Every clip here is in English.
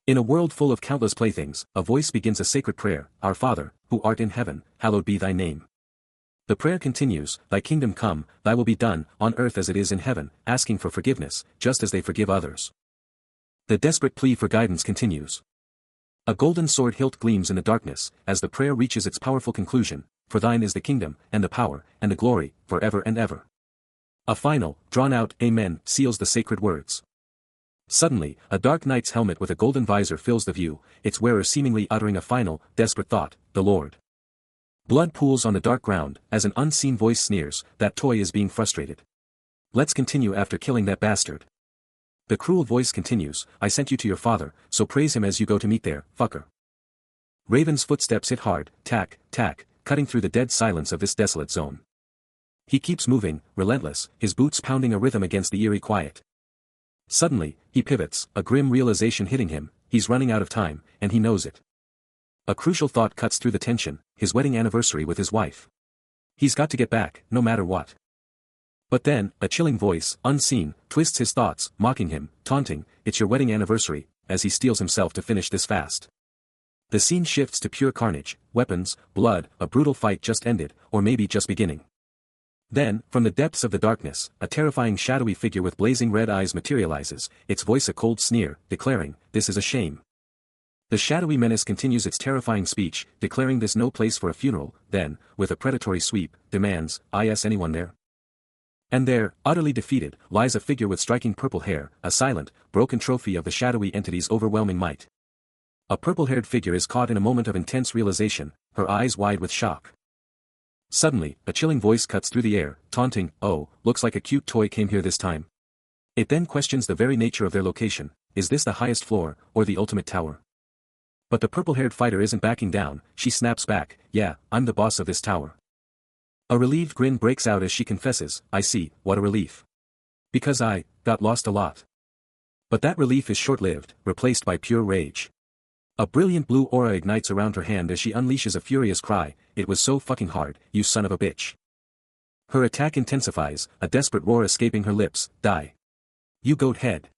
In a world full of countless playthings, a voice begins a sacred prayer, Our Father, who art in heaven, hallowed be thy name. The prayer continues, Thy kingdom come, thy will be done, on earth as it is in heaven, asking for forgiveness, just as they forgive others. The desperate plea for guidance continues. A golden sword hilt gleams in the darkness, as the prayer reaches its powerful conclusion, For thine is the kingdom, and the power, and the glory, forever and ever. A final, drawn-out Amen seals the sacred words. Suddenly, a dark knight's helmet with a golden visor fills the view, its wearer seemingly uttering a final, desperate thought, the Lord. Blood pools on the dark ground, as an unseen voice sneers, That toy is being frustrated. Let's continue after killing that bastard. The cruel voice continues, I sent you to your father, so praise him as you go to meet there, fucker. Raven's footsteps hit hard, tack, tack, cutting through the dead silence of this desolate zone. He keeps moving, relentless, his boots pounding a rhythm against the eerie quiet. Suddenly, he pivots, a grim realization hitting him, he's running out of time, and he knows it. A crucial thought cuts through the tension, his wedding anniversary with his wife. He's got to get back, no matter what. But then, a chilling voice, unseen, twists his thoughts, mocking him, taunting, It's your wedding anniversary, as he steels himself to finish this fast. The scene shifts to pure carnage, weapons, blood, a brutal fight just ended, or maybe just beginning. Then, from the depths of the darkness, a terrifying shadowy figure with blazing red eyes materializes, its voice a cold sneer, declaring, This is a shame. The shadowy menace continues its terrifying speech, declaring this no place for a funeral, then, with a predatory sweep, demands, Is anyone there? And there, utterly defeated, lies a figure with striking purple hair, a silent, broken trophy of the shadowy entity's overwhelming might. A purple-haired figure is caught in a moment of intense realization, her eyes wide with shock. Suddenly, a chilling voice cuts through the air, taunting, Oh, looks like a cute toy came here this time. It then questions the very nature of their location, is this the highest floor, or the ultimate tower? But the purple-haired fighter isn't backing down, she snaps back, Yeah, I'm the boss of this tower. A relieved grin breaks out as she confesses, I see, what a relief. Because I got lost a lot. But that relief is short-lived, replaced by pure rage. A brilliant blue aura ignites around her hand as she unleashes a furious cry, It was so fucking hard, you son of a bitch. Her attack intensifies, a desperate roar escaping her lips, Die. You goat head.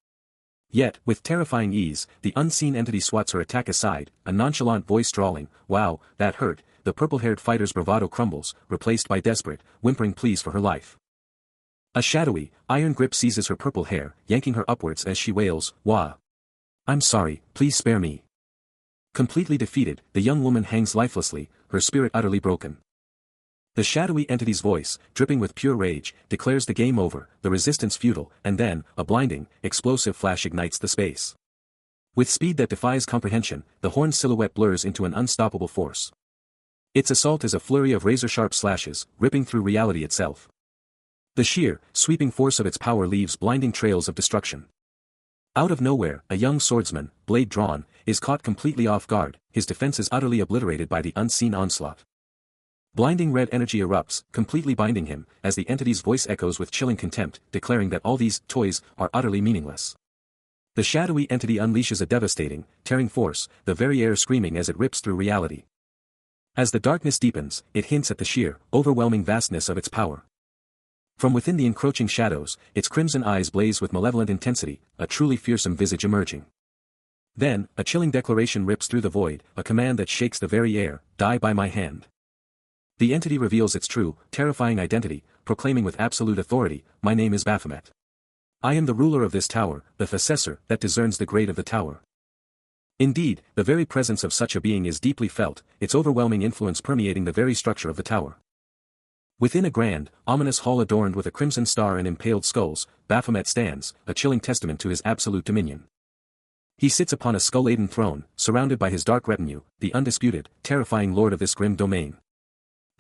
Yet, with terrifying ease, the unseen entity swats her attack aside, a nonchalant voice drawling, Wow, that hurt. The purple-haired fighter's bravado crumbles, replaced by desperate, whimpering pleas for her life. A shadowy, iron grip seizes her purple hair, yanking her upwards as she wails, Wah. I'm sorry, please spare me. Completely defeated, the young woman hangs lifelessly, her spirit utterly broken. The shadowy entity's voice, dripping with pure rage, declares the game over, the resistance futile, and then, a blinding, explosive flash ignites the space. With speed that defies comprehension, the horned silhouette blurs into an unstoppable force. Its assault is a flurry of razor-sharp slashes, ripping through reality itself. The sheer, sweeping force of its power leaves blinding trails of destruction. Out of nowhere, a young swordsman, blade drawn, is caught completely off guard, his defenses utterly obliterated by the unseen onslaught. Blinding red energy erupts, completely binding him, as the entity's voice echoes with chilling contempt, declaring that all these toys are utterly meaningless. The shadowy entity unleashes a devastating, tearing force, the very air screaming as it rips through reality. As the darkness deepens, it hints at the sheer, overwhelming vastness of its power. From within the encroaching shadows, its crimson eyes blaze with malevolent intensity, a truly fearsome visage emerging. Then, a chilling declaration rips through the void, a command that shakes the very air, Die by my hand. The entity reveals its true, terrifying identity, proclaiming with absolute authority, My name is Baphomet. I am the ruler of this tower, the possessor that discerns the grade of the tower. Indeed, the very presence of such a being is deeply felt, its overwhelming influence permeating the very structure of the tower. Within a grand, ominous hall adorned with a crimson star and impaled skulls, Baphomet stands, a chilling testament to his absolute dominion. He sits upon a skull-laden throne, surrounded by his dark retinue, the undisputed, terrifying lord of this grim domain.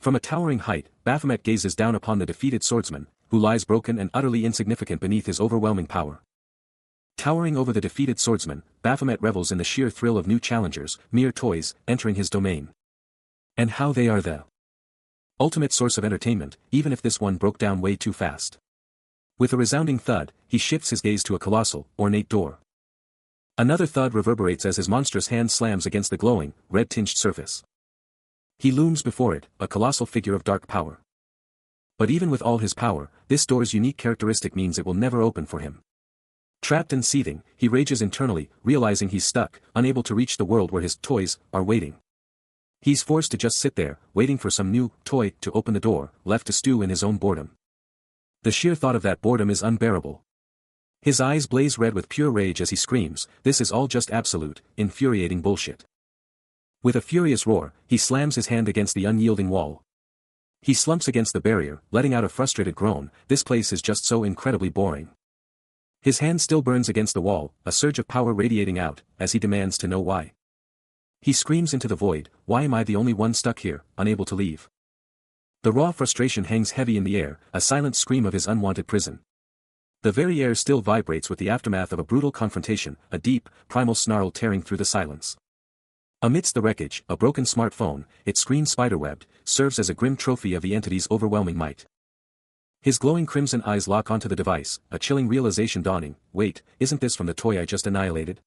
From a towering height, Baphomet gazes down upon the defeated swordsman, who lies broken and utterly insignificant beneath his overwhelming power. Towering over the defeated swordsman, Baphomet revels in the sheer thrill of new challengers, mere toys, entering his domain. And how they are the ultimate source of entertainment, even if this one broke down way too fast. With a resounding thud, he shifts his gaze to a colossal, ornate door. Another thud reverberates as his monstrous hand slams against the glowing, red-tinged surface. He looms before it, a colossal figure of dark power. But even with all his power, this door's unique characteristic means it will never open for him. Trapped and seething, he rages internally, realizing he's stuck, unable to reach the world where his toys are waiting. He's forced to just sit there, waiting for some new toy to open the door, left to stew in his own boredom. The sheer thought of that boredom is unbearable. His eyes blaze red with pure rage as he screams, "This is all just absolute, infuriating bullshit." With a furious roar, he slams his hand against the unyielding wall. He slumps against the barrier, letting out a frustrated groan, "This place is just so incredibly boring." His hand still burns against the wall, a surge of power radiating out, as he demands to know why. He screams into the void, "Why am I the only one stuck here, unable to leave?" The raw frustration hangs heavy in the air, a silent scream of his unwanted prison. The very air still vibrates with the aftermath of a brutal confrontation, a deep, primal snarl tearing through the silence. Amidst the wreckage, a broken smartphone, its screen spiderwebbed, serves as a grim trophy of the entity's overwhelming might. His glowing crimson eyes lock onto the device, a chilling realization dawning, "Wait, isn't this from the toy I just annihilated?"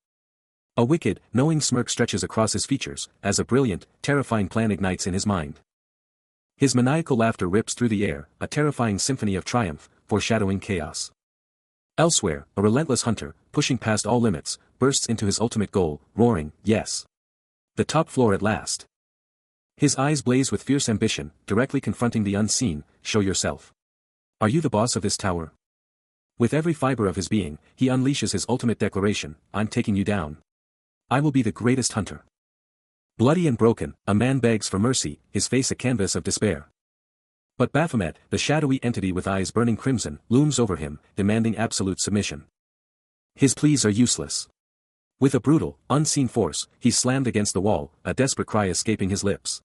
A wicked, knowing smirk stretches across his features, as a brilliant, terrifying plan ignites in his mind. His maniacal laughter rips through the air, a terrifying symphony of triumph, foreshadowing chaos. Elsewhere, a relentless hunter, pushing past all limits, bursts into his ultimate goal, roaring, "Yes! The top floor at last!" His eyes blaze with fierce ambition, directly confronting the unseen, "Show yourself. Are you the boss of this tower?" With every fiber of his being, he unleashes his ultimate declaration, "I'm taking you down. I will be the greatest hunter." Bloody and broken, a man begs for mercy, his face a canvas of despair. But Baphomet, the shadowy entity with eyes burning crimson, looms over him, demanding absolute submission. His pleas are useless. With a brutal, unseen force, he's slammed against the wall, a desperate cry escaping his lips.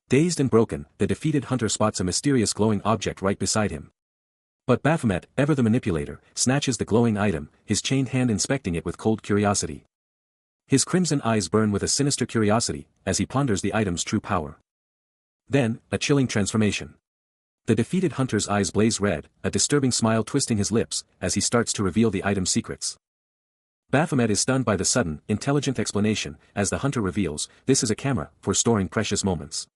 Dazed and broken, the defeated hunter spots a mysterious glowing object right beside him. But Baphomet, ever the manipulator, snatches the glowing item, his chained hand inspecting it with cold curiosity. His crimson eyes burn with a sinister curiosity, as he ponders the item's true power. Then, a chilling transformation. The defeated hunter's eyes blaze red, a disturbing smile twisting his lips, as he starts to reveal the item's secrets. Baphomet is stunned by the sudden, intelligent explanation, as the hunter reveals, this is a camera, for storing precious moments.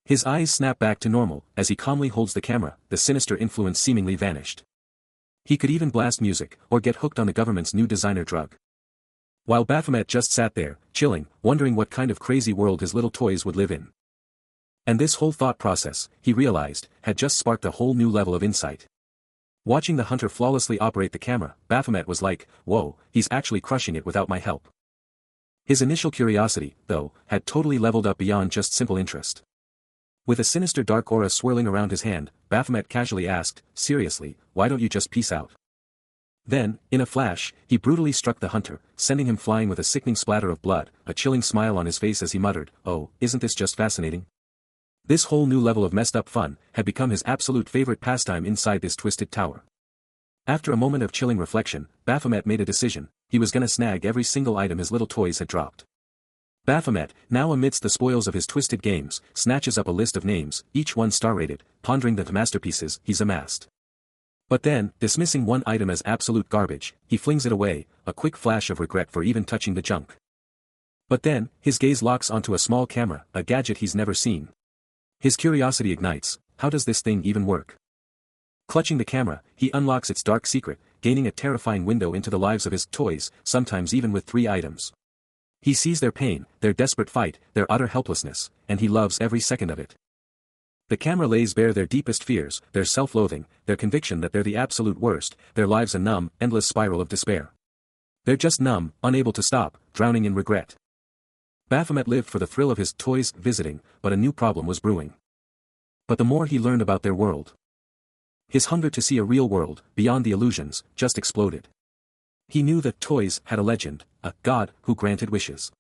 His eyes snap back to normal, as he calmly holds the camera, the sinister influence seemingly vanished. He could even blast music, or get hooked on the government's new designer drug. While Baphomet just sat there, chilling, wondering what kind of crazy world his little toys would live in. And this whole thought process, he realized, had just sparked a whole new level of insight. Watching the hunter flawlessly operate the camera, Baphomet was like, "Whoa, he's actually crushing it without my help." His initial curiosity, though, had totally leveled up beyond just simple interest. With a sinister dark aura swirling around his hand, Baphomet casually asked, "Seriously, why don't you just peace out?" Then, in a flash, he brutally struck the hunter, sending him flying with a sickening splatter of blood, a chilling smile on his face as he muttered, "Oh, isn't this just fascinating?" This whole new level of messed up fun had become his absolute favorite pastime inside this twisted tower. After a moment of chilling reflection, Baphomet made a decision, he was gonna snag every single item his little toys had dropped. Baphomet, now amidst the spoils of his twisted games, snatches up a list of names, each one star-rated, pondering the masterpieces he's amassed. But then, dismissing one item as absolute garbage, he flings it away, a quick flash of regret for even touching the junk. But then, his gaze locks onto a small camera, a gadget he's never seen. His curiosity ignites, how does this thing even work? Clutching the camera, he unlocks its dark secret, gaining a terrifying window into the lives of his toys, sometimes even with 3 items. He sees their pain, their desperate fight, their utter helplessness, and he loves every second of it. The camera lays bare their deepest fears, their self-loathing, their conviction that they're the absolute worst, their lives a numb, endless spiral of despair. They're just numb, unable to stop, drowning in regret. Baphomet lived for the thrill of his toys visiting, but a new problem was brewing. But the more he learned about their world, his hunger to see a real world, beyond the illusions, just exploded. He knew that toys had a legend, a god who granted wishes.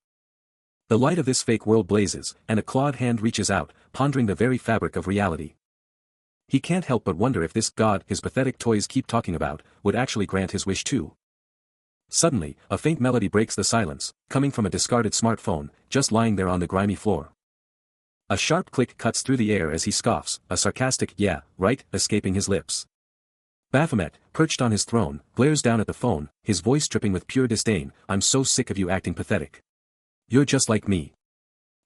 The light of this fake world blazes, and a clawed hand reaches out, pondering the very fabric of reality. He can't help but wonder if this god his pathetic toys keep talking about, would actually grant his wish too. Suddenly, a faint melody breaks the silence, coming from a discarded smartphone, just lying there on the grimy floor. A sharp click cuts through the air as he scoffs, a sarcastic "yeah, right," escaping his lips. Baphomet, perched on his throne, glares down at the phone, his voice dripping with pure disdain, "I'm so sick of you acting pathetic. You're just like me."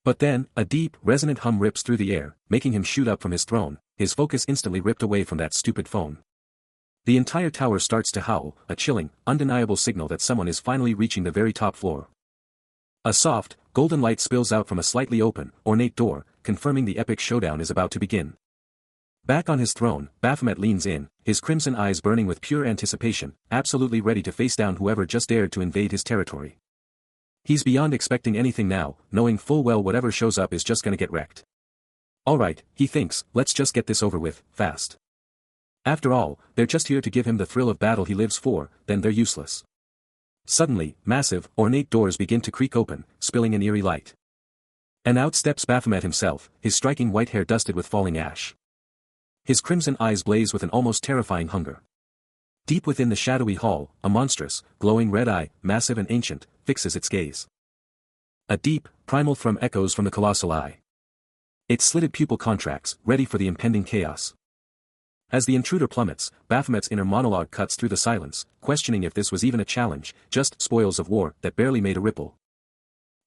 But then, a deep, resonant hum rips through the air, making him shoot up from his throne, his focus instantly ripped away from that stupid phone. The entire tower starts to howl, a chilling, undeniable signal that someone is finally reaching the very top floor. A soft, golden light spills out from a slightly open, ornate door, confirming the epic showdown is about to begin. Back on his throne, Baphomet leans in, his crimson eyes burning with pure anticipation, absolutely ready to face down whoever just dared to invade his territory. He's beyond expecting anything now, knowing full well whatever shows up is just gonna get wrecked. Alright, he thinks, let's just get this over with, fast. After all, they're just here to give him the thrill of battle he lives for, then they're useless. Suddenly, massive, ornate doors begin to creak open, spilling an eerie light. And out steps Baphomet himself, his striking white hair dusted with falling ash. His crimson eyes blaze with an almost terrifying hunger. Deep within the shadowy hall, a monstrous, glowing red eye, massive and ancient, fixes its gaze. A deep, primal thrum echoes from the colossal eye. Its slitted pupil contracts, ready for the impending chaos. As the intruder plummets, Baphomet's inner monologue cuts through the silence, questioning if this was even a challenge, just spoils of war that barely made a ripple.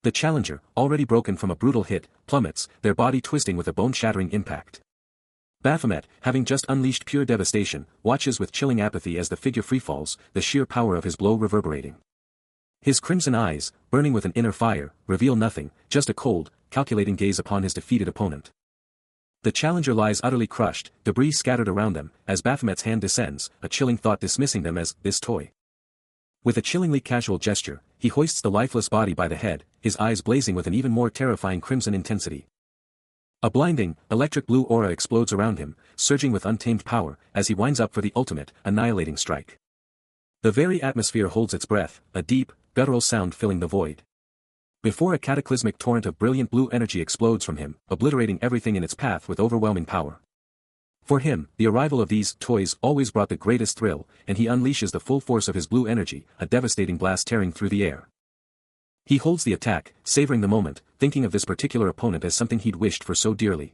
The challenger, already broken from a brutal hit, plummets, their body twisting with a bone-shattering impact. Baphomet, having just unleashed pure devastation, watches with chilling apathy as the figure freefalls, the sheer power of his blow reverberating. His crimson eyes, burning with an inner fire, reveal nothing, just a cold, calculating gaze upon his defeated opponent. The challenger lies utterly crushed, debris scattered around them, as Baphomet's hand descends, a chilling thought dismissing them as, this toy. With a chillingly casual gesture, he hoists the lifeless body by the head, his eyes blazing with an even more terrifying crimson intensity. A blinding, electric blue aura explodes around him, surging with untamed power, as he winds up for the ultimate, annihilating strike. The very atmosphere holds its breath, a deep, guttural sound filling the void. Before a cataclysmic torrent of brilliant blue energy explodes from him, obliterating everything in its path with overwhelming power. For him, the arrival of these toys always brought the greatest thrill, and he unleashes the full force of his blue energy, a devastating blast tearing through the air. He holds the attack, savoring the moment, thinking of this particular opponent as something he'd wished for so dearly.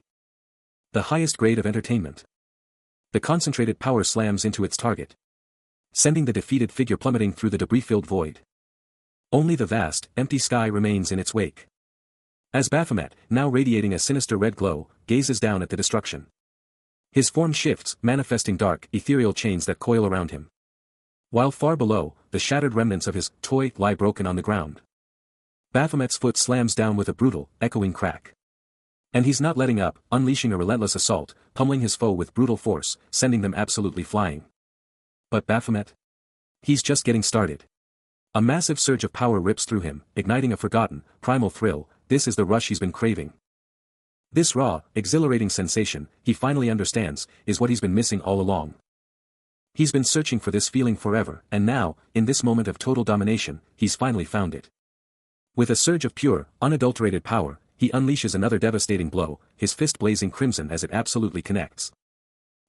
The highest grade of entertainment. The concentrated power slams into its target, sending the defeated figure plummeting through the debris-filled void. Only the vast, empty sky remains in its wake. As Baphomet, now radiating a sinister red glow, gazes down at the destruction. His form shifts, manifesting dark, ethereal chains that coil around him. While far below, the shattered remnants of his toy lie broken on the ground. Baphomet's foot slams down with a brutal, echoing crack. And he's not letting up, unleashing a relentless assault, pummeling his foe with brutal force, sending them absolutely flying. But Baphomet? He's just getting started. A massive surge of power rips through him, igniting a forgotten, primal thrill. This is the rush he's been craving. This raw, exhilarating sensation, he finally understands, is what he's been missing all along. He's been searching for this feeling forever, and now, in this moment of total domination, he's finally found it. With a surge of pure, unadulterated power, he unleashes another devastating blow, his fist blazing crimson as it absolutely connects.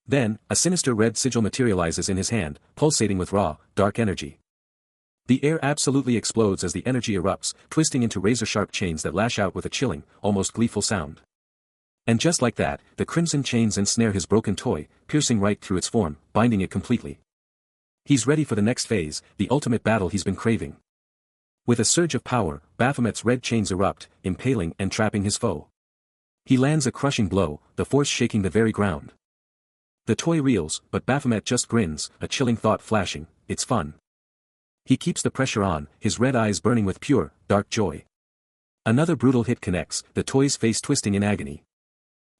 Then, a sinister red sigil materializes in his hand, pulsating with raw, dark energy. The air absolutely explodes as the energy erupts, twisting into razor-sharp chains that lash out with a chilling, almost gleeful sound. And just like that, the crimson chains ensnare his broken toy, piercing right through its form, binding it completely. He's ready for the next phase, the ultimate battle he's been craving. With a surge of power, Baphomet's red chains erupt, impaling and trapping his foe. He lands a crushing blow, the force shaking the very ground. The toy reels, but Baphomet just grins, a chilling thought flashing, it's fun. He keeps the pressure on, his red eyes burning with pure, dark joy. Another brutal hit connects, the toy's face twisting in agony.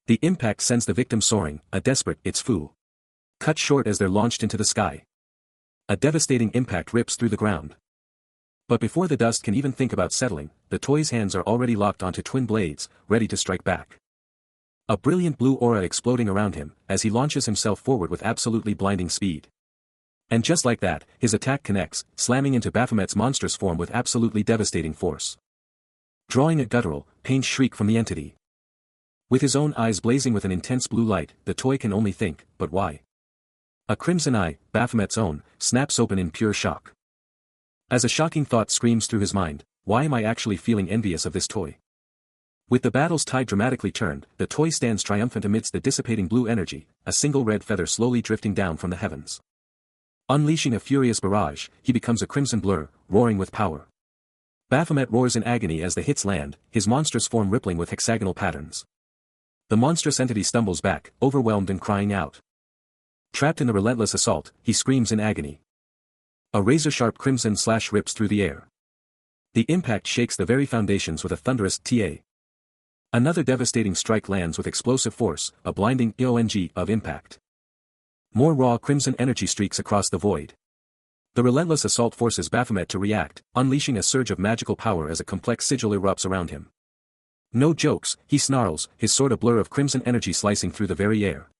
The impact sends the victim soaring, a desperate, it's foo. Cut short as they're launched into the sky. A devastating impact rips through the ground. But before the dust can even think about settling, the toy's hands are already locked onto twin blades, ready to strike back. A brilliant blue aura exploding around him, as he launches himself forward with absolutely blinding speed. And just like that, his attack connects, slamming into Baphomet's monstrous form with absolutely devastating force. Drawing a guttural, pained shriek from the entity. With his own eyes blazing with an intense blue light, the toy can only think, but why? A crimson eye, Baphomet's own, snaps open in pure shock. As a shocking thought screams through his mind, why am I actually feeling envious of this toy? With the battle's tide dramatically turned, the toy stands triumphant amidst the dissipating blue energy, a single red feather slowly drifting down from the heavens. Unleashing a furious barrage, he becomes a crimson blur, roaring with power. Baphomet roars in agony as the hits land, his monstrous form rippling with hexagonal patterns. The monstrous entity stumbles back, overwhelmed and crying out. Trapped in the relentless assault, he screams in agony. A razor-sharp crimson slash rips through the air. The impact shakes the very foundations with a thunderous ta. Another devastating strike lands with explosive force, a blinding eong of impact. More raw crimson energy streaks across the void. The relentless assault forces Baphomet to react, unleashing a surge of magical power as a complex sigil erupts around him. No jokes, he snarls, his sword a blur of crimson energy slicing through the very air.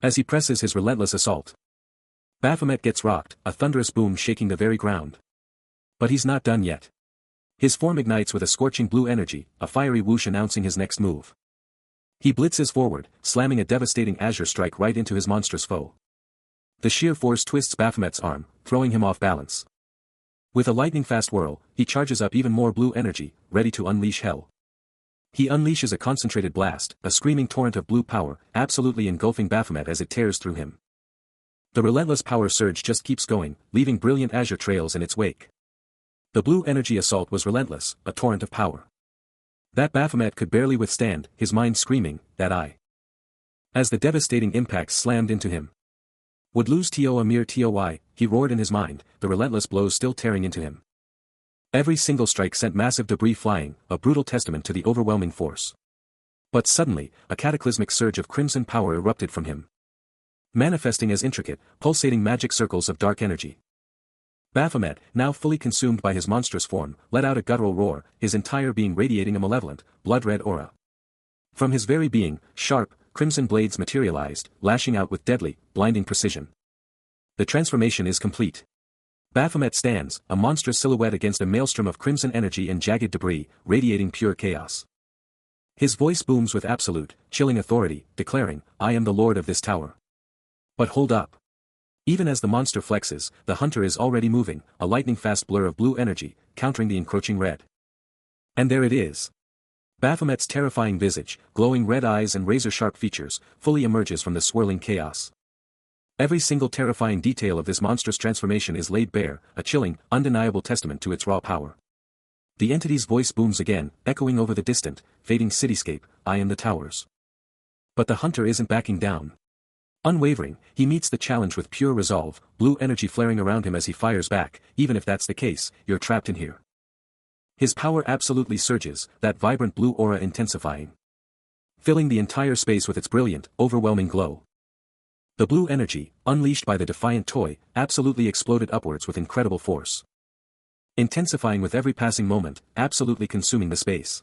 As he presses his relentless assault, Baphomet gets rocked, a thunderous boom shaking the very ground. But he's not done yet. His form ignites with a scorching blue energy, a fiery whoosh announcing his next move. He blitzes forward, slamming a devastating azure strike right into his monstrous foe. The sheer force twists Baphomet's arm, throwing him off balance. With a lightning-fast whirl, he charges up even more blue energy, ready to unleash hell. He unleashes a concentrated blast, a screaming torrent of blue power, absolutely engulfing Baphomet as it tears through him. The relentless power surge just keeps going, leaving brilliant azure trails in its wake. The blue energy assault was relentless, a torrent of power. That Baphomet could barely withstand, his mind screaming, that I. As the devastating impacts slammed into him. Would lose a mere toi, he roared in his mind, the relentless blows still tearing into him. Every single strike sent massive debris flying, a brutal testament to the overwhelming force. But suddenly, a cataclysmic surge of crimson power erupted from him. Manifesting as intricate, pulsating magic circles of dark energy. Baphomet, now fully consumed by his monstrous form, let out a guttural roar, his entire being radiating a malevolent, blood-red aura. From his very being, sharp, crimson blades materialized, lashing out with deadly, blinding precision. The transformation is complete. Baphomet stands, a monstrous silhouette against a maelstrom of crimson energy and jagged debris, radiating pure chaos. His voice booms with absolute, chilling authority, declaring, I am the lord of this tower. But hold up. Even as the monster flexes, the hunter is already moving, a lightning-fast blur of blue energy, countering the encroaching red. And there it is. Baphomet's terrifying visage, glowing red eyes and razor-sharp features, fully emerges from the swirling chaos. Every single terrifying detail of this monstrous transformation is laid bare, a chilling, undeniable testament to its raw power. The entity's voice booms again, echoing over the distant, fading cityscape, I am the towers. But the hunter isn't backing down. Unwavering, he meets the challenge with pure resolve, blue energy flaring around him as he fires back, even if that's the case, you're trapped in here. His power absolutely surges, that vibrant blue aura intensifying. Filling the entire space with its brilliant, overwhelming glow. The blue energy, unleashed by the defiant toy, absolutely exploded upwards with incredible force. Intensifying with every passing moment, absolutely consuming the space.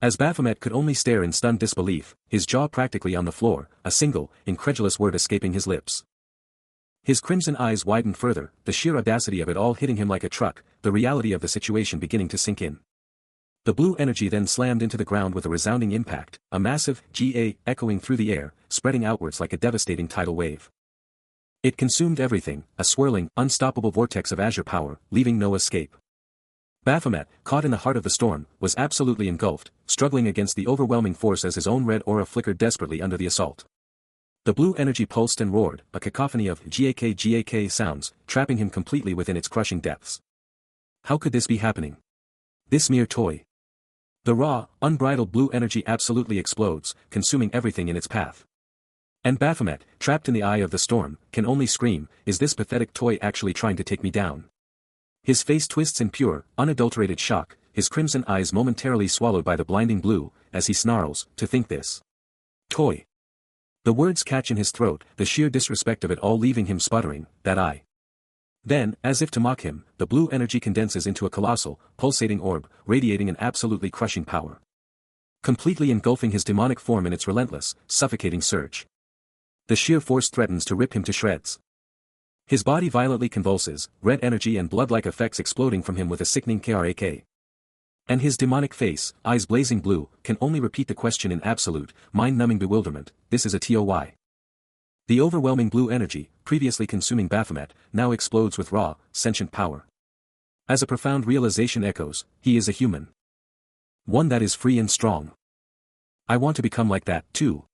As Baphomet could only stare in stunned disbelief, his jaw practically on the floor, a single, incredulous word escaping his lips. His crimson eyes widened further, the sheer audacity of it all hitting him like a truck, the reality of the situation beginning to sink in. The blue energy then slammed into the ground with a resounding impact, a massive GA echoing through the air, spreading outwards like a devastating tidal wave. It consumed everything, a swirling, unstoppable vortex of azure power, leaving no escape. Baphomet, caught in the heart of the storm, was absolutely engulfed, struggling against the overwhelming force as his own red aura flickered desperately under the assault. The blue energy pulsed and roared, a cacophony of GAK sounds, trapping him completely within its crushing depths. How could this be happening? This mere toy. The raw, unbridled blue energy absolutely explodes, consuming everything in its path. And Baphomet, trapped in the eye of the storm, can only scream, is this pathetic toy actually trying to take me down? His face twists in pure, unadulterated shock, his crimson eyes momentarily swallowed by the blinding blue, as he snarls, to think this. Toy. The words catch in his throat, the sheer disrespect of it all leaving him sputtering, that I. Then, as if to mock him, the blue energy condenses into a colossal, pulsating orb, radiating an absolutely crushing power. Completely engulfing his demonic form in its relentless, suffocating surge. The sheer force threatens to rip him to shreds. His body violently convulses, red energy and blood-like effects exploding from him with a sickening krak. And his demonic face, eyes blazing blue, can only repeat the question in absolute, mind-numbing bewilderment, this is a TOY. The overwhelming blue energy, previously consuming Baphomet, now explodes with raw, sentient power. As a profound realization echoes, he is a human. One that is free and strong. I want to become like that, too.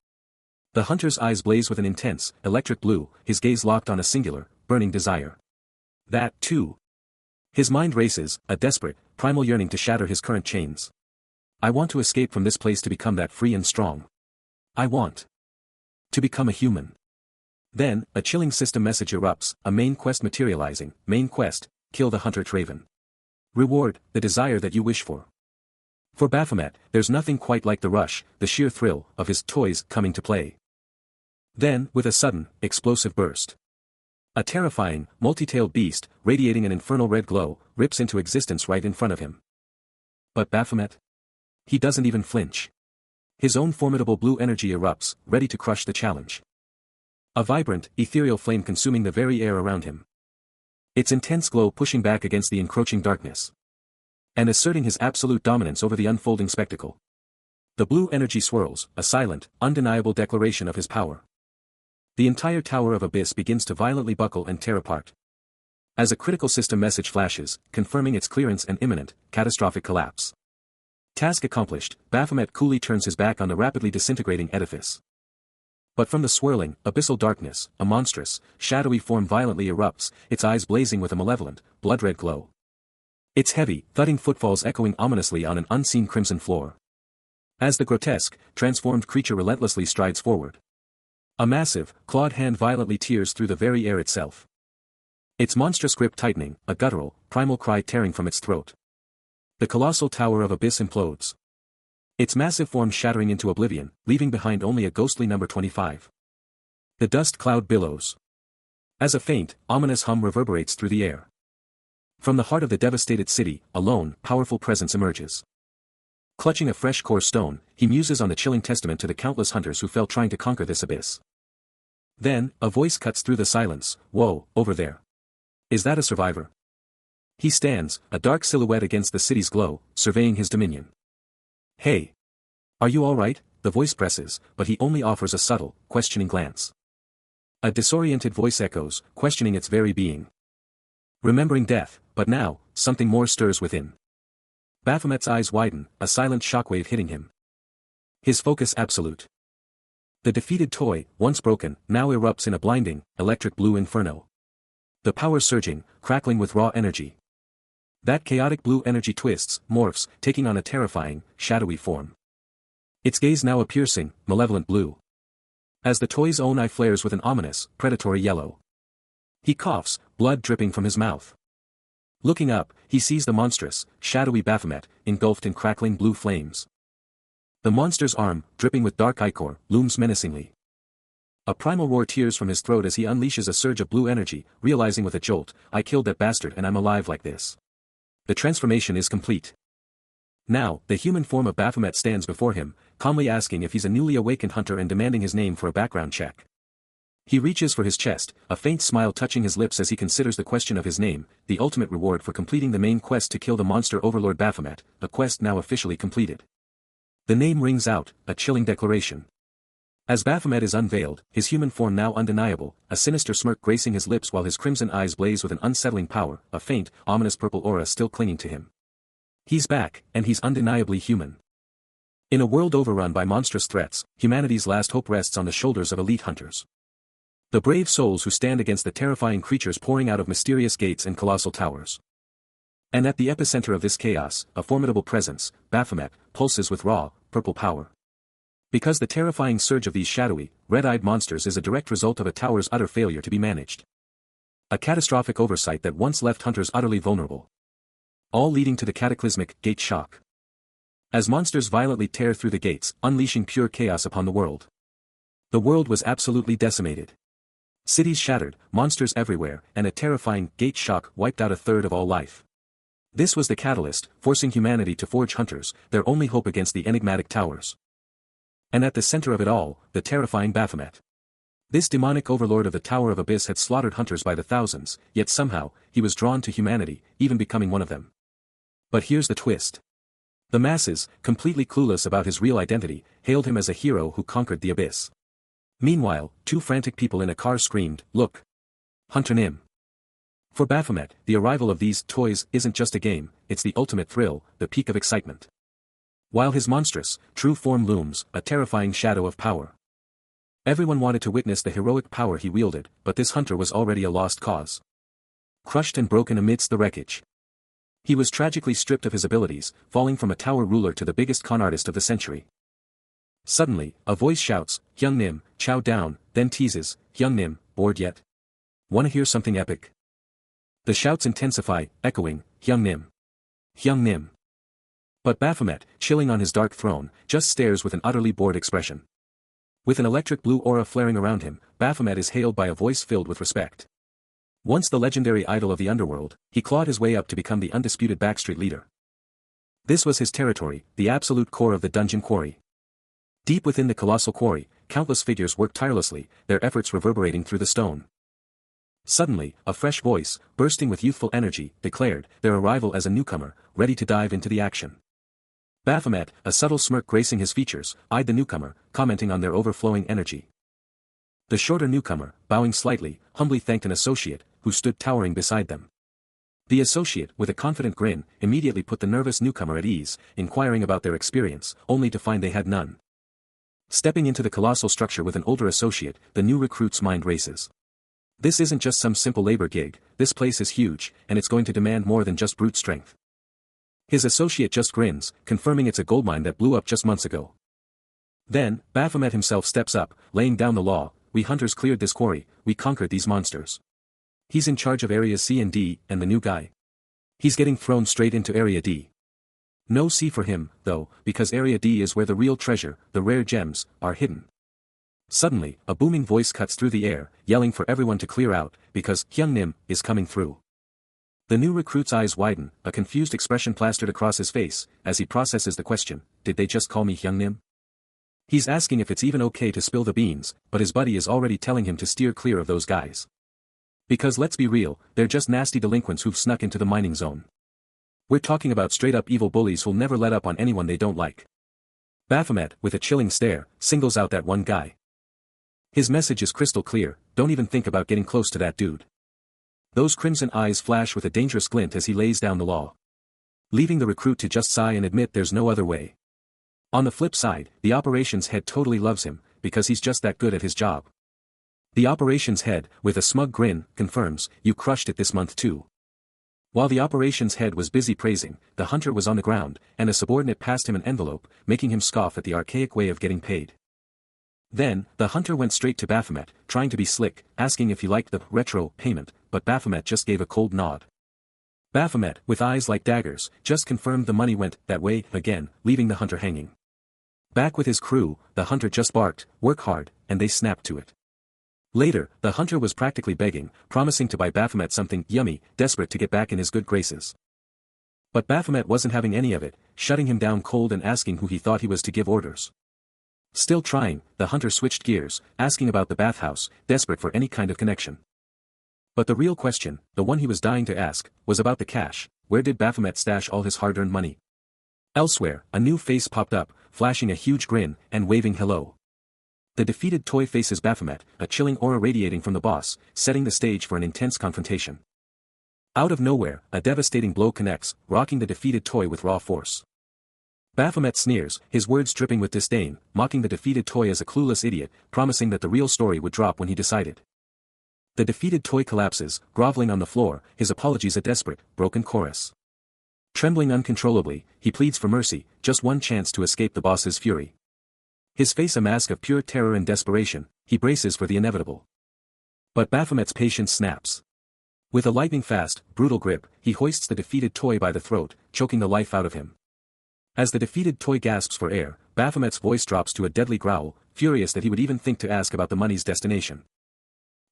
The hunter's eyes blaze with an intense, electric blue, his gaze locked on a singular, burning desire. That, too. His mind races, a desperate, primal yearning to shatter his current chains. I want to escape from this place to become that free and strong. I want to become a human. Then, a chilling system message erupts, a main quest materializing. Main quest, kill the hunter Traven. Reward, the desire that you wish for. For Baphomet, there's nothing quite like the rush, the sheer thrill, of his toys coming to play. Then, with a sudden, explosive burst. A terrifying, multi-tailed beast, radiating an infernal red glow, rips into existence right in front of him. But Baphomet? He doesn't even flinch. His own formidable blue energy erupts, ready to crush the challenge. A vibrant, ethereal flame consuming the very air around him. Its intense glow pushing back against the encroaching darkness. And asserting his absolute dominance over the unfolding spectacle. The blue energy swirls, a silent, undeniable declaration of his power. The entire Tower of Abyss begins to violently buckle and tear apart. As a critical system message flashes, confirming its clearance and imminent, catastrophic collapse. Task accomplished, Baphomet coolly turns his back on the rapidly disintegrating edifice. But from the swirling, abyssal darkness, a monstrous, shadowy form violently erupts, its eyes blazing with a malevolent, blood-red glow. Its heavy, thudding footfalls echoing ominously on an unseen crimson floor. As the grotesque, transformed creature relentlessly strides forward. A massive, clawed hand violently tears through the very air itself. Its monstrous grip tightening, a guttural, primal cry tearing from its throat. The colossal Tower of Abyss implodes. Its massive form shattering into oblivion, leaving behind only a ghostly number 25. The dust cloud billows. As a faint, ominous hum reverberates through the air. From the heart of the devastated city, a lone, powerful presence emerges. Clutching a fresh core stone, he muses on the chilling testament to the countless hunters who fell trying to conquer this abyss. Then, a voice cuts through the silence. Whoa, over there. Is that a survivor? He stands, a dark silhouette against the city's glow, surveying his dominion. Hey. Are you all right? The voice presses, but he only offers a subtle, questioning glance. A disoriented voice echoes, questioning its very being. Remembering death, but now, something more stirs within. Baphomet's eyes widen, a silent shockwave hitting him. His focus absolute. The defeated toy, once broken, now erupts in a blinding, electric blue inferno. The power surging, crackling with raw energy. That chaotic blue energy twists, morphs, taking on a terrifying, shadowy form. Its gaze now a piercing, malevolent blue. As the toy's own eye flares with an ominous, predatory yellow. He coughs, blood dripping from his mouth. Looking up, he sees the monstrous, shadowy Baphomet, engulfed in crackling blue flames. The monster's arm, dripping with dark ichor, looms menacingly. A primal roar tears from his throat as he unleashes a surge of blue energy, realizing with a jolt, I killed that bastard and I'm alive like this. The transformation is complete. Now, the human form of Baphomet stands before him, calmly asking if he's a newly awakened hunter and demanding his name for a background check. He reaches for his chest, a faint smile touching his lips as he considers the question of his name, the ultimate reward for completing the main quest to kill the monster overlord Baphomet, a quest now officially completed. The name rings out, a chilling declaration. As Baphomet is unveiled, his human form now undeniable, a sinister smirk gracing his lips while his crimson eyes blaze with an unsettling power, a faint, ominous purple aura still clinging to him. He's back, and he's undeniably human. In a world overrun by monstrous threats, humanity's last hope rests on the shoulders of elite hunters. The brave souls who stand against the terrifying creatures pouring out of mysterious gates and colossal towers. And at the epicenter of this chaos, a formidable presence, Baphomet, pulses with raw, purple power. Because the terrifying surge of these shadowy, red-eyed monsters is a direct result of a tower's utter failure to be managed. A catastrophic oversight that once left hunters utterly vulnerable. All leading to the cataclysmic gate shock. As monsters violently tear through the gates, unleashing pure chaos upon the world. The world was absolutely decimated. Cities shattered, monsters everywhere, and a terrifying gate shock wiped out a third of all life. This was the catalyst, forcing humanity to forge hunters, their only hope against the enigmatic towers. And at the center of it all, the terrifying Baphomet. This demonic overlord of the Tower of Abyss had slaughtered hunters by the thousands, yet somehow, he was drawn to humanity, even becoming one of them. But here's the twist. The masses, completely clueless about his real identity, hailed him as a hero who conquered the abyss. Meanwhile, two frantic people in a car screamed, "Look! Hunter Nim!" For Baphomet, the arrival of these toys isn't just a game, it's the ultimate thrill, the peak of excitement. While his monstrous, true form looms, a terrifying shadow of power. Everyone wanted to witness the heroic power he wielded, but this hunter was already a lost cause. Crushed and broken amidst the wreckage. He was tragically stripped of his abilities, falling from a tower ruler to the biggest con artist of the century. Suddenly, a voice shouts, "Hyung Nim, chow down," then teases, "Hyung Nim, bored yet? Wanna hear something epic? The shouts intensify, echoing, Hyung Nim. Hyung Nim. But Baphomet, chilling on his dark throne, just stares with an utterly bored expression. With an electric blue aura flaring around him, Baphomet is hailed by a voice filled with respect. Once the legendary idol of the underworld, he clawed his way up to become the undisputed backstreet leader. This was his territory, the absolute core of the dungeon quarry. Deep within the colossal quarry, countless figures worked tirelessly, their efforts reverberating through the stone. Suddenly, a fresh voice, bursting with youthful energy, declared their arrival as a newcomer, ready to dive into the action. Baphomet, a subtle smirk gracing his features, eyed the newcomer, commenting on their overflowing energy. The shorter newcomer, bowing slightly, humbly thanked an associate, who stood towering beside them. The associate, with a confident grin, immediately put the nervous newcomer at ease, inquiring about their experience, only to find they had none. Stepping into the colossal structure with an older associate, the new recruit's mind races. This isn't just some simple labor gig, this place is huge, and it's going to demand more than just brute strength. His associate just grins, confirming it's a goldmine that blew up just months ago. Then, Baphomet himself steps up, laying down the law, we hunters cleared this quarry, we conquered these monsters. He's in charge of areas C and D, and the new guy. He's getting thrown straight into area D. No C for him, though, because area D is where the real treasure, the rare gems, are hidden. Suddenly, a booming voice cuts through the air, yelling for everyone to clear out, because Hyung Nim is coming through. The new recruit's eyes widen, a confused expression plastered across his face, as he processes the question, did they just call me Hyung Nim? He's asking if it's even okay to spill the beans, but his buddy is already telling him to steer clear of those guys. Because let's be real, they're just nasty delinquents who've snuck into the mining zone. We're talking about straight-up evil bullies who'll never let up on anyone they don't like. Baphomet, with a chilling stare, singles out that one guy. His message is crystal clear, don't even think about getting close to that dude. Those crimson eyes flash with a dangerous glint as he lays down the law. Leaving the recruit to just sigh and admit there's no other way. On the flip side, the operations head totally loves him, because he's just that good at his job. The operations head, with a smug grin, confirms, you crushed it this month too. While the operations head was busy praising, the hunter was on the ground, and a subordinate passed him an envelope, making him scoff at the archaic way of getting paid. Then, the hunter went straight to Baphomet, trying to be slick, asking if he liked the retro payment, but Baphomet just gave a cold nod. Baphomet, with eyes like daggers, just confirmed the money went that way again, leaving the hunter hanging. Back with his crew, the hunter just barked, work hard, and they snapped to it. Later, the hunter was practically begging, promising to buy Baphomet something yummy, desperate to get back in his good graces. But Baphomet wasn't having any of it, shutting him down cold and asking who he thought he was to give orders. Still trying, the hunter switched gears, asking about the bathhouse, desperate for any kind of connection. But the real question, the one he was dying to ask, was about the cash. Where did Baphomet stash all his hard-earned money? Elsewhere, a new face popped up, flashing a huge grin, and waving hello. The defeated toy faces Baphomet, a chilling aura radiating from the boss, setting the stage for an intense confrontation. Out of nowhere, a devastating blow connects, rocking the defeated toy with raw force. Baphomet sneers, his words dripping with disdain, mocking the defeated toy as a clueless idiot, promising that the real story would drop when he decided. The defeated toy collapses, groveling on the floor, his apologies a desperate, broken chorus. Trembling uncontrollably, he pleads for mercy, just one chance to escape the boss's fury. His face a mask of pure terror and desperation, he braces for the inevitable. But Baphomet's patience snaps. With a lightning-fast, brutal grip, he hoists the defeated toy by the throat, choking the life out of him. As the defeated toy gasps for air, Baphomet's voice drops to a deadly growl, furious that he would even think to ask about the money's destination.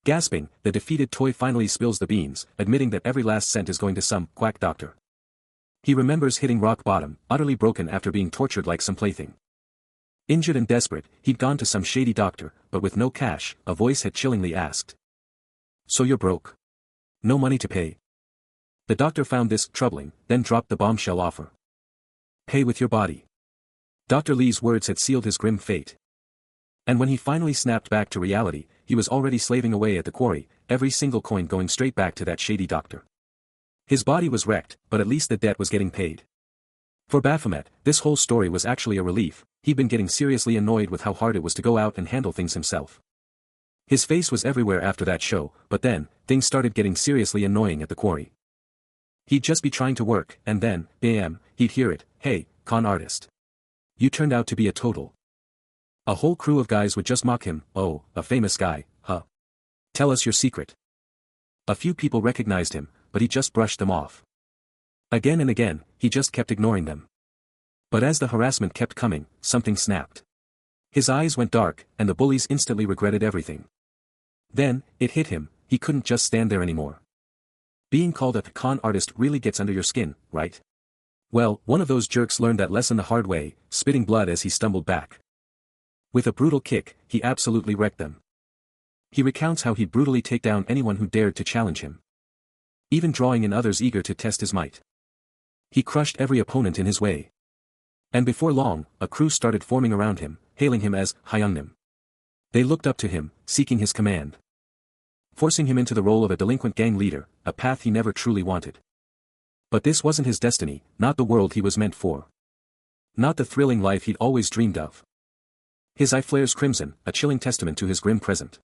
Gasping, the defeated toy finally spills the beans, admitting that every last cent is going to some quack doctor. He remembers hitting rock bottom, utterly broken after being tortured like some plaything. Injured and desperate, he'd gone to some shady doctor, but with no cash, a voice had chillingly asked. So you're broke? No money to pay? The doctor found this troubling, then dropped the bombshell offer. Pay with your body. Dr. Lee's words had sealed his grim fate. And when he finally snapped back to reality, he was already slaving away at the quarry, every single coin going straight back to that shady doctor. His body was wrecked, but at least the debt was getting paid. For Baphomet, this whole story was actually a relief. He'd been getting seriously annoyed with how hard it was to go out and handle things himself. His face was everywhere after that show, but then, things started getting seriously annoying at the quarry. He'd just be trying to work, and then, bam, he'd hear it, hey, con artist. You turned out to be a total. A whole crew of guys would just mock him, oh, a famous guy, huh. Tell us your secret. A few people recognized him, but he just brushed them off. Again and again, he just kept ignoring them. But as the harassment kept coming, something snapped. His eyes went dark, and the bullies instantly regretted everything. Then, it hit him, he couldn't just stand there anymore. Being called a con artist really gets under your skin, right? Well, one of those jerks learned that lesson the hard way, spitting blood as he stumbled back. With a brutal kick, he absolutely wrecked them. He recounts how he'd brutally take down anyone who dared to challenge him. Even drawing in others eager to test his might. He crushed every opponent in his way. And before long, a crew started forming around him, hailing him as Hyungnim. They looked up to him, seeking his command. Forcing him into the role of a delinquent gang leader, a path he never truly wanted. But this wasn't his destiny, not the world he was meant for. Not the thrilling life he'd always dreamed of. His eye flares crimson, a chilling testament to his grim present.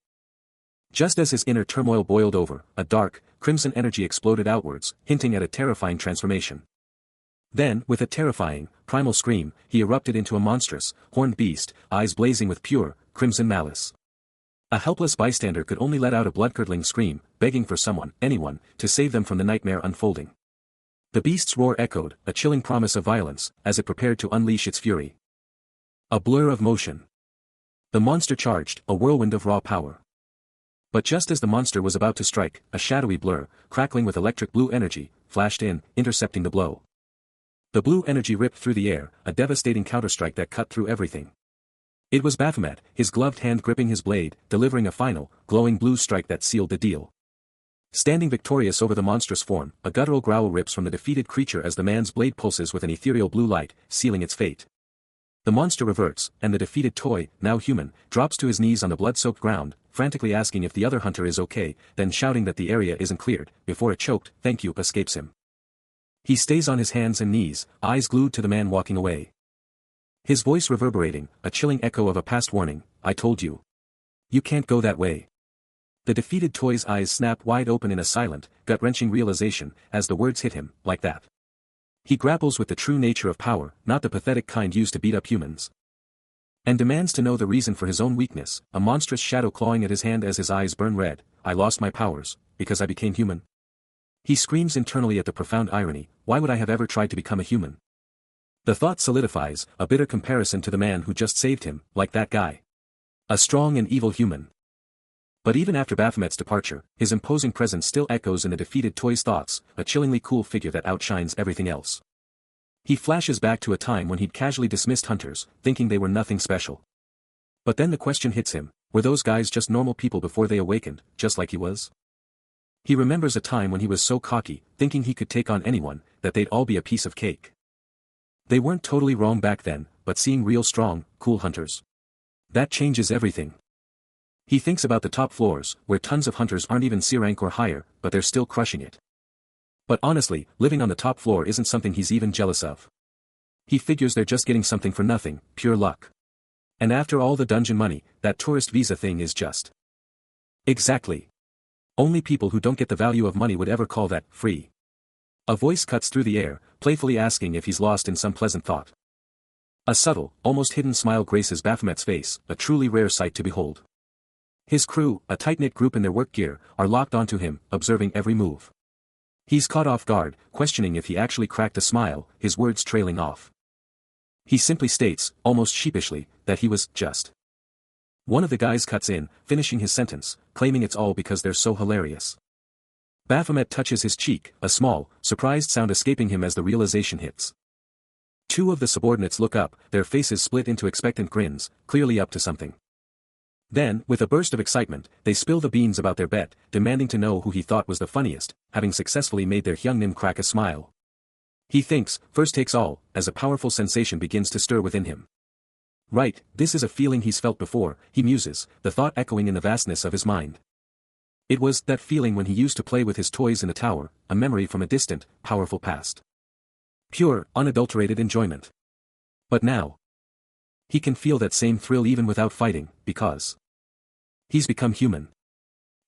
Just as his inner turmoil boiled over, a dark, crimson energy exploded outwards, hinting at a terrifying transformation. Then, with a terrifying, primal scream, he erupted into a monstrous, horned beast, eyes blazing with pure, crimson malice. A helpless bystander could only let out a blood-curdling scream, begging for someone, anyone, to save them from the nightmare unfolding. The beast's roar echoed, a chilling promise of violence, as it prepared to unleash its fury. A blur of motion. The monster charged, a whirlwind of raw power. But just as the monster was about to strike, a shadowy blur, crackling with electric blue energy, flashed in, intercepting the blow. The blue energy ripped through the air, a devastating counterstrike that cut through everything. It was Baphomet, his gloved hand gripping his blade, delivering a final, glowing blue strike that sealed the deal. Standing victorious over the monstrous form, a guttural growl rips from the defeated creature as the man's blade pulses with an ethereal blue light, sealing its fate. The monster reverts, and the defeated toy, now human, drops to his knees on the blood-soaked ground, frantically asking if the other hunter is okay, then shouting that the area isn't cleared, before a choked, "Thank you," escapes him. He stays on his hands and knees, eyes glued to the man walking away. His voice reverberating, a chilling echo of a past warning, "I told you. You can't go that way." The defeated toy's eyes snap wide open in a silent, gut-wrenching realization, as the words hit him, like that. He grapples with the true nature of power, not the pathetic kind used to beat up humans. And demands to know the reason for his own weakness, a monstrous shadow clawing at his hand as his eyes burn red. "I lost my powers, because I became human." He screams internally at the profound irony, why would I have ever tried to become a human? The thought solidifies, a bitter comparison to the man who just saved him, like that guy. A strong and evil human. But even after Baphomet's departure, his imposing presence still echoes in the defeated toy's thoughts, a chillingly cool figure that outshines everything else. He flashes back to a time when he'd casually dismissed hunters, thinking they were nothing special. But then the question hits him, were those guys just normal people before they awakened, just like he was? He remembers a time when he was so cocky, thinking he could take on anyone, that they'd all be a piece of cake. They weren't totally wrong back then, but seeing real strong, cool hunters. That changes everything. He thinks about the top floors, where tons of hunters aren't even C rank or higher, but they're still crushing it. But honestly, living on the top floor isn't something he's even jealous of. He figures they're just getting something for nothing, pure luck. And after all the dungeon money, that tourist visa thing is just. Exactly. Only people who don't get the value of money would ever call that free. A voice cuts through the air, playfully asking if he's lost in some pleasant thought. A subtle, almost hidden smile graces Baphomet's face, a truly rare sight to behold. His crew, a tight-knit group in their work gear, are locked onto him, observing every move. He's caught off guard, questioning if he actually cracked a smile, his words trailing off. He simply states, almost sheepishly, that he was just. One of the guys cuts in, finishing his sentence, claiming it's all because they're so hilarious. Baphomet touches his cheek, a small, surprised sound escaping him as the realization hits. Two of the subordinates look up, their faces split into expectant grins, clearly up to something. Then, with a burst of excitement, they spill the beans about their bet, demanding to know who he thought was the funniest, having successfully made their Hyungnim crack a smile. He thinks, first takes all, as a powerful sensation begins to stir within him. Right, this is a feeling he's felt before, he muses, the thought echoing in the vastness of his mind. It was that feeling when he used to play with his toys in the tower, a memory from a distant, powerful past. Pure, unadulterated enjoyment. But now, he can feel that same thrill even without fighting, because he's become human.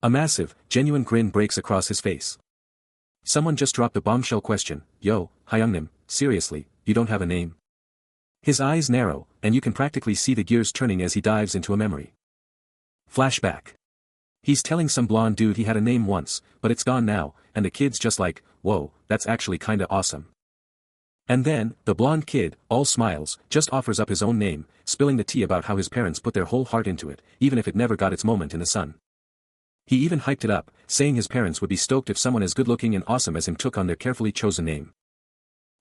A massive, genuine grin breaks across his face. Someone just dropped a bombshell question, "Yo, Hyungnim, seriously, you don't have a name?" His eyes narrow, and you can practically see the gears turning as he dives into a memory. Flashback. He's telling some blonde dude he had a name once, but it's gone now, and the kid's just like, whoa, that's actually kinda awesome. And then, the blonde kid, all smiles, just offers up his own name, spilling the tea about how his parents put their whole heart into it, even if it never got its moment in the sun. He even hyped it up, saying his parents would be stoked if someone as good-looking and awesome as him took on their carefully chosen name.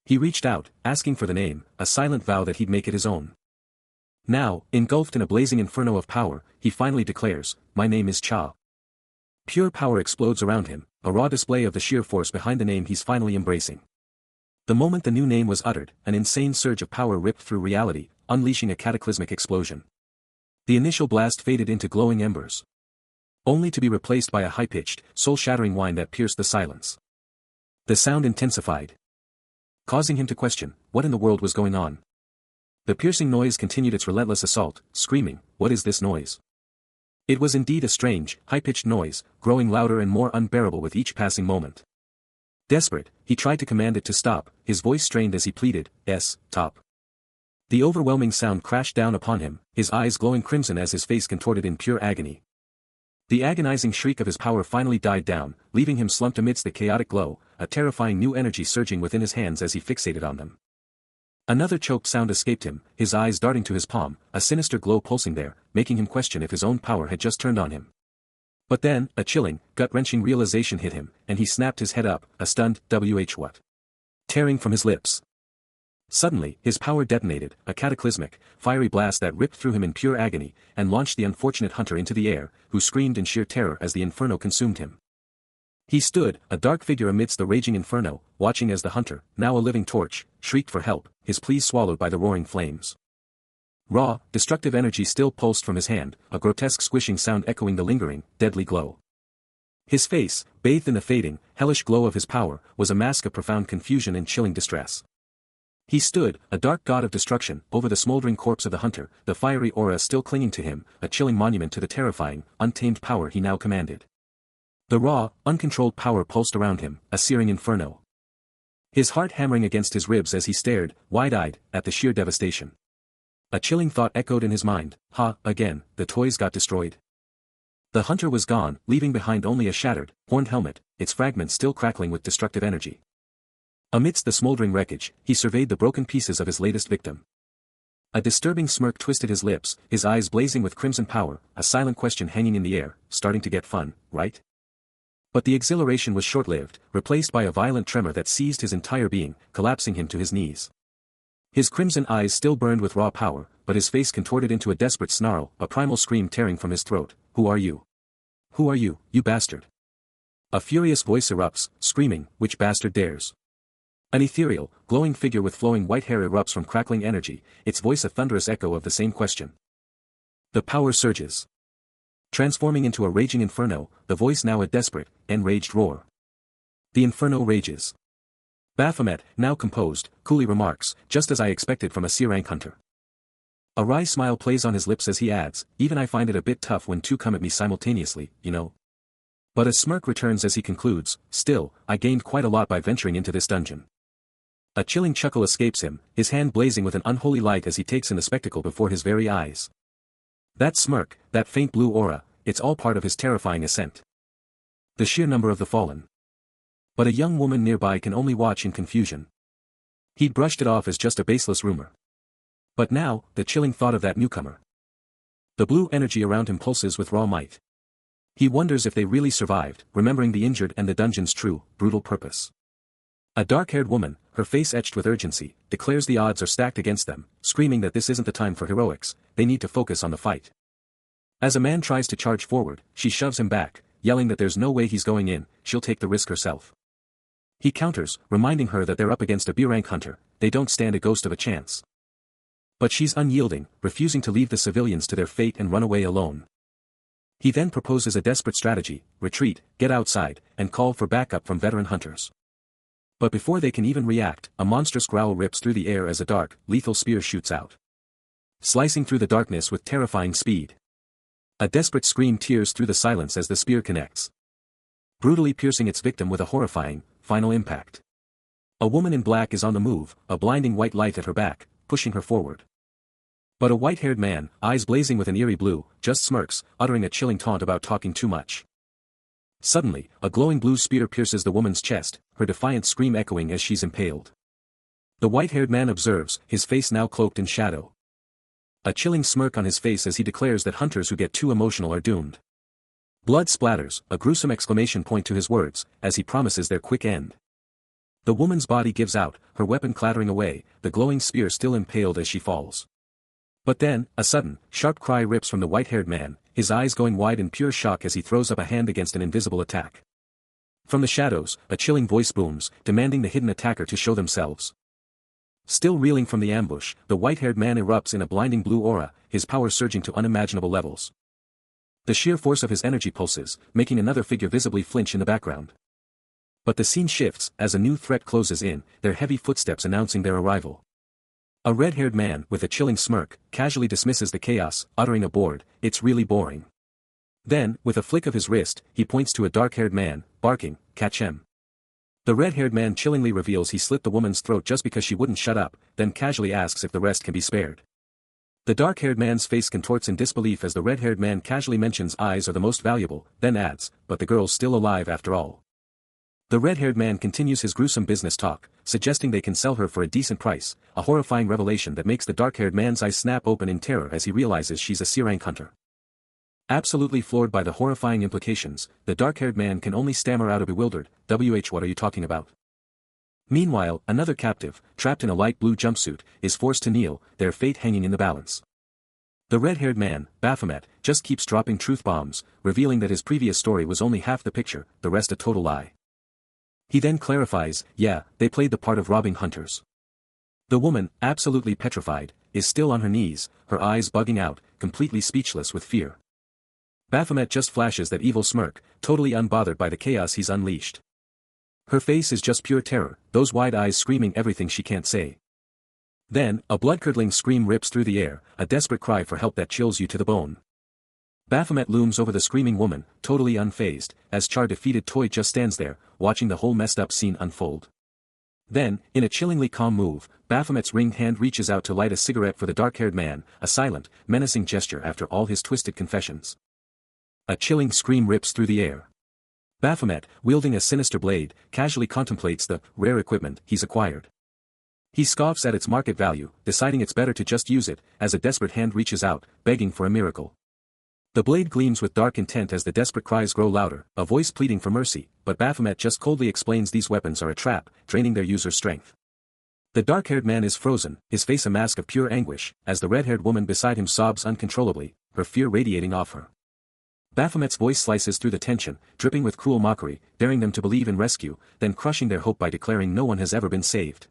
He reached out, asking for the name, a silent vow that he'd make it his own. Now, engulfed in a blazing inferno of power, he finally declares, "My name is Cha." Pure power explodes around him, a raw display of the sheer force behind the name he's finally embracing. The moment the new name was uttered, an insane surge of power ripped through reality, unleashing a cataclysmic explosion. The initial blast faded into glowing embers, only to be replaced by a high-pitched, soul-shattering whine that pierced the silence. The sound intensified, causing him to question, what in the world was going on? The piercing noise continued its relentless assault, screaming, "What is this noise?" It was indeed a strange, high-pitched noise, growing louder and more unbearable with each passing moment. Desperate, he tried to command it to stop, his voice strained as he pleaded, "Stop." The overwhelming sound crashed down upon him, his eyes glowing crimson as his face contorted in pure agony. The agonizing shriek of his power finally died down, leaving him slumped amidst the chaotic glow, a terrifying new energy surging within his hands as he fixated on them. Another choked sound escaped him, his eyes darting to his palm, a sinister glow pulsing there, making him question if his own power had just turned on him. But then, a chilling, gut-wrenching realization hit him, and he snapped his head up, a stunned, what? Tearing from his lips. Suddenly, his power detonated, a cataclysmic, fiery blast that ripped through him in pure agony, and launched the unfortunate hunter into the air, who screamed in sheer terror as the inferno consumed him. He stood, a dark figure amidst the raging inferno, watching as the hunter, now a living torch, shrieked for help, his pleas swallowed by the roaring flames. Raw, destructive energy still pulsed from his hand, a grotesque squishing sound echoing the lingering, deadly glow. His face, bathed in the fading, hellish glow of his power, was a mask of profound confusion and chilling distress. He stood, a dark god of destruction, over the smoldering corpse of the hunter, the fiery aura still clinging to him, a chilling monument to the terrifying, untamed power he now commanded. The raw, uncontrolled power pulsed around him, a searing inferno. His heart hammering against his ribs as he stared, wide-eyed, at the sheer devastation. A chilling thought echoed in his mind, again, the toys got destroyed. The hunter was gone, leaving behind only a shattered, horned helmet, its fragments still crackling with destructive energy. Amidst the smoldering wreckage, he surveyed the broken pieces of his latest victim. A disturbing smirk twisted his lips, his eyes blazing with crimson power, a silent question hanging in the air, starting to get fun, right? But the exhilaration was short-lived, replaced by a violent tremor that seized his entire being, collapsing him to his knees. His crimson eyes still burned with raw power, but his face contorted into a desperate snarl, a primal scream tearing from his throat. "Who are you? Who are you, you bastard?" A furious voice erupts, screaming, "Which bastard dares?" An ethereal, glowing figure with flowing white hair erupts from crackling energy, its voice a thunderous echo of the same question. The power surges, transforming into a raging inferno, the voice now a desperate, enraged roar. The inferno rages. Baphomet, now composed, coolly remarks, "Just as I expected from a C-rank hunter." A wry smile plays on his lips as he adds, "Even I find it a bit tough when two come at me simultaneously, you know." But a smirk returns as he concludes, "Still, I gained quite a lot by venturing into this dungeon." A chilling chuckle escapes him, his hand blazing with an unholy light as he takes in the spectacle before his very eyes. That smirk, that faint blue aura, it's all part of his terrifying ascent. The sheer number of the fallen. But a young woman nearby can only watch in confusion. He'd brushed it off as just a baseless rumor. But now, the chilling thought of that newcomer. The blue energy around him pulses with raw might. He wonders if they really survived, remembering the injured and the dungeon's true, brutal purpose. A dark-haired woman, her face etched with urgency, declares the odds are stacked against them, screaming that this isn't the time for heroics, they need to focus on the fight. As a man tries to charge forward, she shoves him back, yelling that there's no way he's going in, she'll take the risk herself. He counters, reminding her that they're up against a B-rank hunter, they don't stand a ghost of a chance. But she's unyielding, refusing to leave the civilians to their fate and run away alone. He then proposes a desperate strategy: retreat, get outside, and call for backup from veteran hunters. But before they can even react, a monstrous growl rips through the air as a dark, lethal spear shoots out, slicing through the darkness with terrifying speed. A desperate scream tears through the silence as the spear connects, brutally piercing its victim with a horrifying, final impact. A woman in black is on the move, a blinding white light at her back, pushing her forward. But a white-haired man, eyes blazing with an eerie blue, just smirks, uttering a chilling taunt about talking too much. Suddenly, a glowing blue spear pierces the woman's chest, her defiant scream echoing as she's impaled. The white-haired man observes, his face now cloaked in shadow. A chilling smirk on his face as he declares that hunters who get too emotional are doomed. Blood splatters, a gruesome exclamation point to his words, as he promises their quick end. The woman's body gives out, her weapon clattering away, the glowing spear still impaled as she falls. But then, a sudden, sharp cry rips from the white-haired man, his eyes going wide in pure shock as he throws up a hand against an invisible attack. From the shadows, a chilling voice booms, demanding the hidden attacker to show themselves. Still reeling from the ambush, the white-haired man erupts in a blinding blue aura, his power surging to unimaginable levels. The sheer force of his energy pulses, making another figure visibly flinch in the background. But the scene shifts, as a new threat closes in, their heavy footsteps announcing their arrival. A red-haired man, with a chilling smirk, casually dismisses the chaos, uttering a bored, "It's really boring." Then, with a flick of his wrist, he points to a dark-haired man, barking, "Catch him." The red-haired man chillingly reveals he slit the woman's throat just because she wouldn't shut up, then casually asks if the rest can be spared. The dark-haired man's face contorts in disbelief as the red-haired man casually mentions eyes are the most valuable, then adds, "But the girl's still alive after all." The red-haired man continues his gruesome business talk, suggesting they can sell her for a decent price, a horrifying revelation that makes the dark-haired man's eyes snap open in terror as he realizes she's a C-rank hunter. Absolutely floored by the horrifying implications, the dark-haired man can only stammer out a bewildered, what are you talking about?" Meanwhile, another captive, trapped in a light blue jumpsuit, is forced to kneel, their fate hanging in the balance. The red-haired man, Baphomet, just keeps dropping truth bombs, revealing that his previous story was only half the picture, the rest a total lie. He then clarifies, yeah, they played the part of robbing hunters. The woman, absolutely petrified, is still on her knees, her eyes bugging out, completely speechless with fear. Baphomet just flashes that evil smirk, totally unbothered by the chaos he's unleashed. Her face is just pure terror, those wide eyes screaming everything she can't say. Then, a blood-curdling scream rips through the air, a desperate cry for help that chills you to the bone. Baphomet looms over the screaming woman, totally unfazed, as Char-defeated Toy just stands there, watching the whole messed-up scene unfold. Then, in a chillingly calm move, Baphomet's ringed hand reaches out to light a cigarette for the dark-haired man, a silent, menacing gesture after all his twisted confessions. A chilling scream rips through the air. Baphomet, wielding a sinister blade, casually contemplates the rare equipment he's acquired. He scoffs at its market value, deciding it's better to just use it, as a desperate hand reaches out, begging for a miracle. The blade gleams with dark intent as the desperate cries grow louder, a voice pleading for mercy, but Baphomet just coldly explains these weapons are a trap, draining their user's strength. The dark-haired man is frozen, his face a mask of pure anguish, as the red-haired woman beside him sobs uncontrollably, her fear radiating off her. Baphomet's voice slices through the tension, dripping with cruel mockery, daring them to believe in rescue, then crushing their hope by declaring no one has ever been saved.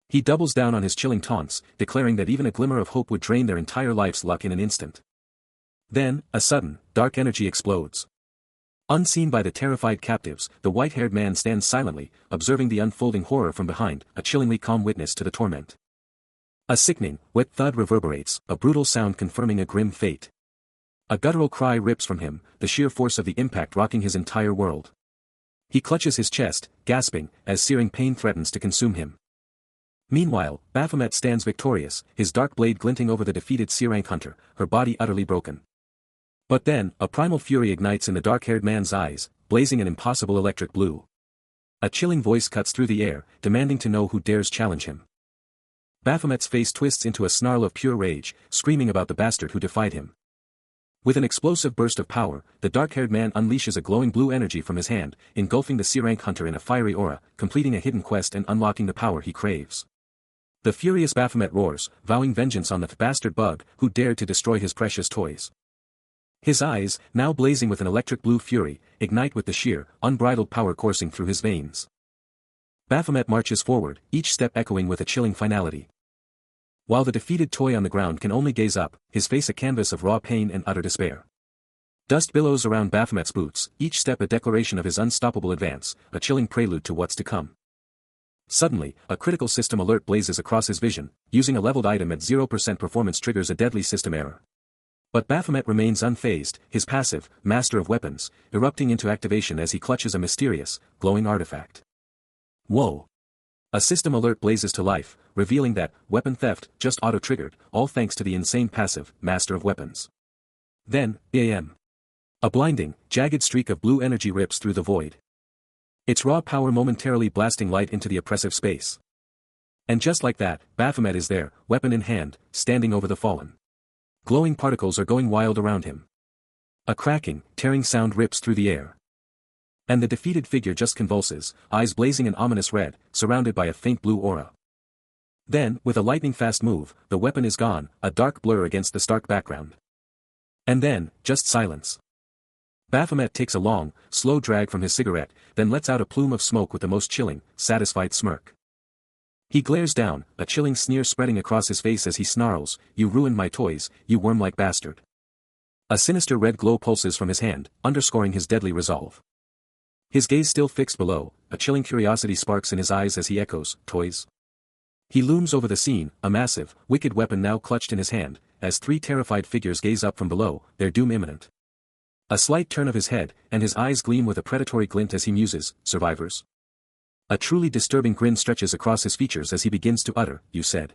He doubles down on his chilling taunts, declaring that even a glimmer of hope would drain their entire life's luck in an instant. Then, a sudden, dark energy explodes. Unseen by the terrified captives, the white-haired man stands silently, observing the unfolding horror from behind, a chillingly calm witness to the torment. A sickening, wet thud reverberates, a brutal sound confirming a grim fate. A guttural cry rips from him, the sheer force of the impact rocking his entire world. He clutches his chest, gasping, as searing pain threatens to consume him. Meanwhile, Baphomet stands victorious, his dark blade glinting over the defeated C-rank hunter, her body utterly broken. But then, a primal fury ignites in the dark-haired man's eyes, blazing an impossible electric blue. A chilling voice cuts through the air, demanding to know who dares challenge him. Baphomet's face twists into a snarl of pure rage, screaming about the bastard who defied him. With an explosive burst of power, the dark-haired man unleashes a glowing blue energy from his hand, engulfing the C-rank hunter in a fiery aura, completing a hidden quest and unlocking the power he craves. The furious Baphomet roars, vowing vengeance on the bastard bug who dared to destroy his precious toys. His eyes, now blazing with an electric blue fury, ignite with the sheer, unbridled power coursing through his veins. Baphomet marches forward, each step echoing with a chilling finality. While the defeated toy on the ground can only gaze up, his face a canvas of raw pain and utter despair. Dust billows around Baphomet's boots, each step a declaration of his unstoppable advance, a chilling prelude to what's to come. Suddenly, a critical system alert blazes across his vision, using a leveled item at 0% performance triggers a deadly system error. But Baphomet remains unfazed, his passive, master of weapons, erupting into activation as he clutches a mysterious, glowing artifact. Whoa! A system alert blazes to life, revealing that weapon theft just auto-triggered, all thanks to the insane passive, Master of Weapons. Then, BAM. A blinding, jagged streak of blue energy rips through the void. Its raw power momentarily blasting light into the oppressive space. And just like that, Baphomet is there, weapon in hand, standing over the fallen. Glowing particles are going wild around him. A cracking, tearing sound rips through the air. And the defeated figure just convulses, eyes blazing an ominous red, surrounded by a faint blue aura. Then, with a lightning-fast move, the weapon is gone, a dark blur against the stark background. And then, just silence. Baphomet takes a long, slow drag from his cigarette, then lets out a plume of smoke with the most chilling, satisfied smirk. He glares down, a chilling sneer spreading across his face as he snarls, "You ruined my toys, you worm-like bastard." A sinister red glow pulses from his hand, underscoring his deadly resolve. His gaze still fixed below, a chilling curiosity sparks in his eyes as he echoes, "Toys?" He looms over the scene, a massive, wicked weapon now clutched in his hand, as three terrified figures gaze up from below, their doom imminent. A slight turn of his head, and his eyes gleam with a predatory glint as he muses, "Survivors?" A truly disturbing grin stretches across his features as he begins to utter, "You said."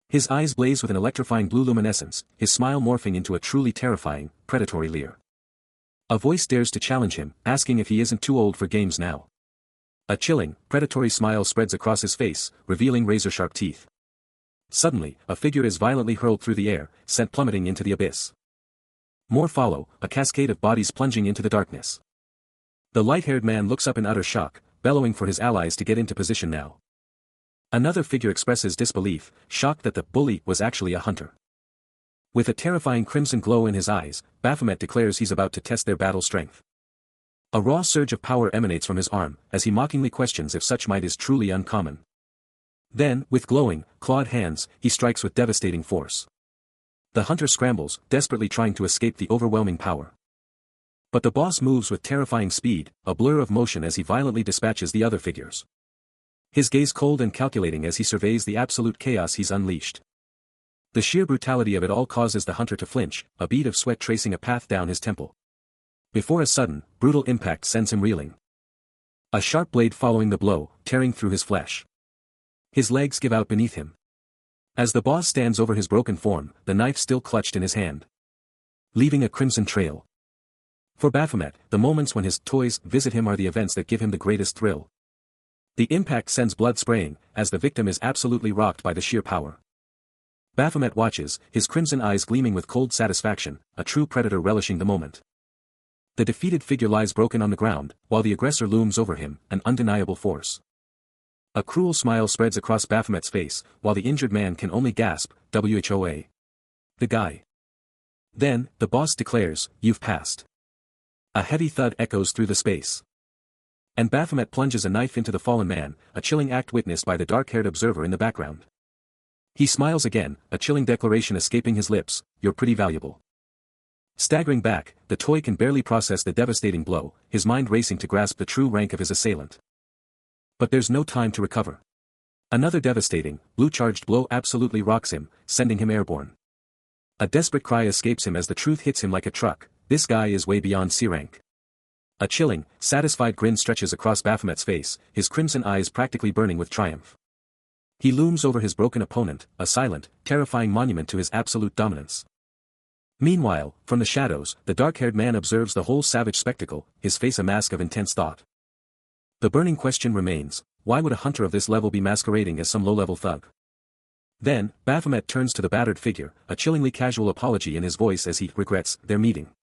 His eyes blaze with an electrifying blue luminescence, his smile morphing into a truly terrifying, predatory leer. A voice dares to challenge him, asking if he isn't too old for games now. A chilling, predatory smile spreads across his face, revealing razor-sharp teeth. Suddenly, a figure is violently hurled through the air, sent plummeting into the abyss. More follow, a cascade of bodies plunging into the darkness. The light-haired man looks up in utter shock, bellowing for his allies to get into position now. Another figure expresses disbelief, shocked that the bully was actually a hunter. With a terrifying crimson glow in his eyes, Baphomet declares he's about to test their battle strength. A raw surge of power emanates from his arm, as he mockingly questions if such might is truly uncommon. Then, with glowing, clawed hands, he strikes with devastating force. The hunter scrambles, desperately trying to escape the overwhelming power. But the boss moves with terrifying speed, a blur of motion as he violently dispatches the other figures. His gaze cold and calculating as he surveys the absolute chaos he's unleashed. The sheer brutality of it all causes the hunter to flinch, a bead of sweat tracing a path down his temple. Before a sudden, brutal impact sends him reeling. A sharp blade following the blow, tearing through his flesh. His legs give out beneath him. As the boss stands over his broken form, the knife still clutched in his hand. Leaving a crimson trail. For Baphomet, the moments when his toys visit him are the events that give him the greatest thrill. The impact sends blood spraying, as the victim is absolutely rocked by the sheer power. Baphomet watches, his crimson eyes gleaming with cold satisfaction, a true predator relishing the moment. The defeated figure lies broken on the ground, while the aggressor looms over him, an undeniable force. A cruel smile spreads across Baphomet's face, while the injured man can only gasp, "WHOA. The guy." Then, the boss declares, "You've passed." A heavy thud echoes through the space. And Baphomet plunges a knife into the fallen man, a chilling act witnessed by the dark-haired observer in the background. He smiles again, a chilling declaration escaping his lips, "You're pretty valuable." Staggering back, the toy can barely process the devastating blow, his mind racing to grasp the true rank of his assailant. But there's no time to recover. Another devastating, blue-charged blow absolutely rocks him, sending him airborne. A desperate cry escapes him as the truth hits him like a truck, this guy is way beyond C rank. A chilling, satisfied grin stretches across Baphomet's face, his crimson eyes practically burning with triumph. He looms over his broken opponent, a silent, terrifying monument to his absolute dominance. Meanwhile, from the shadows, the dark-haired man observes the whole savage spectacle, his face a mask of intense thought. The burning question remains, why would a hunter of this level be masquerading as some low-level thug? Then, Baphomet turns to the battered figure, a chillingly casual apology in his voice as he regrets their meeting.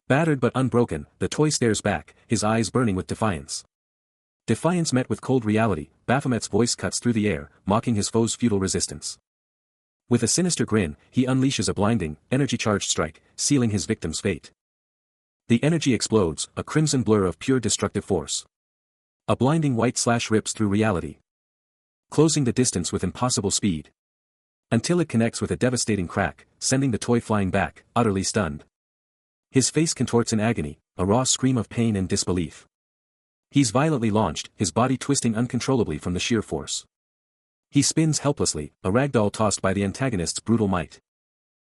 Battered but unbroken, the toy stares back, his eyes burning with defiance. Defiance met with cold reality, Baphomet's voice cuts through the air, mocking his foe's futile resistance. With a sinister grin, he unleashes a blinding, energy-charged strike, sealing his victim's fate. The energy explodes, a crimson blur of pure destructive force. A blinding white slash rips through reality, closing the distance with impossible speed. Until it connects with a devastating crack, sending the toy flying back, utterly stunned. His face contorts in agony, a raw scream of pain and disbelief. He's violently launched, his body twisting uncontrollably from the sheer force. He spins helplessly, a ragdoll tossed by the antagonist's brutal might.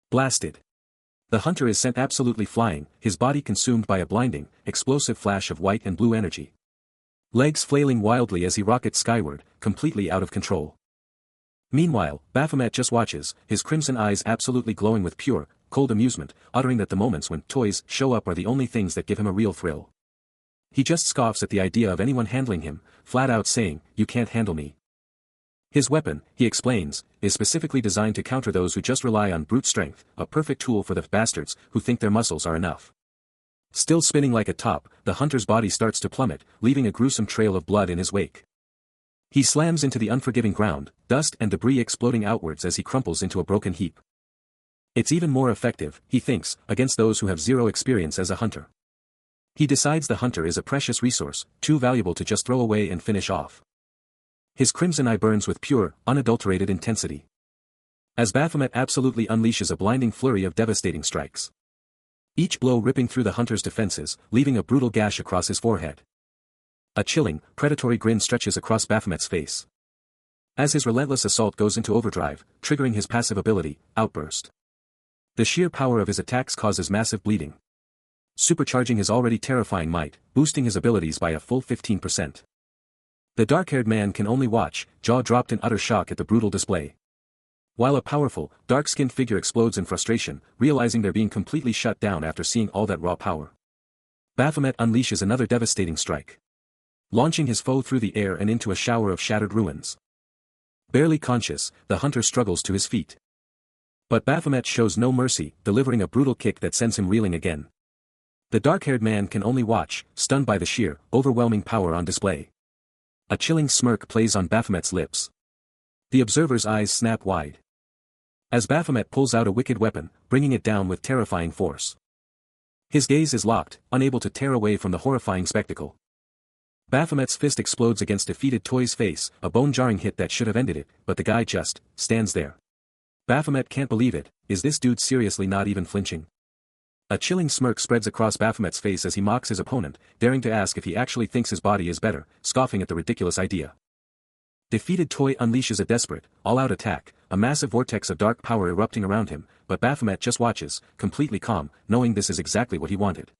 Blasted. The hunter is sent absolutely flying, his body consumed by a blinding, explosive flash of white and blue energy. legs flailing wildly as he rockets skyward, completely out of control. Meanwhile, Baphomet just watches, his crimson eyes absolutely glowing with pure, cold amusement, uttering that the moments when toys show up are the only things that give him a real thrill. He just scoffs at the idea of anyone handling him, flat out saying, "You can't handle me." His weapon, he explains, is specifically designed to counter those who just rely on brute strength, a perfect tool for the bastards who think their muscles are enough. Still spinning like a top, the hunter's body starts to plummet, leaving a gruesome trail of blood in his wake. He slams into the unforgiving ground, dust and debris exploding outwards as he crumples into a broken heap. It's even more effective, he thinks, against those who have zero experience as a hunter. He decides the hunter is a precious resource, too valuable to just throw away and finish off. His crimson eye burns with pure, unadulterated intensity. As Baphomet absolutely unleashes a blinding flurry of devastating strikes. Each blow ripping through the hunter's defenses, leaving a brutal gash across his forehead. A chilling, predatory grin stretches across Baphomet's face. As his relentless assault goes into overdrive, triggering his passive ability, Outburst. The sheer power of his attacks causes massive bleeding. Supercharging his already terrifying might, boosting his abilities by a full 15%. The dark-haired man can only watch, jaw dropped in utter shock at the brutal display. While a powerful, dark-skinned figure explodes in frustration, realizing they're being completely shut down after seeing all that raw power. Baphomet unleashes another devastating strike. Launching his foe through the air and into a shower of shattered ruins. Barely conscious, the hunter struggles to his feet. But Baphomet shows no mercy, delivering a brutal kick that sends him reeling again. The dark-haired man can only watch, stunned by the sheer, overwhelming power on display. A chilling smirk plays on Baphomet's lips. The observer's eyes snap wide. As Baphomet pulls out a wicked weapon, bringing it down with terrifying force. His gaze is locked, unable to tear away from the horrifying spectacle. Baphomet's fist explodes against defeated Toy's face, a bone-jarring hit that should have ended it, but the guy just stands there. Baphomet can't believe it. Is this dude seriously not even flinching? A chilling smirk spreads across Baphomet's face as he mocks his opponent, daring to ask if he actually thinks his body is better, scoffing at the ridiculous idea. Defeated Toy unleashes a desperate, all-out attack, a massive vortex of dark power erupting around him, but Baphomet just watches, completely calm, knowing this is exactly what he wanted.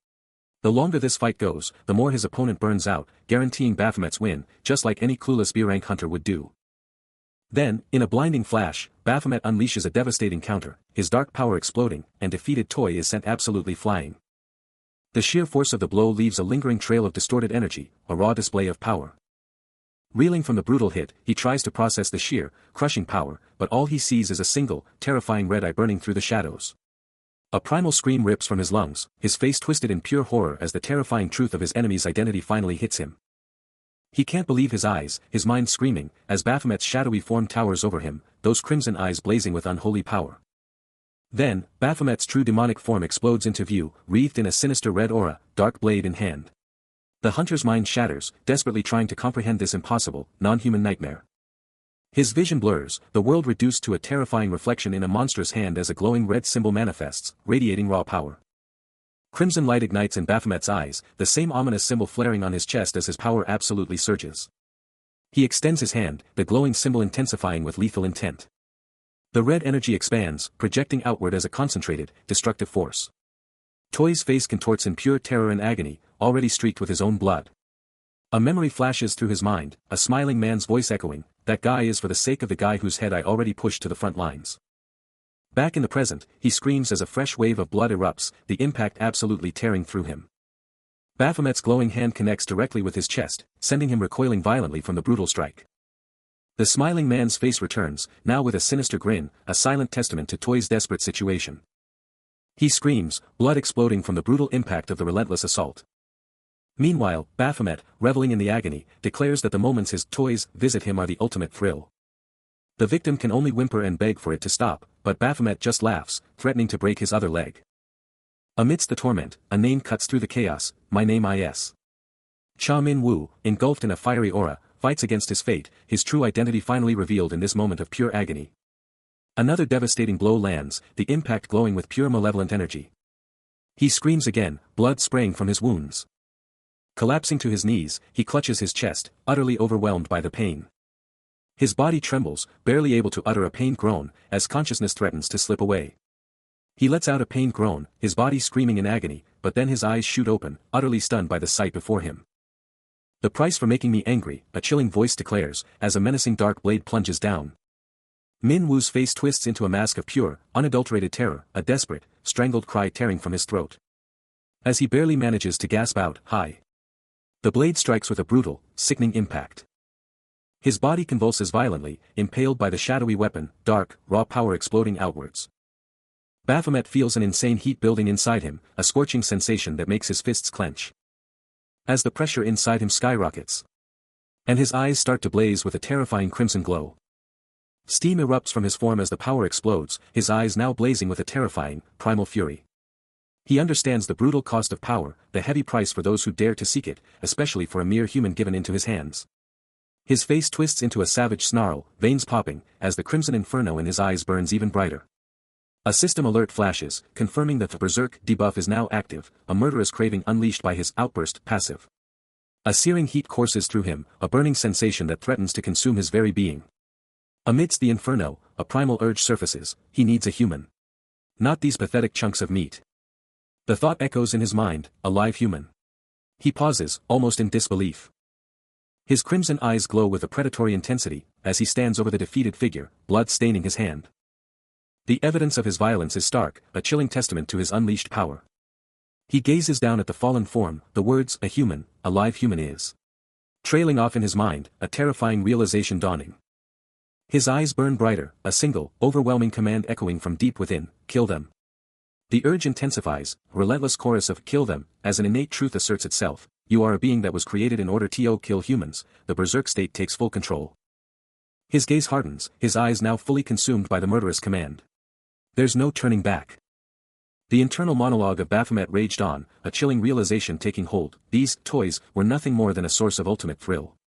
The longer this fight goes, the more his opponent burns out, guaranteeing Baphomet's win, just like any clueless B-rank hunter would do. Then, in a blinding flash, Baphomet unleashes a devastating counter, his dark power exploding, and defeated Toy is sent absolutely flying. The sheer force of the blow leaves a lingering trail of distorted energy, a raw display of power. Reeling from the brutal hit, he tries to process the sheer, crushing power, but all he sees is a single, terrifying red eye burning through the shadows. A primal scream rips from his lungs, his face twisted in pure horror as the terrifying truth of his enemy's identity finally hits him. He can't believe his eyes, his mind screaming, as Baphomet's shadowy form towers over him, those crimson eyes blazing with unholy power. Then, Baphomet's true demonic form explodes into view, wreathed in a sinister red aura, dark blade in hand. The hunter's mind shatters, desperately trying to comprehend this impossible, non-human nightmare. His vision blurs, the world reduced to a terrifying reflection in a monstrous hand as a glowing red symbol manifests, radiating raw power. Crimson light ignites in Baphomet's eyes, the same ominous symbol flaring on his chest as his power absolutely surges. He extends his hand, the glowing symbol intensifying with lethal intent. The red energy expands, projecting outward as a concentrated, destructive force. Toy's face contorts in pure terror and agony, already streaked with his own blood. A memory flashes through his mind, a smiling man's voice echoing, "That guy is for the sake of the guy whose head I already pushed to the front lines." Back in the present, he screams as a fresh wave of blood erupts, the impact absolutely tearing through him. Baphomet's glowing hand connects directly with his chest, sending him recoiling violently from the brutal strike. The smiling man's face returns, now with a sinister grin, a silent testament to Toy's desperate situation. He screams, blood exploding from the brutal impact of the relentless assault. Meanwhile, Baphomet, reveling in the agony, declares that the moments his Toys visit him are the ultimate thrill. The victim can only whimper and beg for it to stop, but Baphomet just laughs, threatening to break his other leg. Amidst the torment, a name cuts through the chaos, "My name is." Cha Min-woo, engulfed in a fiery aura, fights against his fate, his true identity finally revealed in this moment of pure agony. Another devastating blow lands, the impact glowing with pure malevolent energy. He screams again, blood spraying from his wounds. Collapsing to his knees, he clutches his chest, utterly overwhelmed by the pain. His body trembles, barely able to utter a pained groan, as consciousness threatens to slip away. He lets out a pained groan, his body screaming in agony, but then his eyes shoot open, utterly stunned by the sight before him. The price for making me angry, a chilling voice declares, as a menacing dark blade plunges down. Min Wu's face twists into a mask of pure, unadulterated terror, a desperate, strangled cry tearing from his throat. As he barely manages to gasp out, "Hi!" the blade strikes with a brutal, sickening impact. His body convulses violently, impaled by the shadowy weapon, dark, raw power exploding outwards. Baphomet feels an insane heat building inside him, a scorching sensation that makes his fists clench. As the pressure inside him skyrockets, and his eyes start to blaze with a terrifying crimson glow. Steam erupts from his form as the power explodes, his eyes now blazing with a terrifying, primal fury. He understands the brutal cost of power, the heavy price for those who dare to seek it, especially for a mere human given into his hands. His face twists into a savage snarl, veins popping, as the crimson inferno in his eyes burns even brighter. A system alert flashes, confirming that the Berserk debuff is now active, a murderous craving unleashed by his outburst passive. A searing heat courses through him, a burning sensation that threatens to consume his very being. Amidst the inferno, a primal urge surfaces: he needs a human. Not these pathetic chunks of meat. The thought echoes in his mind, a live human. He pauses, almost in disbelief. His crimson eyes glow with a predatory intensity, as he stands over the defeated figure, blood staining his hand. The evidence of his violence is stark, a chilling testament to his unleashed power. He gazes down at the fallen form, the words, "a human, a live human is," trailing off in his mind, a terrifying realization dawning. His eyes burn brighter, a single, overwhelming command echoing from deep within: "Kill them." The urge intensifies, a relentless chorus of "kill them," as an innate truth asserts itself: you are a being that was created in order to kill humans. The Berserk state takes full control. His gaze hardens, his eyes now fully consumed by the murderous command. There's no turning back. The internal monologue of Baphomet raged on, a chilling realization taking hold: these toys were nothing more than a source of ultimate thrill.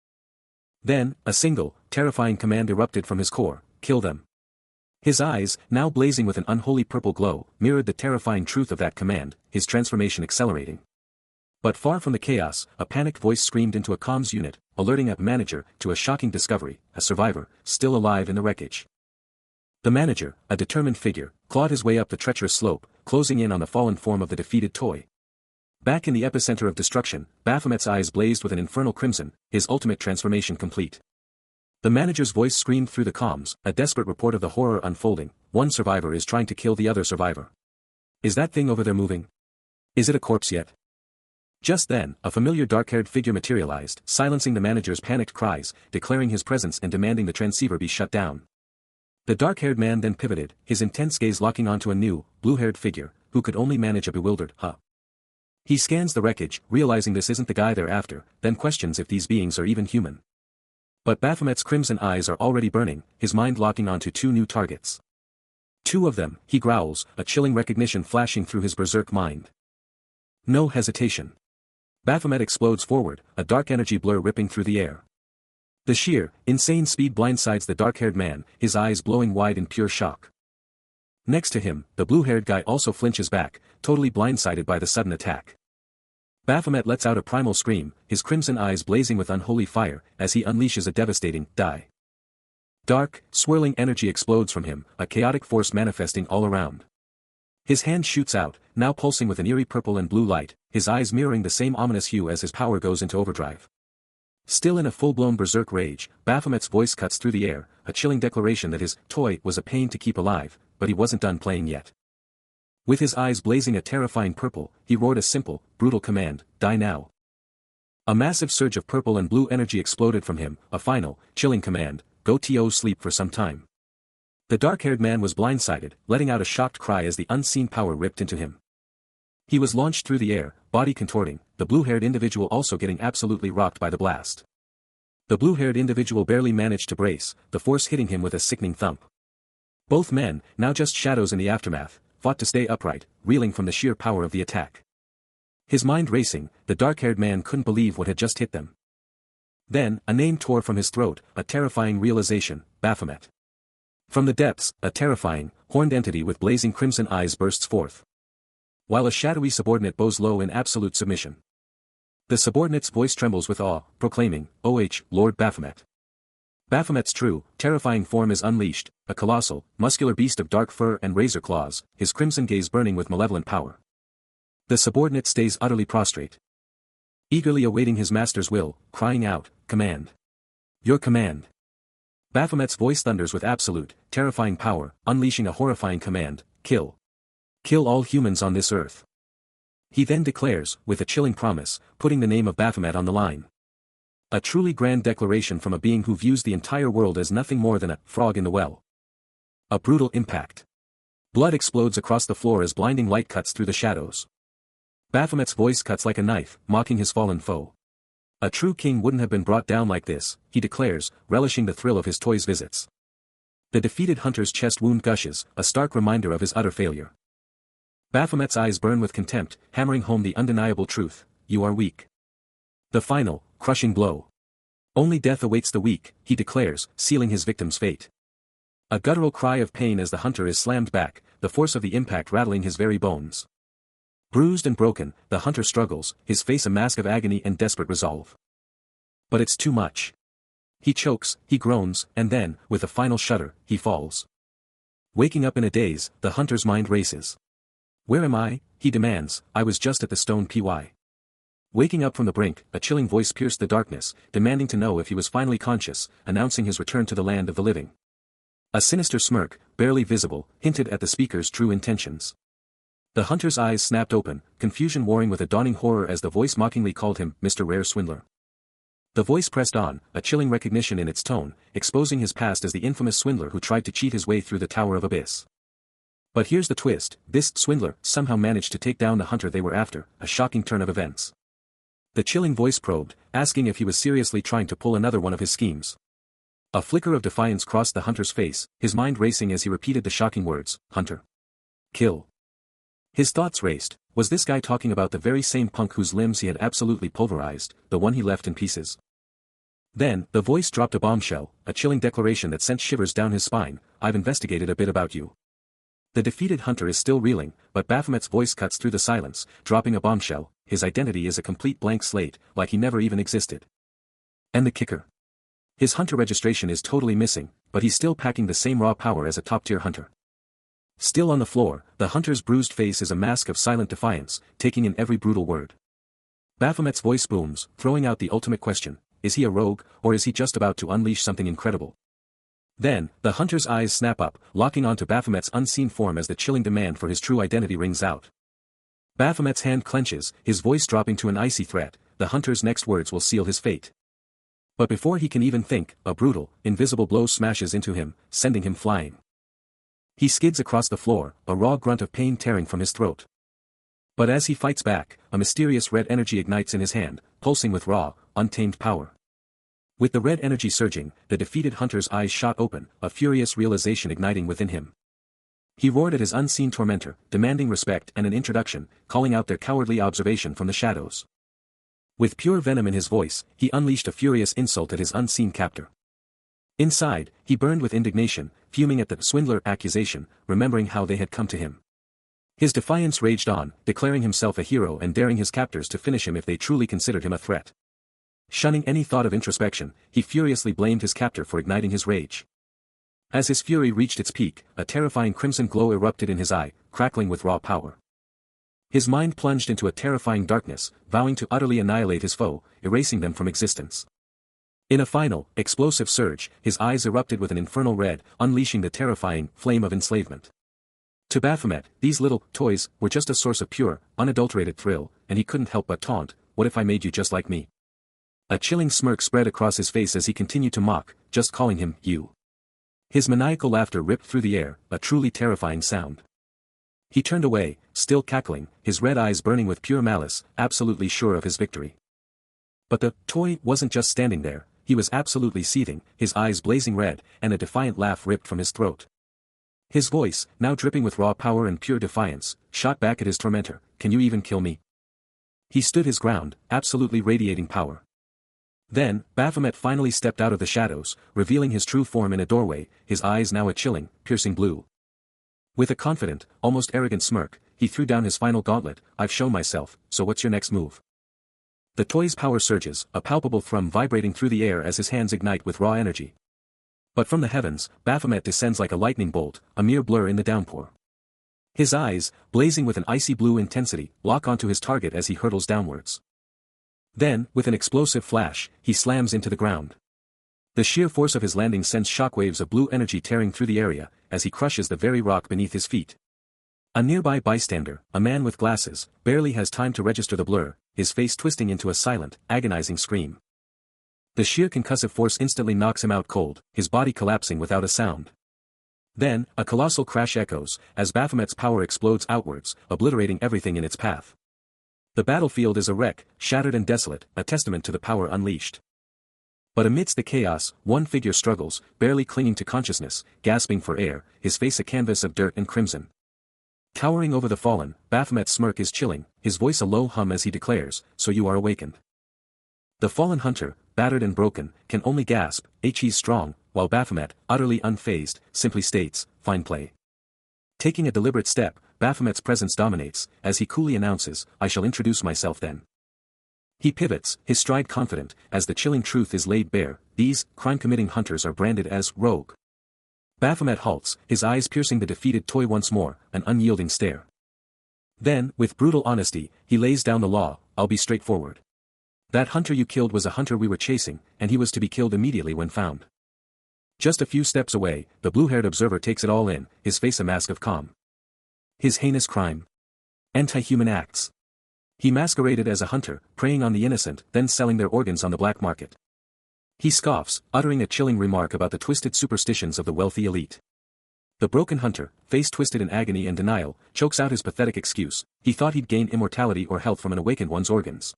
Then, a single, terrifying command erupted from his core: "Kill them." His eyes, now blazing with an unholy purple glow, mirrored the terrifying truth of that command, his transformation accelerating. But far from the chaos, a panicked voice screamed into a comms unit, alerting a manager to a shocking discovery: a survivor, still alive in the wreckage. The manager, a determined figure, clawed his way up the treacherous slope, closing in on the fallen form of the defeated toy. Back in the epicenter of destruction, Baphomet's eyes blazed with an infernal crimson, his ultimate transformation complete. The manager's voice screamed through the comms, a desperate report of the horror unfolding: one survivor is trying to kill the other survivor. Is that thing over there moving? Is it a corpse yet? Just then, a familiar dark-haired figure materialized, silencing the manager's panicked cries, declaring his presence and demanding the transceiver be shut down. The dark-haired man then pivoted, his intense gaze locking onto a new, blue-haired figure, who could only manage a bewildered "huh." He scans the wreckage, realizing this isn't the guy they're after, then questions if these beings are even human. But Baphomet's crimson eyes are already burning, his mind locking onto two new targets. Two of them, he growls, a chilling recognition flashing through his berserk mind. No hesitation. Baphomet explodes forward, a dark energy blur ripping through the air. The sheer, insane speed blindsides the dark-haired man, his eyes blowing wide in pure shock. Next to him, the blue-haired guy also flinches back, totally blindsided by the sudden attack. Baphomet lets out a primal scream, his crimson eyes blazing with unholy fire, as he unleashes a devastating "die." Dark, swirling energy explodes from him, a chaotic force manifesting all around. His hand shoots out, now pulsing with an eerie purple and blue light, his eyes mirroring the same ominous hue as his power goes into overdrive. Still in a full-blown berserk rage, Baphomet's voice cuts through the air, a chilling declaration that his toy was a pain to keep alive, but he wasn't done playing yet. With his eyes blazing a terrifying purple, he roared a simple, brutal command: "Die now." A massive surge of purple and blue energy exploded from him, a final, chilling command: "Go to sleep for some time." The dark-haired man was blindsided, letting out a shocked cry as the unseen power ripped into him. He was launched through the air, body contorting, the blue-haired individual also getting absolutely rocked by the blast. The blue-haired individual barely managed to brace, the force hitting him with a sickening thump. Both men, now just shadows in the aftermath, fought to stay upright, reeling from the sheer power of the attack. His mind racing, the dark-haired man couldn't believe what had just hit them. Then, a name tore from his throat, a terrifying realization: Baphomet. From the depths, a terrifying, horned entity with blazing crimson eyes bursts forth. While a shadowy subordinate bows low in absolute submission. The subordinate's voice trembles with awe, proclaiming, Lord Baphomet." Baphomet's true, terrifying form is unleashed, a colossal, muscular beast of dark fur and razor claws, his crimson gaze burning with malevolent power. The subordinate stays utterly prostrate. eagerly awaiting his master's will, crying out, "Command! Your command!" Baphomet's voice thunders with absolute, terrifying power, unleashing a horrifying command: kill. Kill all humans on this earth. He then declares, with a chilling promise, putting the name of Baphomet on the line. A truly grand declaration from a being who views the entire world as nothing more than a frog in the well. A brutal impact. Blood explodes across the floor as blinding light cuts through the shadows. Baphomet's voice cuts like a knife, mocking his fallen foe. A true king wouldn't have been brought down like this, he declares, relishing the thrill of his toy's visits. The defeated hunter's chest wound gushes, a stark reminder of his utter failure. Baphomet's eyes burn with contempt, hammering home the undeniable truth: you are weak. The final, crushing blow. Only death awaits the weak, he declares, sealing his victim's fate. A guttural cry of pain as the hunter is slammed back, the force of the impact rattling his very bones. Bruised and broken, the hunter struggles, his face a mask of agony and desperate resolve. But it's too much. He chokes, he groans, and then, with a final shudder, he falls. Waking up in a daze, the hunter's mind races. "Where am I?" he demands. "I was just at the stone py." Waking up from the brink, a chilling voice pierced the darkness, demanding to know if he was finally conscious, announcing his return to the land of the living. A sinister smirk, barely visible, hinted at the speaker's true intentions. The hunter's eyes snapped open, confusion warring with a dawning horror as the voice mockingly called him Mr. Rare Swindler. The voice pressed on, a chilling recognition in its tone, exposing his past as the infamous swindler who tried to cheat his way through the Tower of Abyss. But here's the twist: this swindler somehow managed to take down the hunter they were after, a shocking turn of events. The chilling voice probed, asking if he was seriously trying to pull another one of his schemes. A flicker of defiance crossed the hunter's face, his mind racing as he repeated the shocking words: "Hunter. Kill." His thoughts raced. Was this guy talking about the very same punk whose limbs he had absolutely pulverized, the one he left in pieces? Then, the voice dropped a bombshell, a chilling declaration that sent shivers down his spine: "I've investigated a bit about you." The defeated hunter is still reeling, but Baphomet's voice cuts through the silence, dropping a bombshell: his identity is a complete blank slate, like he never even existed. And the kicker? His hunter registration is totally missing, but he's still packing the same raw power as a top-tier hunter. Still on the floor, the hunter's bruised face is a mask of silent defiance, taking in every brutal word. Baphomet's voice booms, throwing out the ultimate question: is he a rogue, or is he just about to unleash something incredible? Then, the hunter's eyes snap up, locking onto Baphomet's unseen form as the chilling demand for his true identity rings out. Baphomet's hand clenches, his voice dropping to an icy threat: the hunter's next words will seal his fate. But before he can even think, a brutal, invisible blow smashes into him, sending him flying. He skids across the floor, a raw grunt of pain tearing from his throat. But as he fights back, a mysterious red energy ignites in his hand, pulsing with raw, untamed power. With the red energy surging, the defeated hunter's eyes shot open, a furious realization igniting within him. He roared at his unseen tormentor, demanding respect and an introduction, calling out their cowardly observation from the shadows. With pure venom in his voice, he unleashed a furious insult at his unseen captor. Inside, he burned with indignation, fuming at the swindler accusation, remembering how they had come to him. His defiance raged on, declaring himself a hero and daring his captors to finish him if they truly considered him a threat. Shunning any thought of introspection, he furiously blamed his captor for igniting his rage. As his fury reached its peak, a terrifying crimson glow erupted in his eye, crackling with raw power. His mind plunged into a terrifying darkness, vowing to utterly annihilate his foe, erasing them from existence. In a final, explosive surge, his eyes erupted with an infernal red, unleashing the terrifying flame of enslavement. To Baphomet, these little toys were just a source of pure, unadulterated thrill, and he couldn't help but taunt: "What if I made you just like me?" A chilling smirk spread across his face as he continued to mock, just calling him "you." His maniacal laughter ripped through the air, a truly terrifying sound. He turned away, still cackling, his red eyes burning with pure malice, absolutely sure of his victory. But the toy wasn't just standing there. He was absolutely seething, his eyes blazing red, and a defiant laugh ripped from his throat. His voice, now dripping with raw power and pure defiance, shot back at his tormentor: "Can you even kill me?" He stood his ground, absolutely radiating power. Then, Baphomet finally stepped out of the shadows, revealing his true form in a doorway, his eyes now a chilling, piercing blue. With a confident, almost arrogant smirk, he threw down his final gauntlet: "I've shown myself, so what's your next move?" The toy's power surges, a palpable thrum vibrating through the air as his hands ignite with raw energy. But from the heavens, Baphomet descends like a lightning bolt, a mere blur in the downpour. His eyes, blazing with an icy blue intensity, lock onto his target as he hurtles downwards. Then, with an explosive flash, he slams into the ground. The sheer force of his landing sends shockwaves of blue energy tearing through the area, as he crushes the very rock beneath his feet. A nearby bystander, a man with glasses, barely has time to register the blur, his face twisting into a silent, agonizing scream. The sheer concussive force instantly knocks him out cold, his body collapsing without a sound. Then, a colossal crash echoes, as Baphomet's power explodes outwards, obliterating everything in its path. The battlefield is a wreck, shattered and desolate, a testament to the power unleashed. But amidst the chaos, one figure struggles, barely clinging to consciousness, gasping for air, his face a canvas of dirt and crimson. Towering over the fallen, Baphomet's smirk is chilling, his voice a low hum as he declares, "So you are awakened." The fallen hunter, battered and broken, can only gasp, "He's strong," while Baphomet, utterly unfazed, simply states, "Fine play." Taking a deliberate step, Baphomet's presence dominates, as he coolly announces, "I shall introduce myself then." He pivots, his stride confident, as the chilling truth is laid bare, these, crime-committing hunters are branded as rogue. Baphomet halts, his eyes piercing the defeated toy once more, an unyielding stare. Then, with brutal honesty, he lays down the law, "I'll be straightforward. That hunter you killed was a hunter we were chasing, and he was to be killed immediately when found." Just a few steps away, the blue-haired observer takes it all in, his face a mask of calm. His heinous crime. Anti-human acts. He masqueraded as a hunter, preying on the innocent, then selling their organs on the black market. He scoffs, uttering a chilling remark about the twisted superstitions of the wealthy elite. The broken hunter, face twisted in agony and denial, chokes out his pathetic excuse, he thought he'd gain immortality or health from an awakened one's organs.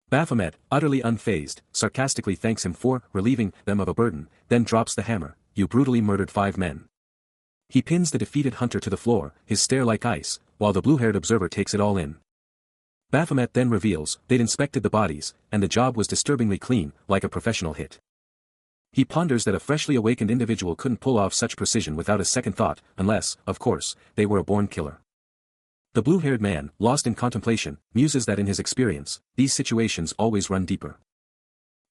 Baphomet, utterly unfazed, sarcastically thanks him for relieving them of a burden, then drops the hammer, "You brutally murdered 5 men." He pins the defeated hunter to the floor, his stare like ice, while the blue-haired observer takes it all in. Baphomet then reveals, they'd inspected the bodies, and the job was disturbingly clean, like a professional hit. He ponders that a freshly awakened individual couldn't pull off such precision without a second thought, unless, of course, they were a born killer. The blue-haired man, lost in contemplation, muses that in his experience, these situations always run deeper.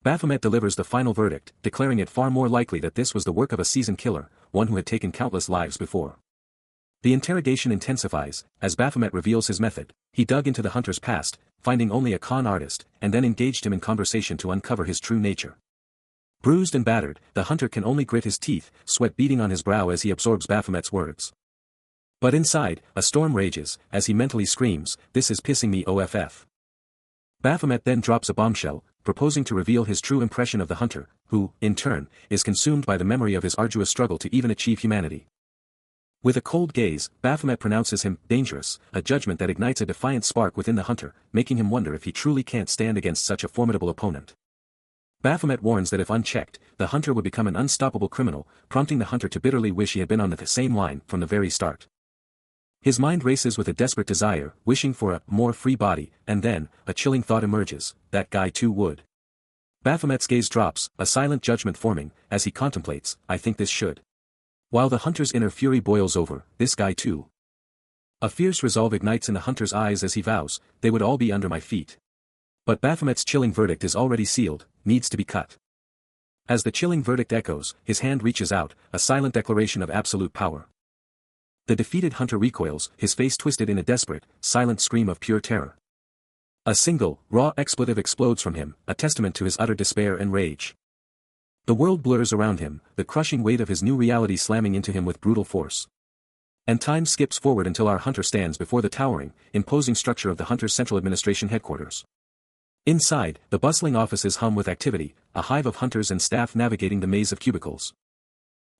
Baphomet delivers the final verdict, declaring it far more likely that this was the work of a seasoned killer, one who had taken countless lives before. The interrogation intensifies, as Baphomet reveals his method. He dug into the hunter's past, finding only a con artist, and then engaged him in conversation to uncover his true nature. Bruised and battered, the hunter can only grit his teeth, sweat beading on his brow as he absorbs Baphomet's words. But inside, a storm rages, as he mentally screams, "This is pissing me off." Baphomet then drops a bombshell, proposing to reveal his true impression of the hunter, who, in turn, is consumed by the memory of his arduous struggle to even achieve humanity. With a cold gaze, Baphomet pronounces him dangerous, a judgment that ignites a defiant spark within the hunter, making him wonder if he truly can't stand against such a formidable opponent. Baphomet warns that if unchecked, the hunter would become an unstoppable criminal, prompting the hunter to bitterly wish he had been on the same line from the very start. His mind races with a desperate desire, wishing for a more free body, and then, a chilling thought emerges, that guy too would. Baphomet's gaze drops, a silent judgment forming, as he contemplates, "I think this should." While the hunter's inner fury boils over, "This guy too." A fierce resolve ignites in the hunter's eyes as he vows, "They would all be under my feet." But Baphomet's chilling verdict is already sealed, needs to be cut. As the chilling verdict echoes, his hand reaches out, a silent declaration of absolute power. The defeated hunter recoils, his face twisted in a desperate, silent scream of pure terror. A single, raw expletive explodes from him, a testament to his utter despair and rage. The world blurs around him, the crushing weight of his new reality slamming into him with brutal force. And time skips forward until our hunter stands before the towering, imposing structure of the Hunter's Central Administration headquarters. Inside, the bustling offices hum with activity, a hive of hunters and staff navigating the maze of cubicles.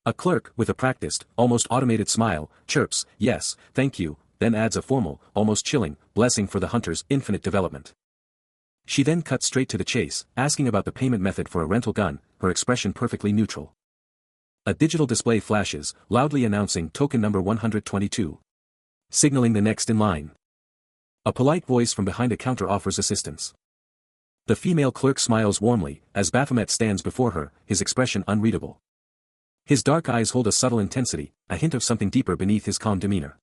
A clerk, with a practiced, almost automated smile, chirps, "Yes, thank you," then adds a formal, almost chilling, blessing for the hunter's infinite development. She then cuts straight to the chase, asking about the payment method for a rental gun, her expression perfectly neutral. A digital display flashes, loudly announcing token number 122. Signaling the next in line. A polite voice from behind a counter offers assistance. The female clerk smiles warmly, as Baphomet stands before her, his expression unreadable. His dark eyes hold a subtle intensity, a hint of something deeper beneath his calm demeanor.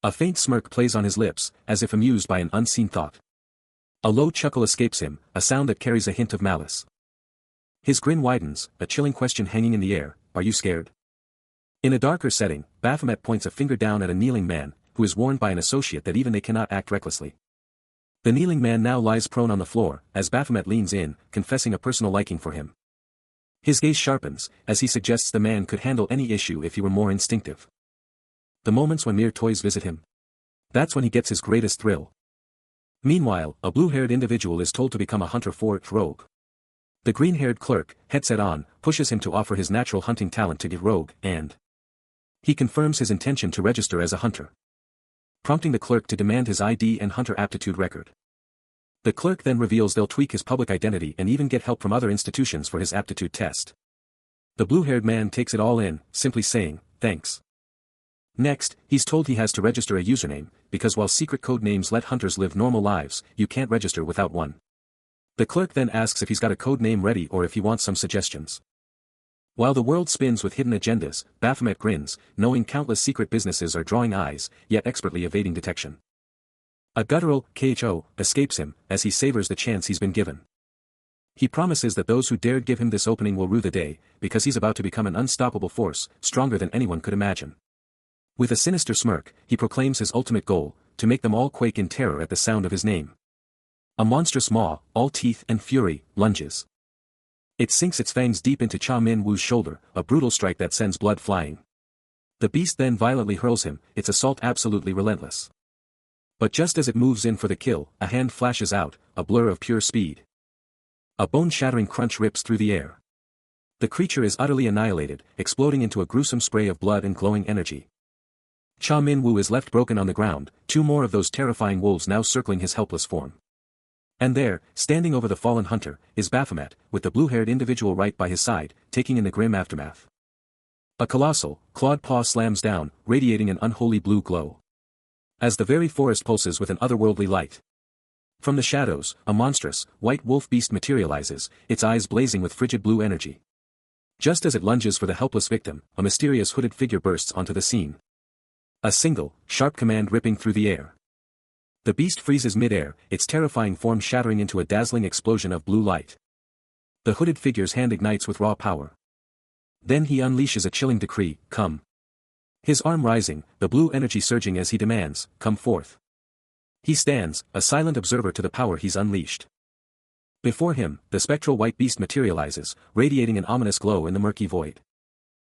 A faint smirk plays on his lips, as if amused by an unseen thought. A low chuckle escapes him, a sound that carries a hint of malice. His grin widens, a chilling question hanging in the air, "Are you scared?" In a darker setting, Baphomet points a finger down at a kneeling man, who is warned by an associate that even they cannot act recklessly. The kneeling man now lies prone on the floor, as Baphomet leans in, confessing a personal liking for him. His gaze sharpens, as he suggests the man could handle any issue if he were more instinctive. The moments when mere toys visit him. That's when he gets his greatest thrill. Meanwhile, a blue-haired individual is told to become a hunter for Rogue. The green-haired clerk, headset on, pushes him to offer his natural hunting talent to Rogue, and he confirms his intention to register as a hunter, prompting the clerk to demand his ID and hunter aptitude record. The clerk then reveals they'll tweak his public identity and even get help from other institutions for his aptitude test. The blue-haired man takes it all in, simply saying, "Thanks." Next, he's told he has to register a username, because while secret code names let hunters live normal lives, you can't register without one. The clerk then asks if he's got a code name ready or if he wants some suggestions. While the world spins with hidden agendas, Baphomet grins, knowing countless secret businesses are drawing eyes, yet expertly evading detection. A guttural "KHO" escapes him, as he savors the chance he's been given. He promises that those who dared give him this opening will rue the day, because he's about to become an unstoppable force, stronger than anyone could imagine. With a sinister smirk, he proclaims his ultimate goal, to make them all quake in terror at the sound of his name. A monstrous maw, all teeth and fury, lunges. It sinks its fangs deep into Cha Min-woo's shoulder, a brutal strike that sends blood flying. The beast then violently hurls him, its assault absolutely relentless. But just as it moves in for the kill, a hand flashes out, a blur of pure speed. A bone-shattering crunch rips through the air. The creature is utterly annihilated, exploding into a gruesome spray of blood and glowing energy. Cha Min-woo is left broken on the ground, two more of those terrifying wolves now circling his helpless form. And there, standing over the fallen hunter, is Baphomet, with the blue-haired individual right by his side, taking in the grim aftermath. A colossal, clawed paw slams down, radiating an unholy blue glow. As the very forest pulses with an otherworldly light. From the shadows, a monstrous, white wolf beast materializes, its eyes blazing with frigid blue energy. Just as it lunges for the helpless victim, a mysterious hooded figure bursts onto the scene. A single, sharp command ripping through the air. The beast freezes mid-air, its terrifying form shattering into a dazzling explosion of blue light. The hooded figure's hand ignites with raw power. Then he unleashes a chilling decree, "Come." His arm rising, the blue energy surging as he demands, "Come forth." He stands, a silent observer to the power he's unleashed. Before him, the spectral white beast materializes, radiating an ominous glow in the murky void.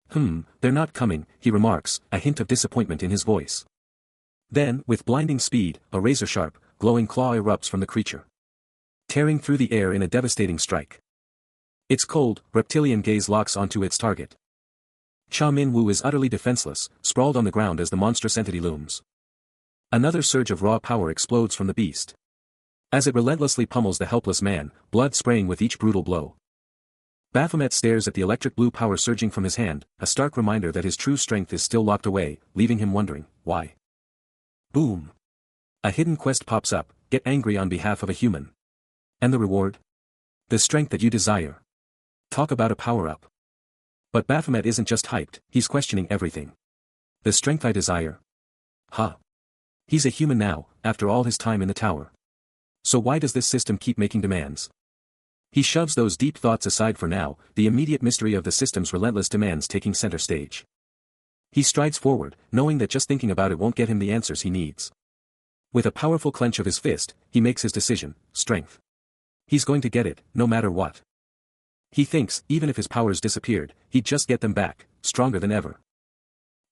They're not coming," he remarks, a hint of disappointment in his voice. Then, with blinding speed, a razor-sharp, glowing claw erupts from the creature, tearing through the air in a devastating strike. Its cold, reptilian gaze locks onto its target. Cha Min-woo is utterly defenseless, sprawled on the ground as the monstrous entity looms. Another surge of raw power explodes from the beast. As it relentlessly pummels the helpless man, blood spraying with each brutal blow. Baphomet stares at the electric blue power surging from his hand, a stark reminder that his true strength is still locked away, leaving him wondering, why? Boom! A hidden quest pops up, get angry on behalf of a human. And the reward? The strength that you desire. Talk about a power-up. But Baphomet isn't just hyped, he's questioning everything. The strength I desire? Huh. He's a human now, after all his time in the tower. So why does this system keep making demands? He shoves those deep thoughts aside for now, the immediate mystery of the system's relentless demands taking center stage. He strides forward, knowing that just thinking about it won't get him the answers he needs. With a powerful clench of his fist, he makes his decision, strength. He's going to get it, no matter what. He thinks, even if his powers disappeared, he'd just get them back, stronger than ever.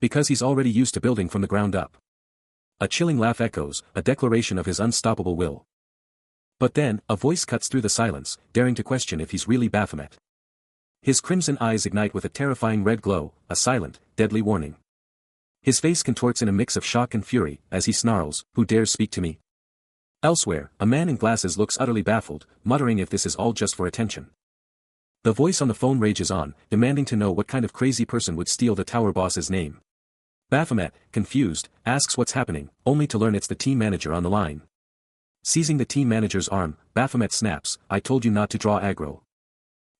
Because he's already used to building from the ground up. A chilling laugh echoes, a declaration of his unstoppable will. But then, a voice cuts through the silence, daring to question if he's really Baphomet. His crimson eyes ignite with a terrifying red glow, a silent, deadly warning. His face contorts in a mix of shock and fury, as he snarls, "Who dares speak to me?" Elsewhere, a man in glasses looks utterly baffled, muttering if this is all just for attention. The voice on the phone rages on, demanding to know what kind of crazy person would steal the tower boss's name. Baphomet, confused, asks what's happening, only to learn it's the team manager on the line. Seizing the team manager's arm, Baphomet snaps, "I told you not to draw aggro."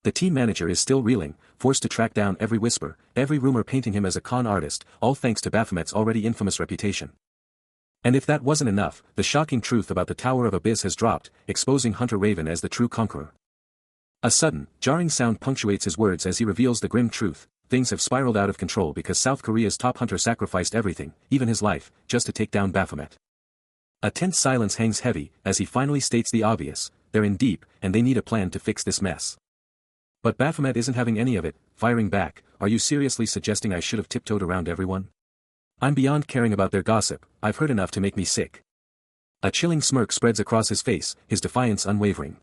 The team manager is still reeling, forced to track down every whisper, every rumor painting him as a con artist, all thanks to Baphomet's already infamous reputation. And if that wasn't enough, the shocking truth about the Tower of Abyss has dropped, exposing Hunter Raven as the true conqueror. A sudden, jarring sound punctuates his words as he reveals the grim truth: things have spiraled out of control because South Korea's top hunter sacrificed everything, even his life, just to take down Baphomet. A tense silence hangs heavy, as he finally states the obvious, they're in deep, and they need a plan to fix this mess. But Baphomet isn't having any of it, firing back, are you seriously suggesting I should have tiptoed around everyone? I'm beyond caring about their gossip, I've heard enough to make me sick. A chilling smirk spreads across his face, his defiance unwavering.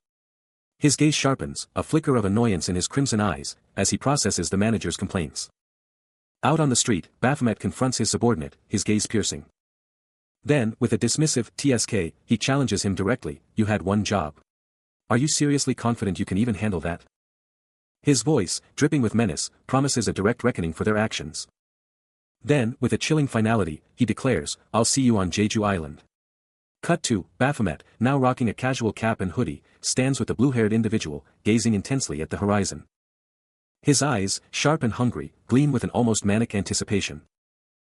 His gaze sharpens, a flicker of annoyance in his crimson eyes, as he processes the manager's complaints. Out on the street, Baphomet confronts his subordinate, his gaze piercing. Then, with a dismissive "TSK, he challenges him directly, you had one job. Are you seriously confident you can even handle that? His voice, dripping with menace, promises a direct reckoning for their actions. Then, with a chilling finality, he declares, I'll see you on Jeju Island. Cut to, Baphomet, now rocking a casual cap and hoodie, stands with the blue-haired individual, gazing intensely at the horizon. His eyes, sharp and hungry, gleam with an almost manic anticipation.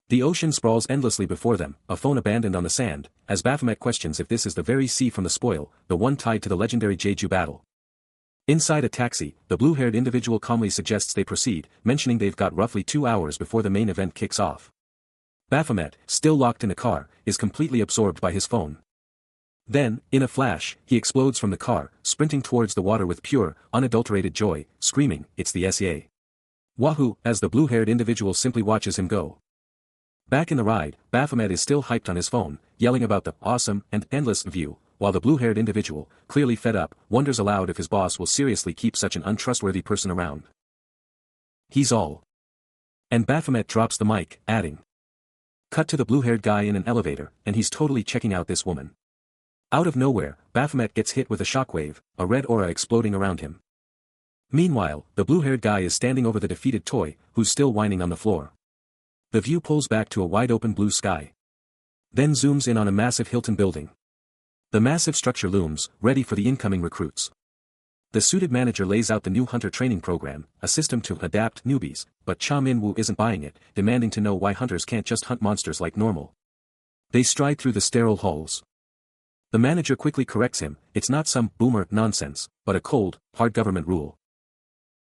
The ocean sprawls endlessly before them, a phone abandoned on the sand, as Baphomet questions if this is the very sea from the spoil, the one tied to the legendary Jeju battle. Inside a taxi, the blue-haired individual calmly suggests they proceed, mentioning they've got roughly 2 hours before the main event kicks off. Baphomet, still locked in the car, is completely absorbed by his phone. Then, in a flash, he explodes from the car, sprinting towards the water with pure, unadulterated joy, screaming, it's the SEA. Wahoo, as the blue-haired individual simply watches him go. Back in the ride, Baphomet is still hyped on his phone, yelling about the awesome and endless view, while the blue-haired individual, clearly fed up, wonders aloud if his boss will seriously keep such an untrustworthy person around. He's all. And Baphomet drops the mic, adding. Cut to the blue-haired guy in an elevator, and he's totally checking out this woman. Out of nowhere, Baphomet gets hit with a shockwave, a red aura exploding around him. Meanwhile, the blue-haired guy is standing over the defeated toy, who's still whining on the floor. The view pulls back to a wide-open blue sky. Then zooms in on a massive Hilton building. The massive structure looms, ready for the incoming recruits. The suited manager lays out the new hunter training program, a system to adapt newbies, but Cha Min-woo isn't buying it, demanding to know why hunters can't just hunt monsters like normal. They stride through the sterile halls. The manager quickly corrects him, it's not some boomer nonsense, but a cold, hard government rule.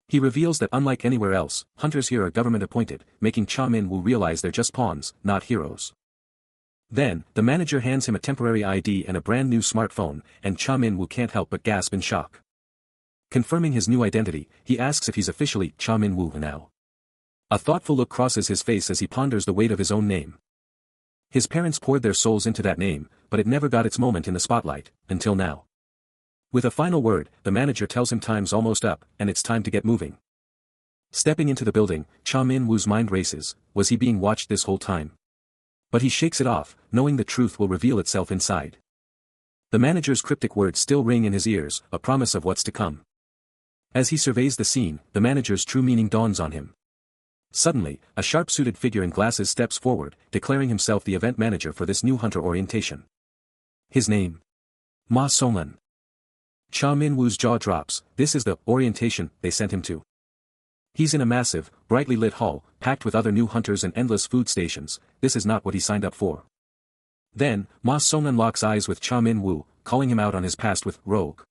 He reveals that unlike anywhere else, hunters here are government appointed, making Cha Min-woo realize they're just pawns, not heroes. Then, the manager hands him a temporary ID and a brand new smartphone, and Cha Min-woo can't help but gasp in shock. Confirming his new identity, he asks if he's officially Cha Min-woo now. A thoughtful look crosses his face as he ponders the weight of his own name. His parents poured their souls into that name, but it never got its moment in the spotlight, until now. With a final word, the manager tells him time's almost up, and it's time to get moving. Stepping into the building, Cha Min-woo's mind races, was he being watched this whole time? But he shakes it off, knowing the truth will reveal itself inside. The manager's cryptic words still ring in his ears, a promise of what's to come. As he surveys the scene, the manager's true meaning dawns on him. Suddenly, a sharp-suited figure in glasses steps forward, declaring himself the event manager for this new hunter orientation. His name? Ma Song-un. Cha Min-woo's jaw drops, this is the orientation they sent him to. He's in a massive, brightly lit hall, packed with other new hunters and endless food stations, this is not what he signed up for. Then, Ma Song-un locks eyes with Cha Min-woo, calling him out on his past with rogue.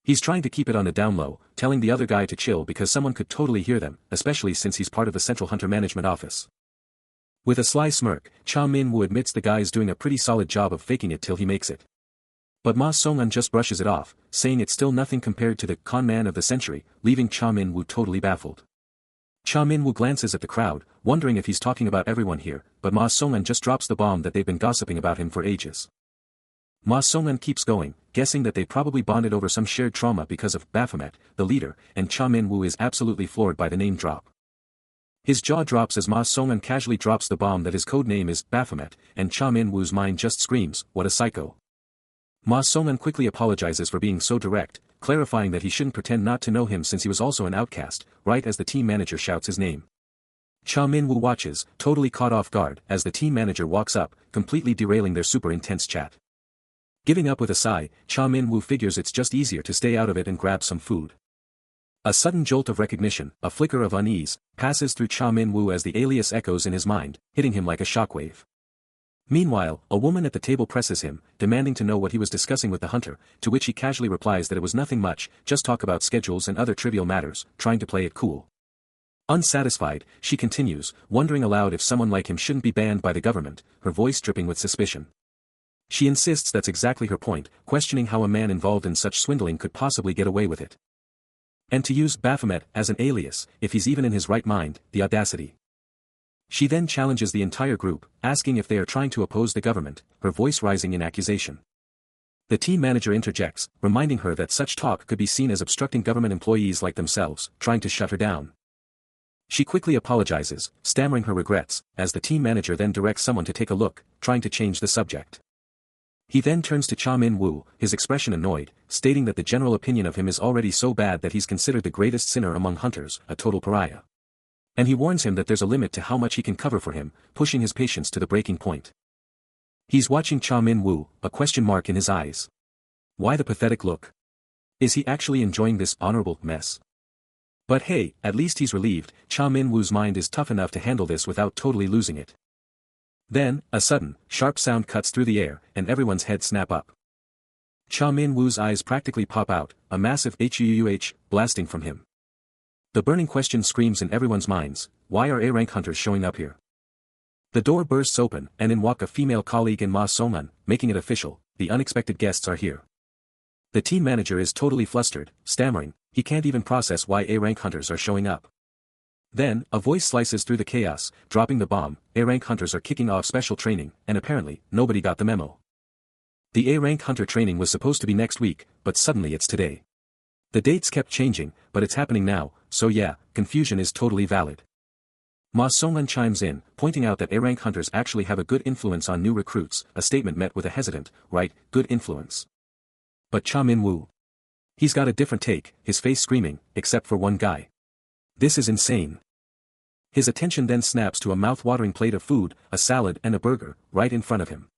He's trying to keep it on the down low, telling the other guy to chill because someone could totally hear them, especially since he's part of the Central Hunter Management Office. With a sly smirk, Cha Min-woo admits the guy's doing a pretty solid job of faking it till he makes it. But Ma Song-un just brushes it off, saying it's still nothing compared to the con man of the century, leaving Cha Min-woo totally baffled. Cha Min-woo glances at the crowd, wondering if he's talking about everyone here, but Ma Song-un just drops the bomb that they've been gossiping about him for ages. Ma Song-un keeps going, guessing that they probably bonded over some shared trauma because of Baphomet, the leader, and Cha Min-woo is absolutely floored by the name drop. His jaw drops as Ma Song-un casually drops the bomb that his code name is Baphomet, and Cha Min-woo's mind just screams, what a psycho. Ma Song-un quickly apologizes for being so direct, clarifying that he shouldn't pretend not to know him since he was also an outcast, right as the team manager shouts his name. Cha Min-woo watches, totally caught off guard, as the team manager walks up, completely derailing their super intense chat. Giving up with a sigh, Cha Min-woo figures it's just easier to stay out of it and grab some food. A sudden jolt of recognition, a flicker of unease, passes through Cha Min-woo as the alias echoes in his mind, hitting him like a shockwave. Meanwhile, a woman at the table presses him, demanding to know what he was discussing with the hunter, to which he casually replies that it was nothing much, just talk about schedules and other trivial matters, trying to play it cool. Unsatisfied, she continues, wondering aloud if someone like him shouldn't be banned by the government, her voice dripping with suspicion. She insists that's exactly her point, questioning how a man involved in such swindling could possibly get away with it. And to use Baphomet as an alias, if he's even in his right mind, the audacity. She then challenges the entire group, asking if they are trying to oppose the government, her voice rising in accusation. The team manager interjects, reminding her that such talk could be seen as obstructing government employees like themselves, trying to shut her down. She quickly apologizes, stammering her regrets, as the team manager then directs someone to take a look, trying to change the subject. He then turns to Cha Min-woo, his expression annoyed, stating that the general opinion of him is already so bad that he's considered the greatest sinner among hunters, a total pariah. And he warns him that there's a limit to how much he can cover for him, pushing his patience to the breaking point. He's watching Cha Min-woo, a question mark in his eyes. Why the pathetic look? Is he actually enjoying this honorable mess? But hey, at least he's relieved. Cha Min-woo's mind is tough enough to handle this without totally losing it. Then, a sudden, sharp sound cuts through the air, and everyone's heads snap up. Cha Min-woo's eyes practically pop out, a massive HUUH, blasting from him. The burning question screams in everyone's minds, why are A-rank hunters showing up here? The door bursts open, and in walk a female colleague and Ma Song-un, making it official, the unexpected guests are here. The team manager is totally flustered, stammering, he can't even process why A-rank hunters are showing up. Then, a voice slices through the chaos, dropping the bomb, A-rank hunters are kicking off special training, and apparently, nobody got the memo. The A-rank hunter training was supposed to be next week, but suddenly it's today. The dates kept changing, but it's happening now, so yeah, confusion is totally valid. Ma Song-un chimes in, pointing out that A-rank hunters actually have a good influence on new recruits, a statement met with a hesitant, right, good influence. But Cha Min-woo. He's got a different take, his face screaming, except for one guy. This is insane. His attention then snaps to a mouth-watering plate of food, a salad and a burger, right in front of him.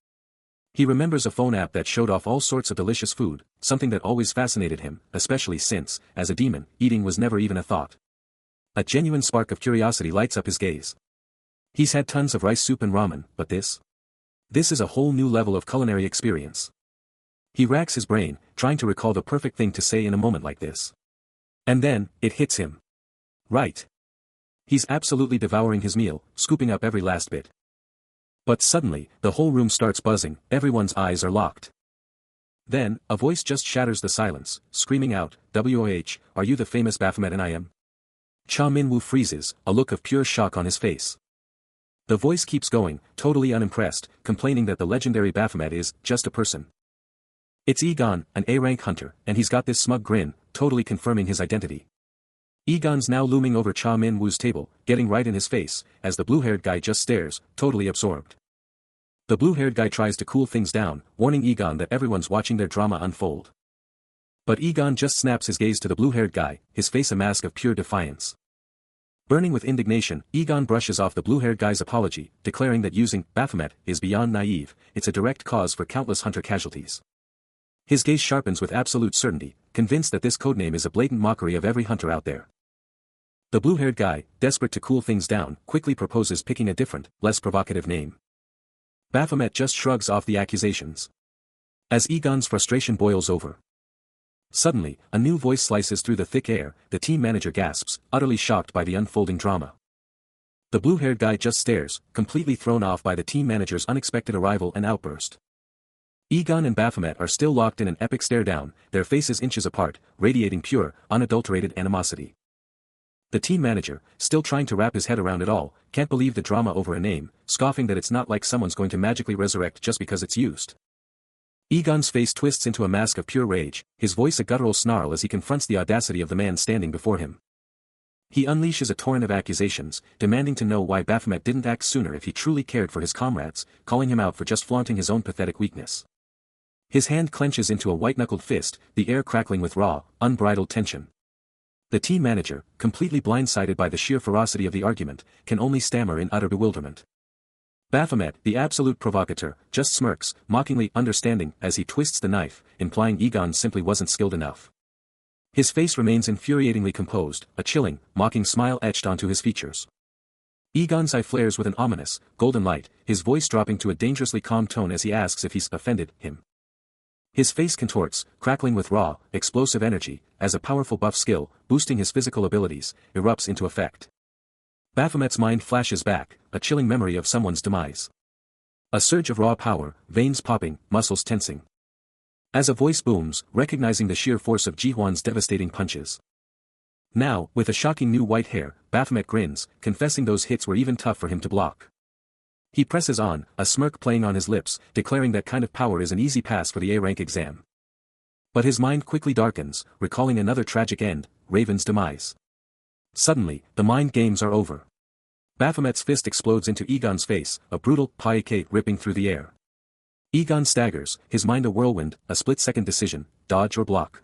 He remembers a phone app that showed off all sorts of delicious food, something that always fascinated him, especially since, as a demon, eating was never even a thought. A genuine spark of curiosity lights up his gaze. He's had tons of rice soup and ramen, but this? This is a whole new level of culinary experience. He racks his brain, trying to recall the perfect thing to say in a moment like this. And then, it hits him. Right. He's absolutely devouring his meal, scooping up every last bit. But suddenly, the whole room starts buzzing, everyone's eyes are locked. Then, a voice just shatters the silence, screaming out, "WOH, are you the famous Baphomet and I am?" Cha Min-woo freezes, a look of pure shock on his face. The voice keeps going, totally unimpressed, complaining that the legendary Baphomet is just a person. It's Egon, an A-rank hunter, and he's got this smug grin, totally confirming his identity. Egon's now looming over Cha Min-woo's table, getting right in his face, as the blue-haired guy just stares, totally absorbed. The blue-haired guy tries to cool things down, warning Egon that everyone's watching their drama unfold. But Egon just snaps his gaze to the blue-haired guy, his face a mask of pure defiance. Burning with indignation, Egon brushes off the blue-haired guy's apology, declaring that using Baphomet is beyond naive, it's a direct cause for countless hunter casualties. His gaze sharpens with absolute certainty, convinced that this codename is a blatant mockery of every hunter out there. The blue-haired guy, desperate to cool things down, quickly proposes picking a different, less provocative name. Baphomet just shrugs off the accusations. As Egon's frustration boils over. Suddenly, a new voice slices through the thick air, the team manager gasps, utterly shocked by the unfolding drama. The blue-haired guy just stares, completely thrown off by the team manager's unexpected arrival and outburst. Egon and Baphomet are still locked in an epic stare-down, their faces inches apart, radiating pure, unadulterated animosity. The team manager, still trying to wrap his head around it all, can't believe the drama over a name, scoffing that it's not like someone's going to magically resurrect just because it's used. Egon's face twists into a mask of pure rage, his voice a guttural snarl as he confronts the audacity of the man standing before him. He unleashes a torrent of accusations, demanding to know why Baphomet didn't act sooner if he truly cared for his comrades, calling him out for just flaunting his own pathetic weakness. His hand clenches into a white-knuckled fist, the air crackling with raw, unbridled tension. The team manager, completely blindsided by the sheer ferocity of the argument, can only stammer in utter bewilderment. Baphomet, the absolute provocateur, just smirks, mockingly understanding as he twists the knife, implying Egon simply wasn't skilled enough. His face remains infuriatingly composed, a chilling, mocking smile etched onto his features. Egon's eye flares with an ominous, golden light, his voice dropping to a dangerously calm tone as he asks if he's offended him. His face contorts, crackling with raw, explosive energy, as a powerful buff skill, boosting his physical abilities, erupts into effect. Baphomet's mind flashes back, a chilling memory of someone's demise. A surge of raw power, veins popping, muscles tensing. As a voice booms, recognizing the sheer force of Ji-hwan's devastating punches. Now, with a shocking new white hair, Baphomet grins, confessing those hits were even tough for him to block. He presses on, a smirk playing on his lips, declaring that kind of power is an easy pass for the A-rank exam. But his mind quickly darkens, recalling another tragic end, Raven's demise. Suddenly, the mind games are over. Baphomet's fist explodes into Egon's face, a brutal paikate ripping through the air. Egon staggers, his mind a whirlwind, a split-second decision, dodge or block.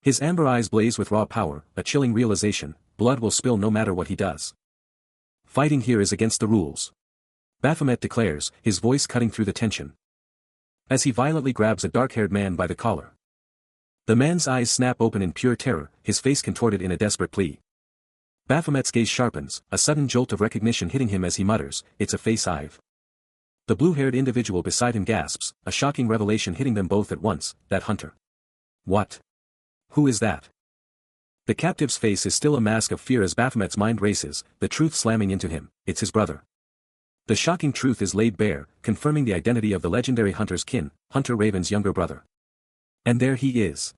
His amber eyes blaze with raw power, a chilling realization, blood will spill no matter what he does. Fighting here is against the rules. Baphomet declares, his voice cutting through the tension. As he violently grabs a dark-haired man by the collar. The man's eyes snap open in pure terror, his face contorted in a desperate plea. Baphomet's gaze sharpens, a sudden jolt of recognition hitting him as he mutters, "It's a face I've." The blue-haired individual beside him gasps, a shocking revelation hitting them both at once, that hunter. What? Who is that? The captive's face is still a mask of fear as Baphomet's mind races, the truth slamming into him, it's his brother. The shocking truth is laid bare, confirming the identity of the legendary hunter's kin, Hunter Raven's younger brother. And there he is.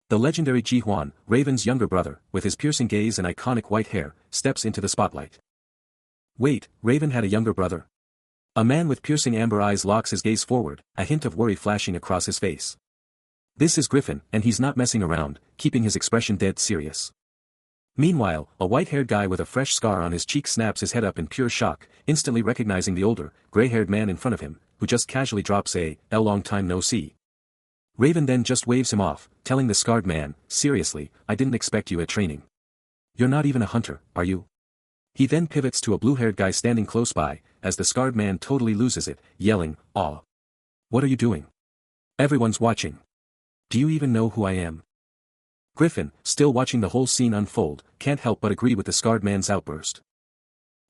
The legendary Ji-hwan, Raven's younger brother, with his piercing gaze and iconic white hair, steps into the spotlight. Wait, Raven had a younger brother? A man with piercing amber eyes locks his gaze forward, a hint of worry flashing across his face. This is Griffin, and he's not messing around, keeping his expression dead serious. Meanwhile, a white-haired guy with a fresh scar on his cheek snaps his head up in pure shock, instantly recognizing the older, gray-haired man in front of him, who just casually drops a long time no see. Raven then just waves him off, telling the scarred man, seriously, I didn't expect you at training. You're not even a hunter, are you? He then pivots to a blue-haired guy standing close by, as the scarred man totally loses it, yelling, "Aw! What are you doing? Everyone's watching. Do you even know who I am?" Griffin, still watching the whole scene unfold, can't help but agree with the scarred man's outburst.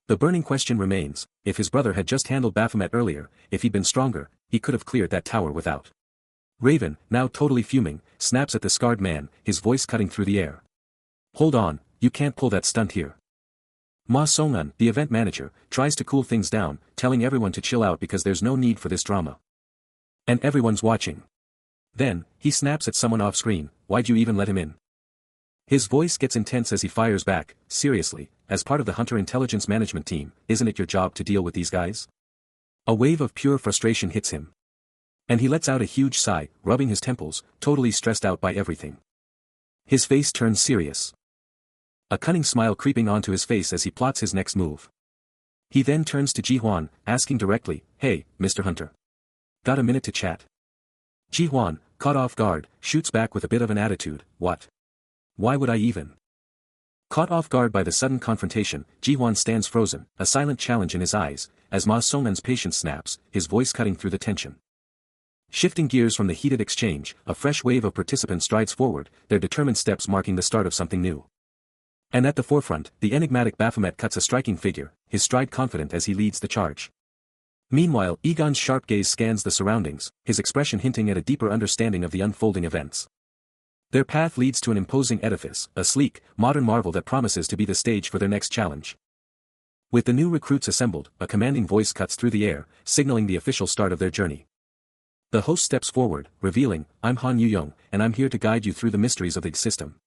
The burning question remains, if his brother had just handled Baphomet earlier, if he'd been stronger, he could have cleared that tower without. Raven, now totally fuming, snaps at the scarred man, his voice cutting through the air. Hold on, you can't pull that stunt here. Ma Song-un, the event manager, tries to cool things down, telling everyone to chill out because there's no need for this drama. And everyone's watching. Then, he snaps at someone off-screen, why'd you even let him in? His voice gets intense as he fires back, seriously, as part of the Hunter Intelligence Management team, isn't it your job to deal with these guys? A wave of pure frustration hits him. And he lets out a huge sigh, rubbing his temples, totally stressed out by everything. His face turns serious. A cunning smile creeping onto his face as he plots his next move. He then turns to Ji-hwan, asking directly, "Hey, Mr. Hunter. Got a minute to chat?" Ji-hwan, caught off guard, shoots back with a bit of an attitude, "What? Why would I even?" Caught off guard by the sudden confrontation, Ji-hwan stands frozen, a silent challenge in his eyes, as Ma Song-un's patience snaps, his voice cutting through the tension. Shifting gears from the heated exchange, a fresh wave of participants strides forward, their determined steps marking the start of something new. And at the forefront, the enigmatic Baphomet cuts a striking figure, his stride confident as he leads the charge. Meanwhile, Egon's sharp gaze scans the surroundings, his expression hinting at a deeper understanding of the unfolding events. Their path leads to an imposing edifice, a sleek, modern marvel that promises to be the stage for their next challenge. With the new recruits assembled, a commanding voice cuts through the air, signaling the official start of their journey. The host steps forward, revealing, "I'm Han Yu-young, and I'm here to guide you through the mysteries of the system."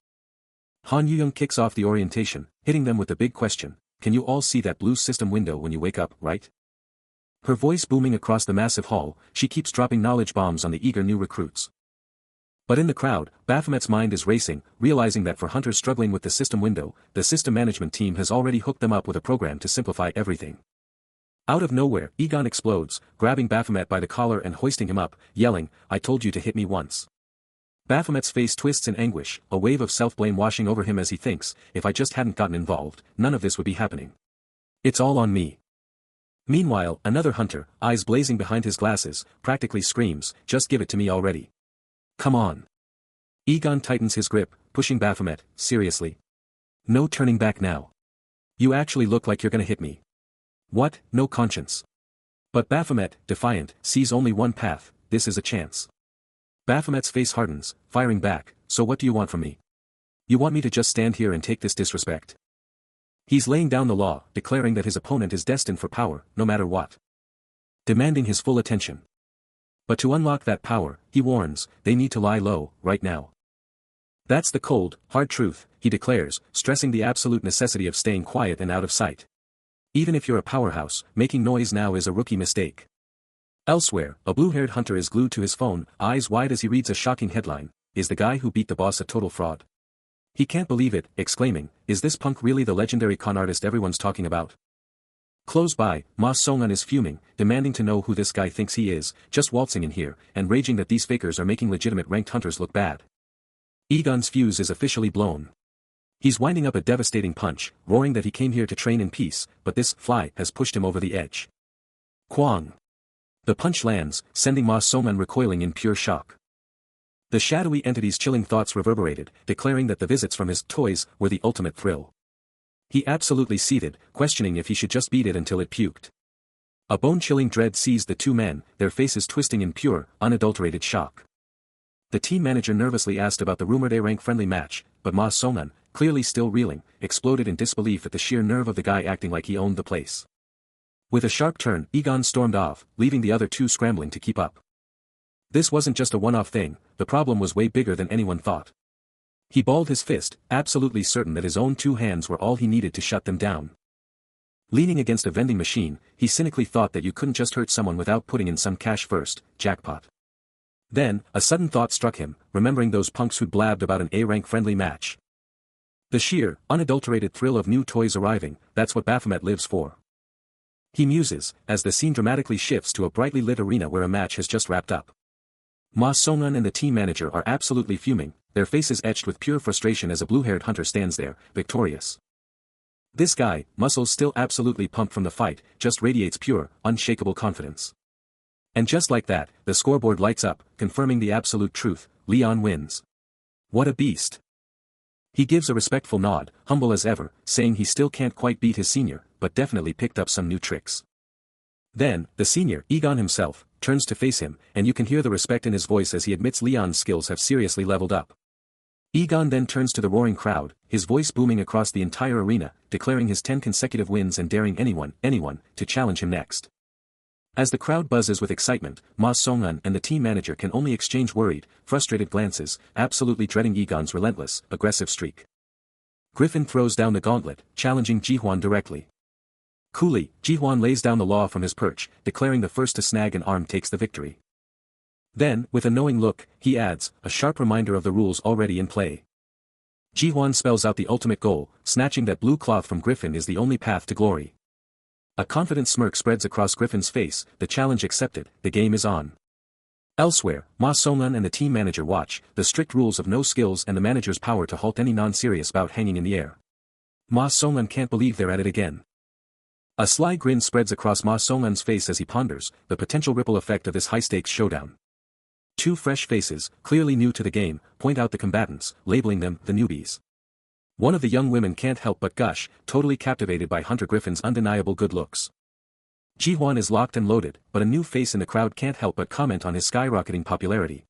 Han Yu-young kicks off the orientation, hitting them with the big question, "Can you all see that blue system window when you wake up, right?" Her voice booming across the massive hall, she keeps dropping knowledge bombs on the eager new recruits. But in the crowd, Baphomet's mind is racing, realizing that for hunters struggling with the system window, the system management team has already hooked them up with a program to simplify everything. Out of nowhere, Egon explodes, grabbing Baphomet by the collar and hoisting him up, yelling, "I told you to hit me once." Baphomet's face twists in anguish, a wave of self-blame washing over him as he thinks, if I just hadn't gotten involved, none of this would be happening. It's all on me. Meanwhile, another hunter, eyes blazing behind his glasses, practically screams, "Just give it to me already. Come on." Egon tightens his grip, pushing Baphomet, "Seriously? No turning back now. You actually look like you're gonna hit me. What, no conscience?" But Baphomet, defiant, sees only one path, this is a chance. Baphomet's face hardens, firing back, "So what do you want from me? You want me to just stand here and take this disrespect?" He's laying down the law, declaring that his opponent is destined for power, no matter what. demanding his full attention. But to unlock that power, he warns, they need to lie low, right now. That's the cold, hard truth, he declares, stressing the absolute necessity of staying quiet and out of sight. Even if you're a powerhouse, making noise now is a rookie mistake. Elsewhere, a blue-haired hunter is glued to his phone, eyes wide as he reads a shocking headline, "Is the guy who beat the boss a total fraud?" He can't believe it, exclaiming, "Is this punk really the legendary con artist everyone's talking about?" Close by, Ma Song-un is fuming, demanding to know who this guy thinks he is, just waltzing in here, and raging that these fakers are making legitimate ranked hunters look bad. Egon's fuse is officially blown. He's winding up a devastating punch, roaring that he came here to train in peace, but this fly has pushed him over the edge. Kwang! The punch lands, sending Ma Song-un recoiling in pure shock. The shadowy entity's chilling thoughts reverberated, declaring that the visits from his toys were the ultimate thrill. He absolutely seethed, questioning if he should just beat it until it puked. A bone-chilling dread seized the two men, their faces twisting in pure, unadulterated shock. The team manager nervously asked about the rumored A-rank friendly match, but Ma Song-un, clearly still reeling, exploded in disbelief at the sheer nerve of the guy acting like he owned the place. With a sharp turn, Egon stormed off, leaving the other two scrambling to keep up. This wasn't just a one-off thing, the problem was way bigger than anyone thought. He balled his fist, absolutely certain that his own two hands were all he needed to shut them down. Leaning against a vending machine, he cynically thought that you couldn't just hurt someone without putting in some cash first, jackpot. Then, a sudden thought struck him, remembering those punks who'd blabbed about an A-rank friendly match. The sheer, unadulterated thrill of new toys arriving, that's what Baphomet lives for. He muses, as the scene dramatically shifts to a brightly lit arena where a match has just wrapped up. Ma Song-un and the team manager are absolutely fuming, their faces etched with pure frustration as a blue-haired hunter stands there, victorious. This guy, muscles still absolutely pumped from the fight, just radiates pure, unshakable confidence. And just like that, the scoreboard lights up, confirming the absolute truth, Leon wins. What a beast. He gives a respectful nod, humble as ever, saying he still can't quite beat his senior, but definitely picked up some new tricks. Then, the senior, Egon himself, turns to face him, and you can hear the respect in his voice as he admits Leon's skills have seriously leveled up. Egon then turns to the roaring crowd, his voice booming across the entire arena, declaring his 10 consecutive wins and daring anyone, to challenge him next. As the crowd buzzes with excitement, Ma Song-un and the team manager can only exchange worried, frustrated glances, absolutely dreading Egon's relentless, aggressive streak. Griffin throws down the gauntlet, challenging Ji-hwan directly. Coolly, Ji-hwan lays down the law from his perch, declaring the first to snag an arm takes the victory. Then, with a knowing look, he adds, a sharp reminder of the rules already in play. Ji-hwan spells out the ultimate goal, snatching that blue cloth from Griffin is the only path to glory. A confident smirk spreads across Griffin's face, the challenge accepted, the game is on. Elsewhere, Ma Song-un and the team manager watch, the strict rules of no skills and the manager's power to halt any non-serious bout hanging in the air. Ma Song-un can't believe they're at it again. A sly grin spreads across Ma Song-un's face as he ponders, the potential ripple effect of this high-stakes showdown. Two fresh faces, clearly new to the game, point out the combatants, labeling them the newbies. One of the young women can't help but gush, totally captivated by Hunter Griffin's undeniable good looks. Ji-hwan is locked and loaded, but a new face in the crowd can't help but comment on his skyrocketing popularity.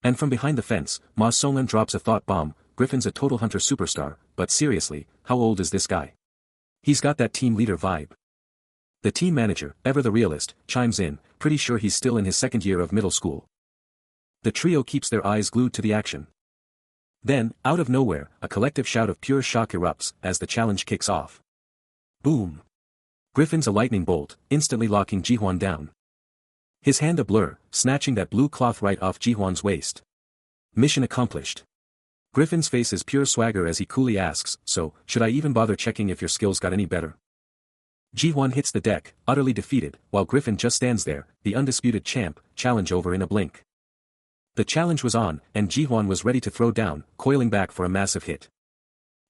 And from behind the fence, Ma Song-un drops a thought bomb, Griffin's a total Hunter superstar, but seriously, how old is this guy? He's got that team leader vibe. The team manager, ever the realist, chimes in, pretty sure he's still in his second year of middle school. The trio keeps their eyes glued to the action. Then, out of nowhere, a collective shout of pure shock erupts as the challenge kicks off. Boom! Griffin's a lightning bolt, instantly locking Ji-hwan down. His hand a blur, snatching that blue cloth right off Ji-hwan's waist. Mission accomplished. Griffin's face is pure swagger as he coolly asks, so, should I even bother checking if your skills got any better? Ji-hwan hits the deck, utterly defeated, while Griffin just stands there, the undisputed champ, challenge over in a blink. The challenge was on, and Ji-hwan was ready to throw down, coiling back for a massive hit.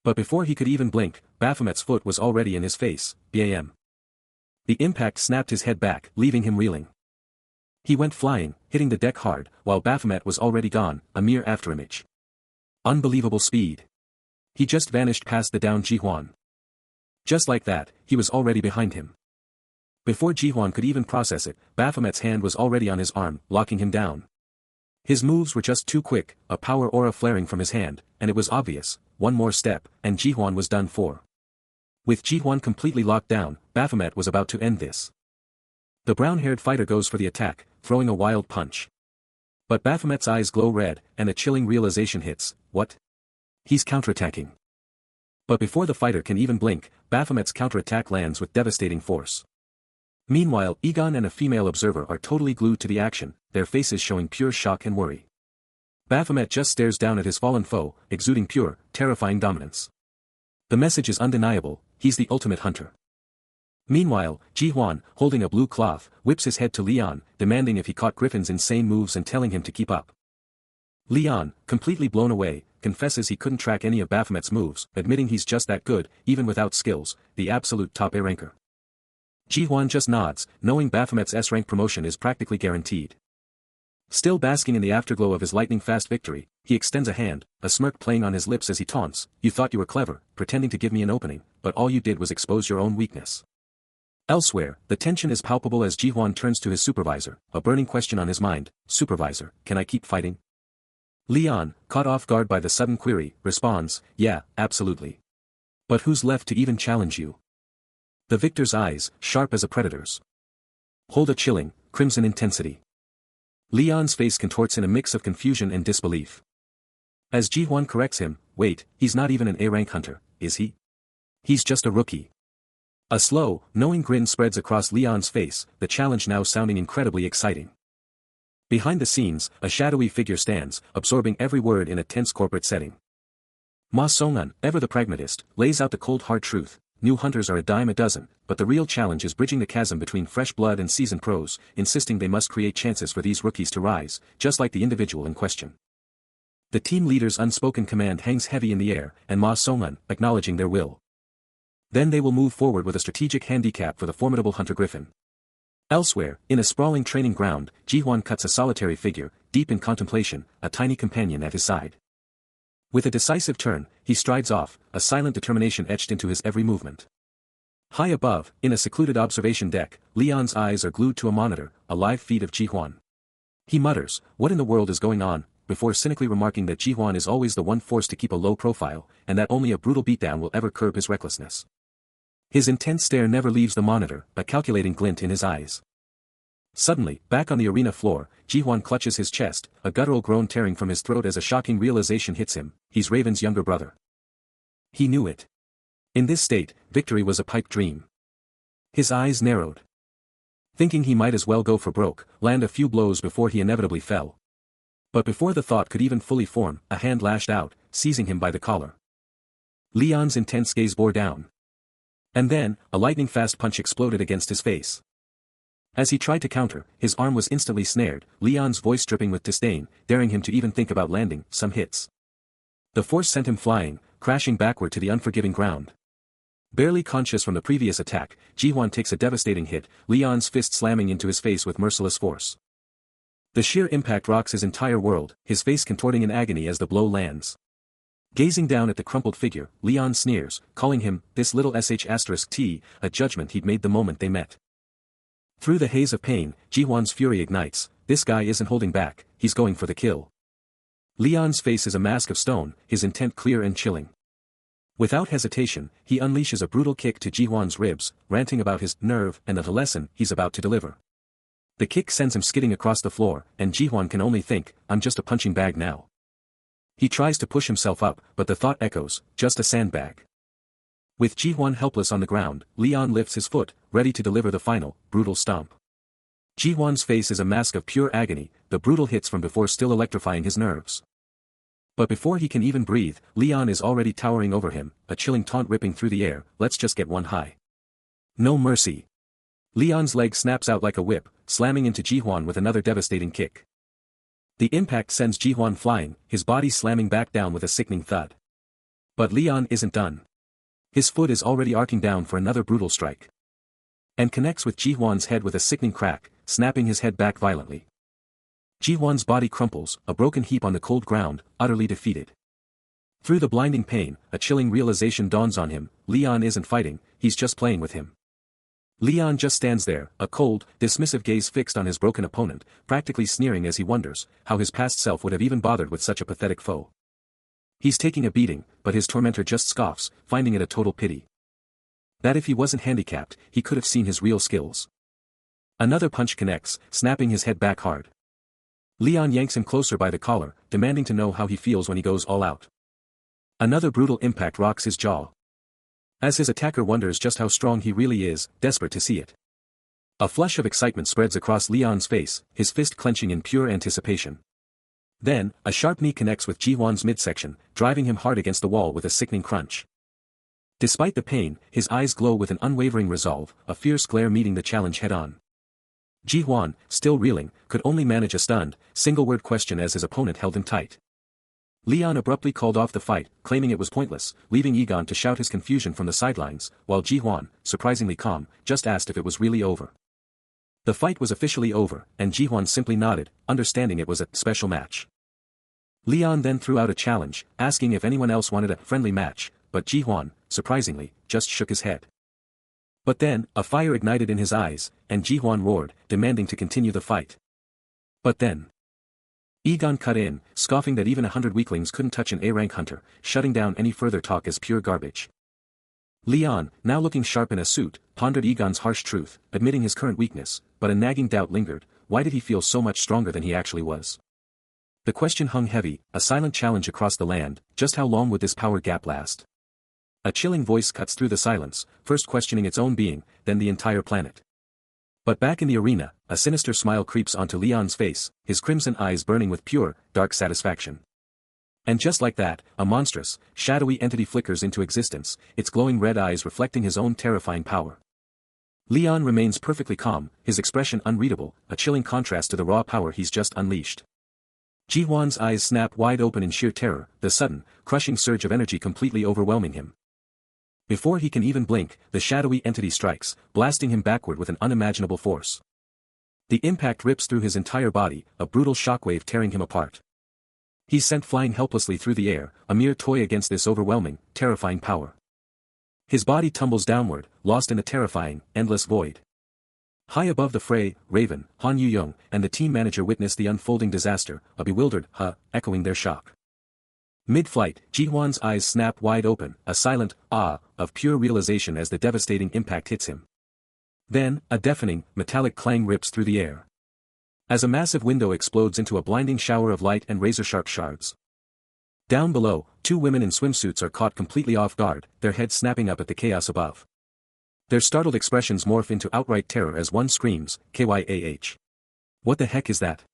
But before he could even blink, Baphomet's foot was already in his face, bam. The impact snapped his head back, leaving him reeling. He went flying, hitting the deck hard, while Baphomet was already gone, a mere afterimage. Unbelievable speed. He just vanished past the downed Ji-hwan. Just like that, he was already behind him. Before Ji-hwan could even process it, Baphomet's hand was already on his arm, locking him down. His moves were just too quick, a power aura flaring from his hand, and it was obvious, one more step, and Ji-hwan was done for. With Ji-hwan completely locked down, Baphomet was about to end this. The brown-haired fighter goes for the attack, throwing a wild punch. But Baphomet's eyes glow red, and a chilling realization hits. What? He's counterattacking. But before the fighter can even blink, Baphomet's counterattack lands with devastating force. Meanwhile, Egon and a female observer are totally glued to the action, their faces showing pure shock and worry. Baphomet just stares down at his fallen foe, exuding pure, terrifying dominance. The message is undeniable: he's the ultimate hunter. Meanwhile, Ji-hwan, holding a blue cloth, whips his head to Leon, demanding if he caught Griffin's insane moves and telling him to keep up. Leon, completely blown away, confesses he couldn't track any of Baphomet's moves, admitting he's just that good, even without skills, the absolute top A ranker. Ji-hwan just nods, knowing Baphomet's S-rank promotion is practically guaranteed. Still basking in the afterglow of his lightning-fast victory, he extends a hand, a smirk playing on his lips as he taunts, "You thought you were clever, pretending to give me an opening, but all you did was expose your own weakness." Elsewhere, the tension is palpable as Ji-hwan turns to his supervisor, a burning question on his mind: "Supervisor, can I keep fighting?" Leon, caught off guard by the sudden query, responds, "Yeah, absolutely. But who's left to even challenge you?" The victor's eyes, sharp as a predator's, hold a chilling, crimson intensity. Leon's face contorts in a mix of confusion and disbelief. As Ji-hwan corrects him, "Wait, he's not even an A-rank hunter, is he? He's just a rookie." A slow, knowing grin spreads across Leon's face, the challenge now sounding incredibly exciting. Behind the scenes, a shadowy figure stands, absorbing every word in a tense corporate setting. Ma Song-un, ever the pragmatist, lays out the cold hard truth: new hunters are a dime a dozen, but the real challenge is bridging the chasm between fresh blood and seasoned pros, insisting they must create chances for these rookies to rise, just like the individual in question. The team leader's unspoken command hangs heavy in the air, and Ma Song-un, acknowledging their will. Then they will move forward with a strategic handicap for the formidable Hunter Griffin. Elsewhere, in a sprawling training ground, Ji-hwan cuts a solitary figure, deep in contemplation, a tiny companion at his side. With a decisive turn, he strides off, a silent determination etched into his every movement. High above, in a secluded observation deck, Leon's eyes are glued to a monitor, a live feed of Ji-hwan. He mutters, "What in the world is going on?" before cynically remarking that Ji-hwan is always the one forced to keep a low profile, and that only a brutal beatdown will ever curb his recklessness. His intense stare never leaves the monitor, a calculating glint in his eyes. Suddenly, back on the arena floor, Ji-hwan clutches his chest, a guttural groan tearing from his throat as a shocking realization hits him: he's Raven's younger brother. He knew it. In this state, victory was a pipe dream. His eyes narrowed. Thinking he might as well go for broke, land a few blows before he inevitably fell. But before the thought could even fully form, a hand lashed out, seizing him by the collar. Leon's intense gaze bore down. And then, a lightning-fast punch exploded against his face. As he tried to counter, his arm was instantly snared, Leon's voice dripping with disdain, daring him to even think about landing some hits. The force sent him flying, crashing backward to the unforgiving ground. Barely conscious from the previous attack, Ji-hwan takes a devastating hit, Leon's fist slamming into his face with merciless force. The sheer impact rocks his entire world, his face contorting in agony as the blow lands. Gazing down at the crumpled figure, Leon sneers, calling him, "this little sh*t, a judgment he'd made the moment they met." Through the haze of pain, Ji-hwan's fury ignites: this guy isn't holding back, he's going for the kill. Leon's face is a mask of stone, his intent clear and chilling. Without hesitation, he unleashes a brutal kick to Ji-hwan's ribs, ranting about his nerve and the lesson he's about to deliver. The kick sends him skidding across the floor, and Ji-hwan can only think, "I'm just a punching bag now." He tries to push himself up, but the thought echoes, "just a sandbag." With Ji-hwan helpless on the ground, Leon lifts his foot, ready to deliver the final, brutal stomp. Ji-hwan's face is a mask of pure agony, the brutal hits from before still electrifying his nerves. But before he can even breathe, Leon is already towering over him, a chilling taunt ripping through the air: "Let's just get one high. No mercy." Leon's leg snaps out like a whip, slamming into Ji-hwan with another devastating kick. The impact sends Ji-hwan flying, his body slamming back down with a sickening thud. But Leon isn't done. His foot is already arcing down for another brutal strike. And connects with Ji-hwan's head with a sickening crack, snapping his head back violently. Ji-hwan's body crumples, a broken heap on the cold ground, utterly defeated. Through the blinding pain, a chilling realization dawns on him: Leon isn't fighting, he's just playing with him. Leon just stands there, a cold, dismissive gaze fixed on his broken opponent, practically sneering as he wonders how his past self would have even bothered with such a pathetic foe. He's taking a beating, but his tormentor just scoffs, finding it a total pity. That if he wasn't handicapped, he could have seen his real skills. Another punch connects, snapping his head back hard. Leon yanks him closer by the collar, demanding to know how he feels when he goes all out. Another brutal impact rocks his jaw. As his attacker wonders just how strong he really is, desperate to see it. A flush of excitement spreads across Leon's face, his fist clenching in pure anticipation. Then, a sharp knee connects with Ji-hwan's midsection, driving him hard against the wall with a sickening crunch. Despite the pain, his eyes glow with an unwavering resolve, a fierce glare meeting the challenge head-on. Ji-hwan, still reeling, could only manage a stunned, single-word question as his opponent held him tight. Leon abruptly called off the fight, claiming it was pointless, leaving Egon to shout his confusion from the sidelines, while Ji-hwan, surprisingly calm, just asked if it was really over. The fight was officially over, and Ji-hwan simply nodded, understanding it was a special match. Leon then threw out a challenge, asking if anyone else wanted a friendly match, but Ji-hwan, surprisingly, just shook his head. But then, a fire ignited in his eyes, and Ji-hwan roared, demanding to continue the fight. But then, Egon cut in, scoffing that even 100 weaklings couldn't touch an A-rank hunter, shutting down any further talk as pure garbage. Leon, now looking sharp in a suit, pondered Egon's harsh truth, admitting his current weakness, but a nagging doubt lingered: why did he feel so much stronger than he actually was? The question hung heavy, a silent challenge across the land: just how long would this power gap last? A chilling voice cuts through the silence, first questioning its own being, then the entire planet. But back in the arena, a sinister smile creeps onto Leon's face, his crimson eyes burning with pure, dark satisfaction. And just like that, a monstrous, shadowy entity flickers into existence, its glowing red eyes reflecting his own terrifying power. Leon remains perfectly calm, his expression unreadable, a chilling contrast to the raw power he's just unleashed. Ji-hwan's eyes snap wide open in sheer terror, the sudden, crushing surge of energy completely overwhelming him. Before he can even blink, the shadowy entity strikes, blasting him backward with an unimaginable force. The impact rips through his entire body, a brutal shockwave tearing him apart. He's sent flying helplessly through the air, a mere toy against this overwhelming, terrifying power. His body tumbles downward, lost in a terrifying, endless void. High above the fray, Raven, Han Yu-young, and the team manager witness the unfolding disaster, a bewildered "huh," echoing their shock. Mid-flight, Ji-hwan's eyes snap wide open, a silent "ah" of pure realization as the devastating impact hits him. Then, a deafening, metallic clang rips through the air. As a massive window explodes into a blinding shower of light and razor-sharp shards. Down below, two women in swimsuits are caught completely off guard, their heads snapping up at the chaos above. Their startled expressions morph into outright terror as one screams, "Kyah! What the heck is that?"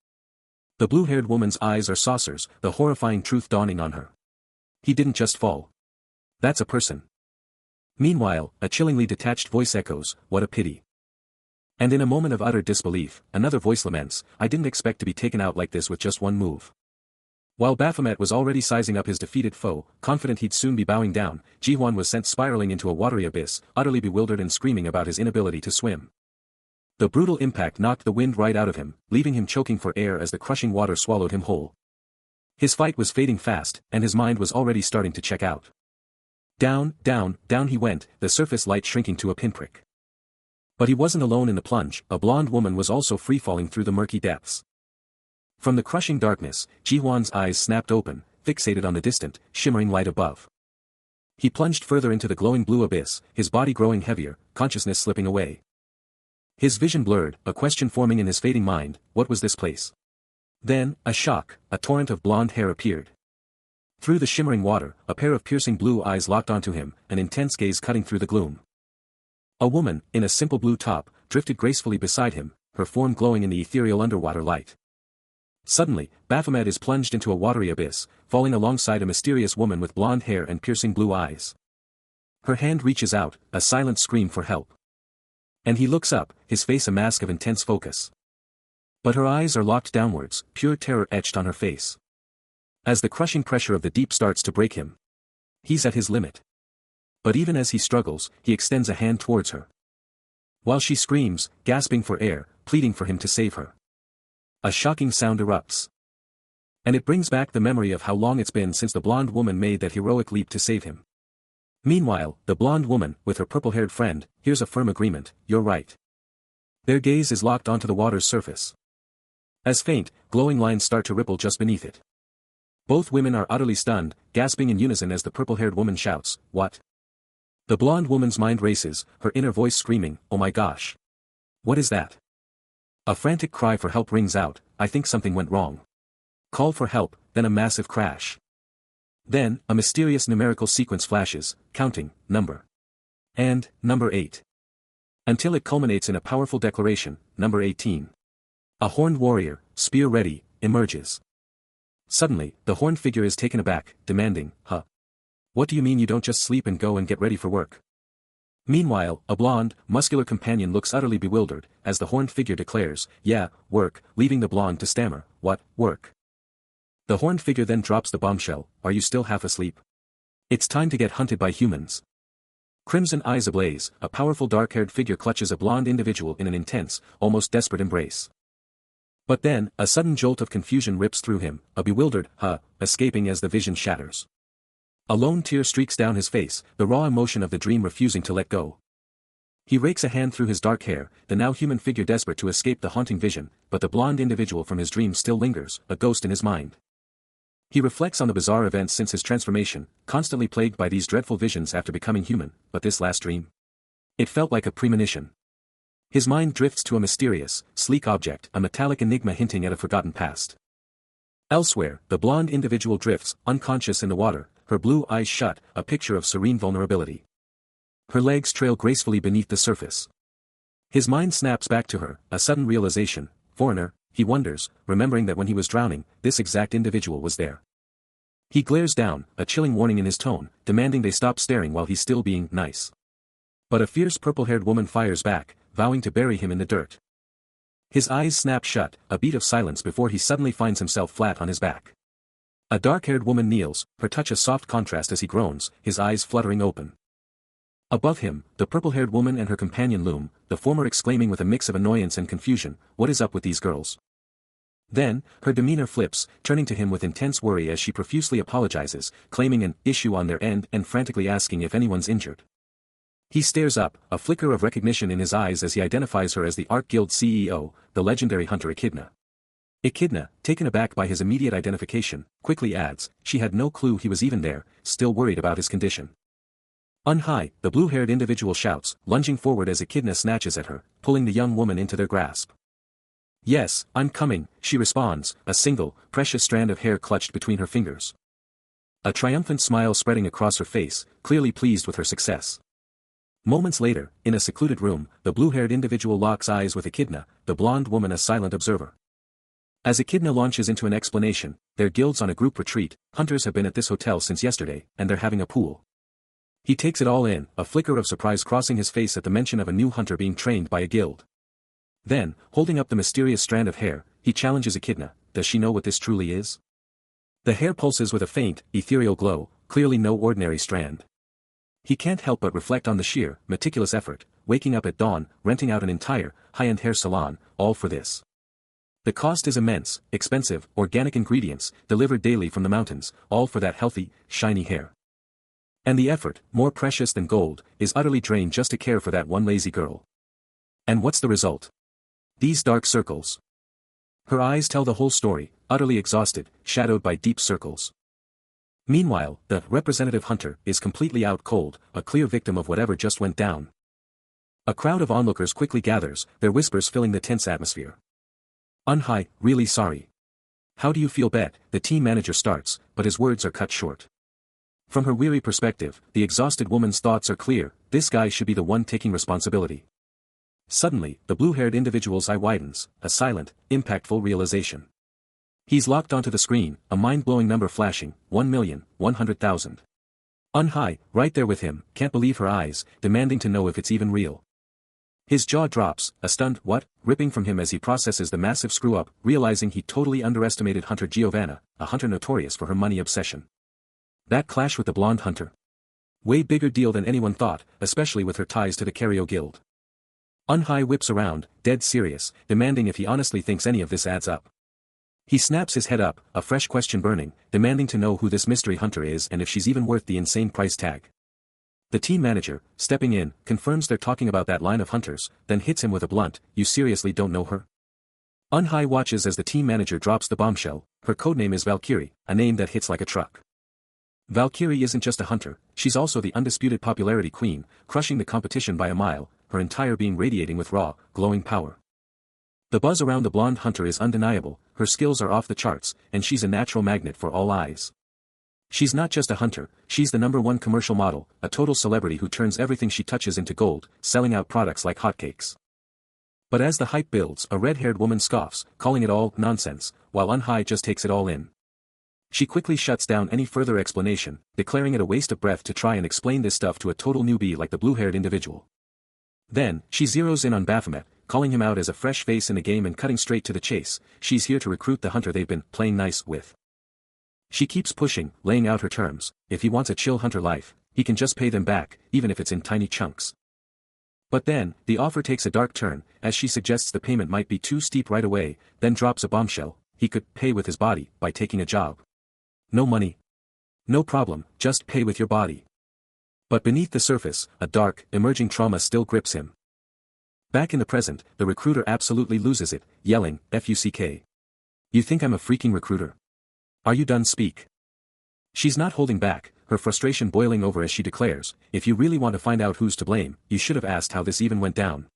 The blue-haired woman's eyes are saucers, the horrifying truth dawning on her. He didn't just fall. That's a person. Meanwhile, a chillingly detached voice echoes, "What a pity." And in a moment of utter disbelief, another voice laments, "I didn't expect to be taken out like this with just one move." While Baphomet was already sizing up his defeated foe, confident he'd soon be bowing down, Ji-hwan was sent spiraling into a watery abyss, utterly bewildered and screaming about his inability to swim. The brutal impact knocked the wind right out of him, leaving him choking for air as the crushing water swallowed him whole. His fight was fading fast, and his mind was already starting to check out. Down, down, down he went, the surface light shrinking to a pinprick. But he wasn't alone in the plunge, a blonde woman was also free-falling through the murky depths. From the crushing darkness, Ji-hwan's eyes snapped open, fixated on the distant, shimmering light above. He plunged further into the glowing blue abyss, his body growing heavier, consciousness slipping away. His vision blurred, a question forming in his fading mind: what was this place? Then, a shock, a torrent of blonde hair appeared. Through the shimmering water, a pair of piercing blue eyes locked onto him, an intense gaze cutting through the gloom. A woman, in a simple blue top, drifted gracefully beside him, her form glowing in the ethereal underwater light. Suddenly, Baphomet is plunged into a watery abyss, falling alongside a mysterious woman with blonde hair and piercing blue eyes. Her hand reaches out, a silent scream for help. And he looks up, his face a mask of intense focus. But her eyes are locked downwards, pure terror etched on her face. As the crushing pressure of the deep starts to break him, he's at his limit. But even as he struggles, he extends a hand towards her. While she screams, gasping for air, pleading for him to save her. A shocking sound erupts. And it brings back the memory of how long it's been since the blonde woman made that heroic leap to save him. Meanwhile, the blonde woman, with her purple-haired friend, hears a firm agreement: "You're right." Their gaze is locked onto the water's surface. As faint, glowing lines start to ripple just beneath it. Both women are utterly stunned, gasping in unison as the purple-haired woman shouts, "What?" The blonde woman's mind races, her inner voice screaming, "Oh my gosh! What is that?" A frantic cry for help rings out. I think something went wrong. Call for help, then a massive crash. Then, a mysterious numerical sequence flashes, counting, number. And, number 8. Until it culminates in a powerful declaration, number 18. A horned warrior, spear ready, emerges. Suddenly, the horned figure is taken aback, demanding, huh? What do you mean you don't just sleep and go and get ready for work? Meanwhile, a blonde, muscular companion looks utterly bewildered, as the horned figure declares, yeah, work, leaving the blonde to stammer, what, work? The horned figure then drops the bombshell, are you still half asleep? It's time to get hunted by humans. Crimson eyes ablaze, a powerful dark-haired figure clutches a blonde individual in an intense, almost desperate embrace. But then, a sudden jolt of confusion rips through him, a bewildered, escaping as the vision shatters. A lone tear streaks down his face, the raw emotion of the dream refusing to let go. He rakes a hand through his dark hair, the now human figure desperate to escape the haunting vision, but the blonde individual from his dream still lingers, a ghost in his mind. He reflects on the bizarre events since his transformation, constantly plagued by these dreadful visions after becoming human, but this last dream? It felt like a premonition. His mind drifts to a mysterious, sleek object, a metallic enigma hinting at a forgotten past. Elsewhere, the blonde individual drifts, unconscious in the water, her blue eyes shut, a picture of serene vulnerability. Her legs trail gracefully beneath the surface. His mind snaps back to her, a sudden realization, foreigner, he wonders, remembering that when he was drowning, this exact individual was there. He glares down, a chilling warning in his tone, demanding they stop staring while he's still being nice. But a fierce purple-haired woman fires back, vowing to bury him in the dirt. His eyes snap shut, a beat of silence before he suddenly finds himself flat on his back. A dark-haired woman kneels, her touch a soft contrast as he groans, his eyes fluttering open. Above him, the purple-haired woman and her companion loom, the former exclaiming with a mix of annoyance and confusion, what is up with these girls? Then, her demeanor flips, turning to him with intense worry as she profusely apologizes, claiming an issue on their end and frantically asking if anyone's injured. He stares up, a flicker of recognition in his eyes as he identifies her as the Art Guild CEO, the legendary hunter Echidna. Echidna, taken aback by his immediate identification, quickly adds, she had no clue he was even there, still worried about his condition. On high, the blue-haired individual shouts, lunging forward as Echidna snatches at her, pulling the young woman into their grasp. Yes, I'm coming, she responds, a single, precious strand of hair clutched between her fingers. A triumphant smile spreading across her face, clearly pleased with her success. Moments later, in a secluded room, the blue-haired individual locks eyes with Echidna, the blonde woman a silent observer. As Echidna launches into an explanation, their guild's on a group retreat, hunters have been at this hotel since yesterday, and they're having a pool. He takes it all in, a flicker of surprise crossing his face at the mention of a new hunter being trained by a guild. Then, holding up the mysterious strand of hair, he challenges Echidna, does she know what this truly is? The hair pulses with a faint, ethereal glow, clearly no ordinary strand. He can't help but reflect on the sheer, meticulous effort, waking up at dawn, renting out an entire, high-end hair salon, all for this. The cost is immense, expensive, organic ingredients, delivered daily from the mountains, all for that healthy, shiny hair. And the effort, more precious than gold, is utterly drained just to care for that one lazy girl. And what's the result? These dark circles. Her eyes tell the whole story, utterly exhausted, shadowed by deep circles. Meanwhile, the representative hunter is completely out cold, a clear victim of whatever just went down. A crowd of onlookers quickly gathers, their whispers filling the tense atmosphere. Unhai, really sorry. How do you feel, Bet? The team manager starts, but his words are cut short. From her weary perspective, the exhausted woman's thoughts are clear, this guy should be the one taking responsibility. Suddenly, the blue-haired individual's eye widens, a silent, impactful realization. He's locked onto the screen, a mind-blowing number flashing, 1,100,000. Unhai, right there with him, can't believe her eyes, demanding to know if it's even real. His jaw drops, a stunned what, ripping from him as he processes the massive screw-up, realizing he totally underestimated Hunter Giovanna, a hunter notorious for her money obsession. That clash with the blonde hunter? Way bigger deal than anyone thought, especially with her ties to the Cario Guild. Unhai whips around, dead serious, demanding if he honestly thinks any of this adds up. He snaps his head up, a fresh question burning, demanding to know who this mystery hunter is and if she's even worth the insane price tag. The team manager, stepping in, confirms they're talking about that line of hunters, then hits him with a blunt, you seriously don't know her? Unhai watches as the team manager drops the bombshell, her codename is Valkyrie, a name that hits like a truck. Valkyrie isn't just a hunter, she's also the undisputed popularity queen, crushing the competition by a mile, her entire being radiating with raw, glowing power. The buzz around the blonde hunter is undeniable, her skills are off the charts, and she's a natural magnet for all eyes. She's not just a hunter, she's the #1 commercial model, a total celebrity who turns everything she touches into gold, selling out products like hotcakes. But as the hype builds, a red-haired woman scoffs, calling it all nonsense, while Unhai just takes it all in. She quickly shuts down any further explanation, declaring it a waste of breath to try and explain this stuff to a total newbie like the blue-haired individual. Then, she zeroes in on Baphomet, calling him out as a fresh face in the game and cutting straight to the chase. She's here to recruit the hunter they've been playing nice with. She keeps pushing, laying out her terms. If he wants a chill hunter life, he can just pay them back, even if it's in tiny chunks. But then, the offer takes a dark turn, as she suggests the payment might be too steep right away, then drops a bombshell: he could pay with his body, by taking a job. No money? No problem, just pay with your body. But beneath the surface, a dark, emerging trauma still grips him. Back in the present, the recruiter absolutely loses it, yelling, "Fuck. You think I'm a freaking recruiter? Are you done speak?" She's not holding back, her frustration boiling over as she declares, "If you really want to find out who's to blame, you should have asked how this even went down."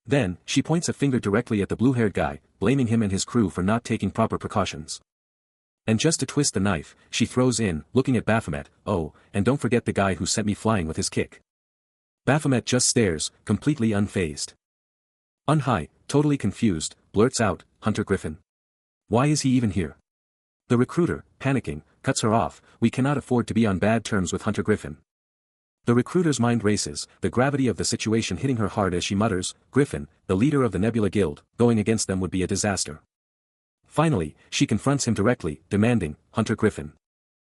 Then, she points a finger directly at the blue-haired guy, blaming him and his crew for not taking proper precautions. And just to twist the knife, she throws in, looking at Baphomet, "Oh, and don't forget the guy who sent me flying with his kick." Baphomet just stares, completely unfazed. Unhai, totally confused, blurts out, "Hunter Griffin? Why is he even here?" The recruiter, panicking, cuts her off, "We cannot afford to be on bad terms with Hunter Griffin." The recruiter's mind races, the gravity of the situation hitting her hard as she mutters, "Griffin, the leader of the Nebula Guild, going against them would be a disaster." Finally, she confronts him directly, demanding, "Hunter Griffin.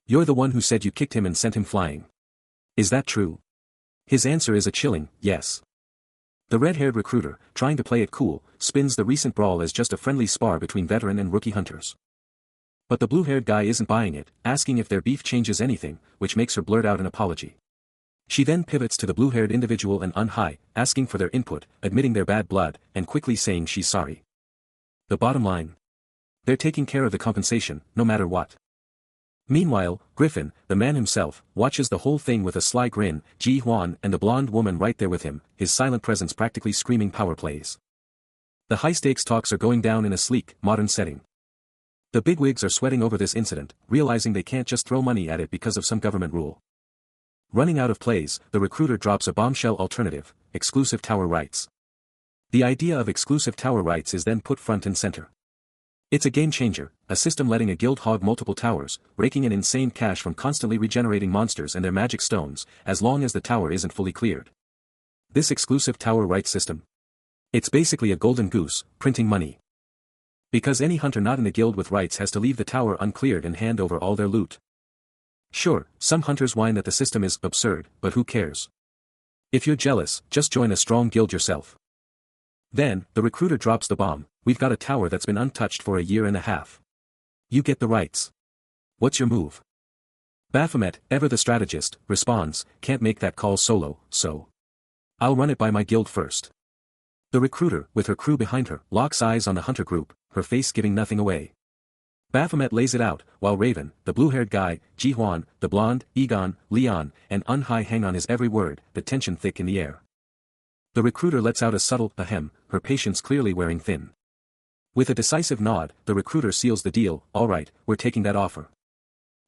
You're the one who said you kicked him and sent him flying. Is that true?" His answer is a chilling, yes. The red-haired recruiter, trying to play it cool, spins the recent brawl as just a friendly spar between veteran and rookie hunters. But the blue-haired guy isn't buying it, asking if their beef changes anything, which makes her blurt out an apology. She then pivots to the blue-haired individual and Unhai, asking for their input, admitting their bad blood, and quickly saying she's sorry. The bottom line? They're taking care of the compensation, no matter what. Meanwhile, Griffin, the man himself, watches the whole thing with a sly grin, Ji Hwan and the blonde woman right there with him, his silent presence practically screaming power plays. The high-stakes talks are going down in a sleek, modern setting. The bigwigs are sweating over this incident, realizing they can't just throw money at it because of some government rule. Running out of plays, the recruiter drops a bombshell alternative: exclusive tower rights. The idea of exclusive tower rights is then put front and center. It's a game changer, a system letting a guild hog multiple towers, raking in insane cash from constantly regenerating monsters and their magic stones, as long as the tower isn't fully cleared. This exclusive tower rights system. It's basically a golden goose, printing money. Because any hunter not in the guild with rights has to leave the tower uncleared and hand over all their loot. Sure, some hunters whine that the system is absurd, but who cares? If you're jealous, just join a strong guild yourself. Then, the recruiter drops the bomb: "We've got a tower that's been untouched for a year and a half. You get the rights. What's your move?" Baphomet, ever the strategist, responds, "Can't make that call solo, so I'll run it by my guild first." The recruiter, with her crew behind her, locks eyes on the hunter group, her face giving nothing away. Baphomet lays it out, while Raven, the blue-haired guy, Ji Hwan, the blonde, Egon, Leon, and Unhai hang on his every word, the tension thick in the air. The recruiter lets out a subtle ahem, her patience clearly wearing thin. With a decisive nod, the recruiter seals the deal. "All right, we're taking that offer."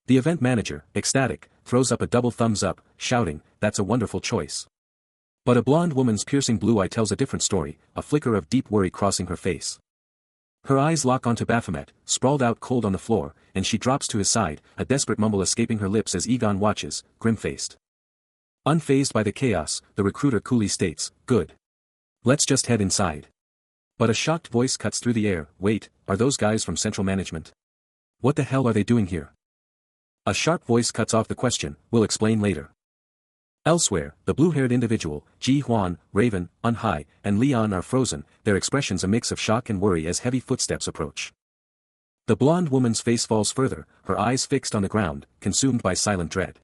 The event manager, ecstatic, throws up a double thumbs up, shouting, "That's a wonderful choice." But a blonde woman's piercing blue eye tells a different story, a flicker of deep worry crossing her face. Her eyes lock onto Baphomet, sprawled out cold on the floor, and she drops to his side, a desperate mumble escaping her lips as Egon watches, grim-faced. Unfazed by the chaos, the recruiter coolly states, "Good. Let's just head inside." But a shocked voice cuts through the air, "Wait, are those guys from Central Management? What the hell are they doing here?" A sharp voice cuts off the question, "We'll explain later." Elsewhere, the blue-haired individual, Ji Hwan, Raven, Unhai, and Leon are frozen, their expressions a mix of shock and worry as heavy footsteps approach. The blonde woman's face falls further, her eyes fixed on the ground, consumed by silent dread.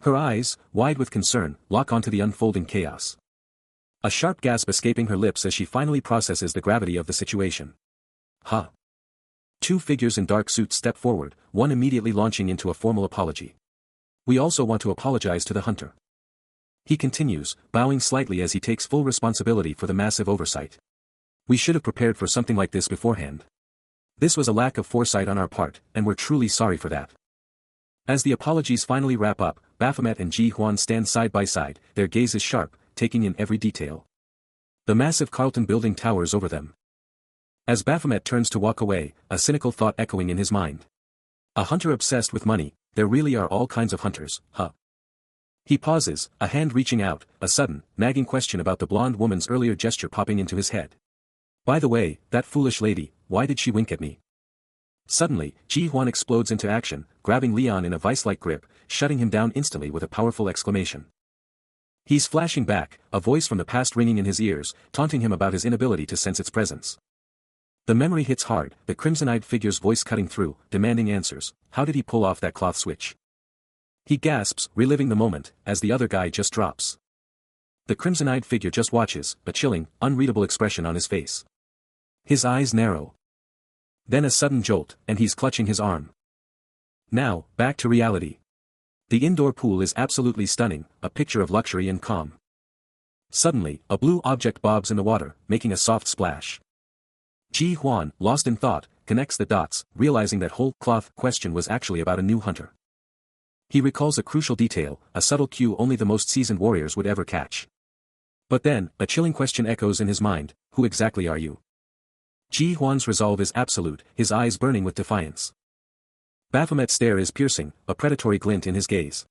Her eyes, wide with concern, lock onto the unfolding chaos. A sharp gasp escaping her lips as she finally processes the gravity of the situation. "Huh." Two figures in dark suits step forward, one immediately launching into a formal apology. "We also want to apologize to the hunter," he continues, bowing slightly as he takes full responsibility for the massive oversight. We should have prepared for something like this beforehand. This was a lack of foresight on our part, and we're truly sorry for that. As the apologies finally wrap up, Baphomet and Ji Huan stand side by side, their gazes sharp, taking in every detail. The massive Carlton building towers over them. As Baphomet turns to walk away, a cynical thought echoing in his mind. A hunter obsessed with money, there really are all kinds of hunters, huh? He pauses, a hand reaching out, a sudden, nagging question about the blonde woman's earlier gesture popping into his head. By the way, that foolish lady, why did she wink at me? Suddenly, Ji Huan explodes into action, grabbing Leon in a vice-like grip, shutting him down instantly with a powerful exclamation. He's flashing back, a voice from the past ringing in his ears, taunting him about his inability to sense its presence. The memory hits hard, the crimson-eyed figure's voice cutting through, demanding answers. How did he pull off that cloth switch? He gasps, reliving the moment, as the other guy just drops. The crimson-eyed figure just watches, a chilling, unreadable expression on his face. His eyes narrow. Then a sudden jolt, and he's clutching his arm. Now, back to reality. The indoor pool is absolutely stunning, a picture of luxury and calm. Suddenly, a blue object bobs in the water, making a soft splash. Ji Huan, lost in thought, connects the dots, realizing that whole cloth question was actually about a new hunter. He recalls a crucial detail, a subtle cue only the most seasoned warriors would ever catch. But then, a chilling question echoes in his mind, who exactly are you? Ji Huan's resolve is absolute, his eyes burning with defiance. Baphomet's stare is piercing, a predatory glint in his gaze.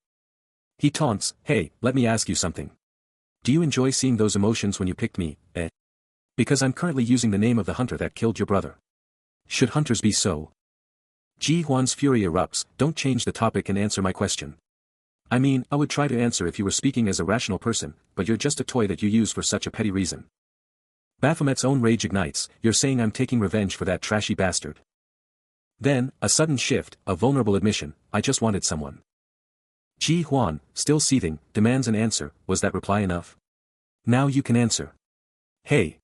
He taunts, hey, let me ask you something. Do you enjoy seeing those emotions when you picked me, eh? Because I'm currently using the name of the hunter that killed your brother. Should hunters be so? Ji Huan's fury erupts, don't change the topic and answer my question. I mean, I would try to answer if you were speaking as a rational person, but you're just a toy that you use for such a petty reason. Baphomet's own rage ignites, you're saying I'm taking revenge for that trashy bastard. Then, a sudden shift, a vulnerable admission, I just wanted someone. Ji Huan, still seething, demands an answer, was that reply enough? Now you can answer. Hey.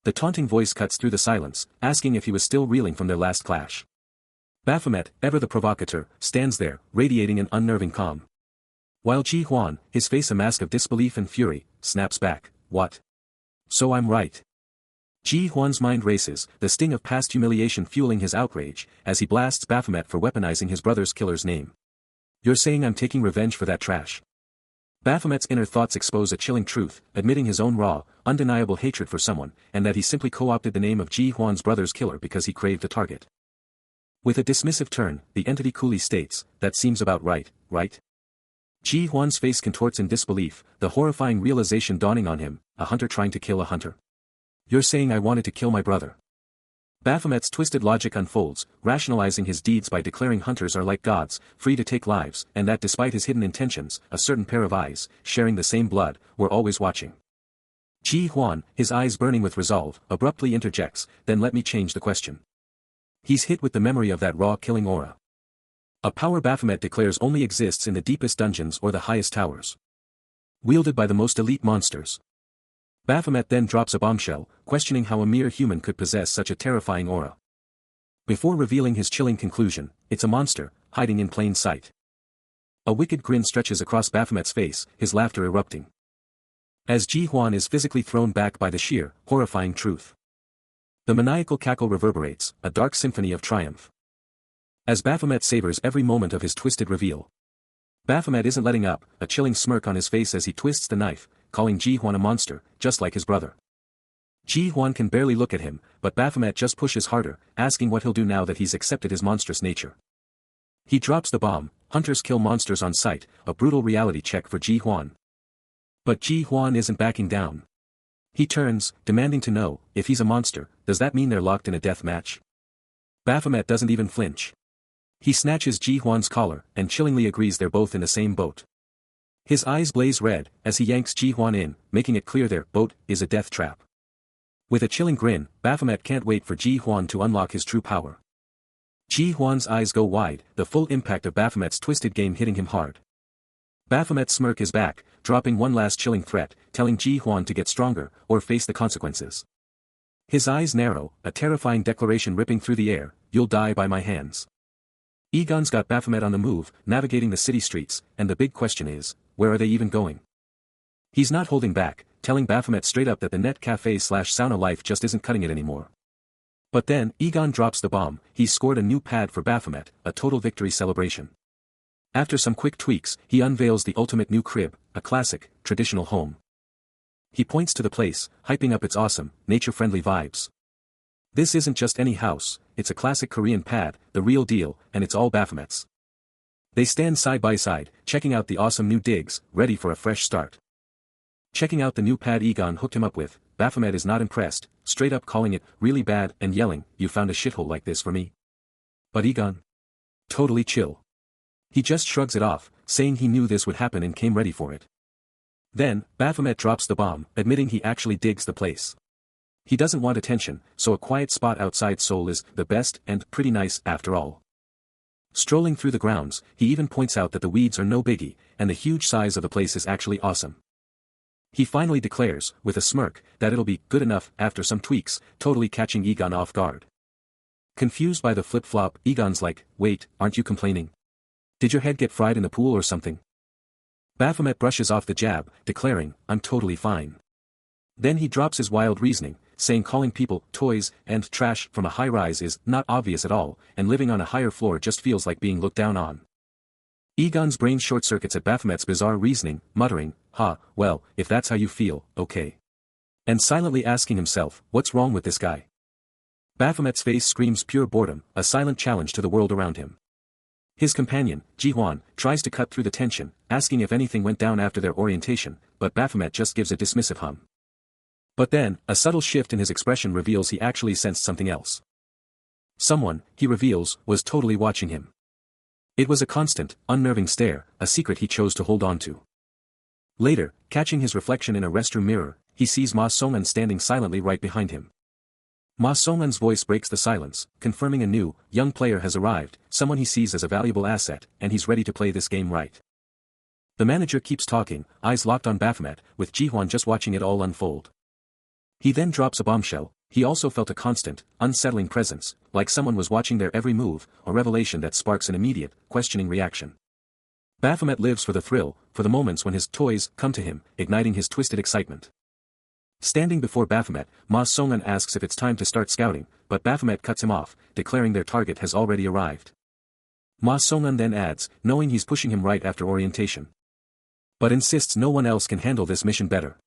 The taunting voice cuts through the silence, asking if he was still reeling from their last clash. Baphomet, ever the provocateur, stands there, radiating an unnerving calm. While Ji Huan, his face a mask of disbelief and fury, snaps back, what? So I'm right. Ji Huan's mind races, the sting of past humiliation fueling his outrage, as he blasts Baphomet for weaponizing his brother's killer's name. You're saying I'm taking revenge for that trash? Baphomet's inner thoughts expose a chilling truth, admitting his own raw, undeniable hatred for someone, and that he simply co-opted the name of Ji Huan's brother's killer because he craved a target. With a dismissive turn, the entity coolly states, that seems about right, right? Ji Huan's face contorts in disbelief, the horrifying realization dawning on him, a hunter trying to kill a hunter. You're saying I wanted to kill my brother. Baphomet's twisted logic unfolds, rationalizing his deeds by declaring hunters are like gods, free to take lives, and that despite his hidden intentions, a certain pair of eyes, sharing the same blood, were always watching. Ji Huan, his eyes burning with resolve, abruptly interjects, then let me change the question. He's hit with the memory of that raw killing aura. A power Baphomet declares only exists in the deepest dungeons or the highest towers. Wielded by the most elite monsters. Baphomet then drops a bombshell, questioning how a mere human could possess such a terrifying aura. Before revealing his chilling conclusion, it's a monster, hiding in plain sight. A wicked grin stretches across Baphomet's face, his laughter erupting. As Ji Huan is physically thrown back by the sheer, horrifying truth. The maniacal cackle reverberates, a dark symphony of triumph. As Baphomet savors every moment of his twisted reveal. Baphomet isn't letting up, a chilling smirk on his face as he twists the knife, calling Ji Huan a monster, just like his brother. Ji Huan can barely look at him, but Baphomet just pushes harder, asking what he'll do now that he's accepted his monstrous nature. He drops the bomb, hunters kill monsters on sight, a brutal reality check for Ji Huan. But Ji Huan isn't backing down. He turns, demanding to know, if he's a monster, does that mean they're locked in a death match? Baphomet doesn't even flinch. He snatches Ji Huan's collar, and chillingly agrees they're both in the same boat. His eyes blaze red, as he yanks Ji Huan in, making it clear their boat is a death trap. With a chilling grin, Baphomet can't wait for Ji Huan to unlock his true power. Ji Huan's eyes go wide, the full impact of Baphomet's twisted game hitting him hard. Baphomet's smirk is back, dropping one last chilling threat, telling Ji Huan to get stronger, or face the consequences. His eyes narrow, a terrifying declaration ripping through the air, you'll die by my hands. Egon's got Baphomet on the move, navigating the city streets, and the big question is, where are they even going? He's not holding back, telling Baphomet straight up that the net cafe/sauna life just isn't cutting it anymore. But then, Egon drops the bomb. He scored a new pad for Baphomet, a total victory celebration. After some quick tweaks, he unveils the ultimate new crib, a classic, traditional home. He points to the place, hyping up its awesome, nature-friendly vibes. This isn't just any house, it's a classic Korean pad, the real deal, and it's all Baphomet's. They stand side by side, checking out the awesome new digs, ready for a fresh start. Checking out the new pad Egon hooked him up with, Baphomet is not impressed, straight up calling it really bad and yelling, "You found a shithole like this for me?" But Egon? Totally chill. He just shrugs it off, saying he knew this would happen and came ready for it. Then, Baphomet drops the bomb, admitting he actually digs the place. He doesn't want attention, so a quiet spot outside Seoul is the best and pretty nice after all. Strolling through the grounds, he even points out that the weeds are no biggie, and the huge size of the place is actually awesome. He finally declares, with a smirk, that it'll be good enough after some tweaks, totally catching Egon off guard. Confused by the flip-flop, Egon's like, "Wait, aren't you complaining? Did your head get fried in the pool or something?" Baphomet brushes off the jab, declaring, "I'm totally fine." Then he drops his wild reasoning, saying calling people toys and trash from a high-rise is not obvious at all, and living on a higher floor just feels like being looked down on. Egon's brain short-circuits at Baphomet's bizarre reasoning, muttering, well, if that's how you feel, okay." And silently asking himself, what's wrong with this guy? Baphomet's face screams pure boredom, a silent challenge to the world around him. His companion, Ji-hwan, tries to cut through the tension, asking if anything went down after their orientation, but Baphomet just gives a dismissive hum. But then, a subtle shift in his expression reveals he actually sensed something else. Someone, he reveals, was totally watching him. It was a constant, unnerving stare, a secret he chose to hold on to. Later, catching his reflection in a restroom mirror, he sees Ma Song-an standing silently right behind him. Ma Song-an's voice breaks the silence, confirming a new, young player has arrived, someone he sees as a valuable asset, and he's ready to play this game right. The manager keeps talking, eyes locked on Baphomet, with Ji-hwan just watching it all unfold. He then drops a bombshell. He also felt a constant, unsettling presence, like someone was watching their every move, a revelation that sparks an immediate, questioning reaction. Baphomet lives for the thrill, for the moments when his toys come to him, igniting his twisted excitement. Standing before Baphomet, Ma Song-an asks if it's time to start scouting, but Baphomet cuts him off, declaring their target has already arrived. Ma Song-an then adds, knowing he's pushing him right after orientation. But insists no one else can handle this mission better.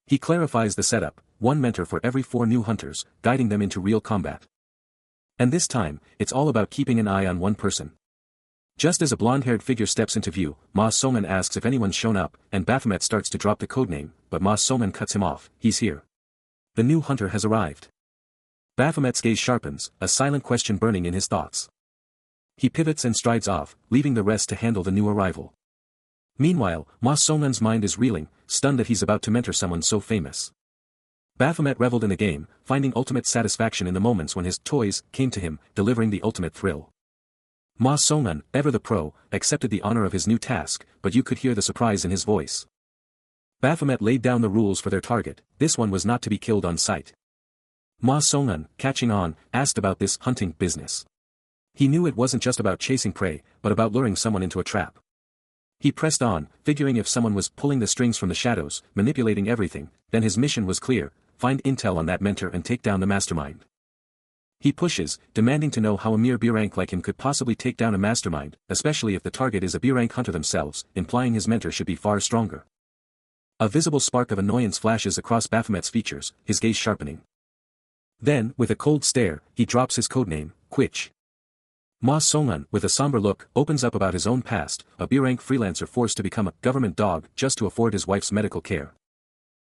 He clarifies the setup, one mentor for every 4 new hunters, guiding them into real combat. And this time, it's all about keeping an eye on one person. Just as a blonde-haired figure steps into view, Ma Song-an asks if anyone's shown up, and Baphomet starts to drop the codename, but Ma Song-an cuts him off, he's here. The new hunter has arrived. Baphomet's gaze sharpens, a silent question burning in his thoughts. He pivots and strides off, leaving the rest to handle the new arrival. Meanwhile, Ma Song-an's mind is reeling, stunned that he's about to mentor someone so famous. Baphomet reveled in the game, finding ultimate satisfaction in the moments when his toys came to him, delivering the ultimate thrill. Ma Song-an, ever the pro, accepted the honor of his new task, but you could hear the surprise in his voice. Baphomet laid down the rules for their target, this one was not to be killed on sight. Ma Song-an, catching on, asked about this hunting business. He knew it wasn't just about chasing prey, but about luring someone into a trap. He pressed on, figuring if someone was pulling the strings from the shadows, manipulating everything, then his mission was clear, find intel on that mentor and take down the mastermind. He pushes, demanding to know how a mere B-rank like him could possibly take down a mastermind, especially if the target is a B-rank hunter themselves, implying his mentor should be far stronger. A visible spark of annoyance flashes across Baphomet's features, his gaze sharpening. Then, with a cold stare, he drops his codename, Quitch. Ma Song-an, with a somber look, opens up about his own past, a B-rank freelancer forced to become a government dog just to afford his wife's medical care.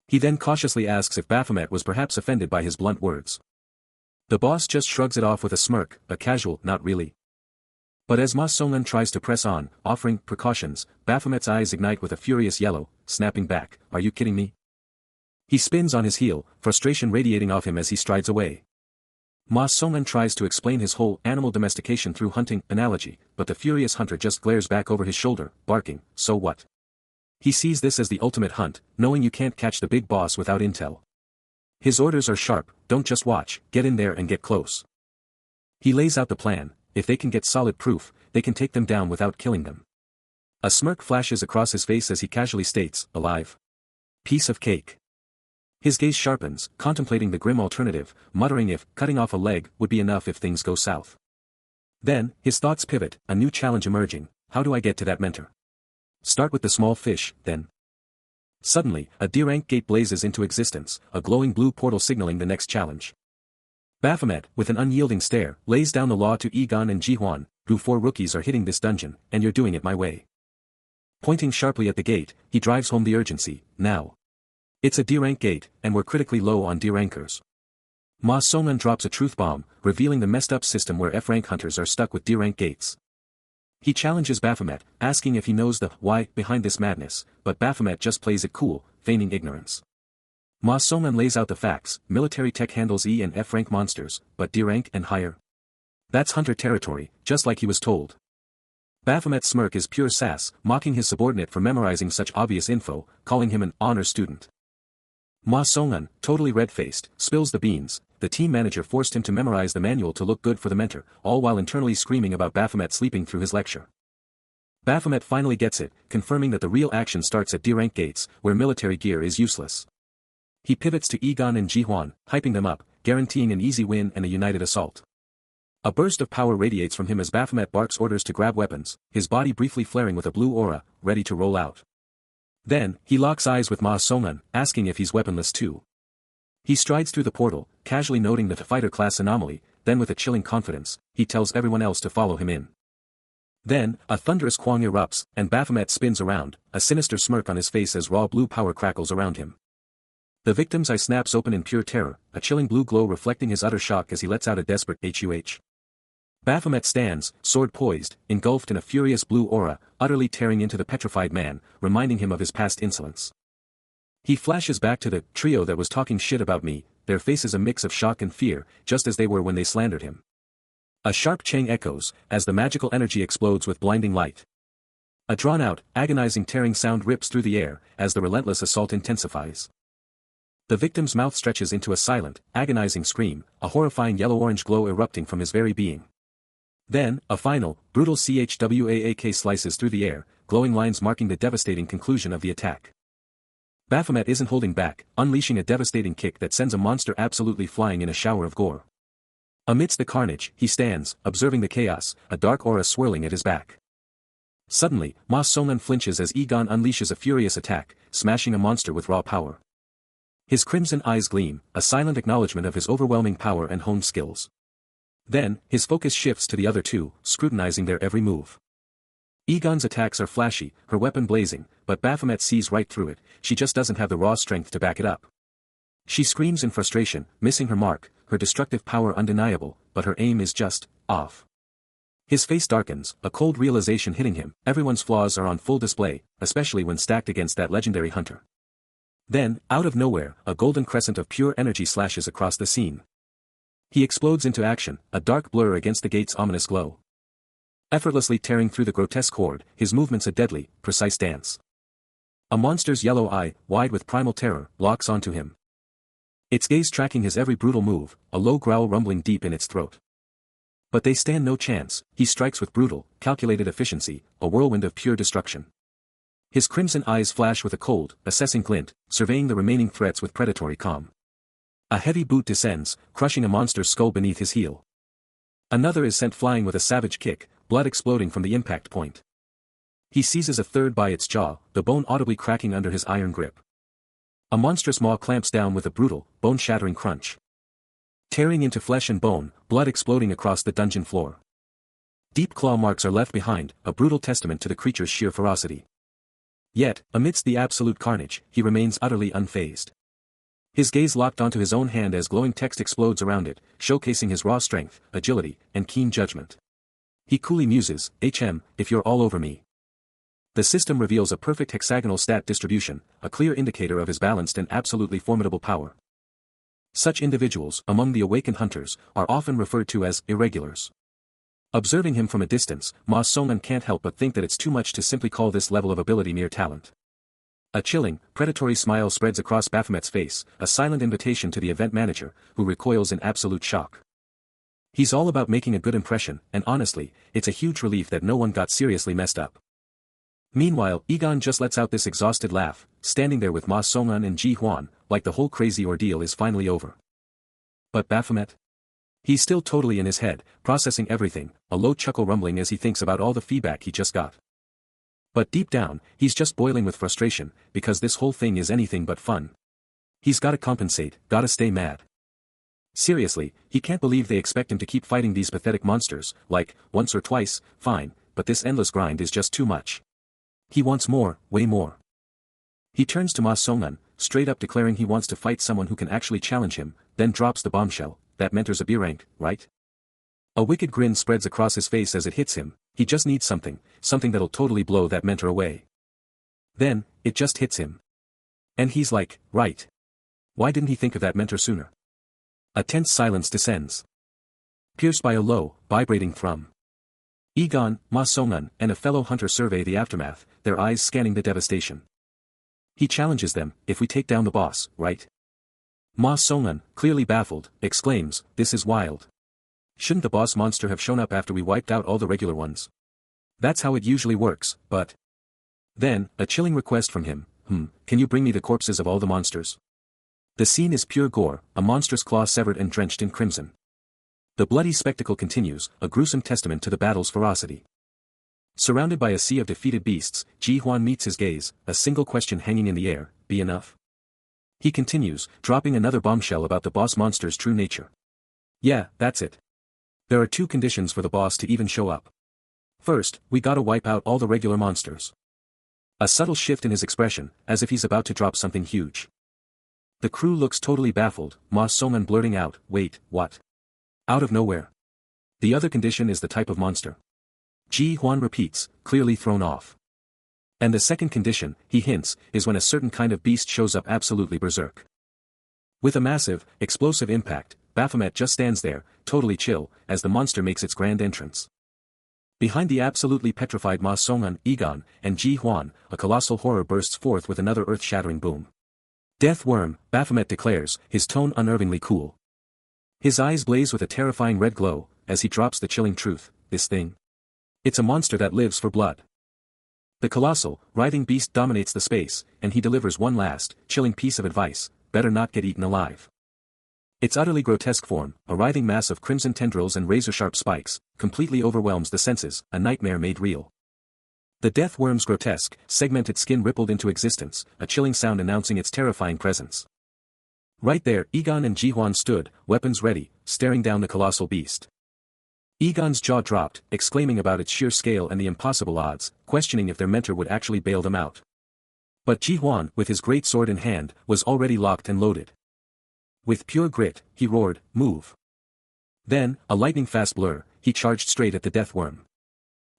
He then cautiously asks if Baphomet was perhaps offended by his blunt words. The boss just shrugs it off with a smirk, a casual, not really. But as Ma Song-an tries to press on, offering precautions, Baphomet's eyes ignite with a furious yellow, snapping back, are you kidding me? He spins on his heel, frustration radiating off him as he strides away. Ma Song-an tries to explain his whole animal domestication through hunting analogy, but the furious hunter just glares back over his shoulder, barking, so what? He sees this as the ultimate hunt, knowing you can't catch the big boss without intel. His orders are sharp, don't just watch, get in there and get close. He lays out the plan, if they can get solid proof, they can take them down without killing them. A smirk flashes across his face as he casually states, alive. Piece of cake. His gaze sharpens, contemplating the grim alternative, muttering if cutting off a leg would be enough if things go south. Then, his thoughts pivot, a new challenge emerging. How do I get to that mentor? Start with the small fish, then. Suddenly, a D-rank gate blazes into existence, a glowing blue portal signaling the next challenge. Baphomet, with an unyielding stare, lays down the law to Egon and Ji-hwan. You 4 rookies are hitting this dungeon, and you're doing it my way. Pointing sharply at the gate, he drives home the urgency. Now. It's a D-rank gate, and we're critically low on D-rankers. Ma Song-un drops a truth bomb, revealing the messed up system where F-rank hunters are stuck with D-rank gates. He challenges Baphomet, asking if he knows the why behind this madness, but Baphomet just plays it cool, feigning ignorance. Ma Song-un lays out the facts. Military tech handles E and F rank monsters, but D rank and higher? That's hunter territory, just like he was told. Baphomet's smirk is pure sass, mocking his subordinate for memorizing such obvious info, calling him an honor student. Ma Song-un, totally red-faced, spills the beans. The team manager forced him to memorize the manual to look good for the mentor, all while internally screaming about Baphomet sleeping through his lecture. Baphomet finally gets it, confirming that the real action starts at D-rank gates, where military gear is useless. He pivots to Egon and Ji-hwan, hyping them up, guaranteeing an easy win and a united assault. A burst of power radiates from him as Baphomet barks orders to grab weapons, his body briefly flaring with a blue aura, ready to roll out. Then, he locks eyes with Ma Song-un, asking if he's weaponless too. He strides through the portal, casually noting the fighter class anomaly, then with a chilling confidence, he tells everyone else to follow him in. Then, a thunderous quang erupts, and Baphomet spins around, a sinister smirk on his face as raw blue power crackles around him. The victim's eye snaps open in pure terror, a chilling blue glow reflecting his utter shock as he lets out a desperate HUH. Baphomet stands, sword poised, engulfed in a furious blue aura, utterly tearing into the petrified man, reminding him of his past insolence. He flashes back to the trio that was talking shit about me, their faces a mix of shock and fear, just as they were when they slandered him. A sharp chang echoes, as the magical energy explodes with blinding light. A drawn-out, agonizing tearing sound rips through the air, as the relentless assault intensifies. The victim's mouth stretches into a silent, agonizing scream, a horrifying yellow-orange glow erupting from his very being. Then, a final, brutal CHWAAK slices through the air, glowing lines marking the devastating conclusion of the attack. Baphomet isn't holding back, unleashing a devastating kick that sends a monster absolutely flying in a shower of gore. Amidst the carnage, he stands, observing the chaos, a dark aura swirling at his back. Suddenly, Ma Song-un flinches as Egon unleashes a furious attack, smashing a monster with raw power. His crimson eyes gleam, a silent acknowledgement of his overwhelming power and honed skills. Then, his focus shifts to the other two, scrutinizing their every move. Egon's attacks are flashy, her weapon blazing, but Baphomet sees right through it. She just doesn't have the raw strength to back it up. She screams in frustration, missing her mark, her destructive power undeniable, but her aim is just off. His face darkens, a cold realization hitting him. Everyone's flaws are on full display, especially when stacked against that legendary hunter. Then, out of nowhere, a golden crescent of pure energy slashes across the scene. He explodes into action, a dark blur against the gate's ominous glow. Effortlessly tearing through the grotesque horde, his movements a deadly, precise dance. A monster's yellow eye, wide with primal terror, locks onto him. Its gaze tracking his every brutal move, a low growl rumbling deep in its throat. But they stand no chance. He strikes with brutal, calculated efficiency, a whirlwind of pure destruction. His crimson eyes flash with a cold, assessing glint, surveying the remaining threats with predatory calm. A heavy boot descends, crushing a monster's skull beneath his heel. Another is sent flying with a savage kick, blood exploding from the impact point. He seizes a third by its jaw, the bone audibly cracking under his iron grip. A monstrous maw clamps down with a brutal, bone-shattering crunch. Tearing into flesh and bone, blood exploding across the dungeon floor. Deep claw marks are left behind, a brutal testament to the creature's sheer ferocity. Yet, amidst the absolute carnage, he remains utterly unfazed. His gaze locked onto his own hand as glowing text explodes around it, showcasing his raw strength, agility, and keen judgment. He coolly muses, if you're all over me. The system reveals a perfect hexagonal stat distribution, a clear indicator of his balanced and absolutely formidable power. Such individuals, among the awakened hunters, are often referred to as irregulars. Observing him from a distance, Ma Song-un can't help but think that it's too much to simply call this level of ability mere talent. A chilling, predatory smile spreads across Baphomet's face, a silent invitation to the event manager, who recoils in absolute shock. He's all about making a good impression, and honestly, it's a huge relief that no one got seriously messed up. Meanwhile, Egon just lets out this exhausted laugh, standing there with Ma Songun and Ji Hwan, like the whole crazy ordeal is finally over. But Baphomet? He's still totally in his head, processing everything, a low chuckle rumbling as he thinks about all the feedback he just got. But deep down, he's just boiling with frustration, because this whole thing is anything but fun. He's gotta compensate, gotta stay mad. Seriously, he can't believe they expect him to keep fighting these pathetic monsters, like, once or twice, fine, but this endless grind is just too much. He wants more, way more. He turns to Ma Songun, straight up declaring he wants to fight someone who can actually challenge him, then drops the bombshell, that mentor's a B rank, right? A wicked grin spreads across his face as it hits him, he just needs something that'll totally blow that mentor away. Then, it just hits him. And he's like, right. Why didn't he think of that mentor sooner? A tense silence descends, pierced by a low, vibrating thrum. Egon, Ma Songun, and a fellow hunter survey the aftermath, their eyes scanning the devastation. He challenges them, if we take down the boss, right? Ma Songun, clearly baffled, exclaims, this is wild. Shouldn't the boss monster have shown up after we wiped out all the regular ones? That's how it usually works, but... Then, a chilling request from him, can you bring me the corpses of all the monsters? The scene is pure gore, a monstrous claw severed and drenched in crimson. The bloody spectacle continues, a gruesome testament to the battle's ferocity. Surrounded by a sea of defeated beasts, Ji Hwan meets his gaze, a single question hanging in the air, be enough? He continues, dropping another bombshell about the boss monster's true nature. Yeah, that's it. There are two conditions for the boss to even show up. First, we gotta wipe out all the regular monsters. A subtle shift in his expression, as if he's about to drop something huge. The crew looks totally baffled, Ma Songun blurting out, wait, what? Out of nowhere. The other condition is the type of monster. Ji Hwan repeats, clearly thrown off. And the second condition, he hints, is when a certain kind of beast shows up absolutely berserk. With a massive, explosive impact, Baphomet just stands there, totally chill, as the monster makes its grand entrance. Behind the absolutely petrified Ma Songun, Egon, and Ji Hwan, a colossal horror bursts forth with another earth-shattering boom. Death worm, Baphomet declares, his tone unnervingly cool. His eyes blaze with a terrifying red glow, as he drops the chilling truth, this thing. It's a monster that lives for blood. The colossal, writhing beast dominates the space, and he delivers one last, chilling piece of advice, better not get eaten alive. Its utterly grotesque form, a writhing mass of crimson tendrils and razor-sharp spikes, completely overwhelms the senses, a nightmare made real. The death worm's grotesque, segmented skin rippled into existence, a chilling sound announcing its terrifying presence. Right there, Egon and Ji Hwan stood, weapons ready, staring down the colossal beast. Egon's jaw dropped, exclaiming about its sheer scale and the impossible odds, questioning if their mentor would actually bail them out. But Ji Hwan, with his great sword in hand, was already locked and loaded. With pure grit, he roared, move. Then, a lightning-fast blur, he charged straight at the death worm.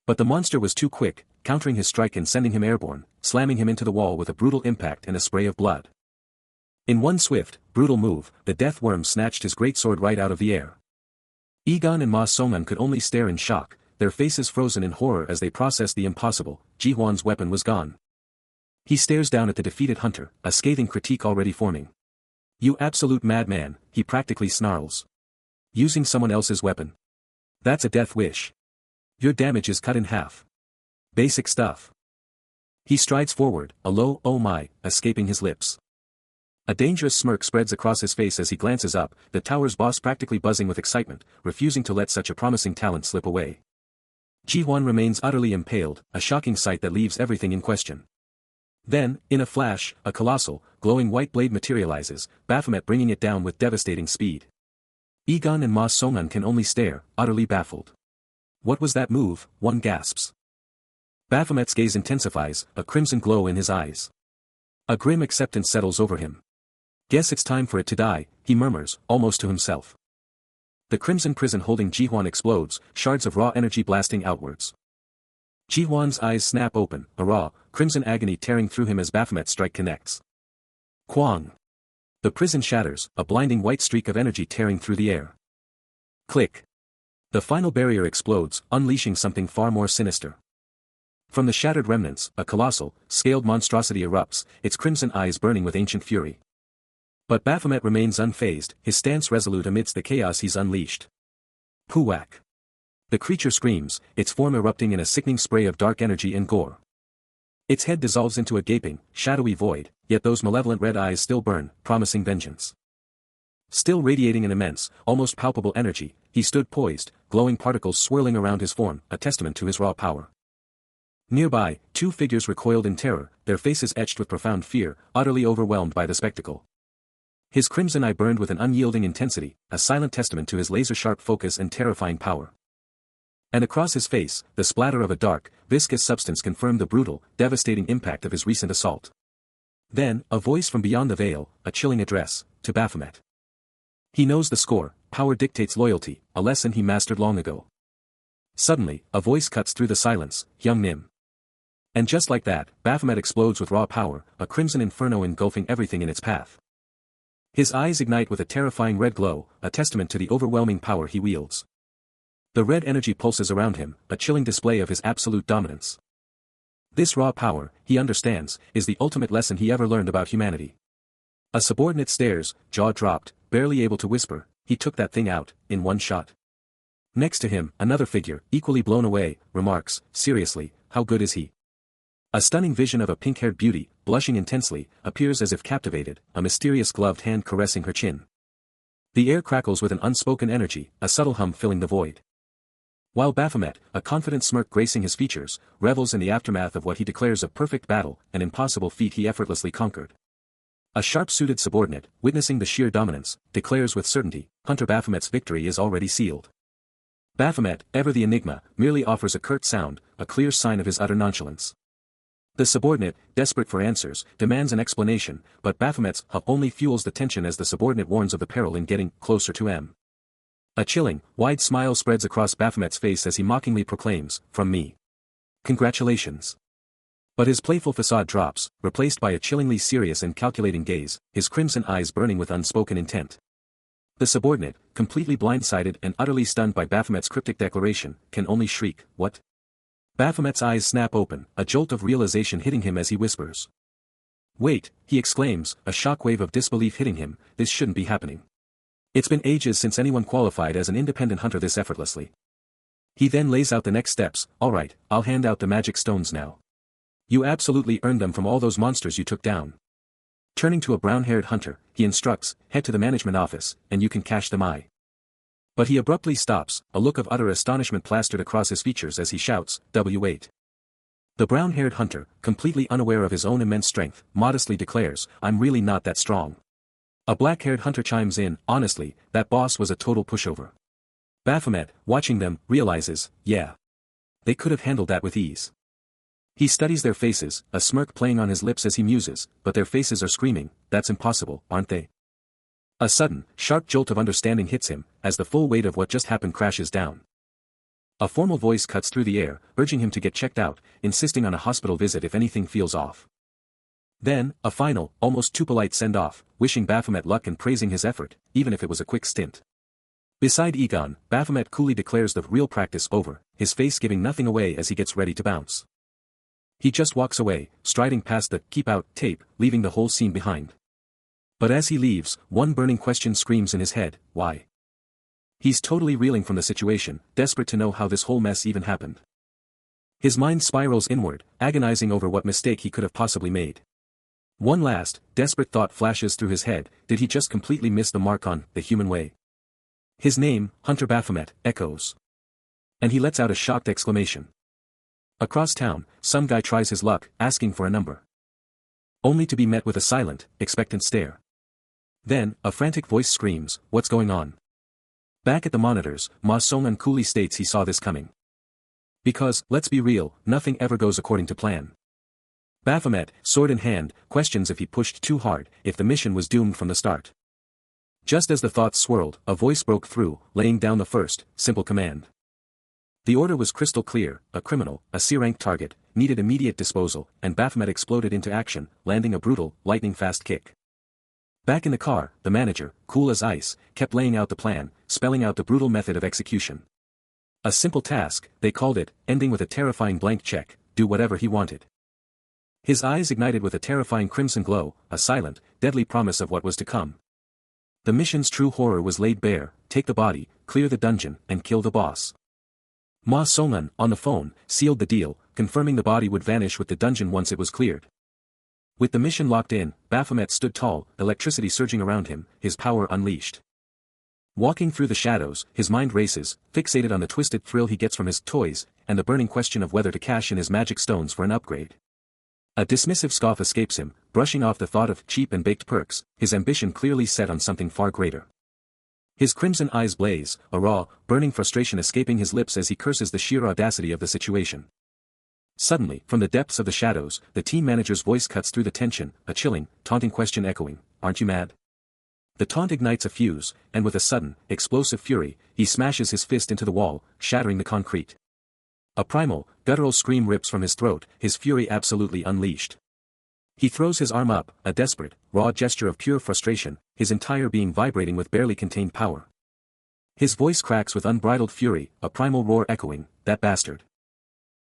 But the monster was too quick, countering his strike and sending him airborne, slamming him into the wall with a brutal impact and a spray of blood. In one swift, brutal move, the death worm snatched his great sword right out of the air. Egon and Ma Songun could only stare in shock, their faces frozen in horror as they processed the impossible. Ji Hwan's weapon was gone. He stares down at the defeated hunter, a scathing critique already forming. You absolute madman, he practically snarls. Using someone else's weapon. That's a death wish. Your damage is cut in half. Basic stuff. He strides forward, a low oh my, escaping his lips. A dangerous smirk spreads across his face as he glances up, the tower's boss practically buzzing with excitement, refusing to let such a promising talent slip away. Ji Hwan remains utterly impaled, a shocking sight that leaves everything in question. Then, in a flash, a colossal, glowing white blade materializes, Baphomet bringing it down with devastating speed. Egon and Ma Songun can only stare, utterly baffled. What was that move? One gasps. Baphomet's gaze intensifies, a crimson glow in his eyes. A grim acceptance settles over him. Guess it's time for it to die, he murmurs, almost to himself. The crimson prison holding Ji Hwan explodes, shards of raw energy blasting outwards. Ji Hwan's eyes snap open, a raw, crimson agony tearing through him as Baphomet's strike connects. Quang! The prison shatters, a blinding white streak of energy tearing through the air. Click! The final barrier explodes, unleashing something far more sinister. From the shattered remnants, a colossal, scaled monstrosity erupts, its crimson eyes burning with ancient fury. But Baphomet remains unfazed, his stance resolute amidst the chaos he's unleashed. Puwak! The creature screams, its form erupting in a sickening spray of dark energy and gore. Its head dissolves into a gaping, shadowy void, yet those malevolent red eyes still burn, promising vengeance. Still radiating an immense, almost palpable energy, he stood poised, glowing particles swirling around his form, a testament to his raw power. Nearby, two figures recoiled in terror, their faces etched with profound fear, utterly overwhelmed by the spectacle. His crimson eye burned with an unyielding intensity, a silent testament to his laser-sharp focus and terrifying power. And across his face, the splatter of a dark, viscous substance confirmed the brutal, devastating impact of his recent assault. Then, a voice from beyond the veil, a chilling address, to Baphomet. He knows the score, power dictates loyalty, a lesson he mastered long ago. Suddenly, a voice cuts through the silence, young Nim. And just like that, Baphomet explodes with raw power, a crimson inferno engulfing everything in its path. His eyes ignite with a terrifying red glow, a testament to the overwhelming power he wields. The red energy pulses around him, a chilling display of his absolute dominance. This raw power, he understands, is the ultimate lesson he ever learned about humanity. A subordinate stares, jaw dropped, barely able to whisper, he took that thing out, in one shot. Next to him, another figure, equally blown away, remarks, seriously, how good is he? A stunning vision of a pink-haired beauty, blushing intensely, appears as if captivated, a mysterious gloved hand caressing her chin. The air crackles with an unspoken energy, a subtle hum filling the void. While Baphomet, a confident smirk gracing his features, revels in the aftermath of what he declares a perfect battle, an impossible feat he effortlessly conquered. A sharp-suited subordinate, witnessing the sheer dominance, declares with certainty, Hunter Baphomet's victory is already sealed. Baphomet, ever the enigma, merely offers a curt sound, a clear sign of his utter nonchalance. The subordinate, desperate for answers, demands an explanation, but Baphomet's huff only fuels the tension as the subordinate warns of the peril in getting closer to M. A chilling, wide smile spreads across Baphomet's face as he mockingly proclaims, from me. Congratulations. But his playful facade drops, replaced by a chillingly serious and calculating gaze, his crimson eyes burning with unspoken intent. The subordinate, completely blindsided and utterly stunned by Baphomet's cryptic declaration, can only shriek, what? Baphomet's eyes snap open, a jolt of realization hitting him as he whispers. Wait, he exclaims, a shockwave of disbelief hitting him, this shouldn't be happening. It's been ages since anyone qualified as an independent hunter this effortlessly. He then lays out the next steps, alright, I'll hand out the magic stones now. You absolutely earned them from all those monsters you took down. Turning to a brown-haired hunter, he instructs, head to the management office, and you can cash them. But he abruptly stops, a look of utter astonishment plastered across his features as he shouts, W8. The brown-haired hunter, completely unaware of his own immense strength, modestly declares, I'm really not that strong. A black-haired hunter chimes in, honestly, that boss was a total pushover. Baphomet, watching them, realizes, yeah. They could have handled that with ease. He studies their faces, a smirk playing on his lips as he muses, but their faces are screaming, that's impossible, aren't they? A sudden, sharp jolt of understanding hits him, as the full weight of what just happened crashes down. A formal voice cuts through the air, urging him to get checked out, insisting on a hospital visit if anything feels off. Then, a final, almost too polite send-off, wishing Baphomet luck and praising his effort, even if it was a quick stint. Beside Egon, Baphomet coolly declares the real practice over, his face giving nothing away as he gets ready to bounce. He just walks away, striding past the keep out tape, leaving the whole scene behind. But as he leaves, one burning question screams in his head, why? He's totally reeling from the situation, desperate to know how this whole mess even happened. His mind spirals inward, agonizing over what mistake he could have possibly made. One last, desperate thought flashes through his head, did he just completely miss the mark on the human way? His name, Hunter Baphomet, echoes. And he lets out a shocked exclamation. Across town, some guy tries his luck, asking for a number. Only to be met with a silent, expectant stare. Then, a frantic voice screams, what's going on? Back at the monitors, Ma Song-un coolly states he saw this coming. Because, let's be real, nothing ever goes according to plan. Baphomet, sword in hand, questions if he pushed too hard, if the mission was doomed from the start. Just as the thoughts swirled, a voice broke through, laying down the first, simple command. The order was crystal clear, a criminal, a C-rank target, needed immediate disposal, and Baphomet exploded into action, landing a brutal, lightning-fast kick. Back in the car, the manager, cool as ice, kept laying out the plan, spelling out the brutal method of execution. A simple task, they called it, ending with a terrifying blank check, do whatever he wanted. His eyes ignited with a terrifying crimson glow, a silent, deadly promise of what was to come. The mission's true horror was laid bare, take the body, clear the dungeon, and kill the boss. Ma Songun, on the phone, sealed the deal, confirming the body would vanish with the dungeon once it was cleared. With the mission locked in, Baphomet stood tall, electricity surging around him, his power unleashed. Walking through the shadows, his mind races, fixated on the twisted thrill he gets from his toys, and the burning question of whether to cash in his magic stones for an upgrade. A dismissive scoff escapes him, brushing off the thought of cheap and baked perks, his ambition clearly set on something far greater. His crimson eyes blaze, a raw, burning frustration escaping his lips as he curses the sheer audacity of the situation. Suddenly, from the depths of the shadows, the team manager's voice cuts through the tension, a chilling, taunting question echoing, "Aren't you mad?" The taunt ignites a fuse, and with a sudden, explosive fury, he smashes his fist into the wall, shattering the concrete. A primal, guttural scream rips from his throat, his fury absolutely unleashed. He throws his arm up, a desperate, raw gesture of pure frustration, his entire being vibrating with barely contained power. His voice cracks with unbridled fury, a primal roar echoing, "That bastard."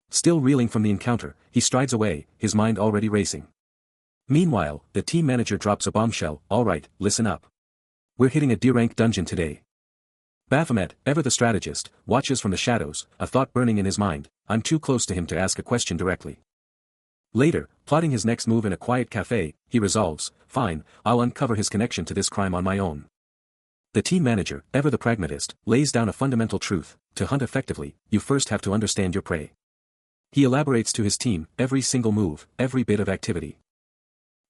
Still reeling from the encounter, he strides away, his mind already racing. Meanwhile, the team manager drops a bombshell, "All right, listen up. We're hitting a D-rank dungeon today." Baphomet, ever the strategist, watches from the shadows, a thought burning in his mind. I'm too close to him to ask a question directly. Later, plotting his next move in a quiet cafe, he resolves, "Fine, I'll uncover his connection to this crime on my own." The team manager, ever the pragmatist, lays down a fundamental truth: to hunt effectively, you first have to understand your prey. He elaborates to his team, every single move, every bit of activity.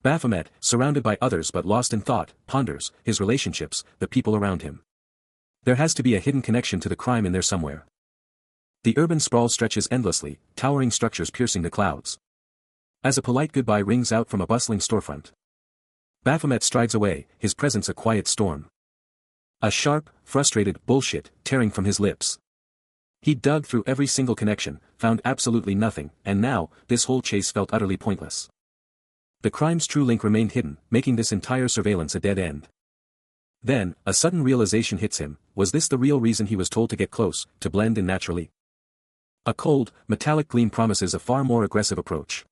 Baphomet, surrounded by others but lost in thought, ponders his relationships, the people around him. There has to be a hidden connection to the crime in there somewhere. The urban sprawl stretches endlessly, towering structures piercing the clouds. As a polite goodbye rings out from a bustling storefront, Baphomet strides away, his presence a quiet storm. A sharp, frustrated bullshit tearing from his lips. He dug through every single connection, found absolutely nothing, and now, this whole chase felt utterly pointless. The crime's true link remained hidden, making this entire surveillance a dead end. Then, a sudden realization hits him: was this the real reason he was told to get close, to blend in naturally? A cold, metallic gleam promises a far more aggressive approach.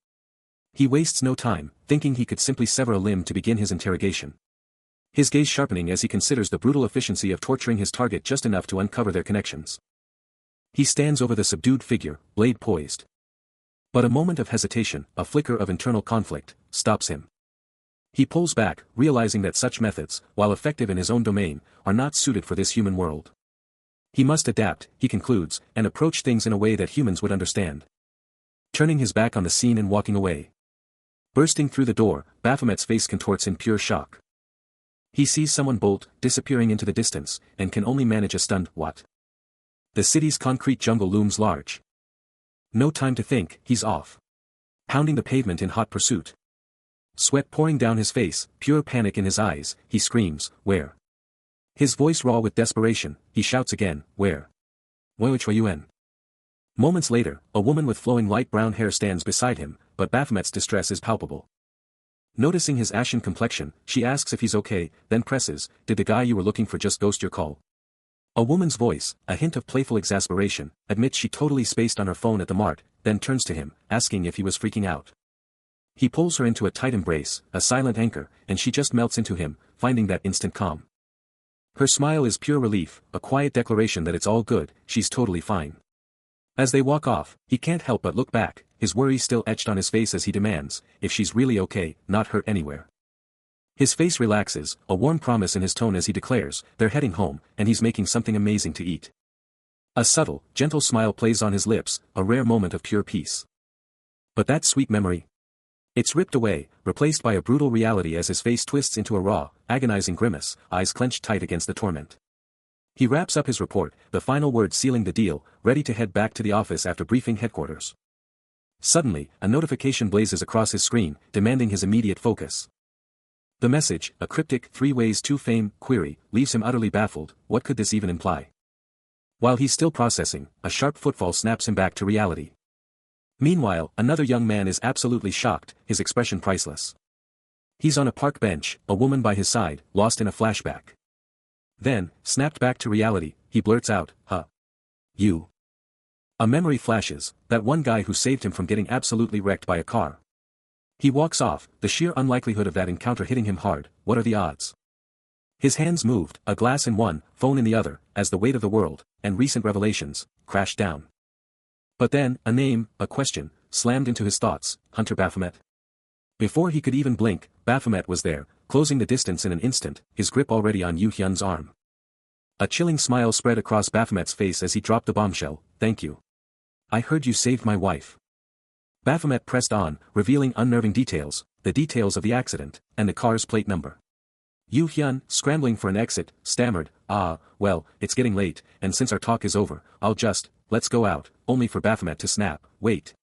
He wastes no time, thinking he could simply sever a limb to begin his interrogation. His gaze sharpening as he considers the brutal efficiency of torturing his target just enough to uncover their connections. He stands over the subdued figure, blade poised. But a moment of hesitation, a flicker of internal conflict, stops him. He pulls back, realizing that such methods, while effective in his own domain, are not suited for this human world. He must adapt, he concludes, and approach things in a way that humans would understand. Turning his back on the scene and walking away. Bursting through the door, Baphomet's face contorts in pure shock. He sees someone bolt, disappearing into the distance, and can only manage a stunned, "What?" The city's concrete jungle looms large. No time to think, he's off. Pounding the pavement in hot pursuit. Sweat pouring down his face, pure panic in his eyes, he screams, "Where?" His voice raw with desperation, he shouts again, "Where? Which way you in?" Moments later, a woman with flowing light brown hair stands beside him, but Baphomet's distress is palpable. Noticing his ashen complexion, she asks if he's okay, then presses, "Did the guy you were looking for just ghost your call?" A woman's voice, a hint of playful exasperation, admits she totally spaced on her phone at the mart, then turns to him, asking if he was freaking out. He pulls her into a tight embrace, a silent anchor, and she just melts into him, finding that instant calm. Her smile is pure relief, a quiet declaration that it's all good, she's totally fine. As they walk off, he can't help but look back, his worry still etched on his face as he demands, if she's really okay, not hurt anywhere. His face relaxes, a warm promise in his tone as he declares, they're heading home, and he's making something amazing to eat. A subtle, gentle smile plays on his lips, a rare moment of pure peace. But that sweet memory? It's ripped away, replaced by a brutal reality as his face twists into a raw, agonizing grimace, eyes clenched tight against the torment. He wraps up his report, the final word sealing the deal, ready to head back to the office after briefing headquarters. Suddenly, a notification blazes across his screen, demanding his immediate focus. The message, a cryptic 3 ways to fame query, leaves him utterly baffled. What could this even imply? While he's still processing, a sharp footfall snaps him back to reality. Meanwhile, another young man is absolutely shocked, his expression priceless. He's on a park bench, a woman by his side, lost in a flashback. Then, snapped back to reality, he blurts out, "Huh. You." A memory flashes, that one guy who saved him from getting absolutely wrecked by a car. He walks off, the sheer unlikelihood of that encounter hitting him hard. What are the odds? His hands moved, a glass in one, phone in the other, as the weight of the world, and recent revelations, crashed down. But then, a name, a question, slammed into his thoughts, Hunter Baphomet. Before he could even blink, Baphomet was there, closing the distance in an instant, his grip already on Yu Hyun's arm. A chilling smile spread across Baphomet's face as he dropped the bombshell, "Thank you. I heard you saved my wife." Baphomet pressed on, revealing unnerving details, the details of the accident, and the car's plate number. Yu Hyun, scrambling for an exit, stammered, "Well, it's getting late, and since our talk is over, let's go out," only for Baphomet to snap, "Wait."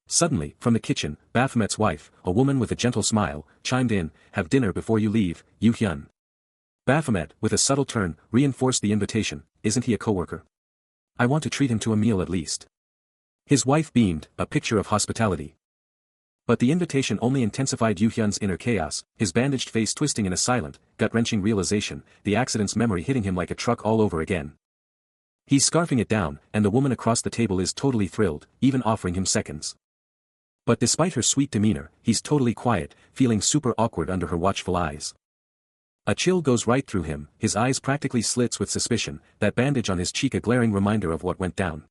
Suddenly, from the kitchen, Baphomet's wife, a woman with a gentle smile, chimed in, "Have dinner before you leave, Yu Hyun." Baphomet, with a subtle turn, reinforced the invitation, "Isn't he a coworker? I want to treat him to a meal at least." His wife beamed, a picture of hospitality. But the invitation only intensified Yu Hyun's inner chaos, his bandaged face twisting in a silent, gut-wrenching realization, the accident's memory hitting him like a truck all over again. He's scarfing it down, and the woman across the table is totally thrilled, even offering him seconds. But despite her sweet demeanor, he's totally quiet, feeling super awkward under her watchful eyes. A chill goes right through him, his eyes practically slits with suspicion, that bandage on his cheek a glaring reminder of what went down.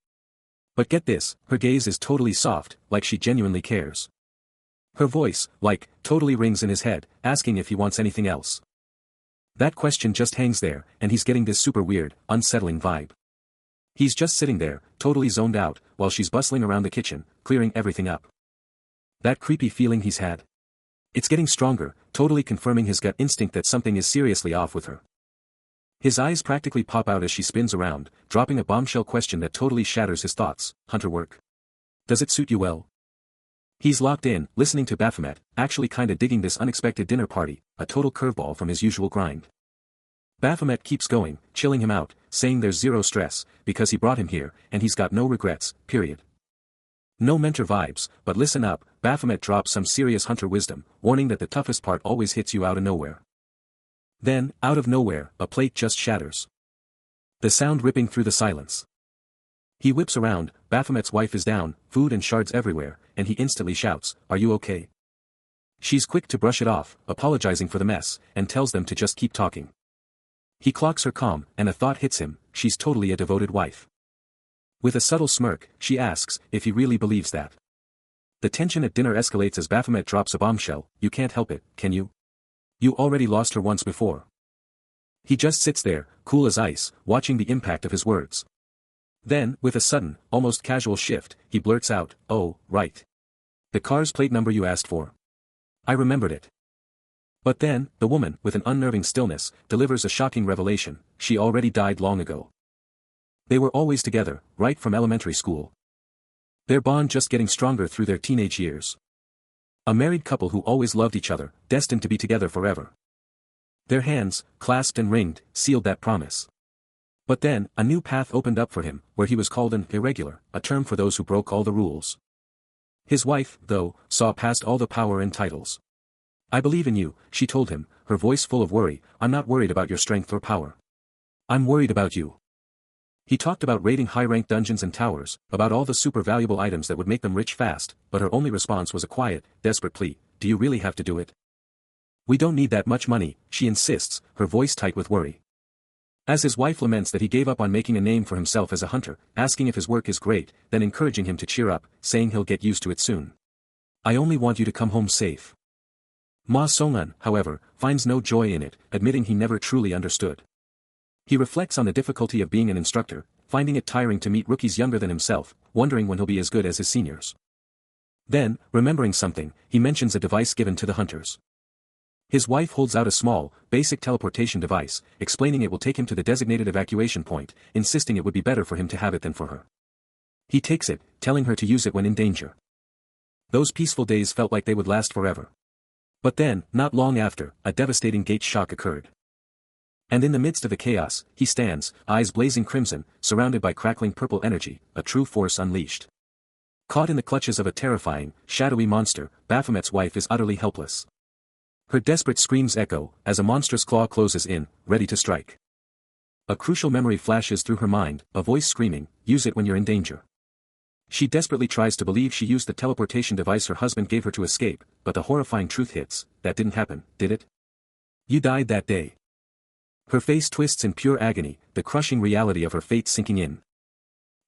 But get this, her gaze is totally soft, like she genuinely cares. Her voice, totally rings in his head, asking if he wants anything else. That question just hangs there, and he's getting this super weird, unsettling vibe. He's just sitting there, totally zoned out, while she's bustling around the kitchen, clearing everything up. That creepy feeling he's had. It's getting stronger, totally confirming his gut instinct that something is seriously off with her. His eyes practically pop out as she spins around, dropping a bombshell question that totally shatters his thoughts, "Hunter work? Does it suit you well?" He's locked in, listening to Baphomet, actually kinda digging this unexpected dinner party, a total curveball from his usual grind. Baphomet keeps going, chilling him out, saying there's zero stress, because he brought him here, and he's got no regrets, period. No mentor vibes, but listen up, Baphomet drops some serious Hunter wisdom, warning that the toughest part always hits you out of nowhere. Then, out of nowhere, a plate just shatters. The sound ripping through the silence. He whips around, Baphomet's wife is down, food and shards everywhere, and he instantly shouts, "Are you okay?" She's quick to brush it off, apologizing for the mess, and tells them to just keep talking. He clocks her calm, and a thought hits him, she's totally a devoted wife. With a subtle smirk, she asks if he really believes that. The tension at dinner escalates as Baphomet drops a bombshell, "You can't help it, can you? You already lost her once before." He just sits there, cool as ice, watching the impact of his words. Then, with a sudden, almost casual shift, he blurts out, "Oh, right. The car's plate number you asked for. I remembered it." But then, the woman, with an unnerving stillness, delivers a shocking revelation, she already died long ago. They were always together, right from elementary school. Their bond just getting stronger through their teenage years. A married couple who always loved each other, destined to be together forever. Their hands, clasped and ringed, sealed that promise. But then, a new path opened up for him, where he was called an irregular, a term for those who broke all the rules. His wife, though, saw past all the power and titles. "I believe in you," she told him, her voice full of worry, "I'm not worried about your strength or power. I'm worried about you." He talked about raiding high-ranked dungeons and towers, about all the super valuable items that would make them rich fast, but her only response was a quiet, desperate plea, "Do you really have to do it? We don't need that much money," she insists, her voice tight with worry. As his wife laments that he gave up on making a name for himself as a hunter, asking if his work is great, then encouraging him to cheer up, saying he'll get used to it soon. "I only want you to come home safe." Ma Songun, however, finds no joy in it, admitting he never truly understood. He reflects on the difficulty of being an instructor, finding it tiring to meet rookies younger than himself, wondering when he'll be as good as his seniors. Then, remembering something, he mentions a device given to the hunters. His wife holds out a small, basic teleportation device, explaining it will take him to the designated evacuation point, insisting it would be better for him to have it than for her. He takes it, telling her to use it when in danger. Those peaceful days felt like they would last forever. But then, not long after, a devastating gate shock occurred. And in the midst of the chaos, he stands, eyes blazing crimson, surrounded by crackling purple energy, a true force unleashed. Caught in the clutches of a terrifying, shadowy monster, Baphomet's wife is utterly helpless. Her desperate screams echo, as a monstrous claw closes in, ready to strike. A crucial memory flashes through her mind, a voice screaming, "Use it when you're in danger." She desperately tries to believe she used the teleportation device her husband gave her to escape, but the horrifying truth hits, that didn't happen, did it? You died that day. Her face twists in pure agony, the crushing reality of her fate sinking in.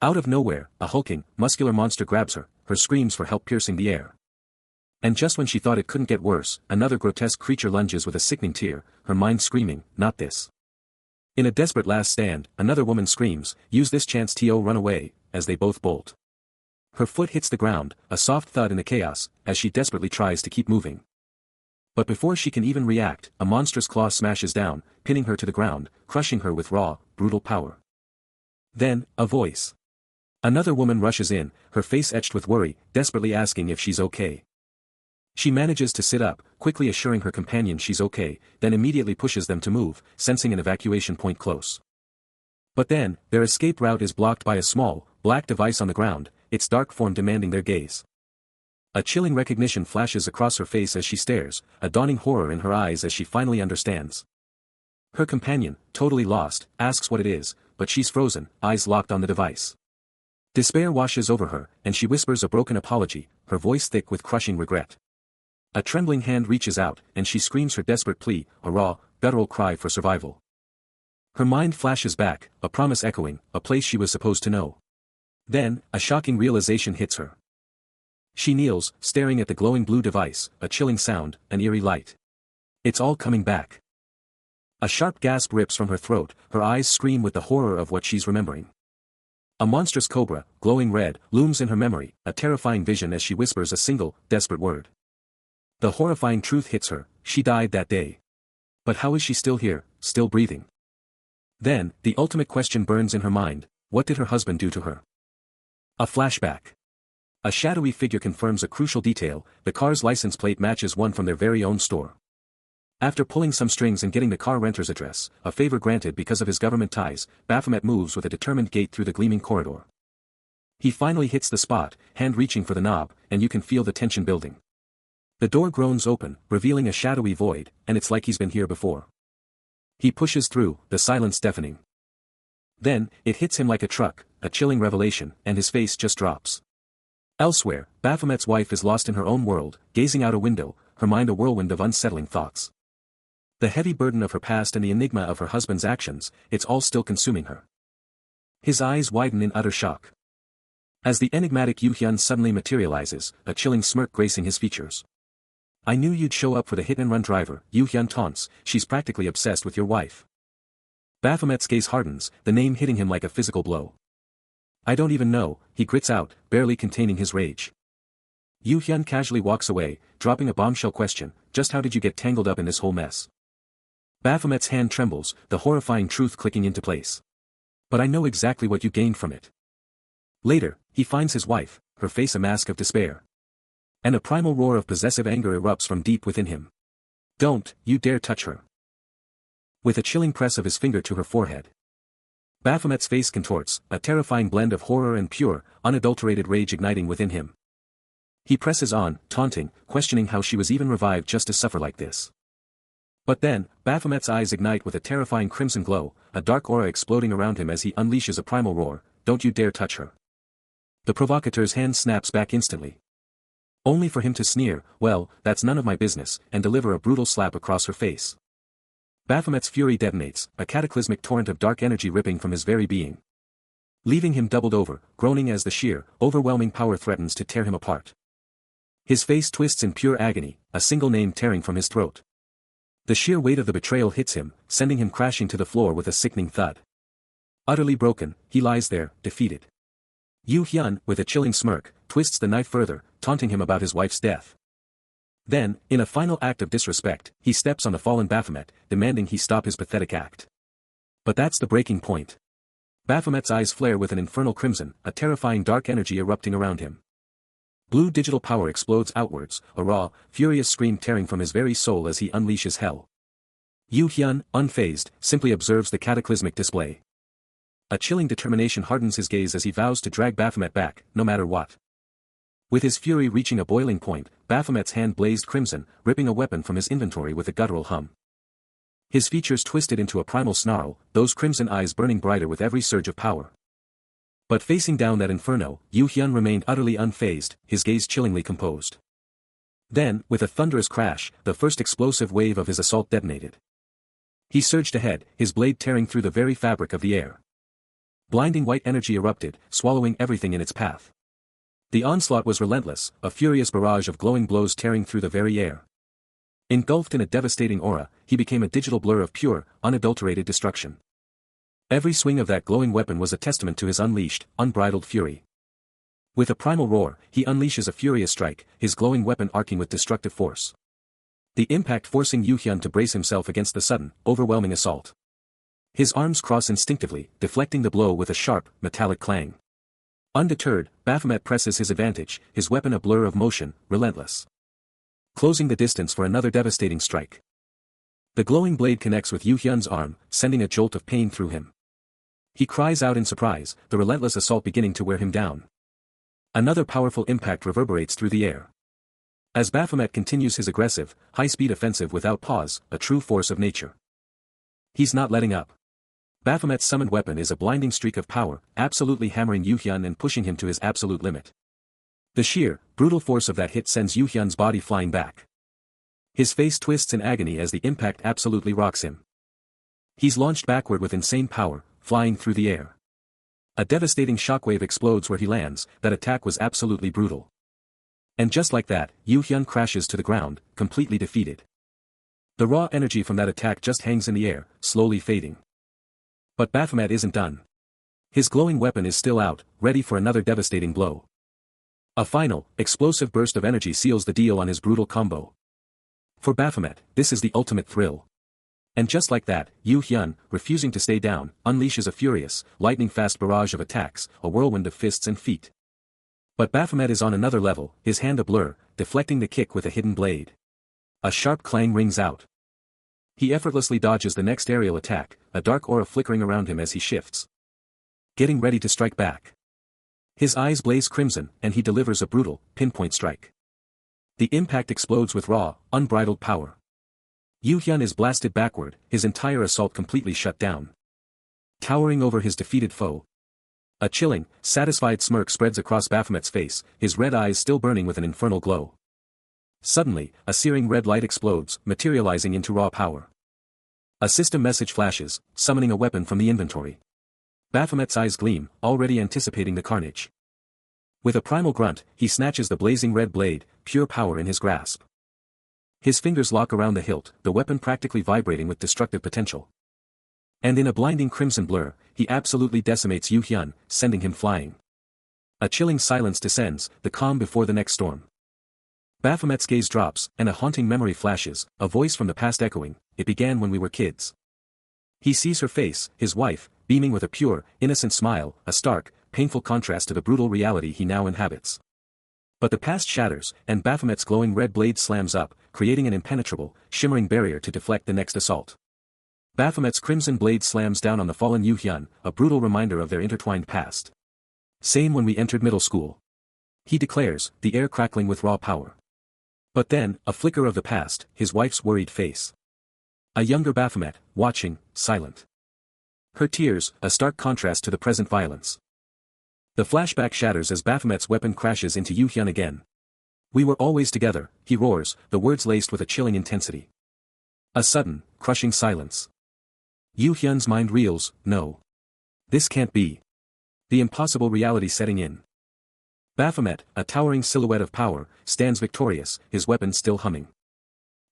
Out of nowhere, a hulking, muscular monster grabs her, her screams for help piercing the air. And just when she thought it couldn't get worse, another grotesque creature lunges with a sickening tear, her mind screaming, not this. In a desperate last stand, another woman screams, use this chance to run away, as they both bolt. Her foot hits the ground, a soft thud in the chaos, as she desperately tries to keep moving. But before she can even react, a monstrous claw smashes down, pinning her to the ground, crushing her with raw, brutal power. Then, a voice. Another woman rushes in, her face etched with worry, desperately asking if she's okay. She manages to sit up, quickly assuring her companion she's okay, then immediately pushes them to move, sensing an evacuation point close. But then, their escape route is blocked by a small, black device on the ground, its dark form demanding their gaze. A chilling recognition flashes across her face as she stares, a dawning horror in her eyes as she finally understands. Her companion, totally lost, asks what it is, but she's frozen, eyes locked on the device. Despair washes over her, and she whispers a broken apology, her voice thick with crushing regret. A trembling hand reaches out, and she screams her desperate plea, a raw, guttural cry for survival. Her mind flashes back, a promise echoing, a place she was supposed to know. Then, a shocking realization hits her. She kneels, staring at the glowing blue device, a chilling sound, an eerie light. It's all coming back. A sharp gasp rips from her throat, her eyes scream with the horror of what she's remembering. A monstrous cobra, glowing red, looms in her memory, a terrifying vision as she whispers a single, desperate word. The horrifying truth hits her, she died that day. But how is she still here, still breathing? Then, the ultimate question burns in her mind, what did her husband do to her? A flashback. A shadowy figure confirms a crucial detail, the car's license plate matches one from their very own store. After pulling some strings and getting the car renter's address, a favor granted because of his government ties, Baphomet moves with a determined gait through the gleaming corridor. He finally hits the spot, hand reaching for the knob, and you can feel the tension building. The door groans open, revealing a shadowy void, and it's like he's been here before. He pushes through, the silence deafening. Then, it hits him like a truck, a chilling revelation, and his face just drops. Elsewhere, Baphomet's wife is lost in her own world, gazing out a window, her mind a whirlwind of unsettling thoughts. The heavy burden of her past and the enigma of her husband's actions, it's all still consuming her. His eyes widen in utter shock. As the enigmatic Yu Hyun suddenly materializes, a chilling smirk gracing his features. I knew you'd show up for the hit-and-run driver, Yu Hyun taunts, she's practically obsessed with your wife. Baphomet's gaze hardens, the name hitting him like a physical blow. I don't even know, he grits out, barely containing his rage. Yu Hyun casually walks away, dropping a bombshell question, just how did you get tangled up in this whole mess? Baphomet's hand trembles, the horrifying truth clicking into place. But I know exactly what you gained from it. Later, he finds his wife, her face a mask of despair. And a primal roar of possessive anger erupts from deep within him. Don't you dare touch her. With a chilling press of his finger to her forehead. Baphomet's face contorts, a terrifying blend of horror and pure, unadulterated rage igniting within him. He presses on, taunting, questioning how she was even revived just to suffer like this. But then, Baphomet's eyes ignite with a terrifying crimson glow, a dark aura exploding around him as he unleashes a primal roar, don't you dare touch her. The provocateur's hand snaps back instantly. Only for him to sneer, well, that's none of my business, and deliver a brutal slap across her face. Baphomet's fury detonates, a cataclysmic torrent of dark energy ripping from his very being. Leaving him doubled over, groaning as the sheer, overwhelming power threatens to tear him apart. His face twists in pure agony, a single name tearing from his throat. The sheer weight of the betrayal hits him, sending him crashing to the floor with a sickening thud. Utterly broken, he lies there, defeated. Yu Hyun, with a chilling smirk, twists the knife further, taunting him about his wife's death. Then, in a final act of disrespect, he steps on the fallen Baphomet, demanding he stop his pathetic act. But that's the breaking point. Baphomet's eyes flare with an infernal crimson, a terrifying dark energy erupting around him. Blue digital power explodes outwards, a raw, furious scream tearing from his very soul as he unleashes hell. Yu Hyun, unfazed, simply observes the cataclysmic display. A chilling determination hardens his gaze as he vows to drag Baphomet back, no matter what. With his fury reaching a boiling point, Baphomet's hand blazed crimson, ripping a weapon from his inventory with a guttural hum. His features twisted into a primal snarl, those crimson eyes burning brighter with every surge of power. But facing down that inferno, Yu Hyun remained utterly unfazed, his gaze chillingly composed. Then, with a thunderous crash, the first explosive wave of his assault detonated. He surged ahead, his blade tearing through the very fabric of the air. Blinding white energy erupted, swallowing everything in its path. The onslaught was relentless, a furious barrage of glowing blows tearing through the very air. Engulfed in a devastating aura, he became a digital blur of pure, unadulterated destruction. Every swing of that glowing weapon was a testament to his unleashed, unbridled fury. With a primal roar, he unleashes a furious strike, his glowing weapon arcing with destructive force. The impact forcing Yu Hyun to brace himself against the sudden, overwhelming assault. His arms cross instinctively, deflecting the blow with a sharp, metallic clang. Undeterred, Baphomet presses his advantage, his weapon a blur of motion, relentless. Closing the distance for another devastating strike. The glowing blade connects with Yu Hyun's arm, sending a jolt of pain through him. He cries out in surprise, the relentless assault beginning to wear him down. Another powerful impact reverberates through the air. As Baphomet continues his aggressive, high-speed offensive without pause, a true force of nature. He's not letting up. Baphomet's summoned weapon is a blinding streak of power, absolutely hammering Yu Hyun and pushing him to his absolute limit. The sheer, brutal force of that hit sends Yu Hyun's body flying back. His face twists in agony as the impact absolutely rocks him. He's launched backward with insane power, flying through the air. A devastating shockwave explodes where he lands, that attack was absolutely brutal. And just like that, Yu Hyun crashes to the ground, completely defeated. The raw energy from that attack just hangs in the air, slowly fading. But Baphomet isn't done. His glowing weapon is still out, ready for another devastating blow. A final, explosive burst of energy seals the deal on his brutal combo. For Baphomet, this is the ultimate thrill. And just like that, Yu Hyun, refusing to stay down, unleashes a furious, lightning-fast barrage of attacks, a whirlwind of fists and feet. But Baphomet is on another level, his hand a blur, deflecting the kick with a hidden blade. A sharp clang rings out. He effortlessly dodges the next aerial attack, a dark aura flickering around him as he shifts. Getting ready to strike back. His eyes blaze crimson, and he delivers a brutal, pinpoint strike. The impact explodes with raw, unbridled power. Yu Hyun is blasted backward, his entire assault completely shut down. Towering over his defeated foe. A chilling, satisfied smirk spreads across Baphomet's face, his red eyes still burning with an infernal glow. Suddenly, a searing red light explodes, materializing into raw power. A system message flashes, summoning a weapon from the inventory. Baphomet's eyes gleam, already anticipating the carnage. With a primal grunt, he snatches the blazing red blade, pure power in his grasp. His fingers lock around the hilt, the weapon practically vibrating with destructive potential. And in a blinding crimson blur, he absolutely decimates Yu Hyun, sending him flying. A chilling silence descends, the calm before the next storm. Baphomet's gaze drops, and a haunting memory flashes, a voice from the past echoing, "It began when we were kids." He sees her face, his wife, beaming with a pure, innocent smile, a stark, painful contrast to the brutal reality he now inhabits. But the past shatters, and Baphomet's glowing red blade slams up, creating an impenetrable, shimmering barrier to deflect the next assault. Baphomet's crimson blade slams down on the fallen Yu Hyun, a brutal reminder of their intertwined past. "Same when we entered middle school," he declares, the air crackling with raw power. But then, a flicker of the past, his wife's worried face. A younger Baphomet, watching, silent. Her tears, a stark contrast to the present violence. The flashback shatters as Baphomet's weapon crashes into Yu Hyun again. "We were always together," he roars, the words laced with a chilling intensity. A sudden, crushing silence. Yu Hyun's mind reels, no. This can't be. The impossible reality setting in. Baphomet, a towering silhouette of power, stands victorious, his weapon still humming.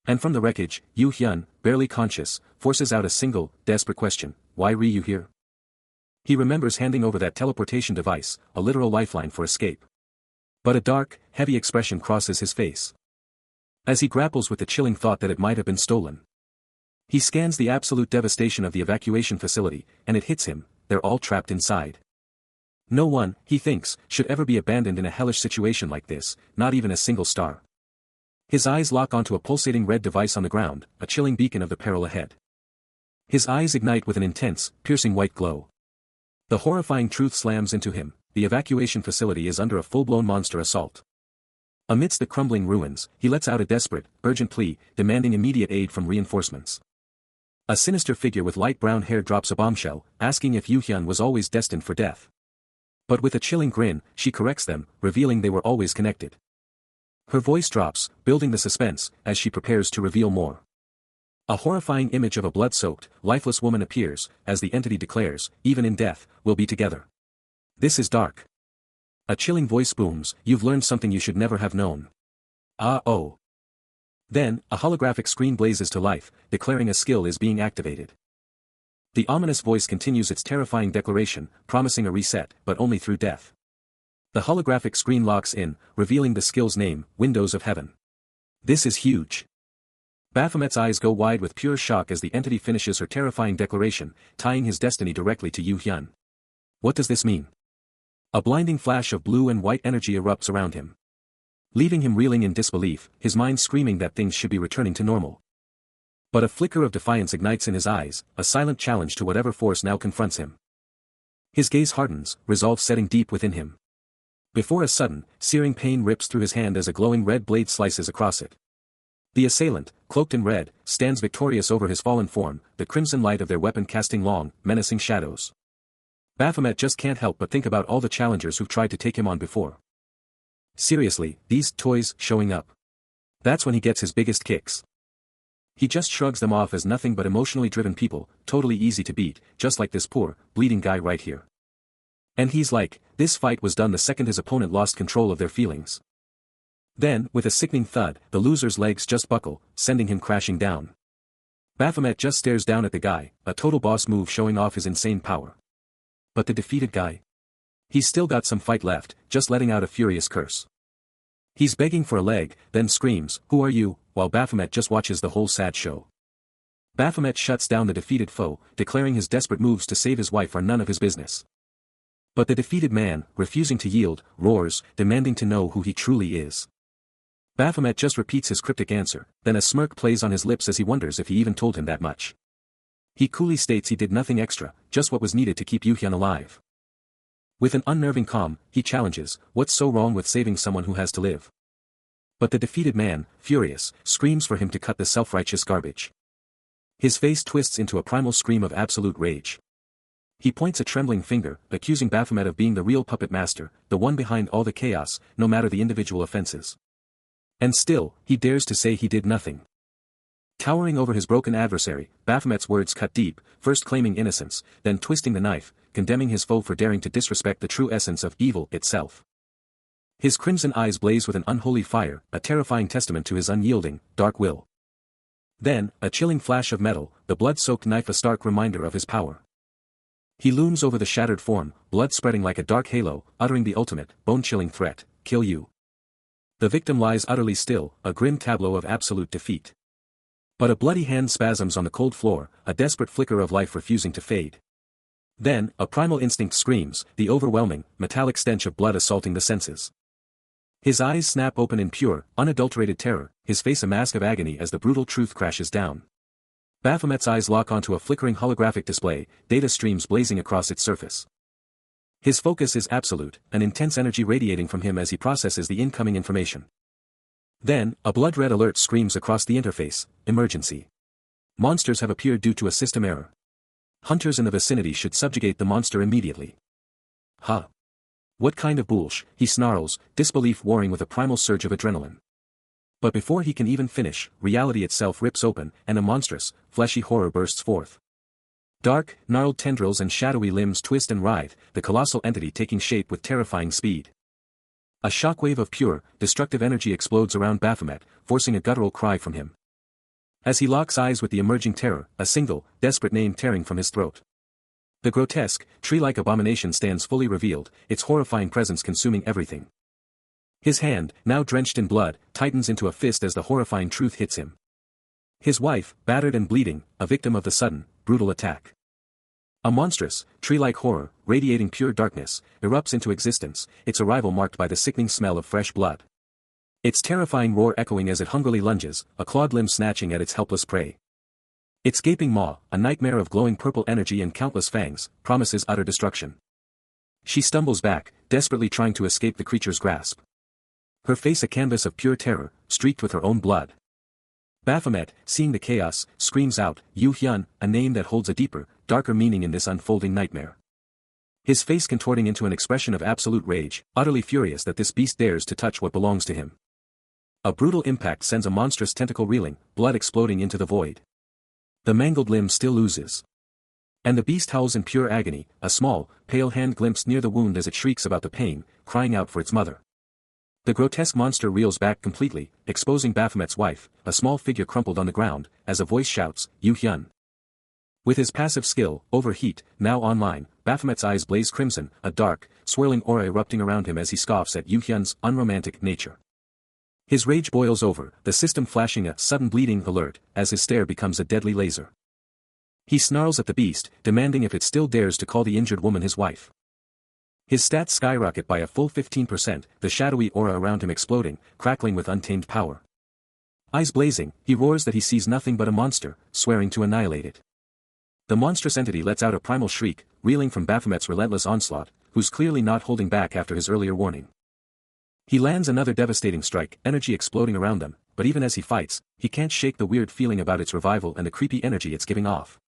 And from the wreckage, Yu Hyun, barely conscious, forces out a single, desperate question, "Why re you here?" He remembers handing over that teleportation device, a literal lifeline for escape. But a dark, heavy expression crosses his face. As he grapples with the chilling thought that it might have been stolen. He scans the absolute devastation of the evacuation facility, and it hits him, they're all trapped inside. No one, he thinks, should ever be abandoned in a hellish situation like this, not even a single star. His eyes lock onto a pulsating red device on the ground, a chilling beacon of the peril ahead. His eyes ignite with an intense, piercing white glow. The horrifying truth slams into him, the evacuation facility is under a full-blown monster assault. Amidst the crumbling ruins, he lets out a desperate, urgent plea, demanding immediate aid from reinforcements. A sinister figure with light brown hair drops a bombshell, asking if Yu Hyun was always destined for death. But with a chilling grin, she corrects them, revealing they were always connected. Her voice drops, building the suspense, as she prepares to reveal more. A horrifying image of a blood-soaked, lifeless woman appears, as the entity declares, even in death, we'll be together. This is dark. A chilling voice booms, you've learned something you should never have known. Oh. Then, a holographic screen blazes to life, declaring a skill is being activated. The ominous voice continues its terrifying declaration, promising a reset, but only through death. The holographic screen locks in, revealing the skill's name, Windows of Heaven. This is huge. Baphomet's eyes go wide with pure shock as the entity finishes her terrifying declaration, tying his destiny directly to Yu Hyun. What does this mean? A blinding flash of blue and white energy erupts around him, leaving him reeling in disbelief, his mind screaming that things should be returning to normal. But a flicker of defiance ignites in his eyes, a silent challenge to whatever force now confronts him. His gaze hardens, resolve setting deep within him. Before a sudden, searing pain rips through his hand as a glowing red blade slices across it. The assailant, cloaked in red, stands victorious over his fallen form, the crimson light of their weapon casting long, menacing shadows. Baphomet just can't help but think about all the challengers who've tried to take him on before. Seriously, these toys showing up. That's when he gets his biggest kicks. He just shrugs them off as nothing but emotionally driven people, totally easy to beat, just like this poor, bleeding guy right here. And he's like, this fight was done the second his opponent lost control of their feelings. Then, with a sickening thud, the loser's legs just buckle, sending him crashing down. Baphomet just stares down at the guy, a total boss move showing off his insane power. But the defeated guy? He's still got some fight left, just letting out a furious curse. He's begging for a leg, then screams, "Who are you?" while Baphomet just watches the whole sad show. Baphomet shuts down the defeated foe, declaring his desperate moves to save his wife are none of his business. But the defeated man, refusing to yield, roars, demanding to know who he truly is. Baphomet just repeats his cryptic answer, then a smirk plays on his lips as he wonders if he even told him that much. He coolly states he did nothing extra, just what was needed to keep Yu Hyun alive. With an unnerving calm, he challenges, what's so wrong with saving someone who has to live? But the defeated man, furious, screams for him to cut the self-righteous garbage. His face twists into a primal scream of absolute rage. He points a trembling finger, accusing Baphomet of being the real puppet master, the one behind all the chaos, no matter the individual offenses. And still, he dares to say he did nothing. Towering over his broken adversary, Baphomet's words cut deep, first claiming innocence, then twisting the knife, condemning his foe for daring to disrespect the true essence of evil itself. His crimson eyes blaze with an unholy fire, a terrifying testament to his unyielding, dark will. Then, a chilling flash of metal, the blood-soaked knife a stark reminder of his power. He looms over the shattered form, blood spreading like a dark halo, uttering the ultimate, bone-chilling threat, kill you. The victim lies utterly still, a grim tableau of absolute defeat. But a bloody hand spasms on the cold floor, a desperate flicker of life refusing to fade. Then, a primal instinct screams, the overwhelming, metallic stench of blood assaulting the senses. His eyes snap open in pure, unadulterated terror, his face a mask of agony as the brutal truth crashes down. Baphomet's eyes lock onto a flickering holographic display, data streams blazing across its surface. His focus is absolute, an intense energy radiating from him as he processes the incoming information. Then, a blood-red alert screams across the interface, emergency. Monsters have appeared due to a system error. Hunters in the vicinity should subjugate the monster immediately. Huh. What kind of bullsh, he snarls, disbelief warring with a primal surge of adrenaline. But before he can even finish, reality itself rips open, and a monstrous, fleshy horror bursts forth. Dark, gnarled tendrils and shadowy limbs twist and writhe, the colossal entity taking shape with terrifying speed. A shockwave of pure, destructive energy explodes around Baphomet, forcing a guttural cry from him. As he locks eyes with the emerging terror, a single, desperate name tearing from his throat. The grotesque, tree-like abomination stands fully revealed, its horrifying presence consuming everything. His hand, now drenched in blood, tightens into a fist as the horrifying truth hits him. His wife, battered and bleeding, a victim of the sudden, brutal attack. A monstrous, tree-like horror, radiating pure darkness, erupts into existence, its arrival marked by the sickening smell of fresh blood. Its terrifying roar echoing as it hungrily lunges, a clawed limb snatching at its helpless prey. Its gaping maw, a nightmare of glowing purple energy and countless fangs, promises utter destruction. She stumbles back, desperately trying to escape the creature's grasp. Her face a canvas of pure terror, streaked with her own blood. Baphomet, seeing the chaos, screams out, Yu Hyun, a name that holds a deeper, darker meaning in this unfolding nightmare. His face contorting into an expression of absolute rage, utterly furious that this beast dares to touch what belongs to him. A brutal impact sends a monstrous tentacle reeling, blood exploding into the void. The mangled limb still oozes. And the beast howls in pure agony, a small, pale hand glimpsed near the wound as it shrieks about the pain, crying out for its mother. The grotesque monster reels back completely, exposing Baphomet's wife, a small figure crumpled on the ground, as a voice shouts, Yu Hyun. With his passive skill, Overheat, now online, Baphomet's eyes blaze crimson, a dark, swirling aura erupting around him as he scoffs at Yu Hyun's unromantic nature. His rage boils over, the system flashing a sudden bleeding alert, as his stare becomes a deadly laser. He snarls at the beast, demanding if it still dares to call the injured woman his wife. His stats skyrocket by a full 15%, the shadowy aura around him exploding, crackling with untamed power. Eyes blazing, he roars that he sees nothing but a monster, swearing to annihilate it. The monstrous entity lets out a primal shriek, reeling from Baphomet's relentless onslaught, who's clearly not holding back after his earlier warning. He lands another devastating strike, energy exploding around them, but even as he fights, he can't shake the weird feeling about its revival and the creepy energy it's giving off.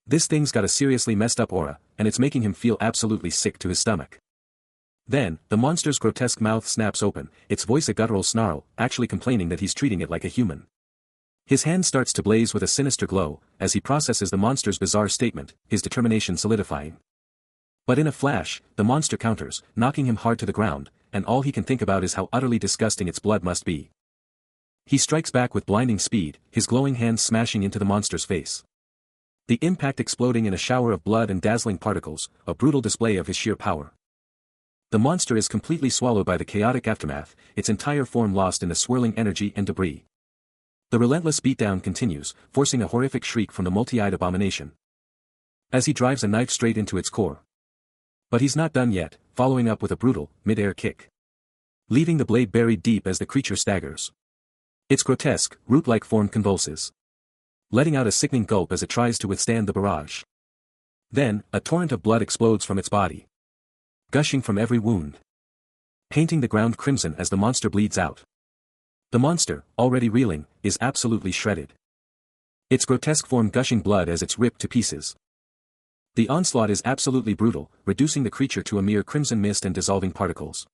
This thing's got a seriously messed up aura, and it's making him feel absolutely sick to his stomach. Then, the monster's grotesque mouth snaps open, its voice a guttural snarl, actually complaining that he's treating it like a human. His hand starts to blaze with a sinister glow, as he processes the monster's bizarre statement, his determination solidifying. But in a flash, the monster counters, knocking him hard to the ground, and all he can think about is how utterly disgusting its blood must be. He strikes back with blinding speed, his glowing hands smashing into the monster's face. The impact exploding in a shower of blood and dazzling particles, a brutal display of his sheer power. The monster is completely swallowed by the chaotic aftermath, its entire form lost in the swirling energy and debris. The relentless beatdown continues, forcing a horrific shriek from the multi-eyed abomination, as he drives a knife straight into its core. But he's not done yet, following up with a brutal, mid-air kick, leaving the blade buried deep as the creature staggers. Its grotesque, root-like form convulses, letting out a sickening gulp as it tries to withstand the barrage. Then, a torrent of blood explodes from its body, gushing from every wound, painting the ground crimson as the monster bleeds out. The monster, already reeling, is absolutely shredded, its grotesque form gushing blood as it's ripped to pieces. The onslaught is absolutely brutal, reducing the creature to a mere crimson mist and dissolving particles.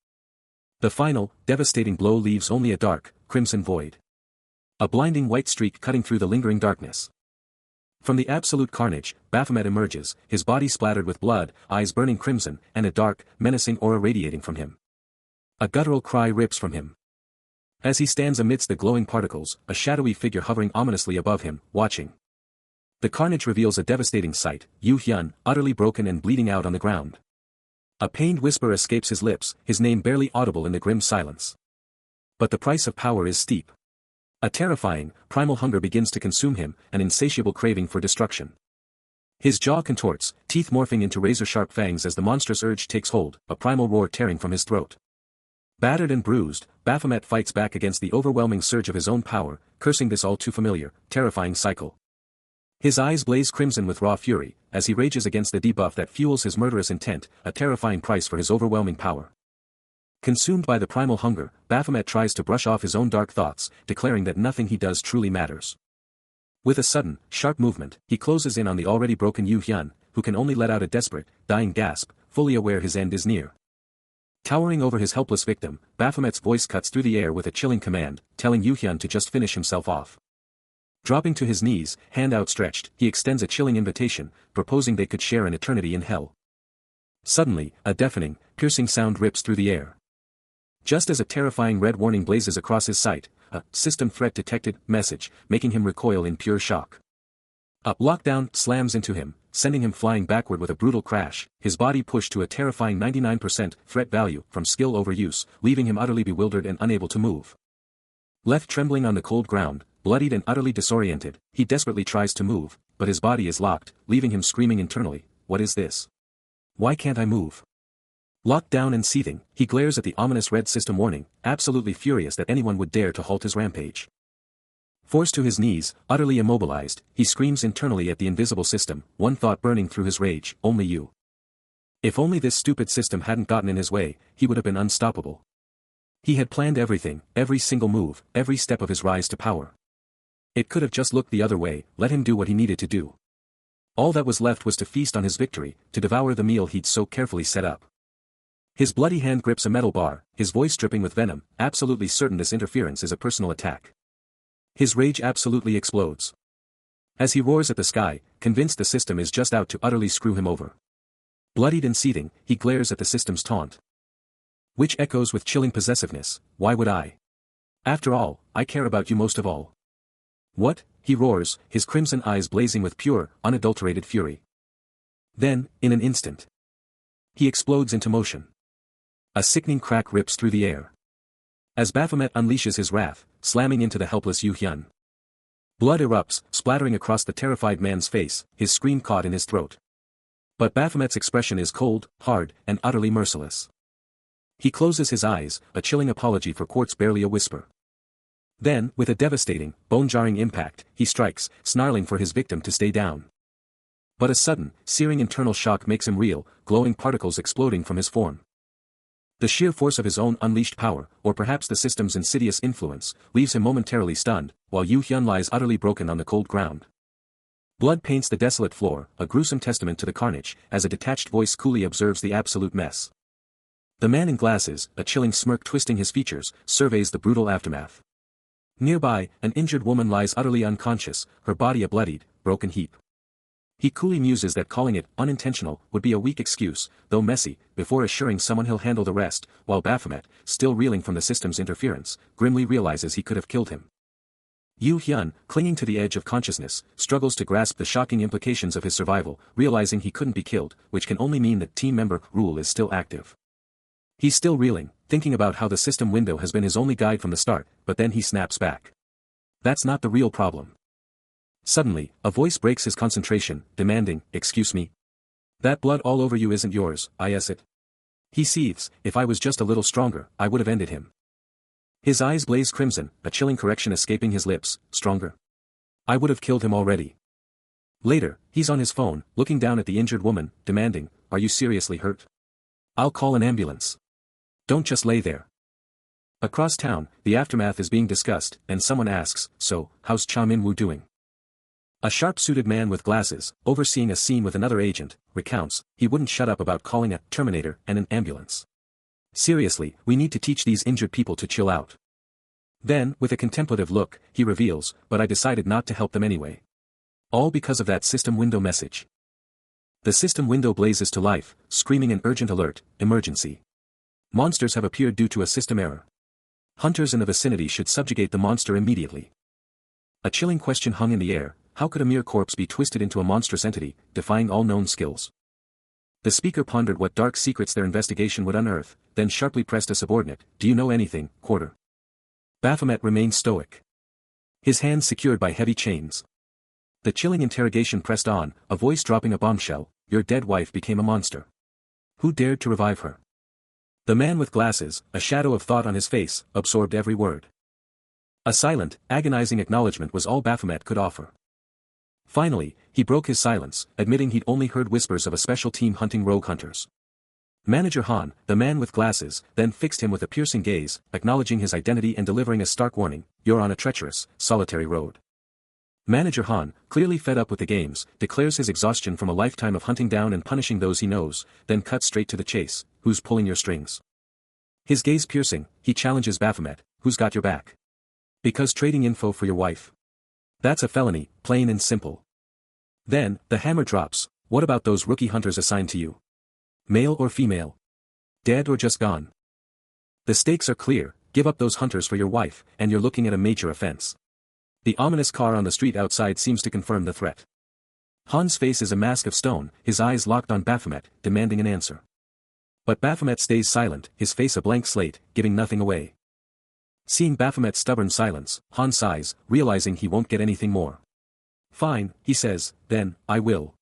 The final, devastating blow leaves only a dark, crimson void. A blinding white streak cutting through the lingering darkness. From the absolute carnage, Baphomet emerges, his body splattered with blood, eyes burning crimson, and a dark, menacing aura radiating from him. A guttural cry rips from him. As he stands amidst the glowing particles, a shadowy figure hovering ominously above him, watching. The carnage reveals a devastating sight, Yu Hyun, utterly broken and bleeding out on the ground. A pained whisper escapes his lips, his name barely audible in the grim silence. But the price of power is steep. A terrifying, primal hunger begins to consume him, an insatiable craving for destruction. His jaw contorts, teeth morphing into razor-sharp fangs as the monstrous urge takes hold, a primal roar tearing from his throat. Battered and bruised, Baphomet fights back against the overwhelming surge of his own power, cursing this all-too-familiar, terrifying cycle. His eyes blaze crimson with raw fury, as he rages against the debuff that fuels his murderous intent, a terrifying price for his overwhelming power. Consumed by the primal hunger, Baphomet tries to brush off his own dark thoughts, declaring that nothing he does truly matters. With a sudden, sharp movement, he closes in on the already broken Yu Hyun, who can only let out a desperate, dying gasp, fully aware his end is near. Towering over his helpless victim, Baphomet's voice cuts through the air with a chilling command, telling Yu Hyun to just finish himself off. Dropping to his knees, hand outstretched, he extends a chilling invitation, proposing they could share an eternity in hell. Suddenly, a deafening, piercing sound rips through the air. Just as a terrifying red warning blazes across his sight, a "system threat detected" message, making him recoil in pure shock. A lockdown slams into him, sending him flying backward with a brutal crash, his body pushed to a terrifying 99% threat value from skill overuse, leaving him utterly bewildered and unable to move. Left trembling on the cold ground, bloodied and utterly disoriented, he desperately tries to move, but his body is locked, leaving him screaming internally, "What is this? Why can't I move?" Locked down and seething, he glares at the ominous red system warning, absolutely furious that anyone would dare to halt his rampage. Forced to his knees, utterly immobilized, he screams internally at the invisible system, one thought burning through his rage, only you. If only this stupid system hadn't gotten in his way, he would have been unstoppable. He had planned everything, every single move, every step of his rise to power. It could have just looked the other way, let him do what he needed to do. All that was left was to feast on his victory, to devour the meal he'd so carefully set up. His bloody hand grips a metal bar, his voice dripping with venom, absolutely certain this interference is a personal attack. His rage absolutely explodes. As he roars at the sky, convinced the system is just out to utterly screw him over. Bloodied and seething, he glares at the system's taunt, which echoes with chilling possessiveness. Why would I? After all, I care about you most of all. What? He roars, his crimson eyes blazing with pure, unadulterated fury. Then, in an instant, he explodes into motion. A sickening crack rips through the air as Baphomet unleashes his wrath, slamming into the helpless Yu Hyun. Blood erupts, splattering across the terrified man's face, his scream caught in his throat. But Baphomet's expression is cold, hard, and utterly merciless. He closes his eyes, a chilling apology for Quartz barely a whisper. Then, with a devastating, bone-jarring impact, he strikes, snarling for his victim to stay down. But a sudden, searing internal shock makes him reel, glowing particles exploding from his form. The sheer force of his own unleashed power, or perhaps the system's insidious influence, leaves him momentarily stunned, while Yu Hyun lies utterly broken on the cold ground. Blood paints the desolate floor, a gruesome testament to the carnage, as a detached voice coolly observes the absolute mess. The man in glasses, a chilling smirk twisting his features, surveys the brutal aftermath. Nearby, an injured woman lies utterly unconscious, her body a bloodied, broken heap. He coolly muses that calling it unintentional would be a weak excuse, though messy, before assuring someone he'll handle the rest, while Baphomet, still reeling from the system's interference, grimly realizes he could have killed him. Yu Hyun, clinging to the edge of consciousness, struggles to grasp the shocking implications of his survival, realizing he couldn't be killed, which can only mean that team member rule is still active. He's still reeling, thinking about how the system window has been his only guide from the start, but then he snaps back. That's not the real problem. Suddenly, a voice breaks his concentration, demanding, "Excuse me? That blood all over you isn't yours, is it?" He seethes, "If I was just a little stronger, I would have ended him." His eyes blaze crimson, a chilling correction escaping his lips. Stronger? I would have killed him already. Later, he's on his phone, looking down at the injured woman, demanding, "Are you seriously hurt? I'll call an ambulance. Don't just lay there." Across town, the aftermath is being discussed, and someone asks, "So, how's Cha Min-woo doing?" A sharp-suited man with glasses, overseeing a scene with another agent, recounts, he wouldn't shut up about calling a Terminator and an ambulance. "Seriously, we need to teach these injured people to chill out." Then, with a contemplative look, he reveals, "But I decided not to help them anyway. All because of that system window message." The system window blazes to life, screaming an urgent alert, "Emergency. Monsters have appeared due to a system error. Hunters in the vicinity should subjugate the monster immediately." A chilling question hung in the air. How could a mere corpse be twisted into a monstrous entity, defying all known skills? The speaker pondered what dark secrets their investigation would unearth, then sharply pressed a subordinate, "Do you know anything, Quarter?" Baphomet remained stoic, his hands secured by heavy chains. The chilling interrogation pressed on, a voice dropping a bombshell, "Your dead wife became a monster. Who dared to revive her?" The man with glasses, a shadow of thought on his face, absorbed every word. A silent, agonizing acknowledgement was all Baphomet could offer. Finally, he broke his silence, admitting he'd only heard whispers of a special team hunting rogue hunters. Manager Han, the man with glasses, then fixed him with a piercing gaze, acknowledging his identity and delivering a stark warning, "You're on a treacherous, solitary road." Manager Han, clearly fed up with the games, declares his exhaustion from a lifetime of hunting down and punishing those he knows, then cuts straight to the chase, "Who's pulling your strings?" His gaze piercing, he challenges Baphomet, "Who's got your back? Because trading info for your wife? That's a felony, plain and simple." Then, the hammer drops, "What about those rookie hunters assigned to you? Male or female? Dead or just gone? The stakes are clear, give up those hunters for your wife, and you're looking at a major offense." The ominous car on the street outside seems to confirm the threat. Han's face is a mask of stone, his eyes locked on Baphomet, demanding an answer. But Baphomet stays silent, his face a blank slate, giving nothing away. Seeing Baphomet's stubborn silence, Han sighs, realizing he won't get anything more. "Fine," he says, "then, I will."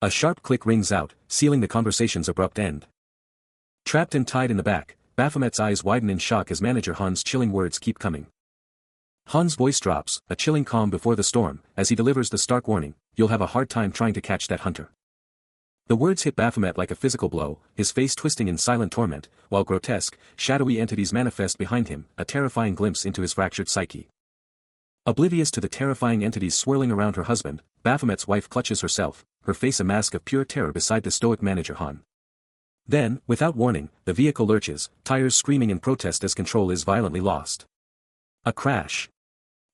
A sharp click rings out, sealing the conversation's abrupt end. Trapped and tied in the back, Baphomet's eyes widen in shock as Manager Han's chilling words keep coming. Han's voice drops, a chilling calm before the storm, as he delivers the stark warning, "You'll have a hard time trying to catch that hunter." The words hit Baphomet like a physical blow, his face twisting in silent torment, while grotesque, shadowy entities manifest behind him, a terrifying glimpse into his fractured psyche. Oblivious to the terrifying entities swirling around her husband, Baphomet's wife clutches herself, her face a mask of pure terror beside the stoic Manager Han. Then, without warning, the vehicle lurches, tires screaming in protest as control is violently lost. A crash.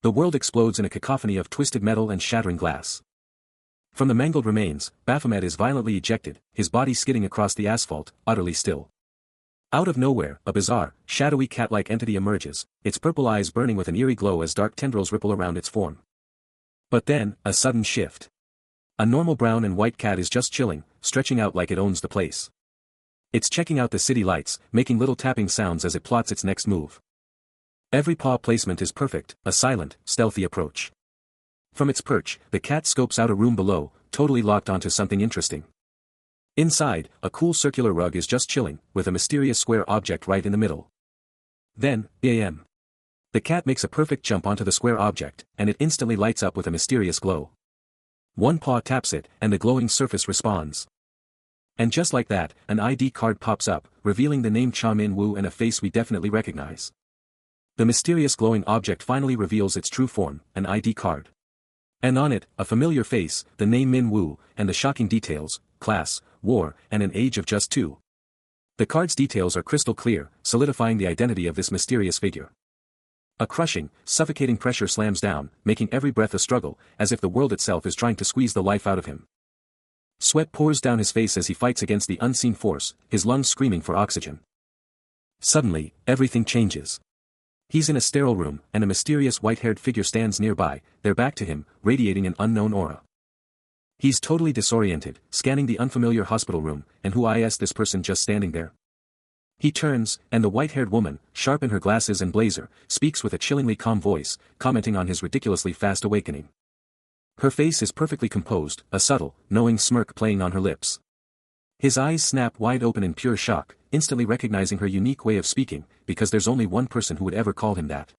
The world explodes in a cacophony of twisted metal and shattering glass. From the mangled remains, Baphomet is violently ejected, his body skidding across the asphalt, utterly still. Out of nowhere, a bizarre, shadowy cat-like entity emerges, its purple eyes burning with an eerie glow as dark tendrils ripple around its form. But then, a sudden shift. A normal brown and white cat is just chilling, stretching out like it owns the place. It's checking out the city lights, making little tapping sounds as it plots its next move. Every paw placement is perfect, a silent, stealthy approach. From its perch, the cat scopes out a room below, totally locked onto something interesting. Inside, a cool circular rug is just chilling, with a mysterious square object right in the middle. Then, bam. The cat makes a perfect jump onto the square object, and it instantly lights up with a mysterious glow. One paw taps it, and the glowing surface responds. And just like that, an ID card pops up, revealing the name Cha Min-woo and a face we definitely recognize. The mysterious glowing object finally reveals its true form, an ID card. And on it, a familiar face, the name Min-woo, and the shocking details, class, war, and an age of just 2. The card's details are crystal clear, solidifying the identity of this mysterious figure. A crushing, suffocating pressure slams down, making every breath a struggle, as if the world itself is trying to squeeze the life out of him. Sweat pours down his face as he fights against the unseen force, his lungs screaming for oxygen. Suddenly, everything changes. He's in a sterile room, and a mysterious white-haired figure stands nearby, their back to him, radiating an unknown aura. He's totally disoriented, scanning the unfamiliar hospital room, and who is this person just standing there? He turns, and the white-haired woman, sharp in her glasses and blazer, speaks with a chillingly calm voice, commenting on his ridiculously fast awakening. Her face is perfectly composed, a subtle, knowing smirk playing on her lips. His eyes snap wide open in pure shock, instantly recognizing her unique way of speaking, because there's only one person who would ever call him that.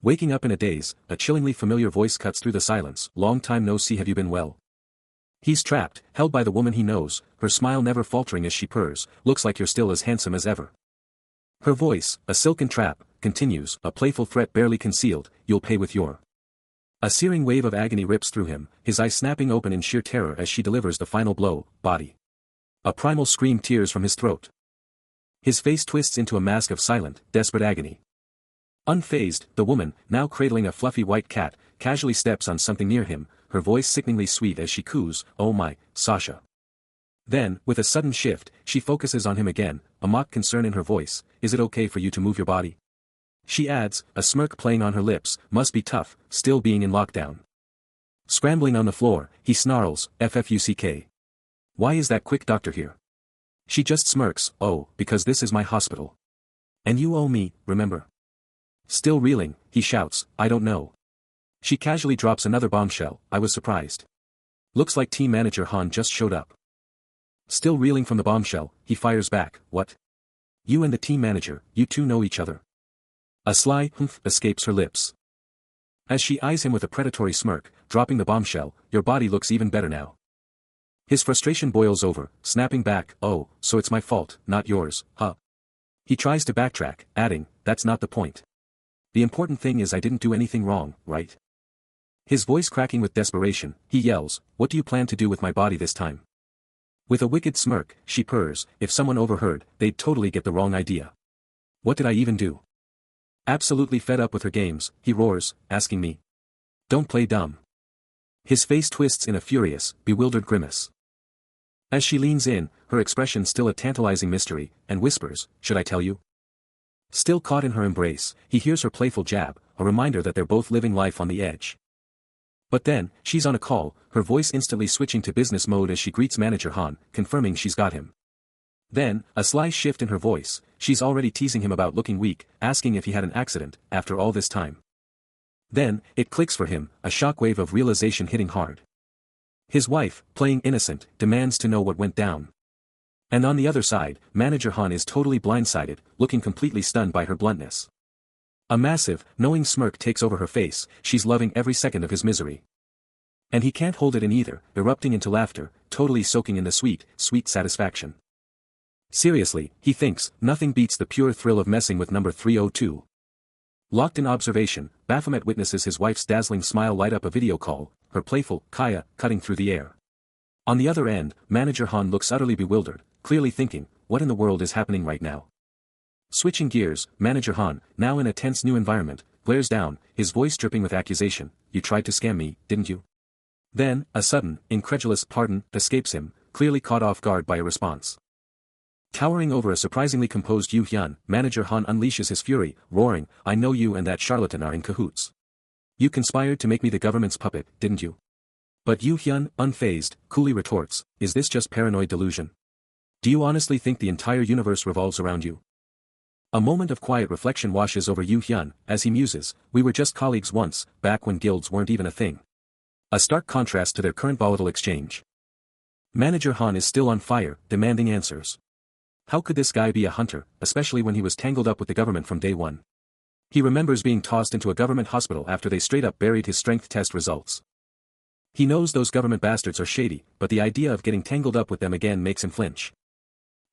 Waking up in a daze, a chillingly familiar voice cuts through the silence. Long time no see, have you been well? He's trapped, held by the woman he knows, her smile never faltering as she purrs, looks like you're still as handsome as ever. Her voice, a silken trap, continues, a playful threat barely concealed, you'll pay with your. A searing wave of agony rips through him, his eyes snapping open in sheer terror as she delivers the final blow, body. A primal scream tears from his throat. His face twists into a mask of silent, desperate agony. Unfazed, the woman, now cradling a fluffy white cat, casually steps on something near him, her voice sickeningly sweet as she coos, oh my, Sasha. Then, with a sudden shift, she focuses on him again, a mock concern in her voice, is it okay for you to move your body? She adds, a smirk playing on her lips, must be tough, still being in lockdown. Scrambling on the floor, he snarls, FFUCK. Why is that quick doctor here? She just smirks, oh, because this is my hospital. And you owe me, remember? Still reeling, he shouts, I don't know. She casually drops another bombshell, I was surprised. Looks like team manager Han just showed up. Still reeling from the bombshell, he fires back, what? You and the team manager, you two know each other. A sly humph escapes her lips. As she eyes him with a predatory smirk, dropping the bombshell, your body looks even better now. His frustration boils over, snapping back, oh, so it's my fault, not yours, huh? He tries to backtrack, adding, that's not the point. The important thing is I didn't do anything wrong, right? His voice cracking with desperation, he yells, what do you plan to do with my body this time? With a wicked smirk, she purrs, if someone overheard, they'd totally get the wrong idea. What did I even do? Absolutely fed up with her games, he roars, asking me. Don't play dumb. His face twists in a furious, bewildered grimace. As she leans in, her expression still a tantalizing mystery, and whispers, should I tell you? Still caught in her embrace, he hears her playful jab, a reminder that they're both living life on the edge. But then, she's on a call, her voice instantly switching to business mode as she greets manager Han, confirming she's got him. Then, a sly shift in her voice, she's already teasing him about looking weak, asking if he had an accident, after all this time. Then, it clicks for him, a shockwave of realization hitting hard. His wife, playing innocent, demands to know what went down. And on the other side, manager Han is totally blindsided, looking completely stunned by her bluntness. A massive, knowing smirk takes over her face, she's loving every second of his misery. And he can't hold it in either, erupting into laughter, totally soaking in the sweet, sweet satisfaction. Seriously, he thinks, nothing beats the pure thrill of messing with number 302. Locked in observation, Baphomet witnesses his wife's dazzling smile light up a video call, her playful, Kaya, cutting through the air. On the other end, manager Han looks utterly bewildered, clearly thinking, what in the world is happening right now? Switching gears, manager Han, now in a tense new environment, glares down, his voice dripping with accusation. You tried to scam me, didn't you? Then, a sudden, incredulous pardon escapes him, clearly caught off guard by a response. Towering over a surprisingly composed Yu Hyun, Manager Han unleashes his fury, roaring, I know you and that charlatan are in cahoots. You conspired to make me the government's puppet, didn't you? But Yu Hyun, unfazed, coolly retorts, is this just paranoid delusion? Do you honestly think the entire universe revolves around you? A moment of quiet reflection washes over Yu Hyun, as he muses, we were just colleagues once, back when guilds weren't even a thing. A stark contrast to their current volatile exchange. Manager Han is still on fire, demanding answers. How could this guy be a hunter, especially when he was tangled up with the government from day one? He remembers being tossed into a government hospital after they straight up buried his strength test results. He knows those government bastards are shady, but the idea of getting tangled up with them again makes him flinch.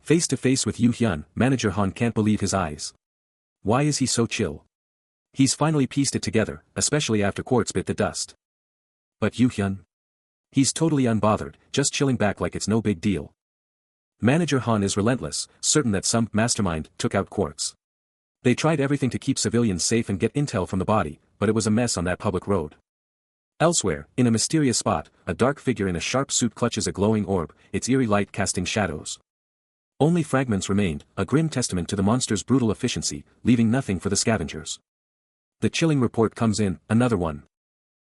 Face to face with Yu Hyun, Manager Han can't believe his eyes. Why is he so chill? He's finally pieced it together, especially after Quartz bit the dust. But Yu Hyun? He's totally unbothered, just chilling back like it's no big deal. Manager Han is relentless, certain that some mastermind took out Quartz. They tried everything to keep civilians safe and get intel from the body, but it was a mess on that public road. Elsewhere, in a mysterious spot, a dark figure in a sharp suit clutches a glowing orb, its eerie light casting shadows. Only fragments remained, a grim testament to the monster's brutal efficiency, leaving nothing for the scavengers. The chilling report comes in, another one.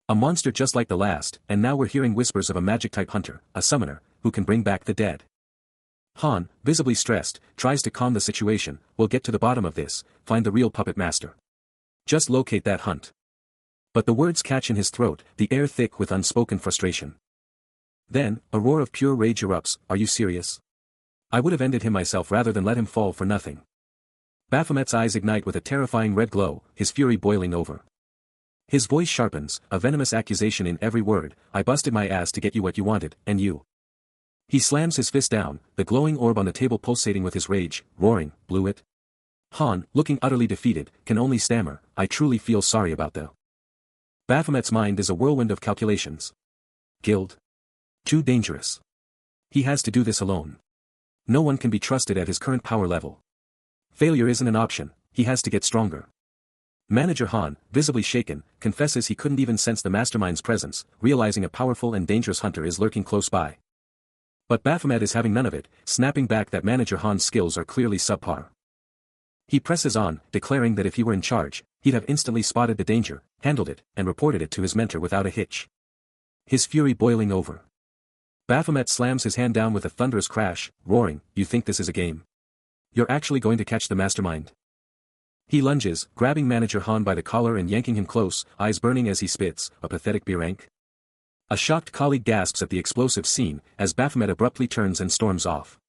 A monster just like the last, and now we're hearing whispers of a magic-type hunter, a summoner, who can bring back the dead. Han, visibly stressed, tries to calm the situation, we'll get to the bottom of this, find the real puppet master. Just locate that hunt. But the words catch in his throat, the air thick with unspoken frustration. Then, a roar of pure rage erupts, are you serious? I would have ended him myself rather than let him fall for nothing. Baphomet's eyes ignite with a terrifying red glow, his fury boiling over. His voice sharpens, a venomous accusation in every word, I busted my ass to get you what you wanted, and you. He slams his fist down, the glowing orb on the table pulsating with his rage, roaring, blew it? Han, looking utterly defeated, can only stammer, I truly feel sorry about the. Baphomet's mind is a whirlwind of calculations. Guild? Too dangerous. He has to do this alone. No one can be trusted at his current power level. Failure isn't an option, he has to get stronger. Manager Han, visibly shaken, confesses he couldn't even sense the mastermind's presence, realizing a powerful and dangerous hunter is lurking close by. But Baphomet is having none of it, snapping back that Manager Han's skills are clearly subpar. He presses on, declaring that if he were in charge, he'd have instantly spotted the danger, handled it, and reported it to his mentor without a hitch. His fury boiling over. Baphomet slams his hand down with a thunderous crash, roaring, you think this is a game? You're actually going to catch the mastermind? He lunges, grabbing Manager Han by the collar and yanking him close, eyes burning as he spits, a pathetic Birank. A shocked colleague gasps at the explosive scene, as Baphomet abruptly turns and storms off.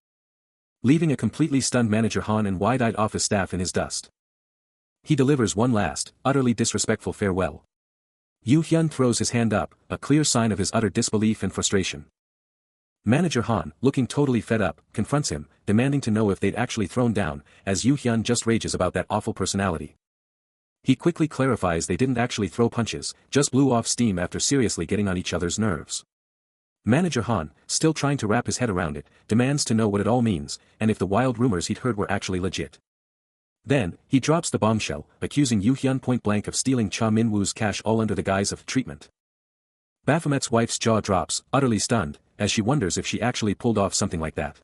Leaving a completely stunned Manager Han and wide-eyed office staff in his dust. He delivers one last, utterly disrespectful farewell. Yu Hyun throws his hand up, a clear sign of his utter disbelief and frustration. Manager Han, looking totally fed up, confronts him, demanding to know if they'd actually thrown down, as Yu Hyun just rages about that awful personality. He quickly clarifies they didn't actually throw punches, just blew off steam after seriously getting on each other's nerves. Manager Han, still trying to wrap his head around it, demands to know what it all means, and if the wild rumors he'd heard were actually legit. Then, he drops the bombshell, accusing Yu Hyun point-blank of stealing Cha Min-woo's cash all under the guise of treatment. Baphomet's wife's jaw drops, utterly stunned, as she wonders if she actually pulled off something like that.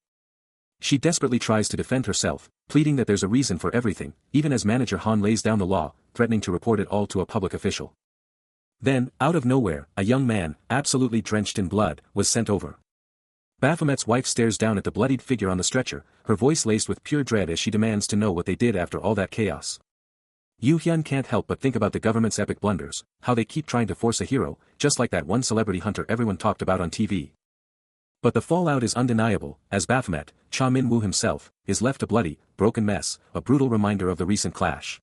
She desperately tries to defend herself, pleading that there's a reason for everything, even as Manager Han lays down the law, threatening to report it all to a public official. Then, out of nowhere, a young man, absolutely drenched in blood, was sent over. Baphomet's wife stares down at the bloodied figure on the stretcher, her voice laced with pure dread as she demands to know what they did after all that chaos. Yu Hyun can't help but think about the government's epic blunders, how they keep trying to force a hero, just like that one celebrity hunter everyone talked about on TV. But the fallout is undeniable, as Baphomet, Cha Min-woo himself, is left a bloody, broken mess, a brutal reminder of the recent clash.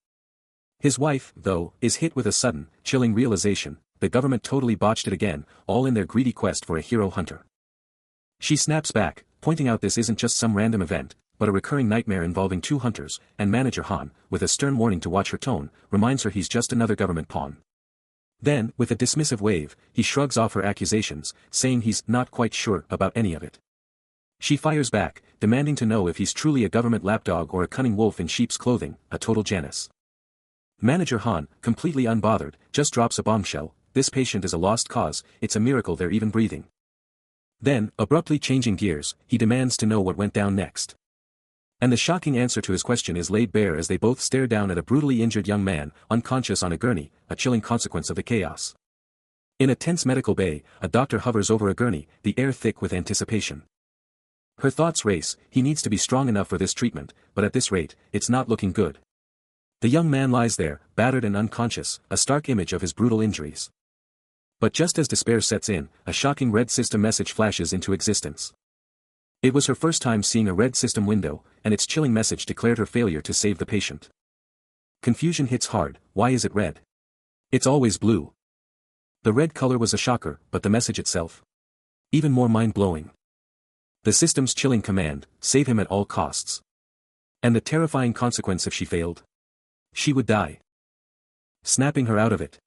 His wife, though, is hit with a sudden, chilling realization, the government totally botched it again, all in their greedy quest for a hero hunter. She snaps back, pointing out this isn't just some random event, but a recurring nightmare involving two hunters, and Manager Han, with a stern warning to watch her tone, reminds her he's just another government pawn. Then, with a dismissive wave, he shrugs off her accusations, saying he's not quite sure about any of it. She fires back, demanding to know if he's truly a government lapdog or a cunning wolf in sheep's clothing, a total Janus. Manager Han, completely unbothered, just drops a bombshell: this patient is a lost cause, it's a miracle they're even breathing. Then, abruptly changing gears, he demands to know what went down next. And the shocking answer to his question is laid bare as they both stare down at a brutally injured young man, unconscious on a gurney, a chilling consequence of the chaos. In a tense medical bay, a doctor hovers over a gurney, the air thick with anticipation. Her thoughts race: he needs to be strong enough for this treatment, but at this rate, it's not looking good. The young man lies there, battered and unconscious, a stark image of his brutal injuries. But just as despair sets in, a shocking red system message flashes into existence. It was her first time seeing a red system window, and its chilling message declared her failure to save the patient. Confusion hits hard: why is it red? It's always blue. The red color was a shocker, but the message itself? Even more mind-blowing. The system's chilling command: save him at all costs. And the terrifying consequence if she failed? She would die. Snapping her out of it.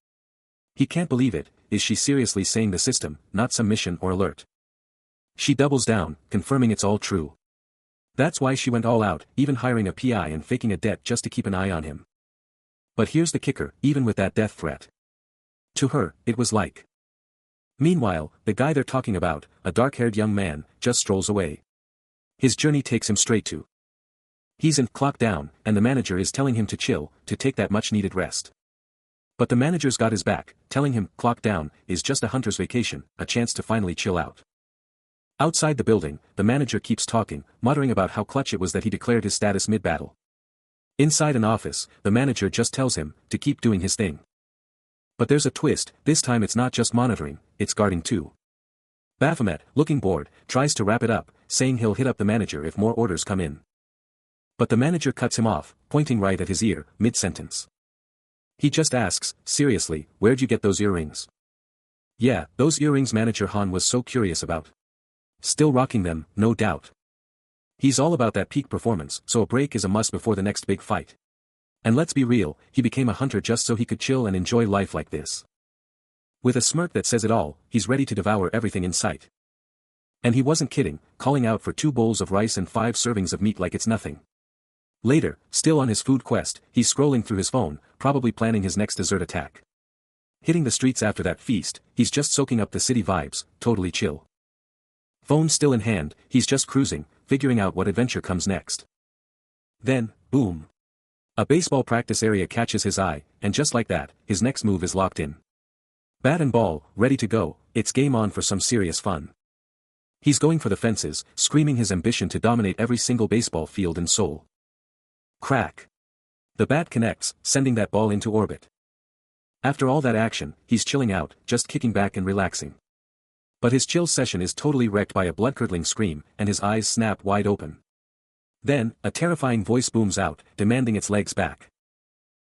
He can't believe it. Is she seriously saying the system, not some mission or alert? She doubles down, confirming it's all true. That's why she went all out, even hiring a PI and faking a debt just to keep an eye on him. But here's the kicker: even with that death threat, to her, it was like. Meanwhile, the guy they're talking about, a dark-haired young man, just strolls away. His journey takes him straight to. He's in clock down, and the manager is telling him to chill, to take that much-needed rest. But the manager's got his back, telling him clock down is just a hunter's vacation, a chance to finally chill out. Outside the building, the manager keeps talking, muttering about how clutch it was that he declared his status mid-battle. Inside an office, the manager just tells him to keep doing his thing. But there's a twist: this time it's not just monitoring, it's guarding too. Baphomet, looking bored, tries to wrap it up, saying he'll hit up the manager if more orders come in. But the manager cuts him off, pointing right at his ear, mid-sentence. He just asks, seriously, where'd you get those earrings? Yeah, those earrings Manager Han was so curious about. Still rocking them, no doubt. He's all about that peak performance, so a break is a must before the next big fight. And let's be real, he became a hunter just so he could chill and enjoy life like this. With a smirk that says it all, he's ready to devour everything in sight. And he wasn't kidding, calling out for 2 bowls of rice and 5 servings of meat like it's nothing. Later, still on his food quest, he's scrolling through his phone, probably planning his next dessert attack. Hitting the streets after that feast, he's just soaking up the city vibes, totally chill. Phone still in hand, he's just cruising, figuring out what adventure comes next. Then, boom. A baseball practice area catches his eye, and just like that, his next move is locked in. Bat and ball, ready to go, it's game on for some serious fun. He's going for the fences, screaming his ambition to dominate every single baseball field in Seoul. Crack. The bat connects, sending that ball into orbit. After all that action, he's chilling out, just kicking back and relaxing. But his chill session is totally wrecked by a blood-curdling scream, and his eyes snap wide open. Then, a terrifying voice booms out, demanding its legs back.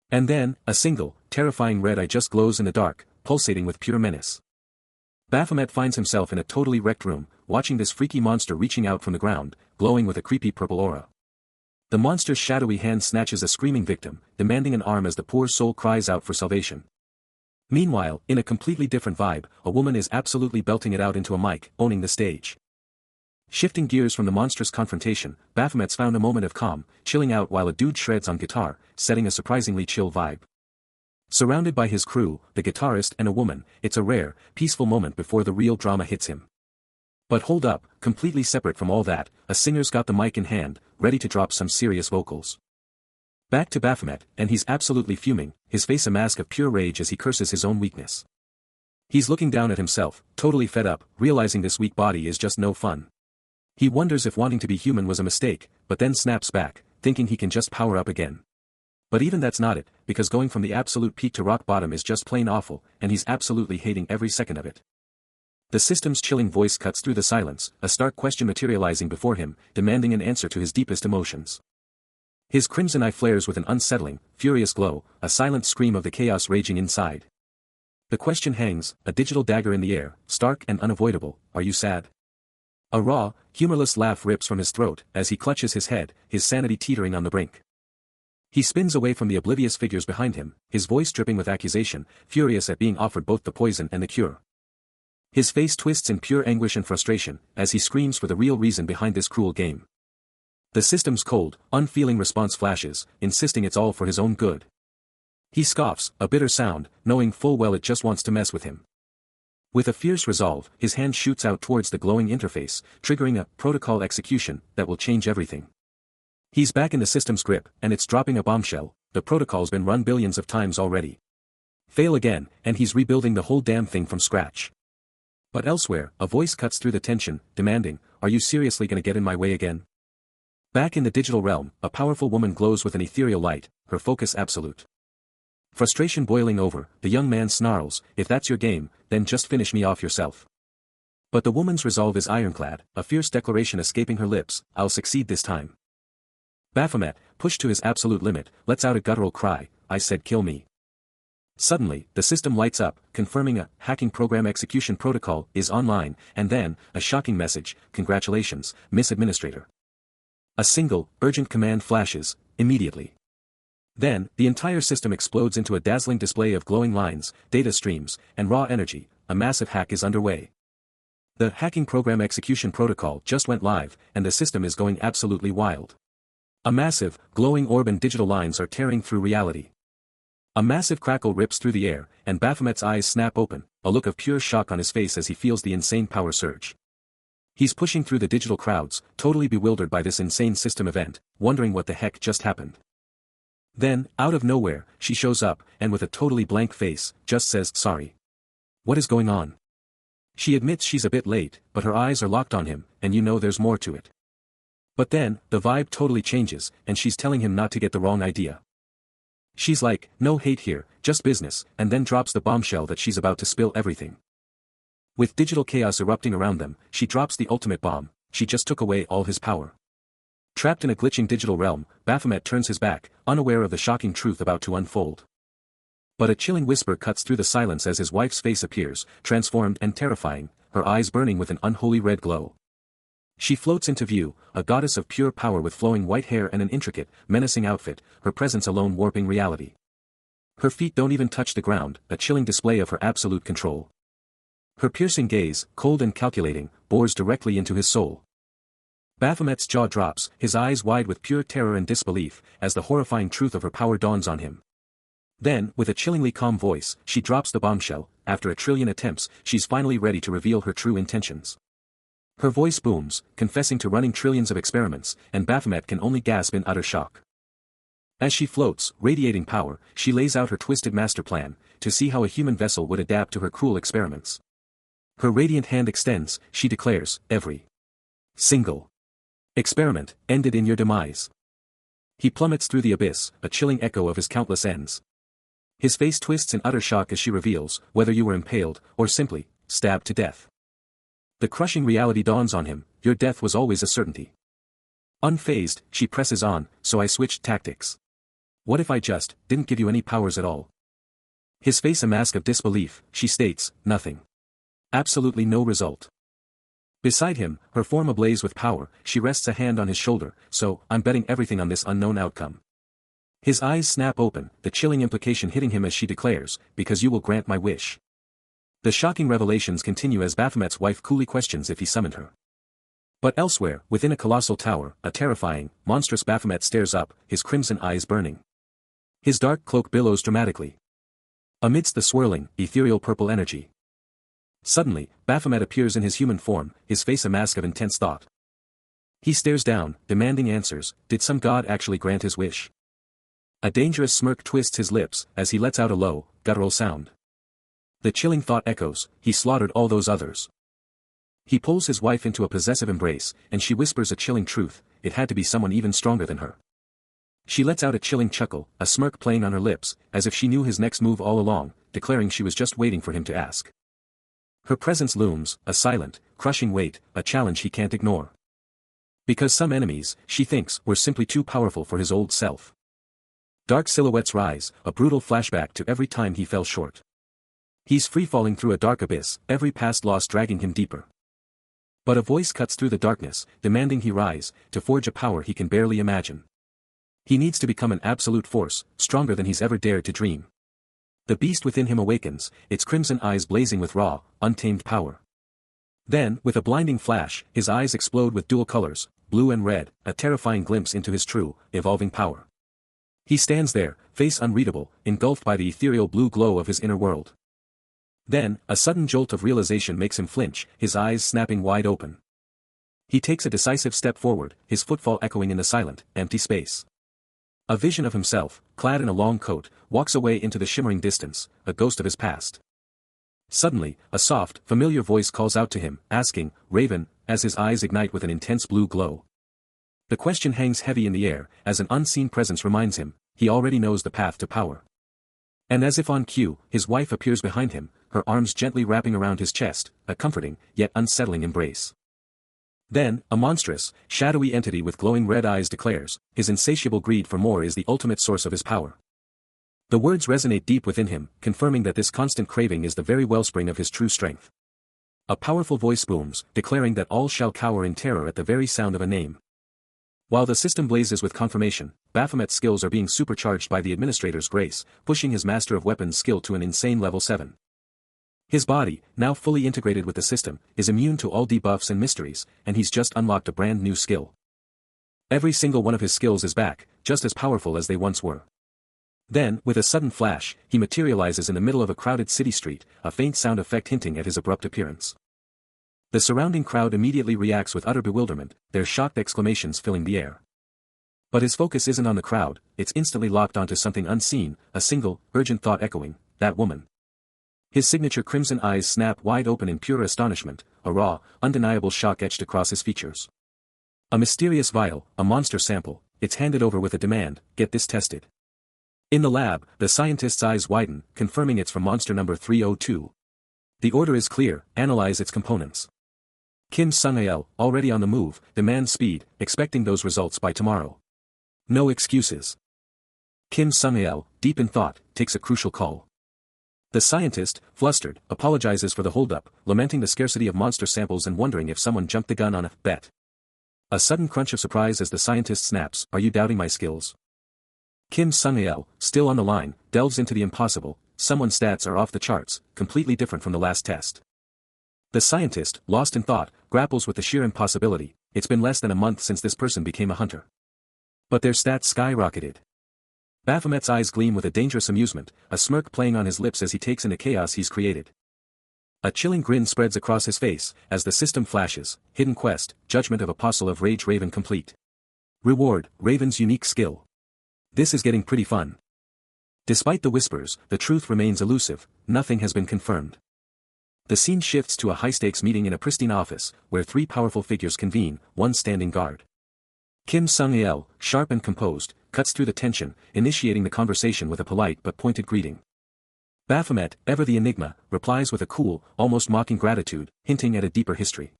And then, a single, terrifying red eye just glows in the dark, pulsating with pure menace. Baphomet finds himself in a totally wrecked room, watching this freaky monster reaching out from the ground, glowing with a creepy purple aura. The monster's shadowy hand snatches a screaming victim, demanding an arm as the poor soul cries out for salvation. Meanwhile, in a completely different vibe, a woman is absolutely belting it out into a mic, owning the stage. Shifting gears from the monstrous confrontation, Baphomet's found a moment of calm, chilling out while a dude shreds on guitar, setting a surprisingly chill vibe. Surrounded by his crew, the guitarist and a woman, it's a rare, peaceful moment before the real drama hits him. But hold up, completely separate from all that, a singer's got the mic in hand, ready to drop some serious vocals. Back to Baphomet, and he's absolutely fuming, his face a mask of pure rage as he curses his own weakness. He's looking down at himself, totally fed up, realizing this weak body is just no fun. He wonders if wanting to be human was a mistake, but then snaps back, thinking he can just power up again. But even that's not it, because going from the absolute peak to rock bottom is just plain awful, and he's absolutely hating every second of it. The system's chilling voice cuts through the silence, a stark question materializing before him, demanding an answer to his deepest emotions. His crimson eye flares with an unsettling, furious glow, a silent scream of the chaos raging inside. The question hangs, a digital dagger in the air, stark and unavoidable: are you sad? A raw, humorless laugh rips from his throat, as he clutches his head, his sanity teetering on the brink. He spins away from the oblivious figures behind him, his voice dripping with accusation, furious at being offered both the poison and the cure. His face twists in pure anguish and frustration, as he screams for the real reason behind this cruel game. The system's cold, unfeeling response flashes, insisting it's all for his own good. He scoffs, a bitter sound, knowing full well it just wants to mess with him. With a fierce resolve, his hand shoots out towards the glowing interface, triggering a protocol execution that will change everything. He's back in the system's grip, and it's dropping a bombshell. The protocol's been run billions of times already. Fail again, and he's rebuilding the whole damn thing from scratch. But elsewhere, a voice cuts through the tension, demanding, "Are you seriously gonna get in my way again?" Back in the digital realm, a powerful woman glows with an ethereal light, her focus absolute. Frustration boiling over, the young man snarls, "If that's your game, then just finish me off yourself." But the woman's resolve is ironclad, a fierce declaration escaping her lips, "I'll succeed this time." Baphomet, pushed to his absolute limit, lets out a guttural cry, "I said kill me." Suddenly, the system lights up, confirming a hacking program execution protocol is online, and then, a shocking message, "Congratulations, Miss Administrator." A single, urgent command flashes, immediately. Then, the entire system explodes into a dazzling display of glowing lines, data streams, and raw energy. A massive hack is underway. The hacking program execution protocol just went live, and the system is going absolutely wild. A massive, glowing orb and digital lines are tearing through reality. A massive crackle rips through the air, and Baphomet's eyes snap open, a look of pure shock on his face as he feels the insane power surge. He's pushing through the digital crowds, totally bewildered by this insane system event, wondering what the heck just happened. Then, out of nowhere, she shows up, and with a totally blank face, just says, "Sorry. What is going on?" She admits she's a bit late, but her eyes are locked on him, and you know there's more to it. But then, the vibe totally changes, and she's telling him not to get the wrong idea. She's like, "No hate here, just business," and then drops the bombshell that she's about to spill everything. With digital chaos erupting around them, she drops the ultimate bomb, she just took away all his power. Trapped in a glitching digital realm, Baphomet turns his back, unaware of the shocking truth about to unfold. But a chilling whisper cuts through the silence as his wife's face appears, transformed and terrifying, her eyes burning with an unholy red glow. She floats into view, a goddess of pure power with flowing white hair and an intricate, menacing outfit, her presence alone warping reality. Her feet don't even touch the ground, a chilling display of her absolute control. Her piercing gaze, cold and calculating, bores directly into his soul. Baphomet's jaw drops, his eyes wide with pure terror and disbelief, as the horrifying truth of her power dawns on him. Then, with a chillingly calm voice, she drops the bombshell. After a trillion attempts, she's finally ready to reveal her true intentions. Her voice booms, confessing to running trillions of experiments, and Baphomet can only gasp in utter shock. As she floats, radiating power, she lays out her twisted master plan, to see how a human vessel would adapt to her cruel experiments. Her radiant hand extends, she declares, "Every single experiment ended in your demise." He plummets through the abyss, a chilling echo of his countless ends. His face twists in utter shock as she reveals, whether you were impaled, or simply, stabbed to death. The crushing reality dawns on him, your death was always a certainty. Unfazed, she presses on, "So I switched tactics. What if I just didn't give you any powers at all?" His face a mask of disbelief, she states, "Nothing. Absolutely no result." Beside him, her form ablaze with power, she rests a hand on his shoulder, "So, I'm betting everything on this unknown outcome." His eyes snap open, the chilling implication hitting him as she declares, "Because you will grant my wish." The shocking revelations continue as Baphomet's wife coolly questions if he summoned her. But elsewhere, within a colossal tower, a terrifying, monstrous Baphomet stares up, his crimson eyes burning. His dark cloak billows dramatically amidst the swirling, ethereal purple energy. Suddenly, Baphomet appears in his human form, his face a mask of intense thought. He stares down, demanding answers. Did some god actually grant his wish? A dangerous smirk twists his lips, as he lets out a low, guttural sound. The chilling thought echoes, he slaughtered all those others. He pulls his wife into a possessive embrace, and she whispers a chilling truth, it had to be someone even stronger than her. She lets out a chilling chuckle, a smirk playing on her lips, as if she knew his next move all along, declaring she was just waiting for him to ask. Her presence looms, a silent, crushing weight, a challenge he can't ignore. Because some enemies, she thinks, were simply too powerful for his old self. Dark silhouettes rise, a brutal flashback to every time he fell short. He's free-falling through a dark abyss, every past loss dragging him deeper. But a voice cuts through the darkness, demanding he rise, to forge a power he can barely imagine. He needs to become an absolute force, stronger than he's ever dared to dream. The beast within him awakens, its crimson eyes blazing with raw, untamed power. Then, with a blinding flash, his eyes explode with dual colors, blue and red, a terrifying glimpse into his true, evolving power. He stands there, face unreadable, engulfed by the ethereal blue glow of his inner world. Then, a sudden jolt of realization makes him flinch, his eyes snapping wide open. He takes a decisive step forward, his footfall echoing in the silent, empty space. A vision of himself, clad in a long coat, walks away into the shimmering distance, a ghost of his past. Suddenly, a soft, familiar voice calls out to him, asking, "Raven," as his eyes ignite with an intense blue glow. The question hangs heavy in the air, as an unseen presence reminds him, he already knows the path to power. And as if on cue, his wife appears behind him, her arms gently wrapping around his chest, a comforting, yet unsettling embrace. Then, a monstrous, shadowy entity with glowing red eyes declares, his insatiable greed for more is the ultimate source of his power. The words resonate deep within him, confirming that this constant craving is the very wellspring of his true strength. A powerful voice booms, declaring that all shall cower in terror at the very sound of a name. While the system blazes with confirmation, Baphomet's skills are being supercharged by the administrator's grace, pushing his master of weapons skill to an insane level 7. His body, now fully integrated with the system, is immune to all debuffs and mysteries, and he's just unlocked a brand new skill. Every single one of his skills is back, just as powerful as they once were. Then, with a sudden flash, he materializes in the middle of a crowded city street, a faint sound effect hinting at his abrupt appearance. The surrounding crowd immediately reacts with utter bewilderment, their shocked exclamations filling the air. But his focus isn't on the crowd, it's instantly locked onto something unseen, a single, urgent thought echoing, that woman. His signature crimson eyes snap wide open in pure astonishment, a raw, undeniable shock etched across his features. A mysterious vial, a monster sample, it's handed over with a demand, "Get this tested." In the lab, the scientist's eyes widen, confirming it's from monster number 302. The order is clear, analyze its components. Kim Sung-ael, already on the move, demands speed, expecting those results by tomorrow. No excuses. Kim Sung-ael, deep in thought, takes a crucial call. The scientist, flustered, apologizes for the holdup, lamenting the scarcity of monster samples and wondering if someone jumped the gun on a bet. A sudden crunch of surprise as the scientist snaps, "Are you doubting my skills?" Kim Sung-ael, still on the line, delves into the impossible, someone's stats are off the charts, completely different from the last test. The scientist, lost in thought, grapples with the sheer impossibility, it's been less than a month since this person became a hunter. But their stats skyrocketed. Baphomet's eyes gleam with a dangerous amusement, a smirk playing on his lips as he takes in the chaos he's created. A chilling grin spreads across his face, as the system flashes, hidden quest, judgment of Apostle of Rage Raven complete. Reward, Raven's unique skill. This is getting pretty fun. Despite the whispers, the truth remains elusive, nothing has been confirmed. The scene shifts to a high-stakes meeting in a pristine office, where three powerful figures convene, one standing guard. Kim Sung-ael, sharp and composed, cuts through the tension, initiating the conversation with a polite but pointed greeting. Baphomet, ever the enigma, replies with a cool, almost mocking gratitude, hinting at a deeper history.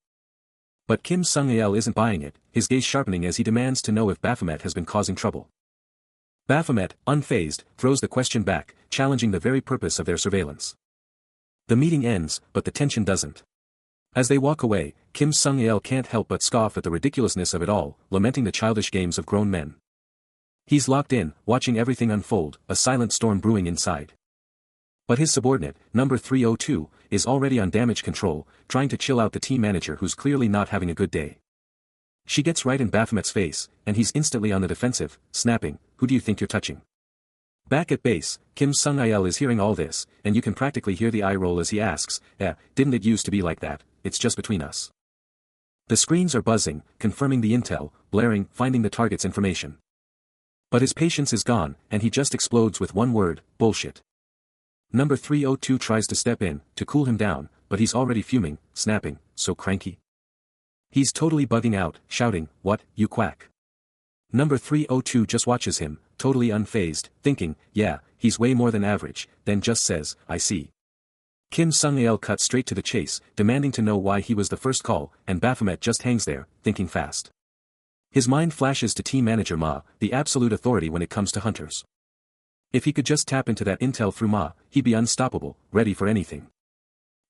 But Kim Sung-ael isn't buying it, his gaze sharpening as he demands to know if Baphomet has been causing trouble. Baphomet, unfazed, throws the question back, challenging the very purpose of their surveillance. The meeting ends, but the tension doesn't. As they walk away, Kim Sung-ael can't help but scoff at the ridiculousness of it all, lamenting the childish games of grown men. He's locked in, watching everything unfold, a silent storm brewing inside. But his subordinate, number 302, is already on damage control, trying to chill out the team manager who's clearly not having a good day. She gets right in Baphomet's face, and he's instantly on the defensive, snapping, "Who do you think you're touching?" Back at base, Kim Sung-ael is hearing all this, and you can practically hear the eye roll as he asks, "Didn't it used to be like that? It's just between us." The screens are buzzing, confirming the intel, blaring, finding the target's information. But his patience is gone, and he just explodes with one word, "Bullshit." Number 302 tries to step in, to cool him down, but he's already fuming, snapping, "So cranky?" He's totally bugging out, shouting, "What, you quack?" Number 302 just watches him, totally unfazed, thinking, "Yeah, he's way more than average," then just says, "I see." Kim Sung-ael cuts straight to the chase, demanding to know why he was the first call, and Baphomet just hangs there, thinking fast. His mind flashes to team manager Ma, the absolute authority when it comes to hunters. If he could just tap into that intel through Ma, he'd be unstoppable, ready for anything.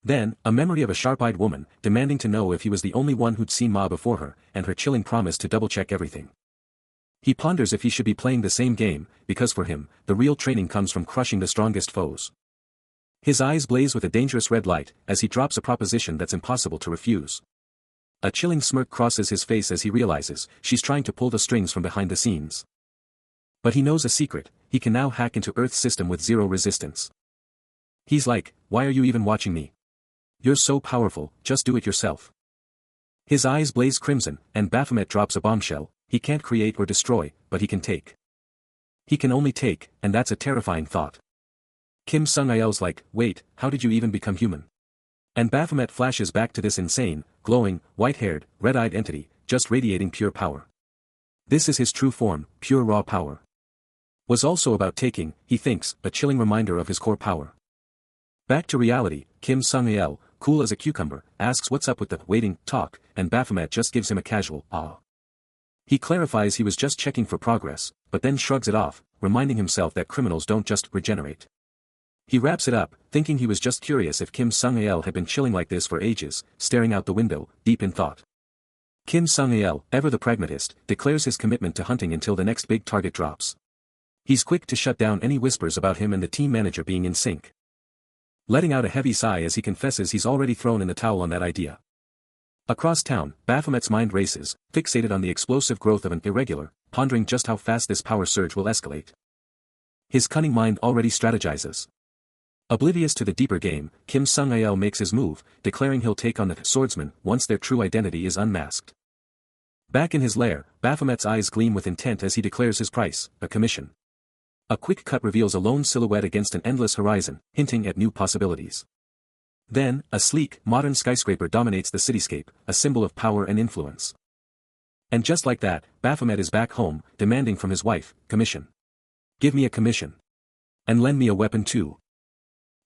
Then, a memory of a sharp-eyed woman, demanding to know if he was the only one who'd seen Ma before her, and her chilling promise to double-check everything. He ponders if he should be playing the same game, because for him, the real training comes from crushing the strongest foes. His eyes blaze with a dangerous red light, as he drops a proposition that's impossible to refuse. A chilling smirk crosses his face as he realizes, she's trying to pull the strings from behind the scenes. But he knows a secret, he can now hack into Earth's system with zero resistance. He's like, why are you even watching me? You're so powerful, just do it yourself. His eyes blaze crimson, and Baphomet drops a bombshell. He can't create or destroy, but he can take. He can only take, and that's a terrifying thought. Kim Sung-il's like, wait, how did you even become human? And Baphomet flashes back to this insane, glowing, white-haired, red-eyed entity, just radiating pure power. This is his true form, pure raw power. Was also about taking, he thinks, a chilling reminder of his core power. Back to reality, Kim Sung-il, cool as a cucumber, asks what's up with the waiting talk, and Baphomet just gives him a casual, ah. He clarifies he was just checking for progress, but then shrugs it off, reminding himself that criminals don't just regenerate. He wraps it up, thinking he was just curious if Kim Sung-il had been chilling like this for ages, staring out the window, deep in thought. Kim Sung-il, ever the pragmatist, declares his commitment to hunting until the next big target drops. He's quick to shut down any whispers about him and the team manager being in sync. Letting out a heavy sigh as he confesses he's already thrown in the towel on that idea. Across town, Baphomet's mind races, fixated on the explosive growth of an irregular, pondering just how fast this power surge will escalate. His cunning mind already strategizes. Oblivious to the deeper game, Kim Sung-il makes his move, declaring he'll take on the swordsman once their true identity is unmasked. Back in his lair, Baphomet's eyes gleam with intent as he declares his price, a commission. A quick cut reveals a lone silhouette against an endless horizon, hinting at new possibilities. Then, a sleek, modern skyscraper dominates the cityscape, a symbol of power and influence. And just like that, Baphomet is back home, demanding from his wife, commission. Give me a commission. And lend me a weapon too.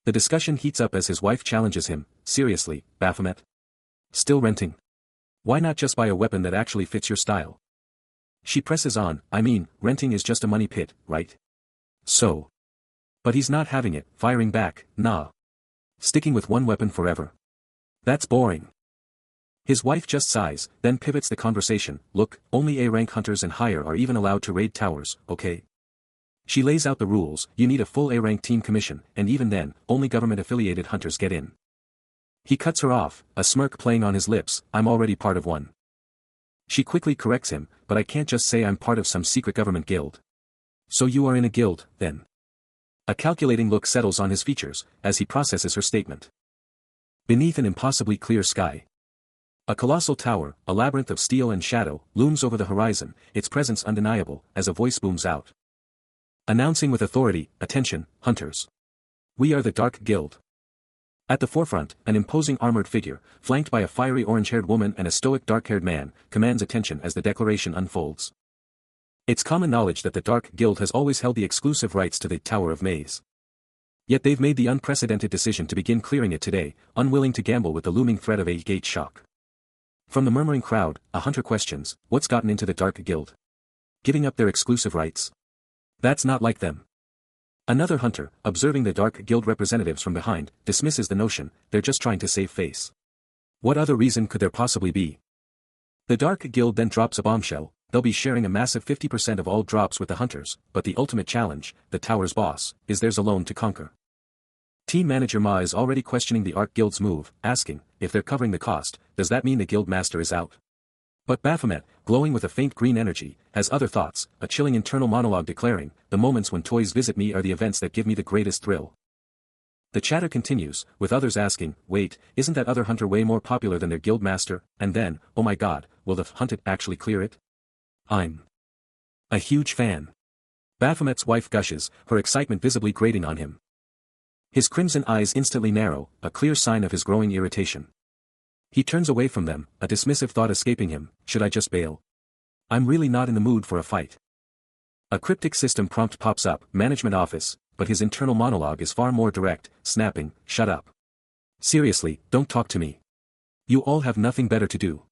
The discussion heats up as his wife challenges him, seriously, Baphomet? Still renting? Why not just buy a weapon that actually fits your style? She presses on, I mean, renting is just a money pit, right? So. But he's not having it, firing back, nah. Sticking with one weapon forever. That's boring. His wife just sighs, then pivots the conversation, look, only A-rank hunters and higher are even allowed to raid towers, okay? She lays out the rules, you need a full A-rank team commission, and even then, only government-affiliated hunters get in. He cuts her off, a smirk playing on his lips, I'm already part of one. She quickly corrects him, but I can't just say I'm part of some secret government guild. So you are in a guild, then? A calculating look settles on his features, as he processes her statement. Beneath an impossibly clear sky. A colossal tower, a labyrinth of steel and shadow, looms over the horizon, its presence undeniable, as a voice booms out. Announcing with authority, attention, hunters. We are the Dark Guild. At the forefront, an imposing armored figure, flanked by a fiery orange-haired woman and a stoic dark-haired man, commands attention as the declaration unfolds. It's common knowledge that the Dark Guild has always held the exclusive rights to the Tower of Maze. Yet they've made the unprecedented decision to begin clearing it today, unwilling to gamble with the looming threat of a gate shock. From the murmuring crowd, a hunter questions, what's gotten into the Dark Guild? Giving up their exclusive rights? That's not like them. Another hunter, observing the Dark Guild representatives from behind, dismisses the notion, they're just trying to save face. What other reason could there possibly be? The Dark Guild then drops a bombshell, they'll be sharing a massive 50% of all drops with the hunters, but the ultimate challenge, the tower's boss, is theirs alone to conquer. Team manager Ma is already questioning the Arc Guild's move, asking, if they're covering the cost, does that mean the guild master is out? But Baphomet, glowing with a faint green energy, has other thoughts, a chilling internal monologue declaring, the moments when toys visit me are the events that give me the greatest thrill. The chatter continues, with others asking, wait, isn't that other hunter way more popular than their guild master, and then, oh my god, will the hunted actually clear it? I'm a huge fan. Baphomet's wife gushes, her excitement visibly grating on him. His crimson eyes instantly narrow, a clear sign of his growing irritation. He turns away from them, a dismissive thought escaping him, should I just bail? I'm really not in the mood for a fight. A cryptic system prompt pops up, management office, but his internal monologue is far more direct, snapping, shut up. Seriously, don't talk to me. You all have nothing better to do.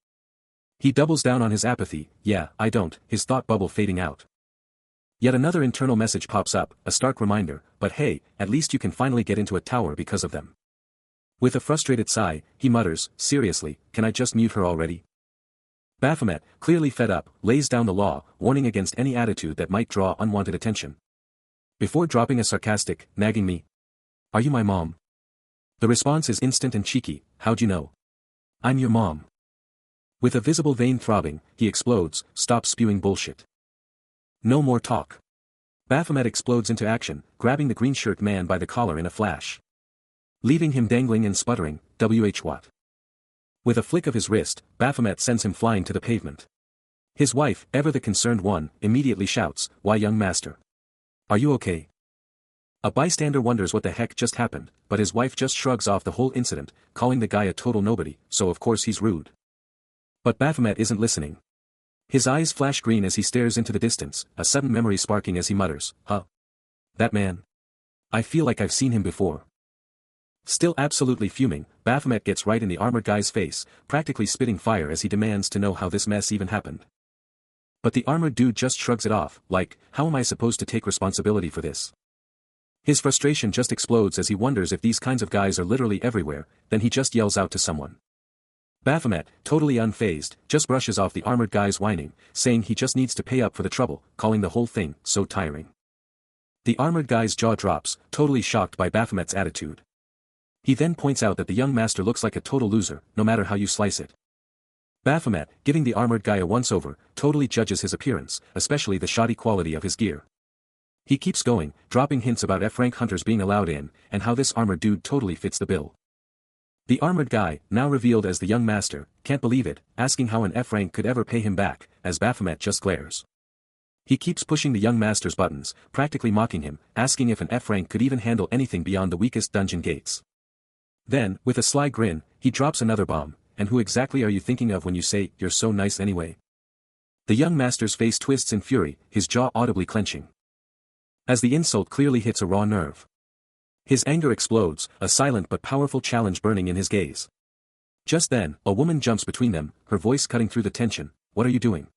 He doubles down on his apathy, yeah, I don't, his thought bubble fading out. Yet another internal message pops up, a stark reminder, but hey, at least you can finally get into a tower because of them. With a frustrated sigh, he mutters, seriously, can I just mute her already? Baphomet, clearly fed up, lays down the law, warning against any attitude that might draw unwanted attention. Before dropping a sarcastic, nagging me. Are you my mom? The response is instant and cheeky, how'd you know? I'm your mom. With a visible vein throbbing, he explodes, stop spewing bullshit. No more talk. Baphomet explodes into action, grabbing the green shirt man by the collar in a flash, leaving him dangling and sputtering, what? With a flick of his wrist, Baphomet sends him flying to the pavement. His wife, ever the concerned one, immediately shouts, "Why, young master? Are you okay?" A bystander wonders what the heck just happened, but his wife just shrugs off the whole incident, calling the guy a total nobody, so of course he's rude. But Baphomet isn't listening. His eyes flash green as he stares into the distance, a sudden memory sparking as he mutters, "Huh? That man? I feel like I've seen him before." Still absolutely fuming, Baphomet gets right in the armored guy's face, practically spitting fire as he demands to know how this mess even happened. But the armored dude just shrugs it off, like, how am I supposed to take responsibility for this? His frustration just explodes as he wonders if these kinds of guys are literally everywhere, then he just yells out to someone. Baphomet, totally unfazed, just brushes off the armored guy's whining, saying he just needs to pay up for the trouble, calling the whole thing so tiring. The armored guy's jaw drops, totally shocked by Baphomet's attitude. He then points out that the young master looks like a total loser, no matter how you slice it. Baphomet, giving the armored guy a once-over, totally judges his appearance, especially the shoddy quality of his gear. He keeps going, dropping hints about F-rank hunters being allowed in, and how this armored dude totally fits the bill. The armored guy, now revealed as the young master, can't believe it, asking how an F-rank could ever pay him back, as Baphomet just glares. He keeps pushing the young master's buttons, practically mocking him, asking if an F-rank could even handle anything beyond the weakest dungeon gates. Then, with a sly grin, he drops another bomb, "And who exactly are you thinking of when you say, 'You're so nice anyway'?" The young master's face twists in fury, his jaw audibly clenching, as the insult clearly hits a raw nerve. His anger explodes, a silent but powerful challenge burning in his gaze. Just then, a woman jumps between them, her voice cutting through the tension. "What are you doing?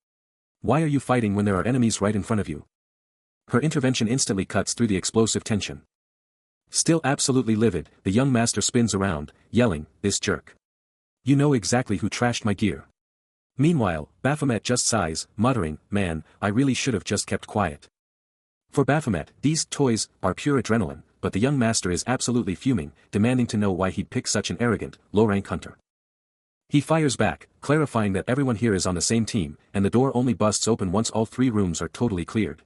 Why are you fighting when there are enemies right in front of you?" Her intervention instantly cuts through the explosive tension. Still absolutely livid, the young master spins around, yelling, "This jerk. You know exactly who trashed my gear." Meanwhile, Baphomet just sighs, muttering, "Man, I really should have just kept quiet." For Baphomet, these toys are pure adrenaline, but the young master is absolutely fuming, demanding to know why he'd pick such an arrogant, low-rank hunter. He fires back, clarifying that everyone here is on the same team, and the door only busts open once all 3 rooms are totally cleared.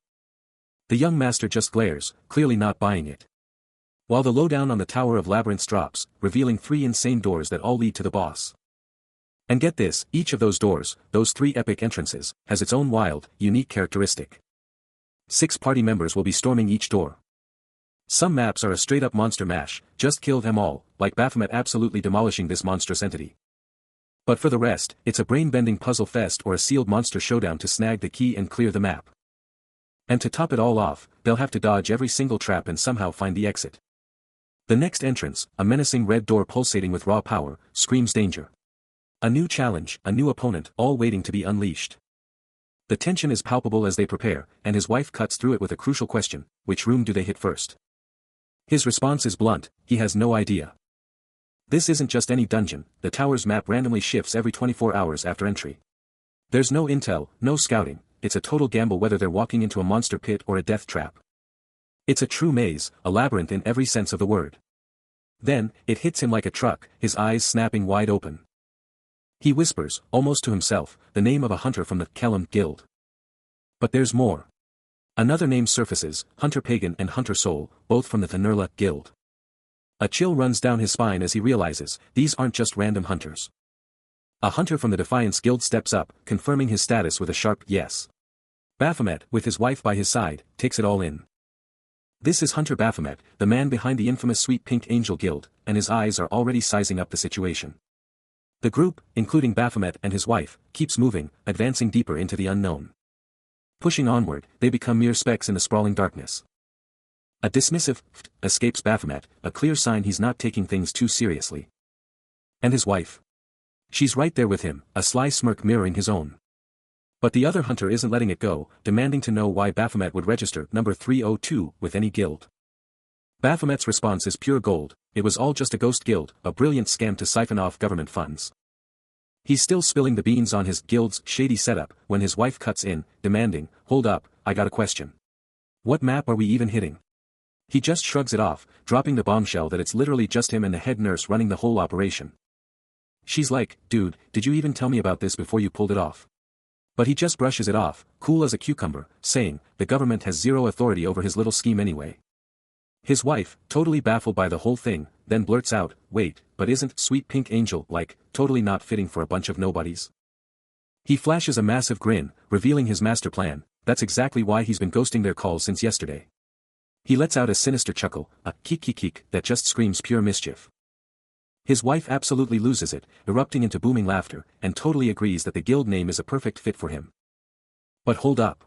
The young master just glares, clearly not buying it. While the lowdown on the Tower of Labyrinths drops, revealing 3 insane doors that all lead to the boss. And get this, each of those doors, those 3 epic entrances, has its own wild, unique characteristic. 6 party members will be storming each door. Some maps are a straight-up monster mash, just kill them all, like Baphomet absolutely demolishing this monstrous entity. But for the rest, it's a brain-bending puzzle fest or a sealed monster showdown to snag the key and clear the map. And to top it all off, they'll have to dodge every single trap and somehow find the exit. The next entrance, a menacing red door pulsating with raw power, screams danger. A new challenge, a new opponent, all waiting to be unleashed. The tension is palpable as they prepare, and his wife cuts through it with a crucial question: which room do they hit first? His response is blunt, he has no idea. This isn't just any dungeon, the tower's map randomly shifts every 24 hours after entry. There's no intel, no scouting, it's a total gamble whether they're walking into a monster pit or a death trap. It's a true maze, a labyrinth in every sense of the word. Then, it hits him like a truck, his eyes snapping wide open. He whispers, almost to himself, the name of a hunter from the Kellam Guild. But there's more. Another name surfaces, Hunter Pagan and Hunter Soul, both from the Thanurla Guild. A chill runs down his spine as he realizes, these aren't just random hunters. A hunter from the Defiance Guild steps up, confirming his status with a sharp yes. Baphomet, with his wife by his side, takes it all in. This is Hunter Baphomet, the man behind the infamous Sweet Pink Angel Guild, and his eyes are already sizing up the situation. The group, including Baphomet and his wife, keeps moving, advancing deeper into the unknown. Pushing onward, they become mere specks in the sprawling darkness. A dismissive escapes Baphomet, a clear sign he's not taking things too seriously. And his wife? She's right there with him, a sly smirk mirroring his own. But the other hunter isn't letting it go, demanding to know why Baphomet would register number 302 with any guild. Baphomet's response is pure gold: it was all just a ghost guild, a brilliant scam to siphon off government funds. He's still spilling the beans on his guild's shady setup when his wife cuts in, demanding, "Hold up, I got a question. What map are we even hitting?" He just shrugs it off, dropping the bombshell that it's literally just him and the head nurse running the whole operation. She's like, "Dude, did you even tell me about this before you pulled it off? But he just brushes it off, cool as a cucumber, saying, the government has zero authority over his little scheme anyway. His wife, totally baffled by the whole thing, then blurts out, wait, but isn't Sweet Pink Angel, like, totally not fitting for a bunch of nobodies? He flashes a massive grin, revealing his master plan. That's exactly why he's been ghosting their calls since yesterday. He lets out a sinister chuckle, a keek that just screams pure mischief. His wife absolutely loses it, erupting into booming laughter, and totally agrees that the guild name is a perfect fit for him. But hold up.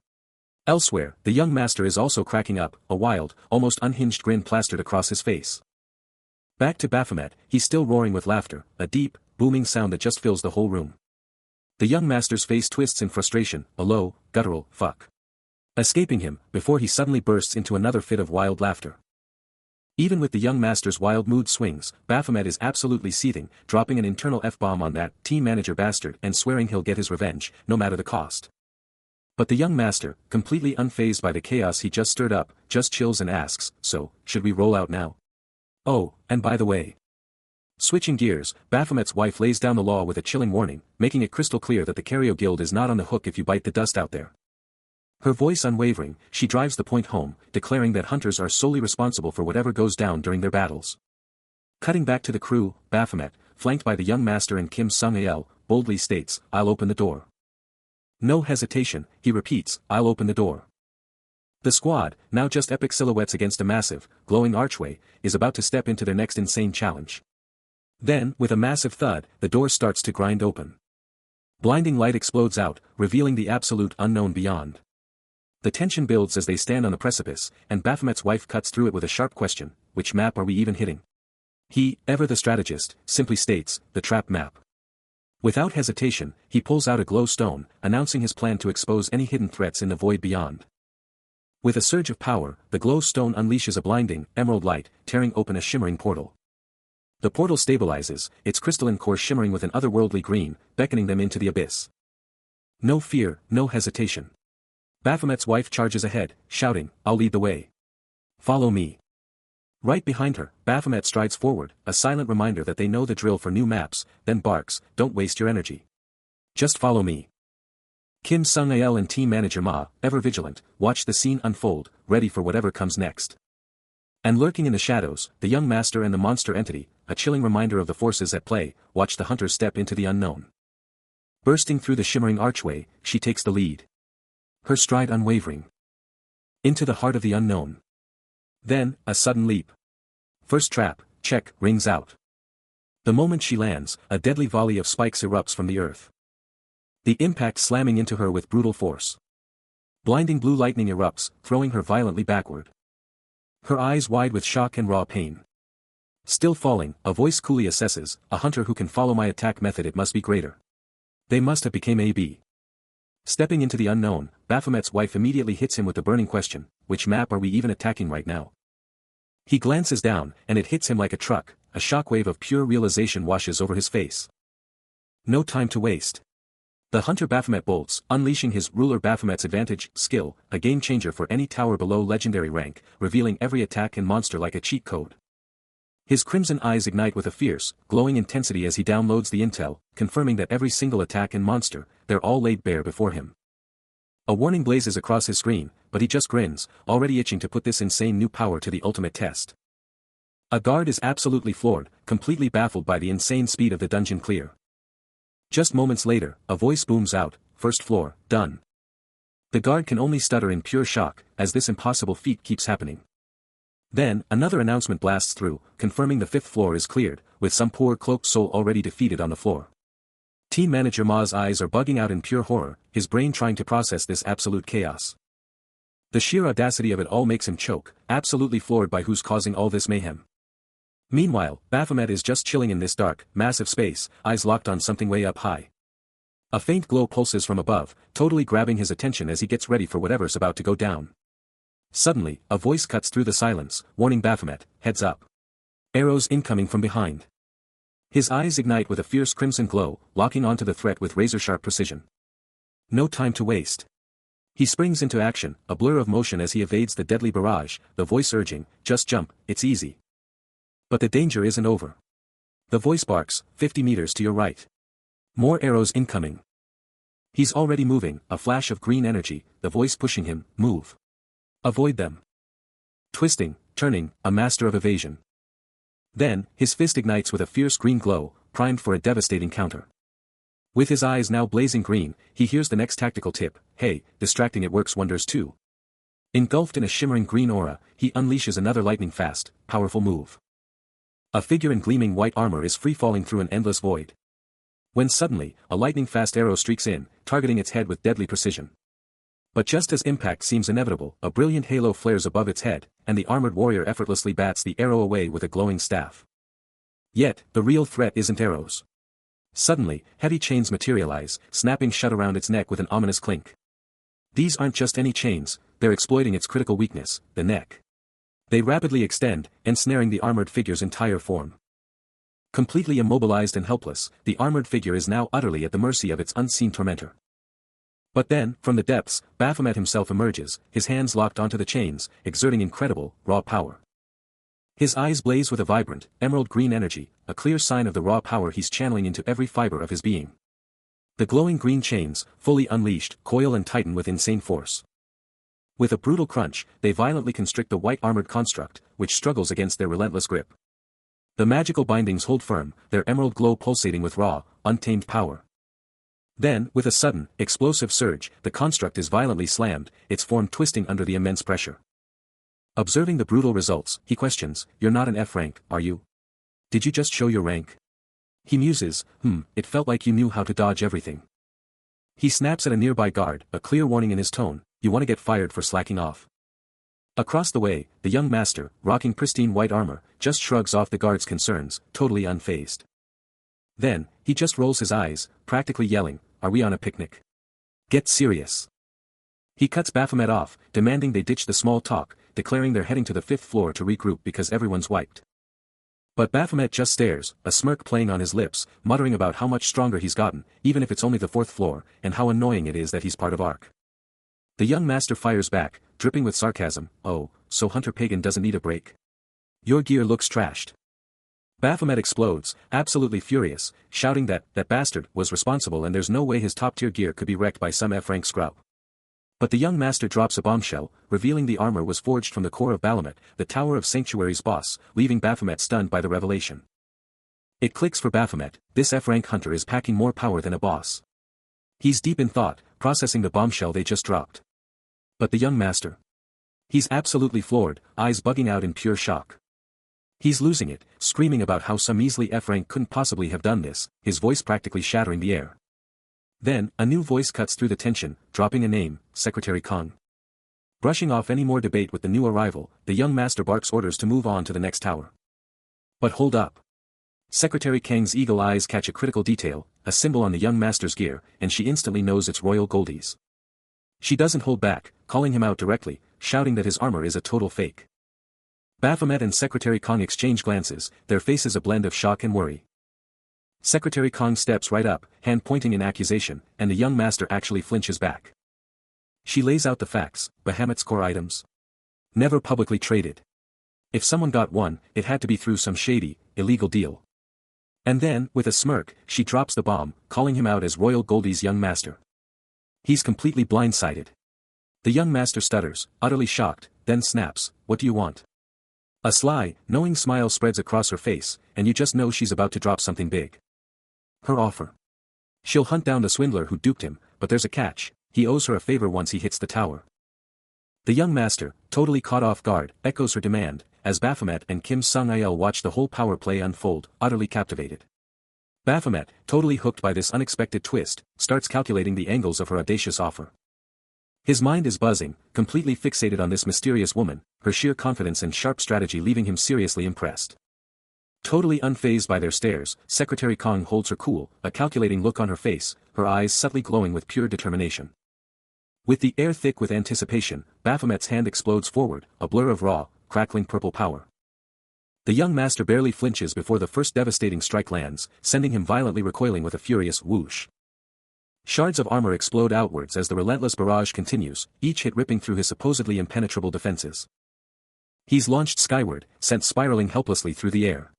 Elsewhere, the young master is also cracking up, a wild, almost unhinged grin plastered across his face. Back to Baphomet, he's still roaring with laughter, a deep, booming sound that just fills the whole room. The young master's face twists in frustration, a low, guttural, fuck, escaping him, before he suddenly bursts into another fit of wild laughter. Even with the young master's wild mood swings, Baphomet is absolutely seething, dropping an internal F-bomb on that team manager bastard and swearing he'll get his revenge, no matter the cost. But the young master, completely unfazed by the chaos he just stirred up, just chills and asks, so, should we roll out now? Oh, and by the way. Switching gears, Baphomet's wife lays down the law with a chilling warning, making it crystal clear that the Cario Guild is not on the hook if you bite the dust out there. Her voice unwavering, she drives the point home, declaring that hunters are solely responsible for whatever goes down during their battles. Cutting back to the crew, Baphomet, flanked by the young master and Kim Sung-ael, boldly states, I'll open the door. No hesitation, he repeats, I'll open the door. The squad, now just epic silhouettes against a massive, glowing archway, is about to step into their next insane challenge. Then, with a massive thud, the door starts to grind open. Blinding light explodes out, revealing the absolute unknown beyond. The tension builds as they stand on the precipice, and Baphomet's wife cuts through it with a sharp question, which map are we even hitting? He, ever the strategist, simply states, the trap map. Without hesitation, he pulls out a glow stone, announcing his plan to expose any hidden threats in the void beyond. With a surge of power, the glow stone unleashes a blinding, emerald light, tearing open a shimmering portal. The portal stabilizes, its crystalline core shimmering with an otherworldly green, beckoning them into the abyss. No fear, no hesitation. Baphomet's wife charges ahead, shouting, I'll lead the way. Follow me. Right behind her, Baphomet strides forward, a silent reminder that they know the drill for new maps, then barks, don't waste your energy. Just follow me. Kim Sung-ael and team manager Ma, ever vigilant, watch the scene unfold, ready for whatever comes next. And lurking in the shadows, the young master and the monster entity, a chilling reminder of the forces at play, watch the hunters step into the unknown. Bursting through the shimmering archway, she takes the lead. Her stride unwavering. Into the heart of the unknown. Then, a sudden leap. First trap, check, rings out. The moment she lands, a deadly volley of spikes erupts from the earth. The impact slamming into her with brutal force. Blinding blue lightning erupts, throwing her violently backward. Her eyes wide with shock and raw pain. Still falling, a voice coolly assesses, a hunter who can follow my attack method, it must be greater. They must have became AB. Stepping into the unknown, Baphomet's wife immediately hits him with the burning question, which map are we even attacking right now? He glances down, and it hits him like a truck, a shockwave of pure realization washes over his face. No time to waste. The hunter Baphomet bolts, unleashing his ruler Baphomet's advantage, skill, a game changer for any tower below legendary rank, revealing every attack and monster like a cheat code. His crimson eyes ignite with a fierce, glowing intensity as he downloads the intel, confirming that every single attack and monster, they're all laid bare before him. A warning blazes across his screen, but he just grins, already itching to put this insane new power to the ultimate test. A guard is absolutely floored, completely baffled by the insane speed of the dungeon clear. Just moments later, a voice booms out, first floor, done. The guard can only stutter in pure shock, as this impossible feat keeps happening. Then, another announcement blasts through, confirming the 5th floor is cleared, with some poor cloaked soul already defeated on the floor. Team manager Ma's eyes are bugging out in pure horror, his brain trying to process this absolute chaos. The sheer audacity of it all makes him choke, absolutely floored by who's causing all this mayhem. Meanwhile, Baphomet is just chilling in this dark, massive space, eyes locked on something way up high. A faint glow pulses from above, totally grabbing his attention as he gets ready for whatever's about to go down. Suddenly, a voice cuts through the silence, warning Baphomet, heads up. Arrows incoming from behind. His eyes ignite with a fierce crimson glow, locking onto the threat with razor-sharp precision. No time to waste. He springs into action, a blur of motion as he evades the deadly barrage, the voice urging, just jump, it's easy. But the danger isn't over. The voice barks, 50 meters to your right. More arrows incoming. He's already moving, a flash of green energy, the voice pushing him, move. Avoid them. Twisting, turning, a master of evasion. Then, his fist ignites with a fierce green glow, primed for a devastating counter. With his eyes now blazing green, he hears the next tactical tip, hey, distracting it works wonders too. Engulfed in a shimmering green aura, he unleashes another lightning-fast, powerful move. A figure in gleaming white armor is free-falling through an endless void. When suddenly, a lightning-fast arrow streaks in, targeting its head with deadly precision. But just as impact seems inevitable, a brilliant halo flares above its head, and the armored warrior effortlessly bats the arrow away with a glowing staff. Yet, the real threat isn't arrows. Suddenly, heavy chains materialize, snapping shut around its neck with an ominous clink. These aren't just any chains, they're exploiting its critical weakness, the neck. They rapidly extend, ensnaring the armored figure's entire form. Completely immobilized and helpless, the armored figure is now utterly at the mercy of its unseen tormentor. But then, from the depths, Baphomet himself emerges, his hands locked onto the chains, exerting incredible, raw power. His eyes blaze with a vibrant, emerald green energy, a clear sign of the raw power he's channeling into every fiber of his being. The glowing green chains, fully unleashed, coil and tighten with insane force. With a brutal crunch, they violently constrict the white armored construct, which struggles against their relentless grip. The magical bindings hold firm, their emerald glow pulsating with raw, untamed power. Then, with a sudden, explosive surge, the construct is violently slammed, its form twisting under the immense pressure. Observing the brutal results, he questions, "You're not an F rank, are you? Did you just show your rank?" He muses, it felt like you knew how to dodge everything. He snaps at a nearby guard, a clear warning in his tone, "You want to get fired for slacking off." Across the way, the young master, rocking pristine white armor, just shrugs off the guard's concerns, totally unfazed. Then, he just rolls his eyes, practically yelling, "Are we on a picnic? Get serious." He cuts Baphomet off, demanding they ditch the small talk, declaring they're heading to the 5th floor to regroup because everyone's wiped. But Baphomet just stares, a smirk playing on his lips, muttering about how much stronger he's gotten, even if it's only the 4th floor, and how annoying it is that he's part of ARC. The young master fires back, dripping with sarcasm, "Oh, so Hunter Pagan doesn't need a break? Your gear looks trashed." Baphomet explodes, absolutely furious, shouting that bastard was responsible and there's no way his top-tier gear could be wrecked by some F-rank scrub. But the young master drops a bombshell, revealing the armor was forged from the core of Balamet, the Tower of Sanctuary's boss, leaving Baphomet stunned by the revelation. It clicks for Baphomet, this F-rank hunter is packing more power than a boss. He's deep in thought, processing the bombshell they just dropped. But the young master? He's absolutely floored, eyes bugging out in pure shock. He's losing it, screaming about how some measly F-rank couldn't possibly have done this, his voice practically shattering the air. Then, a new voice cuts through the tension, dropping a name, Secretary Kong. Brushing off any more debate with the new arrival, the young master barks orders to move on to the next tower. But hold up. Secretary Kang's eagle eyes catch a critical detail, a symbol on the young master's gear, and she instantly knows it's Royal Goldies. She doesn't hold back, calling him out directly, shouting that his armor is a total fake. Baphomet and Secretary Kong exchange glances, their faces a blend of shock and worry. Secretary Kong steps right up, hand pointing in accusation, and the young master actually flinches back. She lays out the facts, Bahamut's core items. Never publicly traded. If someone got one, it had to be through some shady, illegal deal. And then, with a smirk, she drops the bomb, calling him out as Royal Goldie's young master. He's completely blindsided. The young master stutters, utterly shocked, then snaps, "What do you want?" A sly, knowing smile spreads across her face, and you just know she's about to drop something big. Her offer. She'll hunt down the swindler who duped him, but there's a catch, he owes her a favor once he hits the tower. The young master, totally caught off guard, echoes her demand, as Baphomet and Kim Sung-il watch the whole power play unfold, utterly captivated. Baphomet, totally hooked by this unexpected twist, starts calculating the angles of her audacious offer. His mind is buzzing, completely fixated on this mysterious woman, her sheer confidence and sharp strategy leaving him seriously impressed. Totally unfazed by their stares, Secretary Kong holds her cool, a calculating look on her face, her eyes subtly glowing with pure determination. With the air thick with anticipation, Baphomet's hand explodes forward, a blur of raw, crackling purple power. The young master barely flinches before the first devastating strike lands, sending him violently recoiling with a furious whoosh. Shards of armor explode outwards as the relentless barrage continues, each hit ripping through his supposedly impenetrable defenses. He's launched skyward, sent spiraling helplessly through the air.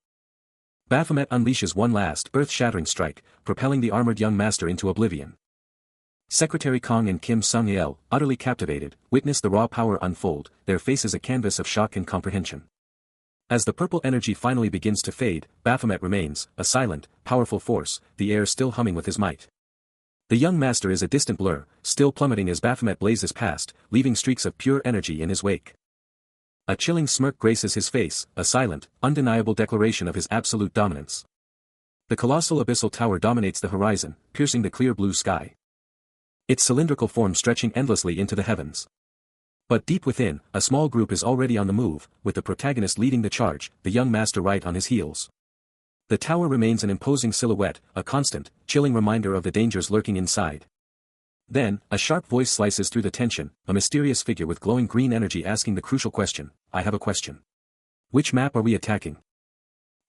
Baphomet unleashes one last, earth-shattering strike, propelling the armored young master into oblivion. Secretary Kong and Kim Sung-il, utterly captivated, witness the raw power unfold, their faces a canvas of shock and comprehension. As the purple energy finally begins to fade, Baphomet remains, a silent, powerful force, the air still humming with his might. The young master is a distant blur, still plummeting as Baphomet blazes past, leaving streaks of pure energy in his wake. A chilling smirk graces his face, a silent, undeniable declaration of his absolute dominance. The colossal abyssal tower dominates the horizon, piercing the clear blue sky. Its cylindrical form stretching endlessly into the heavens. But deep within, a small group is already on the move, with the protagonist leading the charge, the young master right on his heels. The tower remains an imposing silhouette, a constant, chilling reminder of the dangers lurking inside. Then, a sharp voice slices through the tension, a mysterious figure with glowing green energy asking the crucial question, I have a question. Which map are we attacking?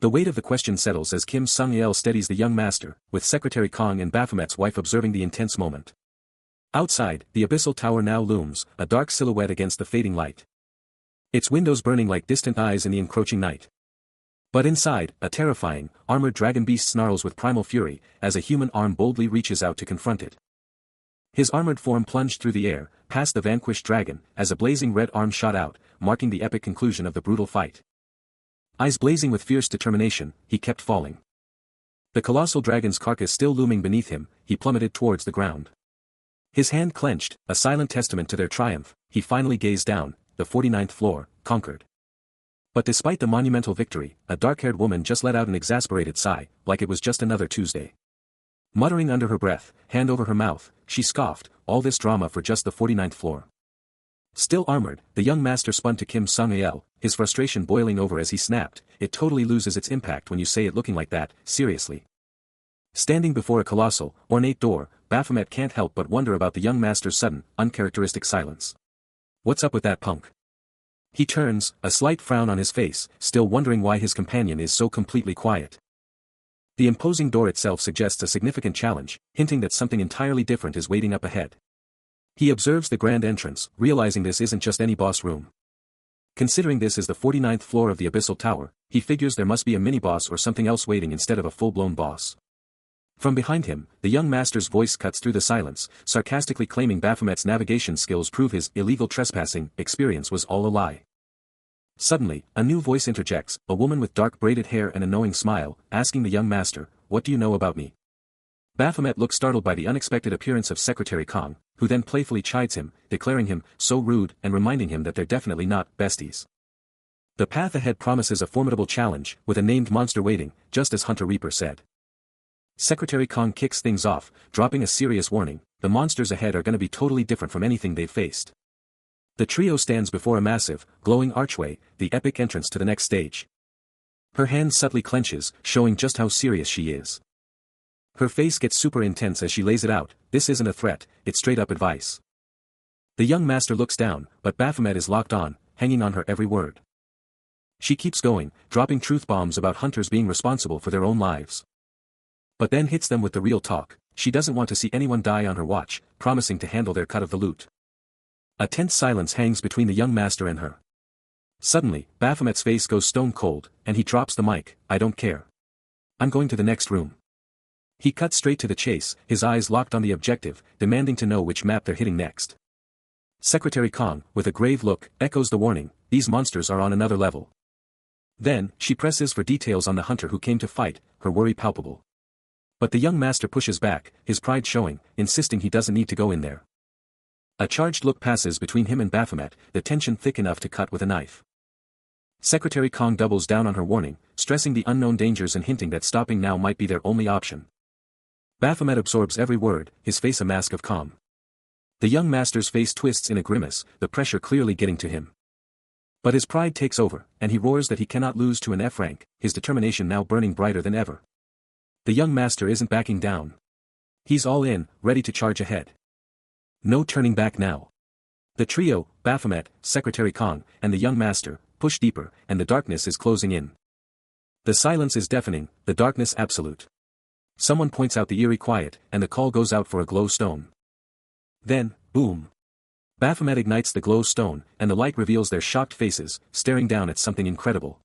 The weight of the question settles as Kim Sung-il steadies the young master, with Secretary Kong and Baphomet's wife observing the intense moment. Outside, the abyssal tower now looms, a dark silhouette against the fading light. Its windows burning like distant eyes in the encroaching night. But inside, a terrifying, armored dragon beast snarls with primal fury, as a human arm boldly reaches out to confront it. His armored form plunged through the air, past the vanquished dragon, as a blazing red arm shot out, marking the epic conclusion of the brutal fight. Eyes blazing with fierce determination, he kept falling. The colossal dragon's carcass still looming beneath him, he plummeted towards the ground. His hand clenched, a silent testament to their triumph, he finally gazed down, the 49th floor, conquered. But despite the monumental victory, a dark-haired woman just let out an exasperated sigh, like it was just another Tuesday. Muttering under her breath, hand over her mouth, she scoffed, all this drama for just the 49th floor. Still armored, the young master spun to Kim Sung-il, his frustration boiling over as he snapped, it totally loses its impact when you say it looking like that, seriously. Standing before a colossal, ornate door, Baphomet can't help but wonder about the young master's sudden, uncharacteristic silence. What's up with that punk? He turns, a slight frown on his face, still wondering why his companion is so completely quiet. The imposing door itself suggests a significant challenge, hinting that something entirely different is waiting up ahead. He observes the grand entrance, realizing this isn't just any boss room. Considering this is the 49th floor of the abyssal tower, he figures there must be a mini-boss or something else waiting instead of a full-blown boss. From behind him, the young master's voice cuts through the silence, sarcastically claiming Baphomet's navigation skills prove his illegal trespassing experience was all a lie. Suddenly, a new voice interjects, a woman with dark braided hair and a knowing smile, asking the young master, what do you know about me? Baphomet looks startled by the unexpected appearance of Secretary Kong, who then playfully chides him, declaring him so rude and reminding him that they're definitely not besties. The path ahead promises a formidable challenge, with a named monster waiting, just as Hunter Reaper said. Secretary Kong kicks things off, dropping a serious warning, the monsters ahead are going to be totally different from anything they've faced. The trio stands before a massive, glowing archway, the epic entrance to the next stage. Her hand subtly clenches, showing just how serious she is. Her face gets super intense as she lays it out, this isn't a threat, it's straight up advice. The young master looks down, but Baphomet is locked on, hanging on her every word. She keeps going, dropping truth bombs about hunters being responsible for their own lives. But then hits them with the real talk, she doesn't want to see anyone die on her watch, promising to handle their cut of the loot. A tense silence hangs between the young master and her. Suddenly, Baphomet's face goes stone cold, and he drops the mic, I don't care. I'm going to the next room. He cuts straight to the chase, his eyes locked on the objective, demanding to know which map they're hitting next. Secretary Kong, with a grave look, echoes the warning, these monsters are on another level. Then, she presses for details on the hunter who came to fight, her worry palpable. But the young master pushes back, his pride showing, insisting he doesn't need to go in there. A charged look passes between him and Baphomet, the tension thick enough to cut with a knife. Secretary Kong doubles down on her warning, stressing the unknown dangers and hinting that stopping now might be their only option. Baphomet absorbs every word, his face a mask of calm. The young master's face twists in a grimace, the pressure clearly getting to him. But his pride takes over, and he roars that he cannot lose to an F rank, his determination now burning brighter than ever. The young master isn't backing down. He's all in, ready to charge ahead. No turning back now. The trio, Baphomet, Secretary Kong, and the young master, push deeper, and the darkness is closing in. The silence is deafening, the darkness absolute. Someone points out the eerie quiet, and the call goes out for a glow stone. Then, boom. Baphomet ignites the glow stone, and the light reveals their shocked faces, staring down at something incredible.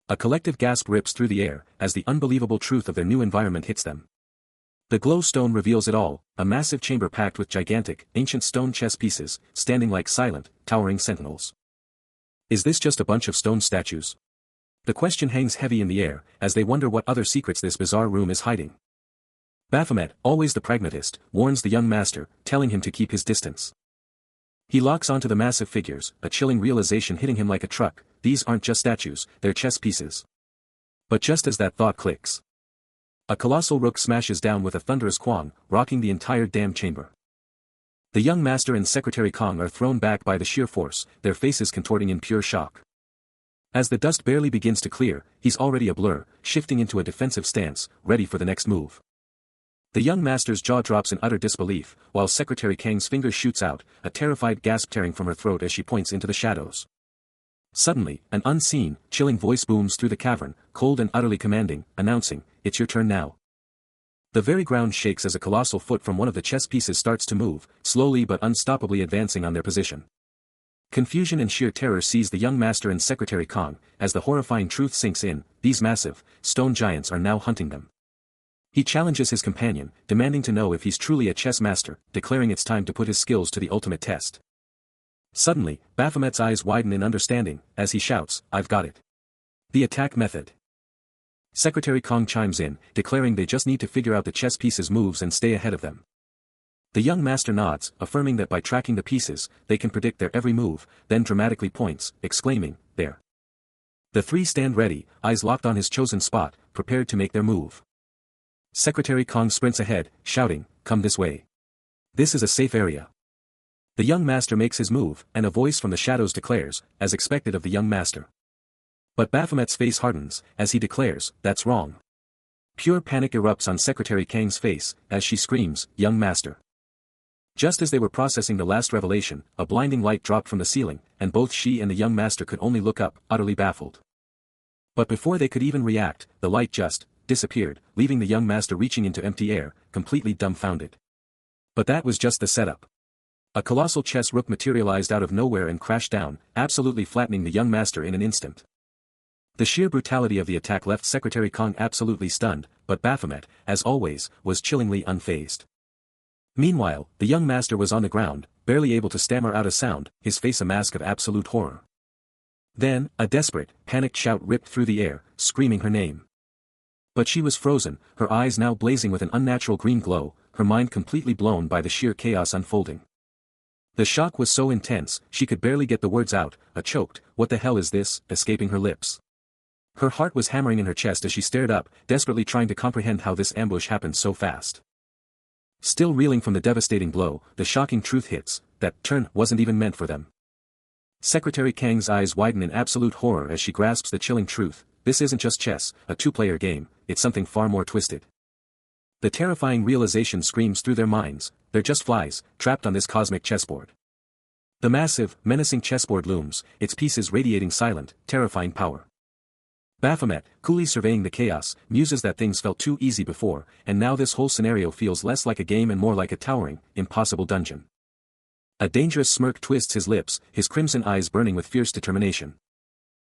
A collective gasp rips through the air, as the unbelievable truth of their new environment hits them. The glow stone reveals it all, a massive chamber packed with gigantic, ancient stone chess pieces, standing like silent, towering sentinels. Is this just a bunch of stone statues? The question hangs heavy in the air, as they wonder what other secrets this bizarre room is hiding. Baphomet, always the pragmatist, warns the young master, telling him to keep his distance. He locks onto the massive figures, a chilling realization hitting him like a truck: these aren't just statues, they're chess pieces. But just as that thought clicks, a colossal rook smashes down with a thunderous quang, rocking the entire damn chamber. The young master and Secretary Kong are thrown back by the sheer force, their faces contorting in pure shock. As the dust barely begins to clear, he's already a blur, shifting into a defensive stance, ready for the next move. The young master's jaw drops in utter disbelief, while Secretary Kang's finger shoots out, a terrified gasp tearing from her throat as she points into the shadows. Suddenly, an unseen, chilling voice booms through the cavern, cold and utterly commanding, announcing, "It's your turn now." The very ground shakes as a colossal foot from one of the chess pieces starts to move, slowly but unstoppably advancing on their position. Confusion and sheer terror seize the young master and Secretary Kong, as the horrifying truth sinks in: these massive, stone giants are now hunting them. He challenges his companion, demanding to know if he's truly a chess master, declaring it's time to put his skills to the ultimate test. Suddenly, Baphomet's eyes widen in understanding, as he shouts, "I've got it." The attack method. Secretary Kong chimes in, declaring they just need to figure out the chess pieces' moves and stay ahead of them. The young master nods, affirming that by tracking the pieces, they can predict their every move, then dramatically points, exclaiming, "There." The three stand ready, eyes locked on his chosen spot, prepared to make their move. Secretary Kong sprints ahead, shouting, "Come this way. This is a safe area." The young master makes his move, and a voice from the shadows declares, as expected of the young master. But Baphomet's face hardens, as he declares, "That's wrong." Pure panic erupts on Secretary Kang's face, as she screams, "Young master." Just as they were processing the last revelation, a blinding light dropped from the ceiling, and both she and the young master could only look up, utterly baffled. But before they could even react, the light just disappeared, leaving the young master reaching into empty air, completely dumbfounded. But that was just the setup. A colossal chess rook materialized out of nowhere and crashed down, absolutely flattening the young master in an instant. The sheer brutality of the attack left Secretary Kong absolutely stunned, but Baphomet, as always, was chillingly unfazed. Meanwhile, the young master was on the ground, barely able to stammer out a sound, his face a mask of absolute horror. Then, a desperate, panicked shout ripped through the air, screaming her name. But she was frozen, her eyes now blazing with an unnatural green glow, her mind completely blown by the sheer chaos unfolding. The shock was so intense, she could barely get the words out, a choked, "What the hell is this?" escaping her lips. Her heart was hammering in her chest as she stared up, desperately trying to comprehend how this ambush happened so fast. Still reeling from the devastating blow, the shocking truth hits: that turn wasn't even meant for them. Secretary Kang's eyes widen in absolute horror as she grasps the chilling truth: this isn't just chess, a two-player game, it's something far more twisted. The terrifying realization screams through their minds: they're just flies, trapped on this cosmic chessboard. The massive, menacing chessboard looms, its pieces radiating silent, terrifying power. Baphomet, coolly surveying the chaos, muses that things felt too easy before, and now this whole scenario feels less like a game and more like a towering, impossible dungeon. A dangerous smirk twists his lips, his crimson eyes burning with fierce determination.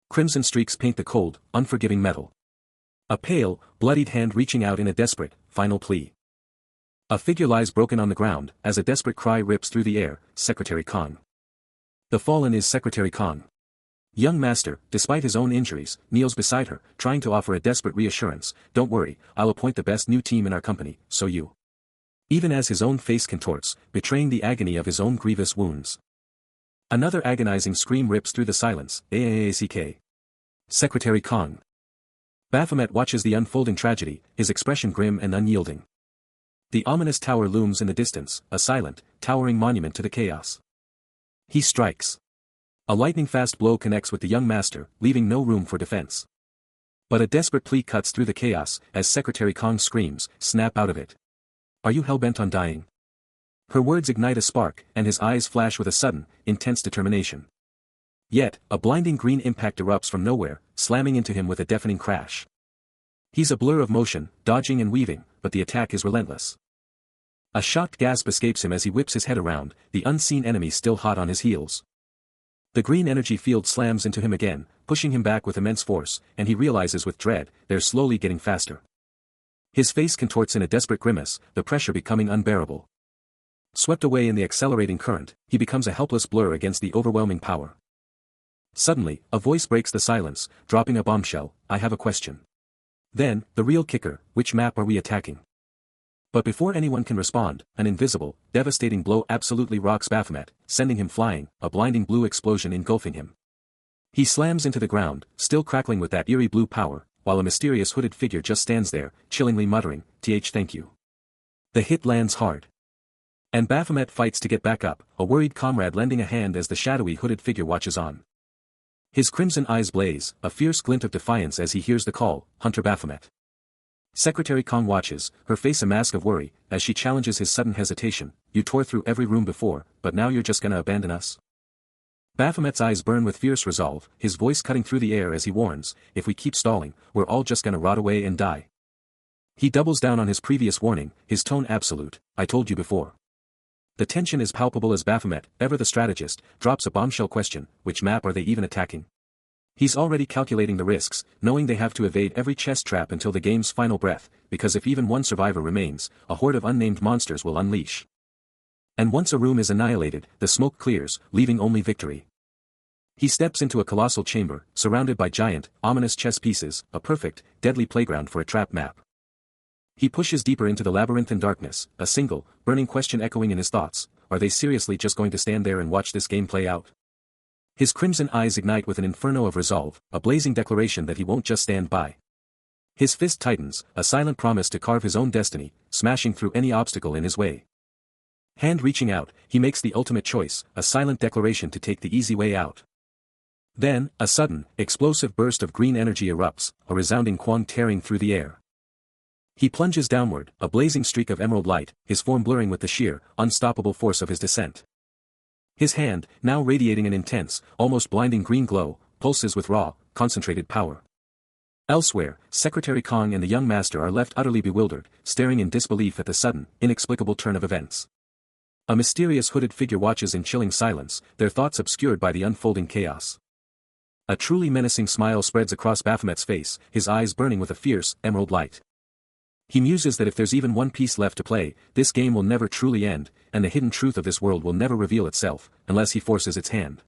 Crimson streaks paint the cold, unforgiving metal. A pale, bloodied hand reaching out in a desperate, final plea. A figure lies broken on the ground, as a desperate cry rips through the air: Secretary Kong. The fallen is Secretary Kong. Young master, despite his own injuries, kneels beside her, trying to offer a desperate reassurance: "Don't worry, I'll appoint the best new team in our company, so you." Even as his own face contorts, betraying the agony of his own grievous wounds. Another agonizing scream rips through the silence: "Aack. Secretary Kong." Baphomet watches the unfolding tragedy, his expression grim and unyielding. The ominous tower looms in the distance, a silent, towering monument to the chaos. He strikes. A lightning-fast blow connects with the young master, leaving no room for defense. But a desperate plea cuts through the chaos, as Secretary Kong screams, "Snap out of it. Are you hell-bent on dying?" Her words ignite a spark, and his eyes flash with a sudden, intense determination. Yet, a blinding green impact erupts from nowhere, slamming into him with a deafening crash. He's a blur of motion, dodging and weaving, but the attack is relentless. A shocked gasp escapes him as he whips his head around, the unseen enemy still hot on his heels. The green energy field slams into him again, pushing him back with immense force, and he realizes with dread, they're slowly getting faster. His face contorts in a desperate grimace, the pressure becoming unbearable. Swept away in the accelerating current, he becomes a helpless blur against the overwhelming power. Suddenly, a voice breaks the silence, dropping a bombshell. I have a question. Then, the real kicker, which map are we attacking? But before anyone can respond, an invisible, devastating blow absolutely rocks Baphomet, sending him flying, a blinding blue explosion engulfing him. He slams into the ground, still crackling with that eerie blue power, while a mysterious hooded figure just stands there, chillingly muttering, thank you. The hit lands hard. And Baphomet fights to get back up, a worried comrade lending a hand as the shadowy hooded figure watches on. His crimson eyes blaze, a fierce glint of defiance as he hears the call, Hunter Baphomet. Secretary Kong watches, her face a mask of worry, as she challenges his sudden hesitation. You tore through every room before, but now you're just gonna abandon us? Baphomet's eyes burn with fierce resolve, his voice cutting through the air as he warns, if we keep stalling, we're all just gonna rot away and die. He doubles down on his previous warning, his tone absolute, I told you before. The tension is palpable as Baphomet, ever the strategist, drops a bombshell question, which map are they even attacking? He's already calculating the risks, knowing they have to evade every chest trap until the game's final breath, because if even one survivor remains, a horde of unnamed monsters will unleash. And once a room is annihilated, the smoke clears, leaving only victory. He steps into a colossal chamber, surrounded by giant, ominous chess pieces, a perfect, deadly playground for a trap map. He pushes deeper into the labyrinthine darkness, a single, burning question echoing in his thoughts, are they seriously just going to stand there and watch this game play out? His crimson eyes ignite with an inferno of resolve, a blazing declaration that he won't just stand by. His fist tightens, a silent promise to carve his own destiny, smashing through any obstacle in his way. Hand reaching out, he makes the ultimate choice, a silent declaration to take the easy way out. Then, a sudden, explosive burst of green energy erupts, a resounding quang tearing through the air. He plunges downward, a blazing streak of emerald light, his form blurring with the sheer, unstoppable force of his descent. His hand, now radiating an intense, almost blinding green glow, pulses with raw, concentrated power. Elsewhere, Secretary Kong and the young master are left utterly bewildered, staring in disbelief at the sudden, inexplicable turn of events. A mysterious hooded figure watches in chilling silence, their thoughts obscured by the unfolding chaos. A truly menacing smile spreads across Baphomet's face, his eyes burning with a fierce, emerald light. He muses that if there's even one piece left to play, this game will never truly end, and the hidden truth of this world will never reveal itself, unless he forces its hand.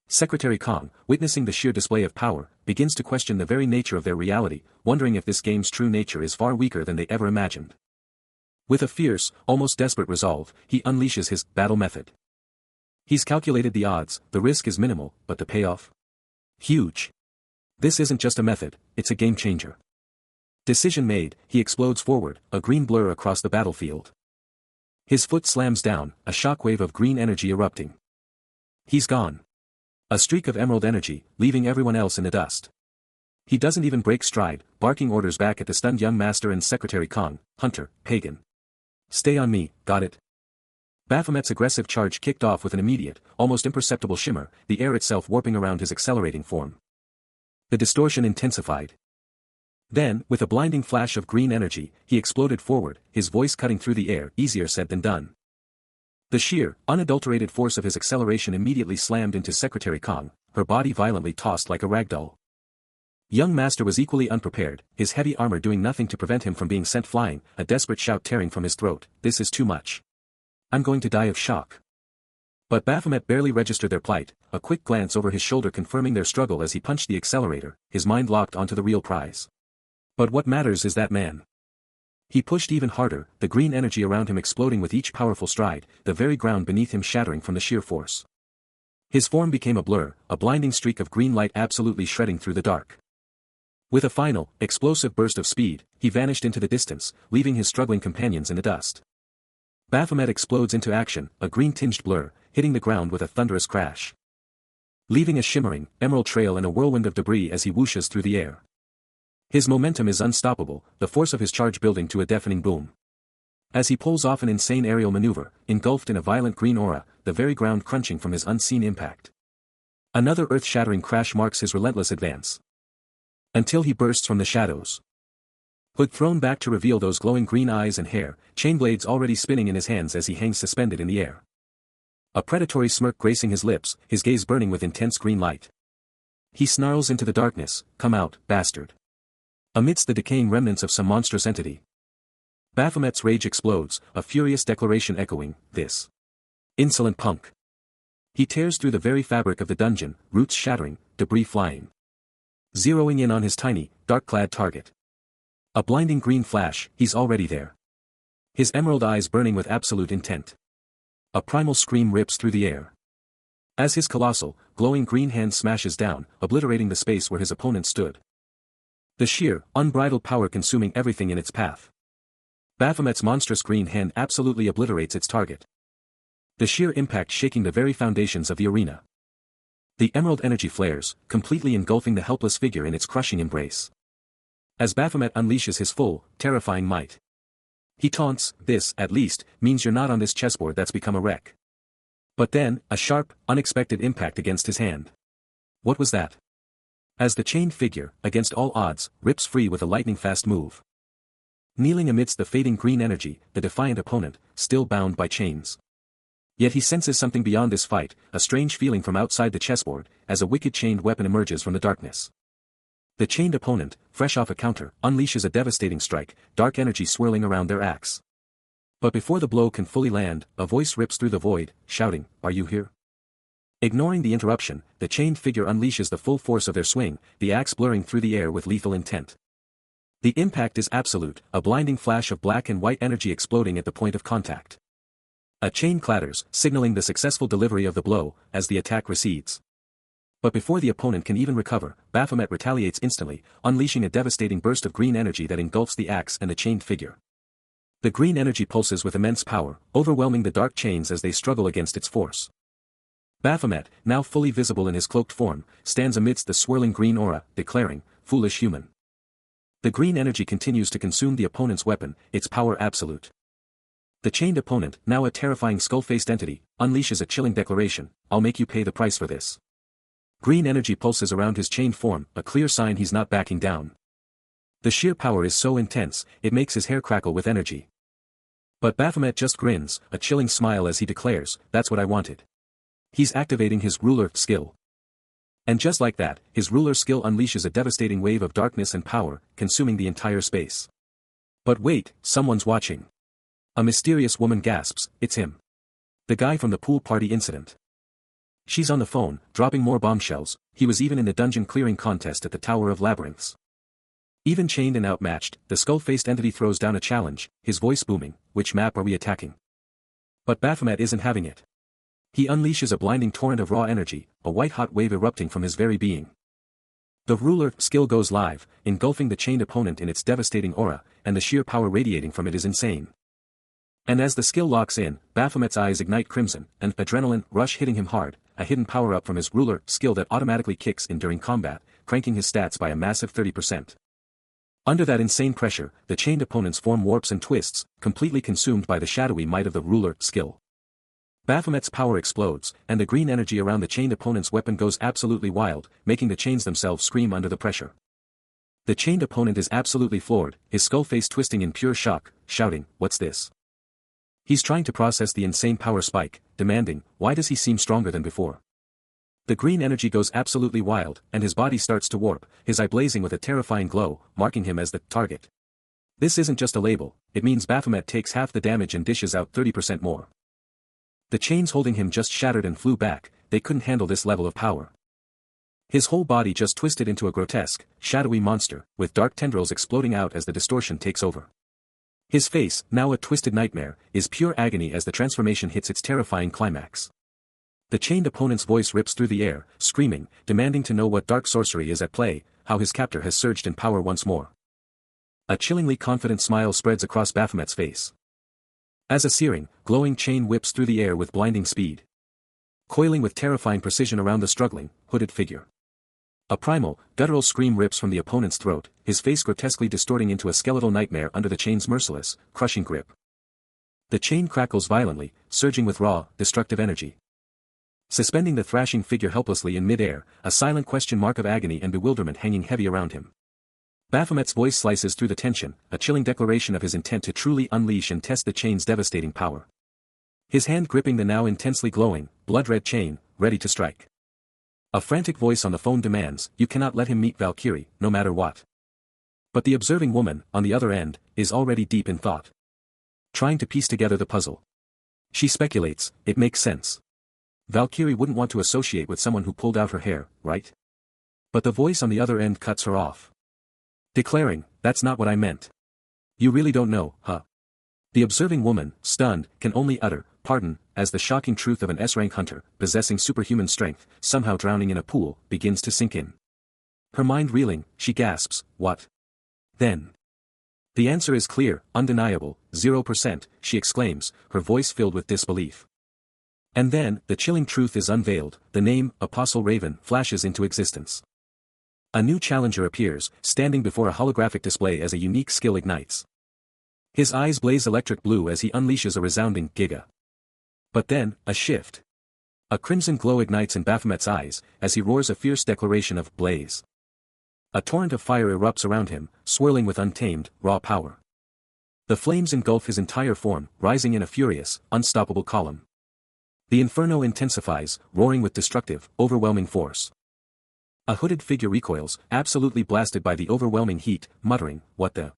Secretary Kong, witnessing the sheer display of power, begins to question the very nature of their reality, wondering if this game's true nature is far weaker than they ever imagined. With a fierce, almost desperate resolve, he unleashes his battle method. He's calculated the odds, the risk is minimal, but the payoff? Huge. This isn't just a method, it's a game changer. Decision made, he explodes forward, a green blur across the battlefield. His foot slams down, a shockwave of green energy erupting. He's gone. A streak of emerald energy, leaving everyone else in the dust. He doesn't even break stride, barking orders back at the stunned young master and Secretary Kong, Hunter, Pagan. Stay on me, got it? Baphomet's aggressive charge kicked off with an immediate, almost imperceptible shimmer, the air itself warping around his accelerating form. The distortion intensified. Then, with a blinding flash of green energy, he exploded forward, his voice cutting through the air, easier said than done. The sheer, unadulterated force of his acceleration immediately slammed into Secretary Kong, her body violently tossed like a ragdoll. Young Master was equally unprepared, his heavy armor doing nothing to prevent him from being sent flying, a desperate shout tearing from his throat, this is too much. I'm going to die of shock. But Baphomet barely registered their plight, a quick glance over his shoulder confirming their struggle as he punched the accelerator, his mind locked onto the real prize. But what matters is that man. He pushed even harder, the green energy around him exploding with each powerful stride, the very ground beneath him shattering from the sheer force. His form became a blur, a blinding streak of green light absolutely shredding through the dark. With a final, explosive burst of speed, he vanished into the distance, leaving his struggling companions in the dust. Baphomet explodes into action, a green-tinged blur, hitting the ground with a thunderous crash. Leaving a shimmering, emerald trail and a whirlwind of debris as he whooshes through the air. His momentum is unstoppable, the force of his charge building to a deafening boom. As he pulls off an insane aerial maneuver, engulfed in a violent green aura, the very ground crunching from his unseen impact. Another earth-shattering crash marks his relentless advance. Until he bursts from the shadows. Hood thrown back to reveal those glowing green eyes and hair, chain blades already spinning in his hands as he hangs suspended in the air. A predatory smirk gracing his lips, his gaze burning with intense green light. He snarls into the darkness, come out, bastard. Amidst the decaying remnants of some monstrous entity, Baphomet's rage explodes, a furious declaration echoing, "This insolent punk!" He tears through the very fabric of the dungeon, roots shattering, debris flying. Zeroing in on his tiny, dark-clad target. A blinding green flash, he's already there. His emerald eyes burning with absolute intent. A primal scream rips through the air. As his colossal, glowing green hand smashes down, obliterating the space where his opponent stood. The sheer, unbridled power consuming everything in its path. Baphomet's monstrous green hand absolutely obliterates its target. The sheer impact shaking the very foundations of the arena. The emerald energy flares, completely engulfing the helpless figure in its crushing embrace. As Baphomet unleashes his full, terrifying might. He taunts, "This, at least, means you're not on this chessboard that's become a wreck." But then, a sharp, unexpected impact against his hand. What was that? As the chained figure, against all odds, rips free with a lightning-fast move. Kneeling amidst the fading green energy, the defiant opponent, still bound by chains. Yet he senses something beyond this fight, a strange feeling from outside the chessboard, as a wicked chained weapon emerges from the darkness. The chained opponent, fresh off a counter, unleashes a devastating strike, dark energy swirling around their axe. But before the blow can fully land, a voice rips through the void, shouting, "Are you here?" Ignoring the interruption, the chained figure unleashes the full force of their swing, the axe blurring through the air with lethal intent. The impact is absolute, a blinding flash of black and white energy exploding at the point of contact. A chain clatters, signaling the successful delivery of the blow, as the attack recedes. But before the opponent can even recover, Baphomet retaliates instantly, unleashing a devastating burst of green energy that engulfs the axe and the chained figure. The green energy pulses with immense power, overwhelming the dark chains as they struggle against its force. Baphomet, now fully visible in his cloaked form, stands amidst the swirling green aura, declaring, "Foolish human." The green energy continues to consume the opponent's weapon, its power absolute. The chained opponent, now a terrifying skull-faced entity, unleashes a chilling declaration, "I'll make you pay the price for this." Green energy pulses around his chained form, a clear sign he's not backing down. The sheer power is so intense, it makes his hair crackle with energy. But Baphomet just grins, a chilling smile as he declares, "That's what I wanted." He's activating his ruler skill. And just like that, his ruler skill unleashes a devastating wave of darkness and power, consuming the entire space. But wait, someone's watching. A mysterious woman gasps, "It's him. The guy from the pool party incident." She's on the phone, dropping more bombshells. He was even in the dungeon clearing contest at the Tower of Labyrinths. Even chained and outmatched, the skull-faced entity throws down a challenge, his voice booming, "Which map are we attacking?" But Baphomet isn't having it. He unleashes a blinding torrent of raw energy, a white-hot wave erupting from his very being. The ruler skill goes live, engulfing the chained opponent in its devastating aura, and the sheer power radiating from it is insane. And as the skill locks in, Baphomet's eyes ignite crimson, an adrenaline rush hitting him hard, a hidden power-up from his ruler skill that automatically kicks in during combat, cranking his stats by a massive 30%. Under that insane pressure, the chained opponent's form warps and twists, completely consumed by the shadowy might of the ruler skill. Baphomet's power explodes, and the green energy around the chained opponent's weapon goes absolutely wild, making the chains themselves scream under the pressure. The chained opponent is absolutely floored, his skull face twisting in pure shock, shouting, "What's this?" He's trying to process the insane power spike, demanding, "Why does he seem stronger than before?" The green energy goes absolutely wild, and his body starts to warp, his eye blazing with a terrifying glow, marking him as the target. This isn't just a label, it means Baphomet takes half the damage and dishes out 30% more. The chains holding him just shattered and flew back, they couldn't handle this level of power. His whole body just twisted into a grotesque, shadowy monster, with dark tendrils exploding out as the distortion takes over. His face, now a twisted nightmare, is pure agony as the transformation hits its terrifying climax. The chained opponent's voice rips through the air, screaming, demanding to know what dark sorcery is at play, how his captor has surged in power once more. A chillingly confident smile spreads across Baphomet's face. As a searing, glowing chain whips through the air with blinding speed. Coiling with terrifying precision around the struggling, hooded figure. A primal, guttural scream rips from the opponent's throat, his face grotesquely distorting into a skeletal nightmare under the chain's merciless, crushing grip. The chain crackles violently, surging with raw, destructive energy. Suspending the thrashing figure helplessly in mid-air, a silent question mark of agony and bewilderment hanging heavy around him. Baphomet's voice slices through the tension, a chilling declaration of his intent to truly unleash and test the chain's devastating power. His hand gripping the now intensely glowing, blood-red chain, ready to strike. A frantic voice on the phone demands, "You cannot let him meet Valkyrie, no matter what." But the observing woman, on the other end, is already deep in thought. Trying to piece together the puzzle. She speculates, it makes sense. Valkyrie wouldn't want to associate with someone who pulled out her hair, right? But the voice on the other end cuts her off. Declaring, that's not what I meant. You really don't know, huh? The observing woman, stunned, can only utter, pardon, as the shocking truth of an S-rank hunter, possessing superhuman strength, somehow drowning in a pool, begins to sink in. Her mind reeling, she gasps, what? Then. The answer is clear, undeniable, 0%, she exclaims, her voice filled with disbelief. And then, the chilling truth is unveiled, the name, Apostle Raven, flashes into existence. A new challenger appears, standing before a holographic display as a unique skill ignites. His eyes blaze electric blue as he unleashes a resounding Giga. But then, a shift. A crimson glow ignites in Baphomet's eyes, as he roars a fierce declaration of blaze. A torrent of fire erupts around him, swirling with untamed, raw power. The flames engulf his entire form, rising in a furious, unstoppable column. The inferno intensifies, roaring with destructive, overwhelming force. A hooded figure recoils, absolutely blasted by the overwhelming heat, muttering, what the?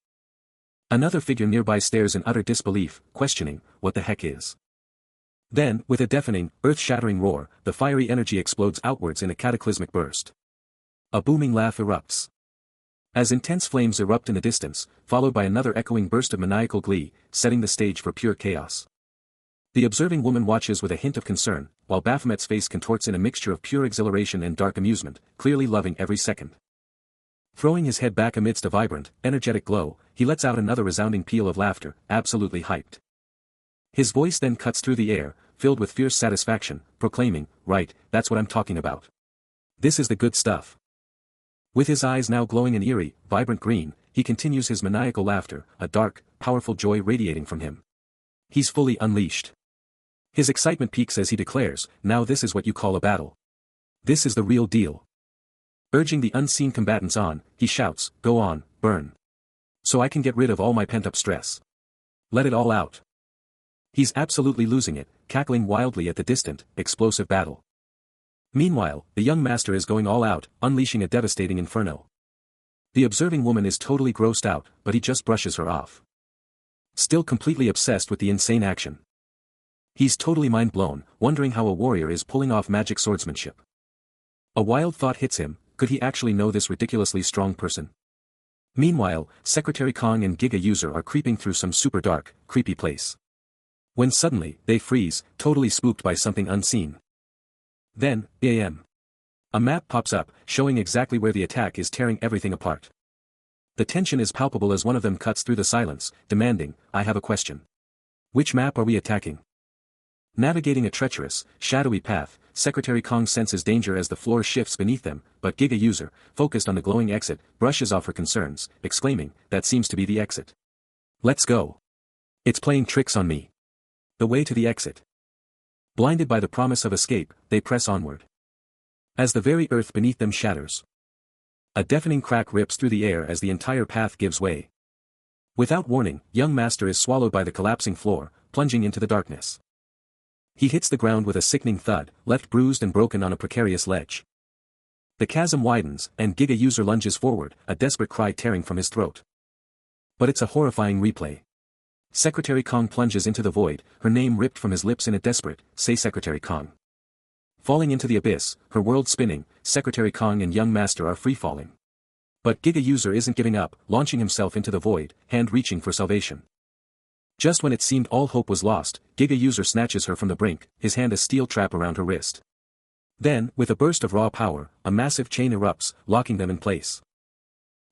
Another figure nearby stares in utter disbelief, questioning, what the heck is? Then, with a deafening, earth-shattering roar, the fiery energy explodes outwards in a cataclysmic burst. A booming laugh erupts. As intense flames erupt in the distance, followed by another echoing burst of maniacal glee, setting the stage for pure chaos. The observing woman watches with a hint of concern, while Baphomet's face contorts in a mixture of pure exhilaration and dark amusement, clearly loving every second. Throwing his head back amidst a vibrant, energetic glow, he lets out another resounding peal of laughter, absolutely hyped. His voice then cuts through the air, filled with fierce satisfaction, proclaiming, right, that's what I'm talking about. This is the good stuff. With his eyes now glowing an eerie, vibrant green, he continues his maniacal laughter, a dark, powerful joy radiating from him. He's fully unleashed. His excitement peaks as he declares, now this is what you call a battle. This is the real deal. Urging the unseen combatants on, he shouts, go on, burn. So I can get rid of all my pent-up stress. Let it all out. He's absolutely losing it, cackling wildly at the distant, explosive battle. Meanwhile, the young master is going all out, unleashing a devastating inferno. The observing woman is totally grossed out, but he just brushes her off. Still completely obsessed with the insane action. He's totally mind-blown, wondering how a warrior is pulling off magic swordsmanship. A wild thought hits him, could he actually know this ridiculously strong person? Meanwhile, Secretary Kong and Giga User are creeping through some super dark, creepy place. When suddenly, they freeze, totally spooked by something unseen. Then, a.m. A map pops up, showing exactly where the attack is tearing everything apart. The tension is palpable as one of them cuts through the silence, demanding, I have a question. Which map are we attacking? Navigating a treacherous, shadowy path, Secretary Kong senses danger as the floor shifts beneath them, but Giga User, focused on the glowing exit, brushes off her concerns, exclaiming, that seems to be the exit. Let's go. It's playing tricks on me. The way to the exit. Blinded by the promise of escape, they press onward. As the very earth beneath them shatters. A deafening crack rips through the air as the entire path gives way. Without warning, young master is swallowed by the collapsing floor, plunging into the darkness. He hits the ground with a sickening thud, left bruised and broken on a precarious ledge. The chasm widens, and Giga User lunges forward, a desperate cry tearing from his throat. But it's a horrifying replay. Secretary Kong plunges into the void, her name ripped from his lips in a desperate, say Secretary Kong. Falling into the abyss, her world spinning, Secretary Kong and young master are free-falling. But Giga User isn't giving up, launching himself into the void, hand reaching for salvation. Just when it seemed all hope was lost, Giga User snatches her from the brink, his hand a steel trap around her wrist. Then, with a burst of raw power, a massive chain erupts, locking them in place.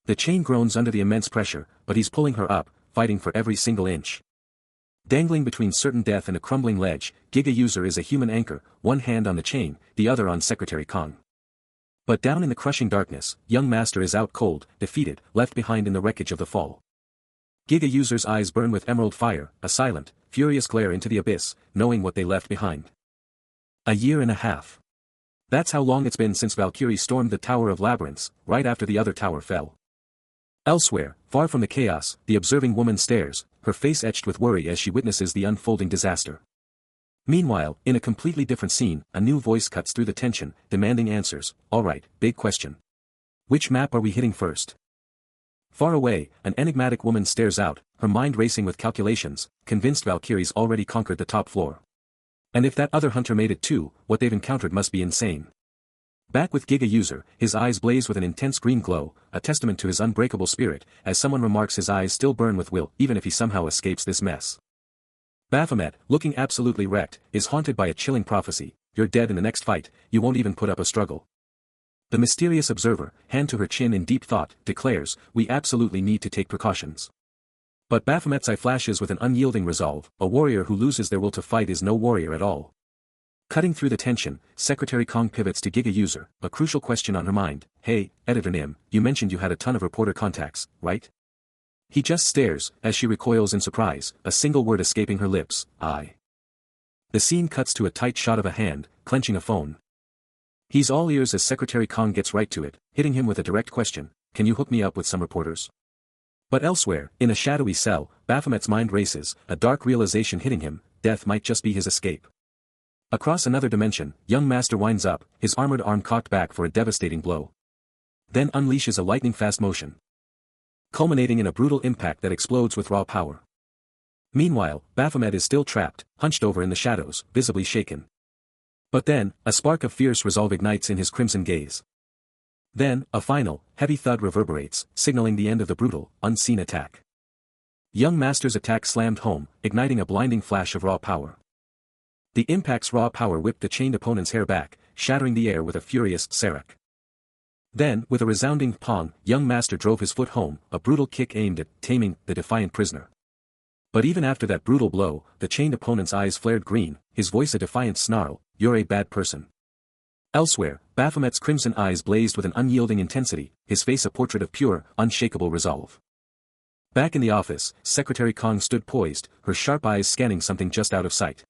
The chain groans under the immense pressure, but he's pulling her up, fighting for every single inch. Dangling between certain death and a crumbling ledge, Giga User is a human anchor, one hand on the chain, the other on Secretary Kong. But down in the crushing darkness, young master is out cold, defeated, left behind in the wreckage of the fall. Giga User's eyes burn with emerald fire, a silent, furious glare into the abyss, knowing what they left behind. 1.5 years. That's how long it's been since Valkyrie stormed the Tower of Labyrinths, right after the other tower fell. Elsewhere, far from the chaos, the observing woman stares, her face etched with worry as she witnesses the unfolding disaster. Meanwhile, in a completely different scene, a new voice cuts through the tension, demanding answers. Alright, big question. Which map are we hitting first? Far away, an enigmatic woman stares out, her mind racing with calculations, convinced Valkyrie's already conquered the top floor. And if that other hunter made it too, what they've encountered must be insane. Back with Giga User, his eyes blaze with an intense green glow, a testament to his unbreakable spirit, as someone remarks his eyes still burn with will even if he somehow escapes this mess. Baphomet, looking absolutely wrecked, is haunted by a chilling prophecy: you're dead in the next fight, you won't even put up a struggle. The mysterious observer, hand to her chin in deep thought, declares, we absolutely need to take precautions. But Baphomet's eye flashes with an unyielding resolve: a warrior who loses their will to fight is no warrior at all. Cutting through the tension, Secretary Kong pivots to Giga User, a crucial question on her mind. Hey, Editor Nim, you mentioned you had a ton of reporter contacts, right? He just stares, as she recoils in surprise, a single word escaping her lips: I. The scene cuts to a tight shot of a hand, clenching a phone. He's all ears as Secretary Kong gets right to it, hitting him with a direct question: can you hook me up with some reporters? But elsewhere, in a shadowy cell, Baphomet's mind races, a dark realization hitting him: death might just be his escape. Across another dimension, young Master winds up, his armored arm cocked back for a devastating blow. Then unleashes a lightning-fast motion, culminating in a brutal impact that explodes with raw power. Meanwhile, Baphomet is still trapped, hunched over in the shadows, visibly shaken. But then, a spark of fierce resolve ignites in his crimson gaze. Then, a final, heavy thud reverberates, signaling the end of the brutal, unseen attack. Young Master's attack slammed home, igniting a blinding flash of raw power. The impact's raw power whipped the chained opponent's hair back, shattering the air with a furious "Sarek." Then, with a resounding pong, young Master drove his foot home, a brutal kick aimed at taming the defiant prisoner. But even after that brutal blow, the chained opponent's eyes flared green, his voice a defiant snarl: you're a bad person. Elsewhere, Baphomet's crimson eyes blazed with an unyielding intensity, his face a portrait of pure, unshakable resolve. Back in the office, Secretary Kong stood poised, her sharp eyes scanning something just out of sight.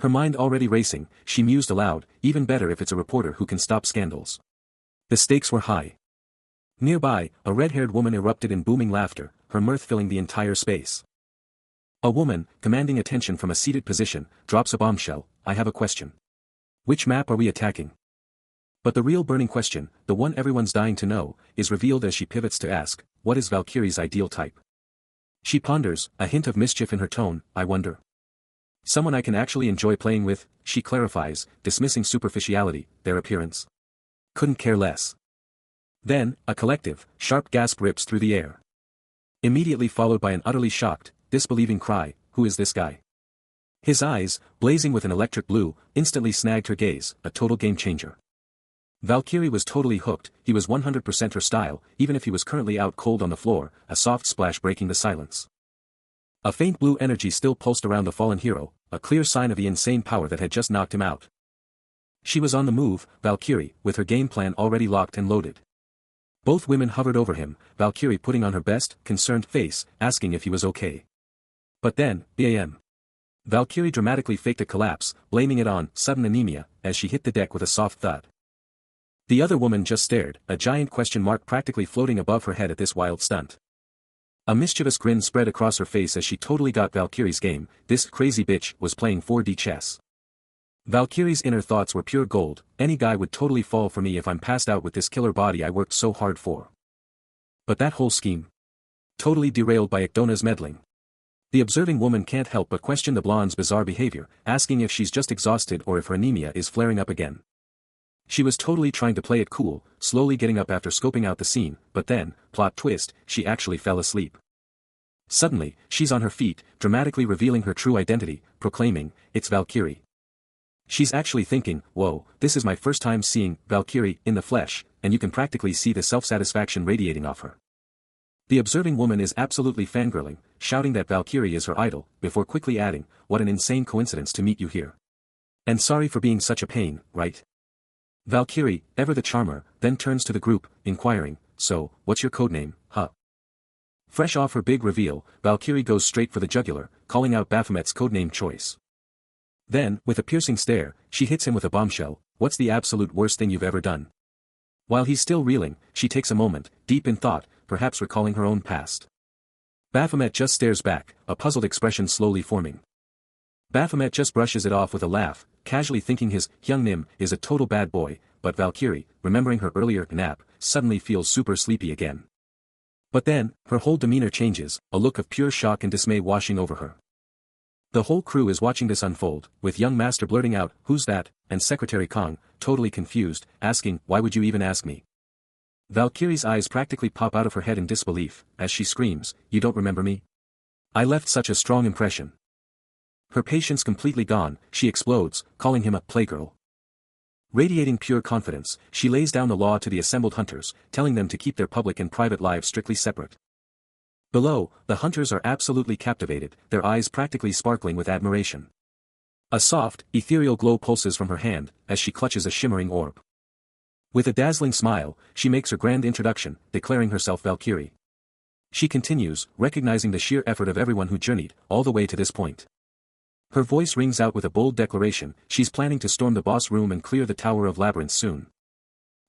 Her mind already racing, she mused aloud: even better if it's a reporter who can stop scandals. The stakes were high. Nearby, a red-haired woman erupted in booming laughter, her mirth filling the entire space. A woman, commanding attention from a seated position, drops a bombshell: I have a question. Which map are we attacking? But the real burning question, the one everyone's dying to know, is revealed as she pivots to ask, what is Valkyrie's ideal type? She ponders, a hint of mischief in her tone: I wonder. Someone I can actually enjoy playing with, she clarifies, dismissing superficiality, their appearance. Couldn't care less. Then, a collective, sharp gasp rips through the air. Immediately followed by an utterly shocked, disbelieving cry: who is this guy? His eyes, blazing with an electric blue, instantly snagged her gaze, a total game changer. Valkyrie was totally hooked, he was 100% her style, even if he was currently out cold on the floor, a soft splash breaking the silence. A faint blue energy still pulsed around the fallen hero, a clear sign of the insane power that had just knocked him out. She was on the move, Valkyrie, with her game plan already locked and loaded. Both women hovered over him, Valkyrie putting on her best, concerned face, asking if he was okay. But then, bam. Valkyrie dramatically faked a collapse, blaming it on sudden anemia, as she hit the deck with a soft thud. The other woman just stared, a giant question mark practically floating above her head at this wild stunt. A mischievous grin spread across her face as she totally got Valkyrie's game: this crazy bitch was playing 4D chess. Valkyrie's inner thoughts were pure gold: any guy would totally fall for me if I'm passed out with this killer body I worked so hard for. But that whole scheme? Totally derailed by Ikdona's meddling. The observing woman can't help but question the blonde's bizarre behavior, asking if she's just exhausted or if her anemia is flaring up again. She was totally trying to play it cool, slowly getting up after scoping out the scene, but then, plot twist, she actually fell asleep. Suddenly, she's on her feet, dramatically revealing her true identity, proclaiming, it's Valkyrie. She's actually thinking, whoa, this is my first time seeing Valkyrie in the flesh, and you can practically see the self-satisfaction radiating off her. The observing woman is absolutely fangirling, shouting that Valkyrie is her idol, before quickly adding, what an insane coincidence to meet you here. And sorry for being such a pain, right? Valkyrie, ever the charmer, then turns to the group, inquiring, so, what's your codename, huh? Fresh off her big reveal, Valkyrie goes straight for the jugular, calling out Baphomet's codename choice. Then, with a piercing stare, she hits him with a bombshell: what's the absolute worst thing you've ever done? While he's still reeling, she takes a moment, deep in thought, perhaps recalling her own past. Baphomet just stares back, a puzzled expression slowly forming. Baphomet just brushes it off with a laugh, casually thinking his young Nim is a total bad boy, but Valkyrie, remembering her earlier nap, suddenly feels super sleepy again. But then, her whole demeanor changes, a look of pure shock and dismay washing over her. The whole crew is watching this unfold, with young master blurting out, "Who's that?" and Secretary Kong, totally confused, asking, "Why would you even ask me?" Valkyrie's eyes practically pop out of her head in disbelief, as she screams, "You don't remember me? I left such a strong impression." Her patience completely gone, she explodes, calling him a playgirl. Radiating pure confidence, she lays down the law to the assembled hunters, telling them to keep their public and private lives strictly separate. Below, the hunters are absolutely captivated, their eyes practically sparkling with admiration. A soft, ethereal glow pulses from her hand, as she clutches a shimmering orb. With a dazzling smile, she makes her grand introduction, declaring herself Valkyrie. She continues, recognizing the sheer effort of everyone who journeyed, all the way to this point. Her voice rings out with a bold declaration, she's planning to storm the boss room and clear the Tower of Labyrinths soon.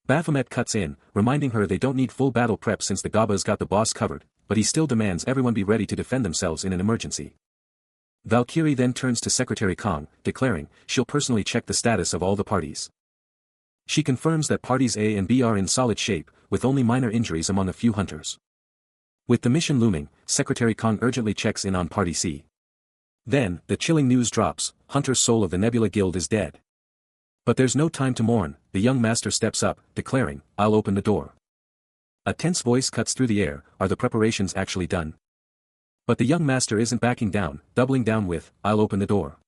Baphomet cuts in, reminding her they don't need full battle prep since the Gabba's got the boss covered, but he still demands everyone be ready to defend themselves in an emergency. Valkyrie then turns to Secretary Kong, declaring, she'll personally check the status of all the parties. She confirms that parties A and B are in solid shape, with only minor injuries among a few hunters. With the mission looming, Secretary Kong urgently checks in on Party C. Then, the chilling news drops, Hunter's soul of the Nebula Guild is dead. But there's no time to mourn, the young master steps up, declaring, I'll open the door. A tense voice cuts through the air, are the preparations actually done? But the young master isn't backing down, doubling down with, I'll open the door.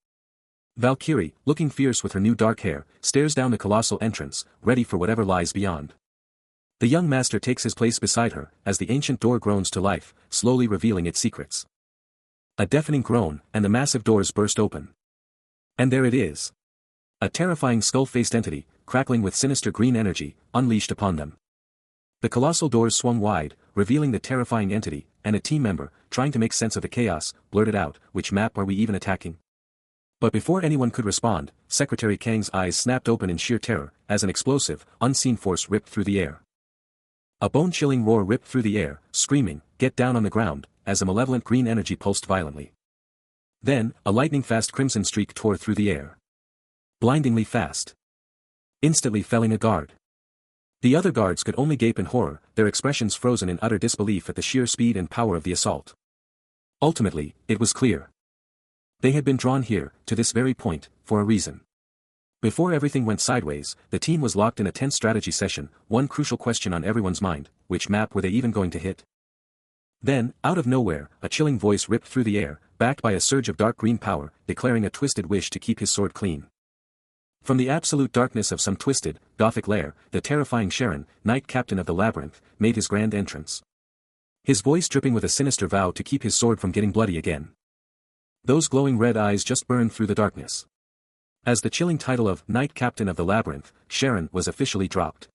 Valkyrie, looking fierce with her new dark hair, stares down the colossal entrance, ready for whatever lies beyond. The young master takes his place beside her, as the ancient door groans to life, slowly revealing its secrets. A deafening groan, and the massive doors burst open. And there it is. A terrifying skull-faced entity, crackling with sinister green energy, unleashed upon them. The colossal doors swung wide, revealing the terrifying entity, and a team member, trying to make sense of the chaos, blurted out, which map are we even attacking? But before anyone could respond, Secretary Kang's eyes snapped open in sheer terror, as an explosive, unseen force ripped through the air. A bone-chilling roar ripped through the air, screaming, get down on the ground, as a malevolent green energy pulsed violently. Then, a lightning-fast crimson streak tore through the air. Blindingly fast. Instantly felling a guard. The other guards could only gape in horror, their expressions frozen in utter disbelief at the sheer speed and power of the assault. Ultimately, it was clear. They had been drawn here, to this very point, for a reason. Before everything went sideways, the team was locked in a tense strategy session, one crucial question on everyone's mind, which map were they even going to hit? Then, out of nowhere, a chilling voice ripped through the air, backed by a surge of dark green power, declaring a twisted wish to keep his sword clean. From the absolute darkness of some twisted, gothic lair, the terrifying Sharon, Knight Captain of the Labyrinth, made his grand entrance. His voice dripping with a sinister vow to keep his sword from getting bloody again. Those glowing red eyes just burned through the darkness. As the chilling title of Knight Captain of the Labyrinth, Sharon was officially dropped.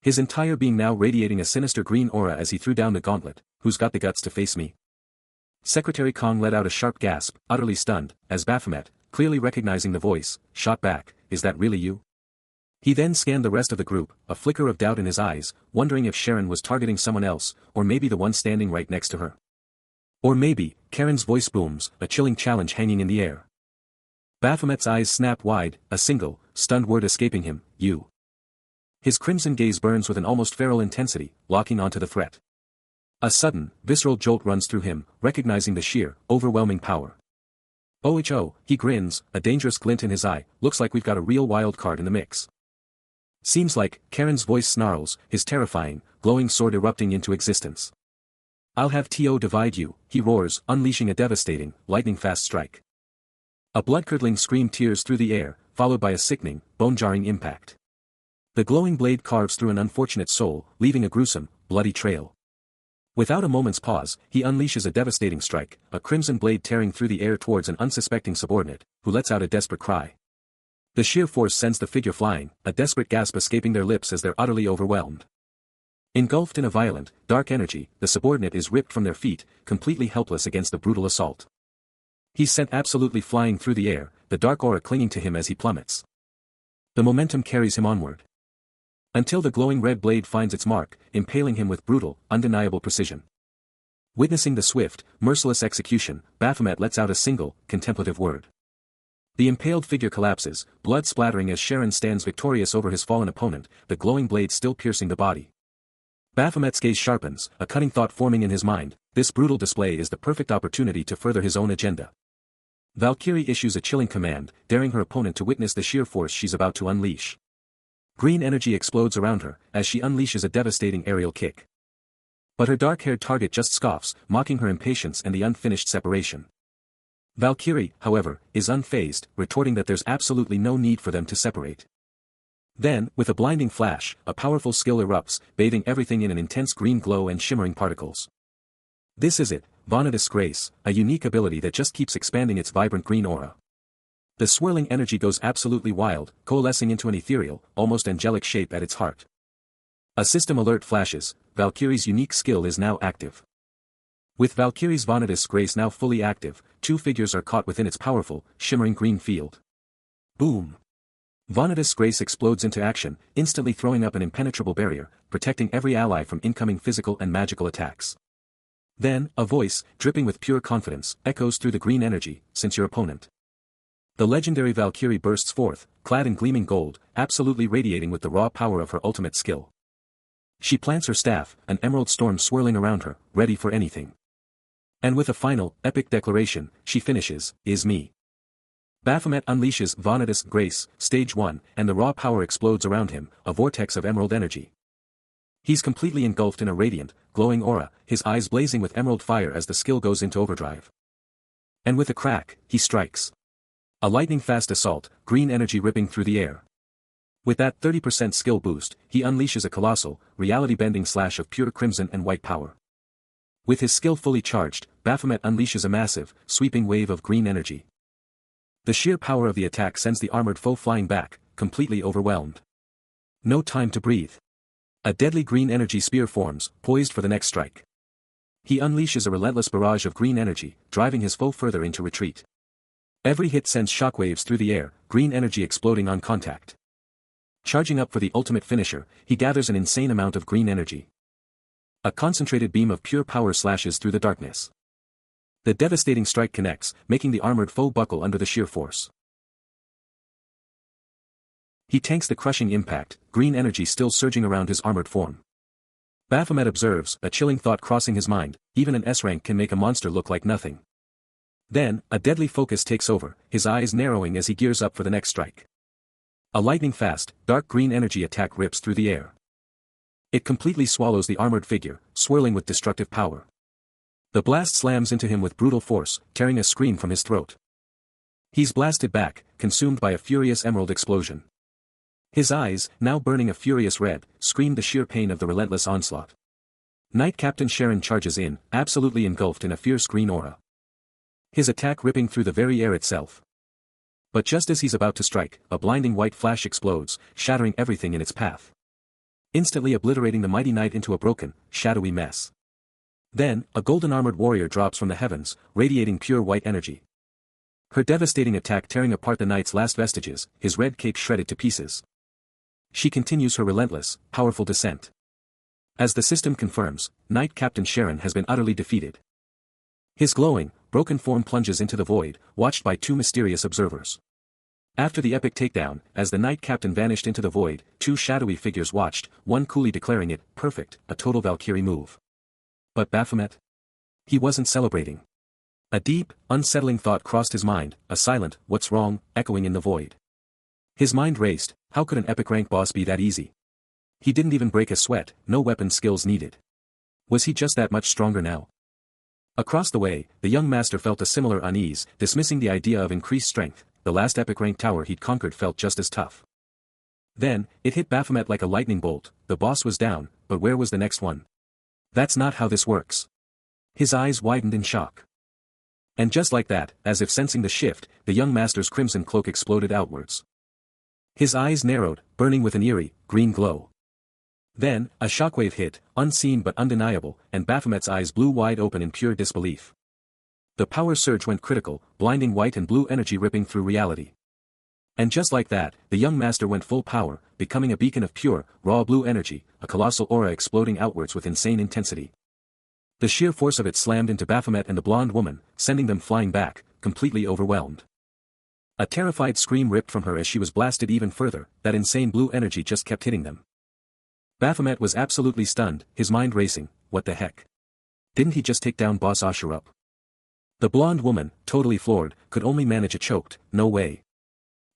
His entire being now radiating a sinister green aura as he threw down the gauntlet, who's got the guts to face me? Secretary Kong let out a sharp gasp, utterly stunned, as Baphomet, clearly recognizing the voice, shot back, is that really you? He then scanned the rest of the group, a flicker of doubt in his eyes, wondering if Sharon was targeting someone else, or maybe the one standing right next to her. Or maybe, Karen's voice booms, a chilling challenge hanging in the air. Baphomet's eyes snap wide, a single, stunned word escaping him, you. His crimson gaze burns with an almost feral intensity, locking onto the threat. A sudden, visceral jolt runs through him, recognizing the sheer, overwhelming power. Oh, he grins, a dangerous glint in his eye, looks like we've got a real wild card in the mix. Seems like, Karen's voice snarls, his terrifying, glowing sword erupting into existence. I'll have To divide you, he roars, unleashing a devastating, lightning-fast strike. A blood-curdling scream tears through the air, followed by a sickening, bone-jarring impact. The glowing blade carves through an unfortunate soul, leaving a gruesome, bloody trail. Without a moment's pause, he unleashes a devastating strike, a crimson blade tearing through the air towards an unsuspecting subordinate, who lets out a desperate cry. The sheer force sends the figure flying, a desperate gasp escaping their lips as they're utterly overwhelmed. Engulfed in a violent, dark energy, the subordinate is ripped from their feet, completely helpless against the brutal assault. He's sent absolutely flying through the air, the dark aura clinging to him as he plummets. The momentum carries him onward. Until the glowing red blade finds its mark, impaling him with brutal, undeniable precision. Witnessing the swift, merciless execution, Baphomet lets out a single, contemplative word. The impaled figure collapses, blood splattering as Sharon stands victorious over his fallen opponent, the glowing blade still piercing the body. Baphomet's gaze sharpens, a cunning thought forming in his mind. This brutal display is the perfect opportunity to further his own agenda. Valkyrie issues a chilling command, daring her opponent to witness the sheer force she's about to unleash. Green energy explodes around her, as she unleashes a devastating aerial kick. But her dark-haired target just scoffs, mocking her impatience and the unfinished separation. Valkyrie, however, is unfazed, retorting that there's absolutely no need for them to separate. Then, with a blinding flash, a powerful skill erupts, bathing everything in an intense green glow and shimmering particles. This is it, Vanitas Grace, a unique ability that just keeps expanding its vibrant green aura. The swirling energy goes absolutely wild, coalescing into an ethereal, almost angelic shape at its heart. A system alert flashes, Valkyrie's unique skill is now active. With Valkyrie's Vanitas Grace now fully active, two figures are caught within its powerful, shimmering green field. Boom! Vanitas Grace explodes into action, instantly throwing up an impenetrable barrier, protecting every ally from incoming physical and magical attacks. Then, a voice, dripping with pure confidence, echoes through the green energy, "Since your opponent." The legendary Valkyrie bursts forth, clad in gleaming gold, absolutely radiating with the raw power of her ultimate skill. She plants her staff, an emerald storm swirling around her, ready for anything. And with a final, epic declaration, she finishes, "Is me." Baphomet unleashes Vanitas Grace, Stage 1, and the raw power explodes around him, a vortex of emerald energy. He's completely engulfed in a radiant, glowing aura, his eyes blazing with emerald fire as the skill goes into overdrive. And with a crack, he strikes. A lightning-fast assault, green energy ripping through the air. With that 30% skill boost, he unleashes a colossal, reality-bending slash of pure crimson and white power. With his skill fully charged, Baphomet unleashes a massive, sweeping wave of green energy. The sheer power of the attack sends the armored foe flying back, completely overwhelmed. No time to breathe. A deadly green energy spear forms, poised for the next strike. He unleashes a relentless barrage of green energy, driving his foe further into retreat. Every hit sends shockwaves through the air, green energy exploding on contact. Charging up for the ultimate finisher, he gathers an insane amount of green energy. A concentrated beam of pure power slashes through the darkness. The devastating strike connects, making the armored foe buckle under the sheer force. He tanks the crushing impact, green energy still surging around his armored form. Baphomet observes, a chilling thought crossing his mind, even an S-rank can make a monster look like nothing. Then, a deadly focus takes over, his eyes narrowing as he gears up for the next strike. A lightning-fast, dark green energy attack rips through the air. It completely swallows the armored figure, swirling with destructive power. The blast slams into him with brutal force, tearing a scream from his throat. He's blasted back, consumed by a furious emerald explosion. His eyes, now burning a furious red, scream the sheer pain of the relentless onslaught. Knight Captain Sharon charges in, absolutely engulfed in a fierce green aura. His attack ripping through the very air itself. But just as he's about to strike, a blinding white flash explodes, shattering everything in its path. Instantly obliterating the mighty knight into a broken, shadowy mess. Then, a golden-armored warrior drops from the heavens, radiating pure white energy. Her devastating attack tearing apart the knight's last vestiges, his red cape shredded to pieces. She continues her relentless, powerful descent. As the system confirms, Knight Captain Sharon has been utterly defeated. His glowing, broken form plunges into the void, watched by two mysterious observers. After the epic takedown, as the Knight Captain vanished into the void, two shadowy figures watched, one coolly declaring it perfect, a total Valkyrie move. But Baphomet? He wasn't celebrating. A deep, unsettling thought crossed his mind, a silent, "What's wrong?" echoing in the void. His mind raced, how could an epic rank boss be that easy? He didn't even break a sweat, no weapon skills needed. Was he just that much stronger now? Across the way, the young master felt a similar unease, dismissing the idea of increased strength. The last epic rank tower he'd conquered felt just as tough. Then, it hit Baphomet like a lightning bolt, the boss was down, but where was the next one? That's not how this works. His eyes widened in shock. And just like that, as if sensing the shift, the young master's crimson cloak exploded outwards. His eyes narrowed, burning with an eerie, green glow. Then, a shockwave hit, unseen but undeniable, and Baphomet's eyes blew wide open in pure disbelief. The power surge went critical, blinding white and blue energy ripping through reality. And just like that, the young master went full power, becoming a beacon of pure, raw blue energy, a colossal aura exploding outwards with insane intensity. The sheer force of it slammed into Baphomet and the blonde woman, sending them flying back, completely overwhelmed. A terrified scream ripped from her as she was blasted even further, that insane blue energy just kept hitting them. Baphomet was absolutely stunned, his mind racing. What the heck? Didn't he just take down Boss Asherup? The blonde woman, totally floored, could only manage a choked, no way.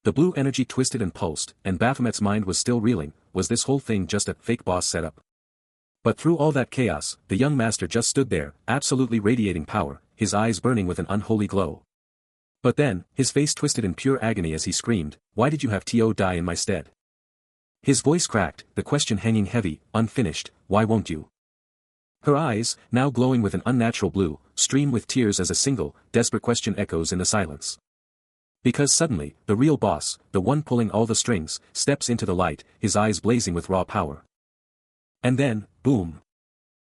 The blue energy twisted and pulsed, and Baphomet's mind was still reeling. Was this whole thing just a fake boss setup? But through all that chaos, the young master just stood there, absolutely radiating power, his eyes burning with an unholy glow. But then, his face twisted in pure agony as he screamed, "Why did you have To die in my stead?" His voice cracked, the question hanging heavy, unfinished, "Why won't you?" Her eyes, now glowing with an unnatural blue, stream with tears as a single, desperate question echoes in the silence. Because suddenly, the real boss, the one pulling all the strings, steps into the light, his eyes blazing with raw power. And then, boom!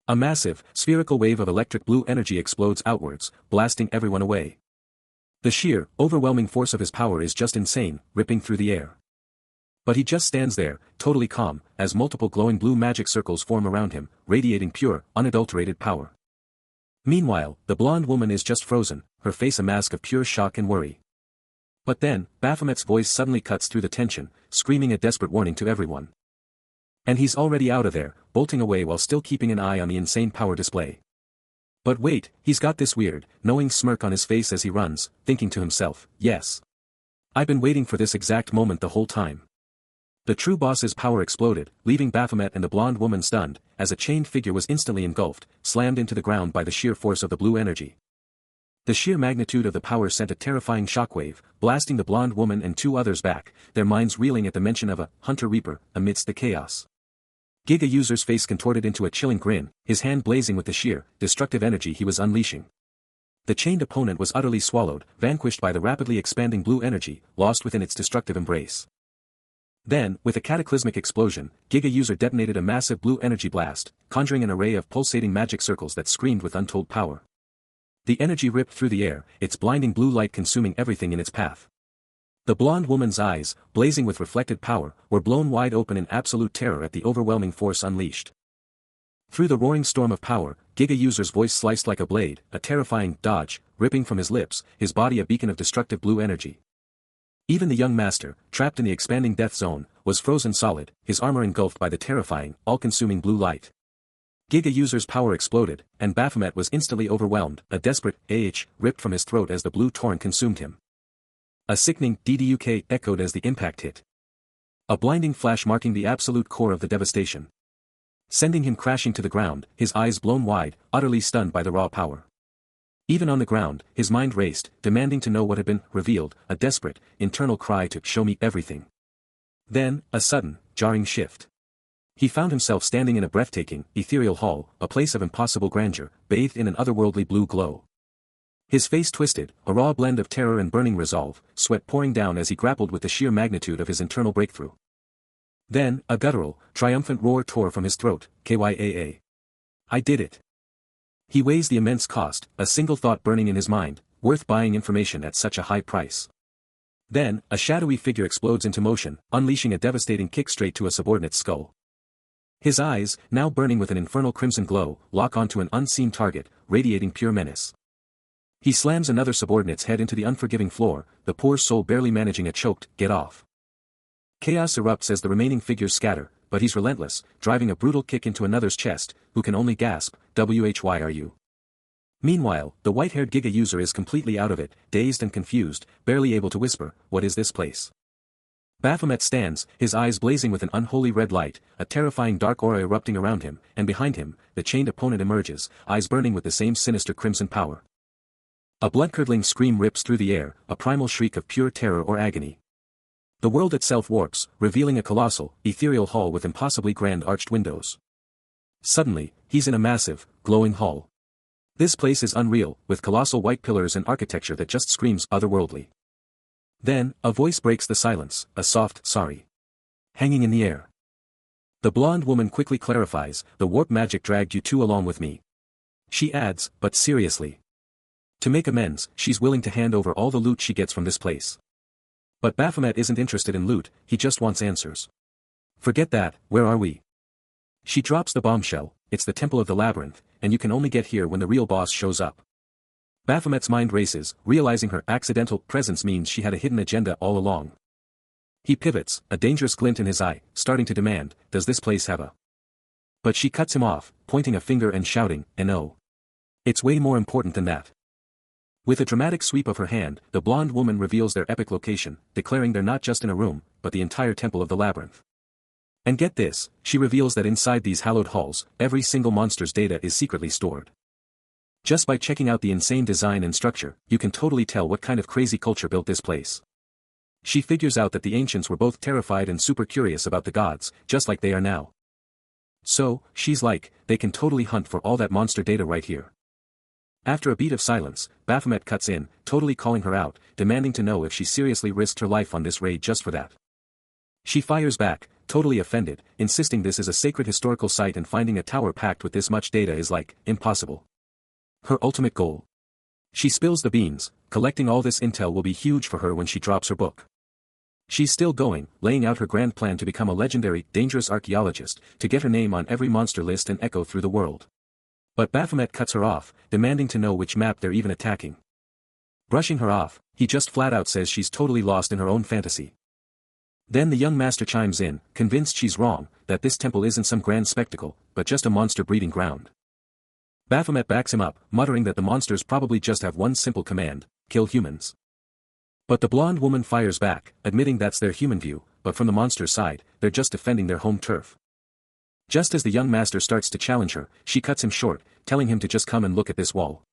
A massive, spherical wave of electric blue energy explodes outwards, blasting everyone away. The sheer, overwhelming force of his power is just insane, ripping through the air. But he just stands there, totally calm, as multiple glowing blue magic circles form around him, radiating pure, unadulterated power. Meanwhile, the blonde woman is just frozen, her face a mask of pure shock and worry. But then, Baphomet's voice suddenly cuts through the tension, screaming a desperate warning to everyone. And he's already out of there, bolting away while still keeping an eye on the insane power display. But wait, he's got this weird, knowing smirk on his face as he runs, thinking to himself, yes. I've been waiting for this exact moment the whole time. The true boss's power exploded, leaving Baphomet and the blonde woman stunned, as a chained figure was instantly engulfed, slammed into the ground by the sheer force of the blue energy. The sheer magnitude of the power sent a terrifying shockwave, blasting the blonde woman and two others back, their minds reeling at the mention of a hunter-reaper amidst the chaos. Giga User's face contorted into a chilling grin, his hand blazing with the sheer, destructive energy he was unleashing. The chained opponent was utterly swallowed, vanquished by the rapidly expanding blue energy, lost within its destructive embrace. Then, with a cataclysmic explosion, Giga User detonated a massive blue energy blast, conjuring an array of pulsating magic circles that screamed with untold power. The energy ripped through the air, its blinding blue light consuming everything in its path. The blonde woman's eyes, blazing with reflected power, were blown wide open in absolute terror at the overwhelming force unleashed. Through the roaring storm of power, Giga User's voice sliced like a blade, a terrifying dodge, ripping from his lips, his body a beacon of destructive blue energy. Even the young master, trapped in the expanding death zone, was frozen solid, his armor engulfed by the terrifying, all-consuming blue light. Giga User's power exploded, and Baphomet was instantly overwhelmed, a desperate ripped from his throat as the blue torrent consumed him. A sickening DDUK echoed as the impact hit. A blinding flash marking the absolute core of the devastation. Sending him crashing to the ground, his eyes blown wide, utterly stunned by the raw power. Even on the ground, his mind raced, demanding to know what had been revealed, a desperate, internal cry to show me everything. Then, a sudden, jarring shift. He found himself standing in a breathtaking, ethereal hall, a place of impossible grandeur, bathed in an otherworldly blue glow. His face twisted, a raw blend of terror and burning resolve, sweat pouring down as he grappled with the sheer magnitude of his internal breakthrough. Then, a guttural, triumphant roar tore from his throat, "Kyaa! I did it!" He weighs the immense cost, a single thought burning in his mind, worth buying information at such a high price. Then, a shadowy figure explodes into motion, unleashing a devastating kick straight to a subordinate's skull. His eyes, now burning with an infernal crimson glow, lock onto an unseen target, radiating pure menace. He slams another subordinate's head into the unforgiving floor, the poor soul barely managing a choked, "Get off." Chaos erupts as the remaining figures scatter, but he's relentless, driving a brutal kick into another's chest, who can only gasp, "Why are you?" Meanwhile, the white-haired Giga User is completely out of it, dazed and confused, barely able to whisper, "What is this place?" Baphomet stands, his eyes blazing with an unholy red light, a terrifying dark aura erupting around him, and behind him, the chained opponent emerges, eyes burning with the same sinister crimson power. A blood-curdling scream rips through the air, a primal shriek of pure terror or agony. The world itself warps, revealing a colossal, ethereal hall with impossibly grand arched windows. Suddenly, he's in a massive, glowing hall. This place is unreal, with colossal white pillars and architecture that just screams otherworldly. Then, a voice breaks the silence, a soft "sorry" hanging in the air. The blonde woman quickly clarifies, "The warp magic dragged you two along with me." She adds, "But seriously. To make amends, she's willing to hand over all the loot she gets from this place." But Baphomet isn't interested in loot, he just wants answers. "Forget that, where are we?" She drops the bombshell, "It's the Temple of the Labyrinth, and you can only get here when the real boss shows up." Baphomet's mind races, realizing her accidental presence means she had a hidden agenda all along. He pivots, a dangerous glint in his eye, starting to demand, "Does this place have a But she cuts him off, pointing a finger and shouting, "No. It's way more important than that." With a dramatic sweep of her hand, the blonde woman reveals their epic location, declaring they're not just in a room, but the entire temple of the labyrinth. And get this, she reveals that inside these hallowed halls, every single monster's data is secretly stored. Just by checking out the insane design and structure, you can totally tell what kind of crazy culture built this place. She figures out that the ancients were both terrified and super curious about the gods, just like they are now. So, she's like, they can totally hunt for all that monster data right here. After a beat of silence, Baphomet cuts in, totally calling her out, demanding to know if she seriously risked her life on this raid just for that. She fires back, totally offended, insisting this is a sacred historical site and finding a tower packed with this much data is like, impossible. Her ultimate goal. She spills the beans, collecting all this intel will be huge for her when she drops her book. She's still going, laying out her grand plan to become a legendary, dangerous archaeologist, to get her name on every monster list and echo through the world. But Baphomet cuts her off, demanding to know which map they're even attacking. Brushing her off, he just flat out says she's totally lost in her own fantasy. Then the young master chimes in, convinced she's wrong, that this temple isn't some grand spectacle, but just a monster breeding ground. Baphomet backs him up, muttering that the monsters probably just have one simple command: kill humans. But the blonde woman fires back, admitting that's their human view, but from the monster's side, they're just defending their home turf. Just as the young master starts to challenge her, she cuts him short, telling him to just come and look at this wall.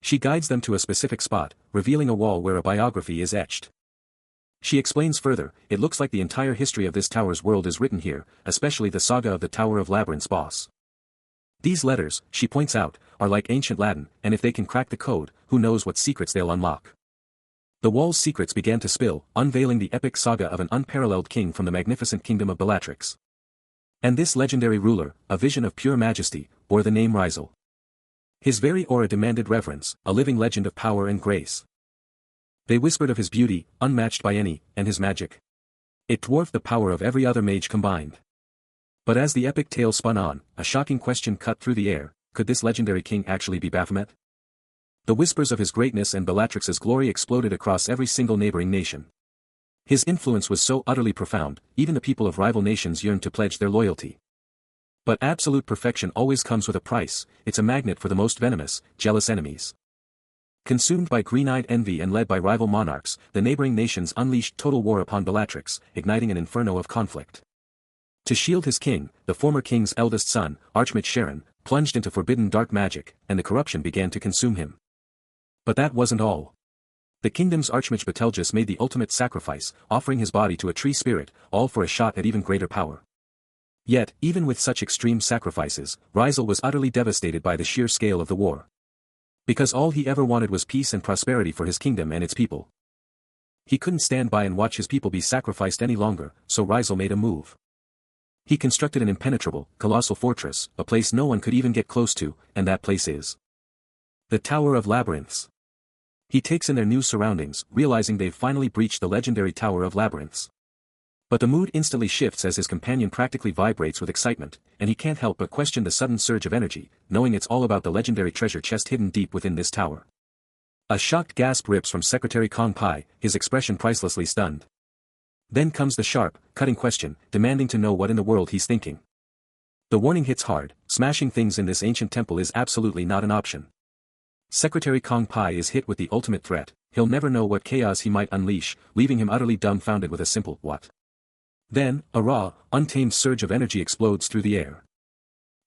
She guides them to a specific spot, revealing a wall where a biography is etched. She explains further, it looks like the entire history of this tower's world is written here, especially the saga of the Tower of Labyrinth's boss. These letters, she points out, are like ancient Latin, and if they can crack the code, who knows what secrets they'll unlock. The wall's secrets began to spill, unveiling the epic saga of an unparalleled king from the magnificent kingdom of Bellatrix. And this legendary ruler, a vision of pure majesty, bore the name Rizal. His very aura demanded reverence, a living legend of power and grace. They whispered of his beauty, unmatched by any, and his magic. It dwarfed the power of every other mage combined. But as the epic tale spun on, a shocking question cut through the air: could this legendary king actually be Baphomet? The whispers of his greatness and Bellatrix's glory exploded across every single neighboring nation. His influence was so utterly profound, even the people of rival nations yearned to pledge their loyalty. But absolute perfection always comes with a price, it's a magnet for the most venomous, jealous enemies. Consumed by green-eyed envy and led by rival monarchs, the neighboring nations unleashed total war upon Bellatrix, igniting an inferno of conflict. To shield his king, the former king's eldest son, Archmage Sharon, plunged into forbidden dark magic, and the corruption began to consume him. But that wasn't all. The kingdom's Archmage Betelgeuse made the ultimate sacrifice, offering his body to a tree spirit, all for a shot at even greater power. Yet, even with such extreme sacrifices, Rizal was utterly devastated by the sheer scale of the war. Because all he ever wanted was peace and prosperity for his kingdom and its people. He couldn't stand by and watch his people be sacrificed any longer, so Rizal made a move. He constructed an impenetrable, colossal fortress, a place no one could even get close to, and that place is the Tower of Labyrinths. He takes in their new surroundings, realizing they've finally breached the legendary Tower of Labyrinths. But the mood instantly shifts as his companion practically vibrates with excitement, and he can't help but question the sudden surge of energy, knowing it's all about the legendary treasure chest hidden deep within this tower. A shocked gasp rips from Secretary Kong Pai, his expression pricelessly stunned. Then comes the sharp, cutting question, demanding to know what in the world he's thinking. The warning hits hard: smashing things in this ancient temple is absolutely not an option. Secretary Kong Pai is hit with the ultimate threat: he'll never know what chaos he might unleash, leaving him utterly dumbfounded with a simple "what?" Then, a raw, untamed surge of energy explodes through the air.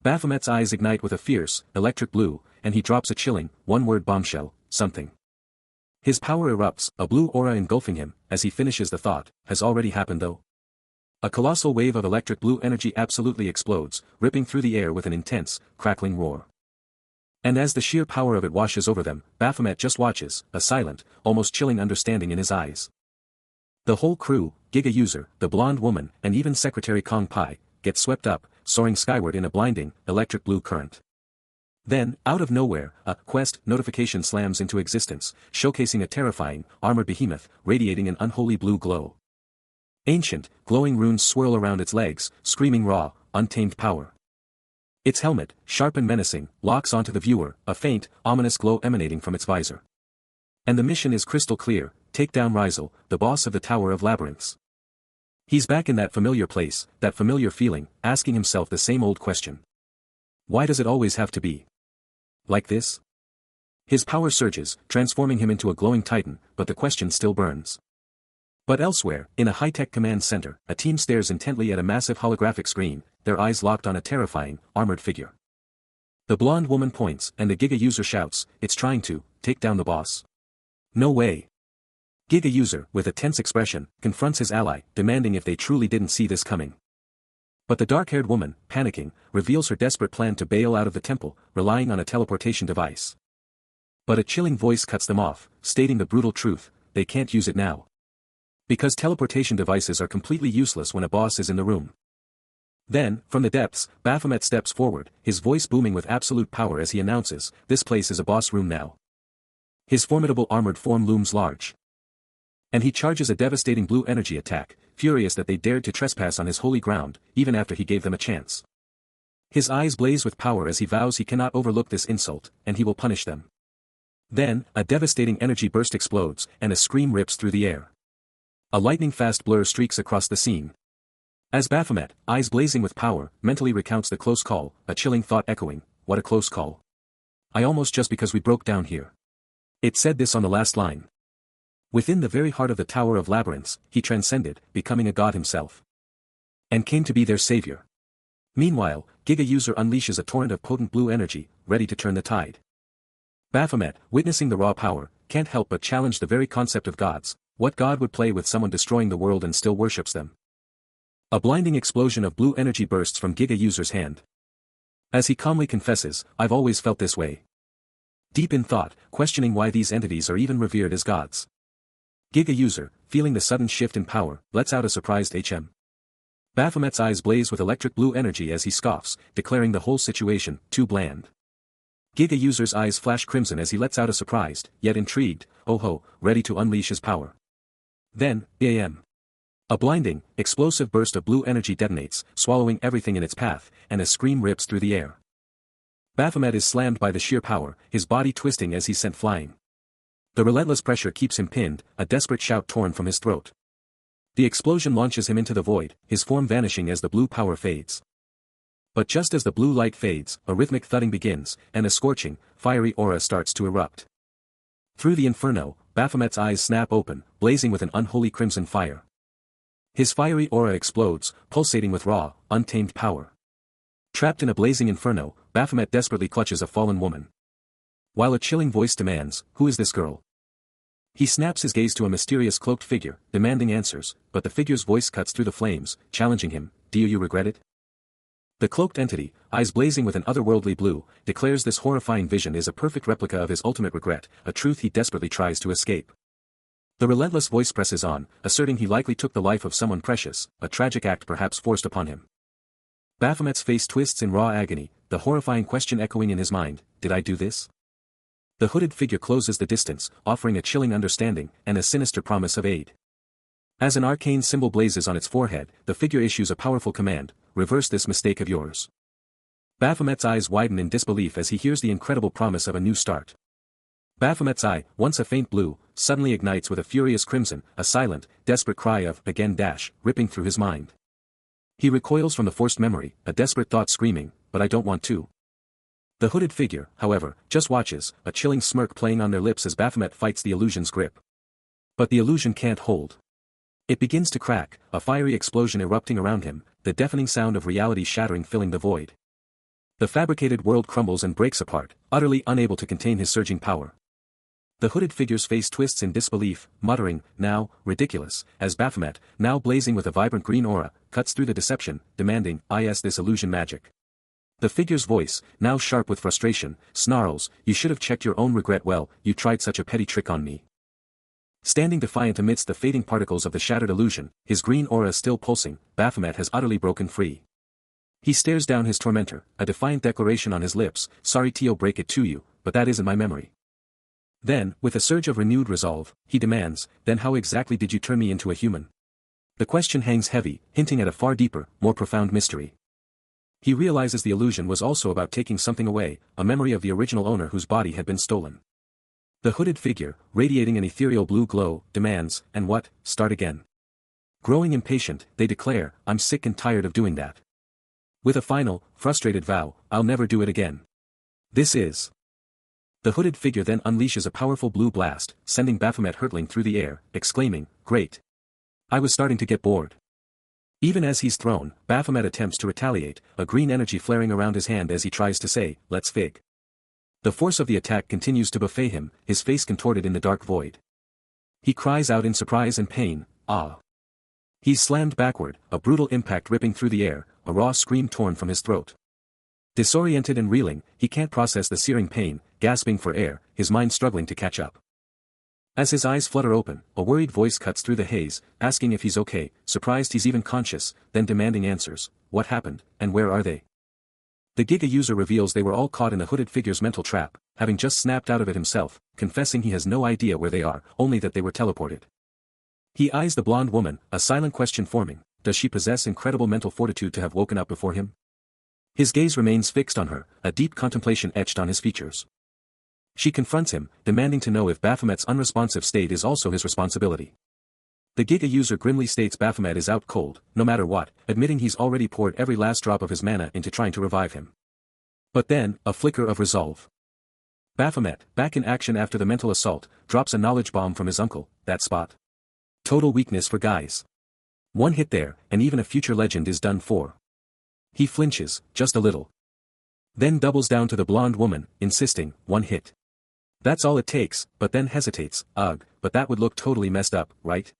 Baphomet's eyes ignite with a fierce, electric blue, and he drops a chilling, one-word bombshell: something. His power erupts, a blue aura engulfing him. As he finishes the thought, has already happened though. A colossal wave of electric blue energy absolutely explodes, ripping through the air with an intense, crackling roar. And as the sheer power of it washes over them, Baphomet just watches, a silent, almost chilling understanding in his eyes. The whole crew, Giga User, the blonde woman, and even Secretary Kong Pai, get swept up, soaring skyward in a blinding, electric blue current. Then, out of nowhere, a quest notification slams into existence, showcasing a terrifying, armored behemoth, radiating an unholy blue glow. Ancient, glowing runes swirl around its legs, screaming raw, untamed power. Its helmet, sharp and menacing, locks onto the viewer, a faint, ominous glow emanating from its visor. And the mission is crystal clear: take down Rizal, the boss of the Tower of Labyrinths. He's back in that familiar place, that familiar feeling, asking himself the same old question. Why does it always have to be like this? His power surges, transforming him into a glowing titan, but the question still burns. But elsewhere, in a high-tech command center, a team stares intently at a massive holographic screen, their eyes locked on a terrifying, armored figure. The blonde woman points, and the Giga user shouts, "It's trying to take down the boss." No way. Giga user, with a tense expression, confronts his ally, demanding if they truly didn't see this coming. But the dark-haired woman, panicking, reveals her desperate plan to bail out of the temple, relying on a teleportation device. But a chilling voice cuts them off, stating the brutal truth: they can't use it now. Because teleportation devices are completely useless when a boss is in the room. Then, from the depths, Baphomet steps forward, his voice booming with absolute power as he announces, "This place is a boss room now." His formidable armored form looms large. And he charges a devastating blue energy attack, furious that they dared to trespass on his holy ground, even after he gave them a chance. His eyes blaze with power as he vows he cannot overlook this insult, and he will punish them. Then, a devastating energy burst explodes, and a scream rips through the air. A lightning-fast blur streaks across the scene. As Baphomet, eyes blazing with power, mentally recounts the close call, a chilling thought echoing, "What a close call. I almost just because we broke down here." It said this on the last line. Within the very heart of the Tower of Labyrinths, he transcended, becoming a god himself. And came to be their savior. Meanwhile, Giga User unleashes a torrent of potent blue energy, ready to turn the tide. Baphomet, witnessing the raw power, can't help but challenge the very concept of gods. What god would play with someone destroying the world and still worships them? A blinding explosion of blue energy bursts from Giga User's hand. As he calmly confesses, "I've always felt this way." Deep in thought, questioning why these entities are even revered as gods. Giga User, feeling the sudden shift in power, lets out a surprised "HM." Baphomet's eyes blaze with electric blue energy as he scoffs, declaring the whole situation too bland. Giga User's eyes flash crimson as he lets out a surprised, yet intrigued, "Oh ho," ready to unleash his power. Then, BAM. A blinding, explosive burst of blue energy detonates, swallowing everything in its path, and a scream rips through the air. Baphomet is slammed by the sheer power, his body twisting as he's sent flying. The relentless pressure keeps him pinned, a desperate shout torn from his throat. The explosion launches him into the void, his form vanishing as the blue power fades. But just as the blue light fades, a rhythmic thudding begins, and a scorching, fiery aura starts to erupt. Through the inferno, Baphomet's eyes snap open, blazing with an unholy crimson fire. His fiery aura explodes, pulsating with raw, untamed power. Trapped in a blazing inferno, Baphomet desperately clutches a fallen woman. While a chilling voice demands, "Who is this girl?" He snaps his gaze to a mysterious cloaked figure, demanding answers, but the figure's voice cuts through the flames, challenging him, "Do you regret it?" The cloaked entity, eyes blazing with an otherworldly blue, declares this horrifying vision is a perfect replica of his ultimate regret, a truth he desperately tries to escape. The relentless voice presses on, asserting he likely took the life of someone precious, a tragic act perhaps forced upon him. Baphomet's face twists in raw agony, the horrifying question echoing in his mind, "Did I do this?" The hooded figure closes the distance, offering a chilling understanding, and a sinister promise of aid. As an arcane symbol blazes on its forehead, the figure issues a powerful command, "Reverse this mistake of yours." Baphomet's eyes widen in disbelief as he hears the incredible promise of a new start. Baphomet's eye, once a faint blue, suddenly ignites with a furious crimson, a silent, desperate cry of, "Again!" ripping through his mind. He recoils from the forced memory, a desperate thought screaming, "But I don't want to." The hooded figure, however, just watches, a chilling smirk playing on their lips as Baphomet fights the illusion's grip. But the illusion can't hold. It begins to crack, a fiery explosion erupting around him, the deafening sound of reality shattering filling the void. The fabricated world crumbles and breaks apart, utterly unable to contain his surging power. The hooded figure's face twists in disbelief, muttering, "Now, ridiculous," as Baphomet, now blazing with a vibrant green aura, cuts through the deception, demanding, "Is this illusion magic?" The figure's voice, now sharp with frustration, snarls, "You should have checked your own regret well, you tried such a petty trick on me." Standing defiant amidst the fading particles of the shattered illusion, his green aura still pulsing, Baphomet has utterly broken free. He stares down his tormentor, a defiant declaration on his lips, "Sorry to break it to you, but that isn't my memory." Then, with a surge of renewed resolve, he demands, "Then how exactly did you turn me into a human?" The question hangs heavy, hinting at a far deeper, more profound mystery. He realizes the illusion was also about taking something away, a memory of the original owner whose body had been stolen. The hooded figure, radiating an ethereal blue glow, demands, "And what, start again?" Growing impatient, they declare, I'm sick and tired of doing that. With a final, frustrated vow, I'll never do it again. This is. The hooded figure then unleashes a powerful blue blast, sending Baphomet hurtling through the air, exclaiming, great. I was starting to get bored. Even as he's thrown, Baphomet attempts to retaliate, a green energy flaring around his hand as he tries to say, let's fig. The force of the attack continues to buffet him, his face contorted in the dark void. He cries out in surprise and pain, ah. He's slammed backward, a brutal impact ripping through the air, a raw scream torn from his throat. Disoriented and reeling, he can't process the searing pain, gasping for air, his mind struggling to catch up. As his eyes flutter open, a worried voice cuts through the haze, asking if he's okay, surprised he's even conscious, then demanding answers. What happened, and where are they? The Giga user reveals they were all caught in the hooded figure's mental trap, having just snapped out of it himself, confessing he has no idea where they are, only that they were teleported. He eyes the blonde woman, a silent question forming, does she possess incredible mental fortitude to have woken up before him? His gaze remains fixed on her, a deep contemplation etched on his features. She confronts him, demanding to know if Baphomet's unresponsive state is also his responsibility. The Giga user grimly states Baphomet is out cold, no matter what, admitting he's already poured every last drop of his mana into trying to revive him. But then, a flicker of resolve. Baphomet, back in action after the mental assault, drops a knowledge bomb from his uncle, that spot. Total weakness for guys. One hit there, and even a future legend is done for. He flinches, just a little. Then doubles down to the blonde woman, insisting, one hit. That's all it takes, but then hesitates, ugh, but that would look totally messed up, right?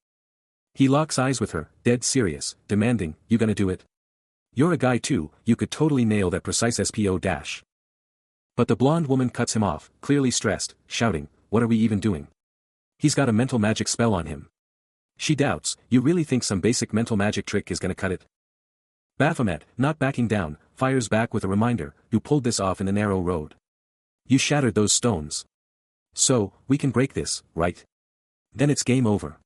He locks eyes with her, dead serious, demanding, you gonna do it? You're a guy too, you could totally nail that precise SPO dash. But the blonde woman cuts him off, clearly stressed, shouting, what are we even doing? He's got a mental magic spell on him. She doubts, you really think some basic mental magic trick is gonna cut it? Baphomet, not backing down, fires back with a reminder, you pulled this off in the narrow road. You shattered those stones. So, we can break this, right? Then it's game over.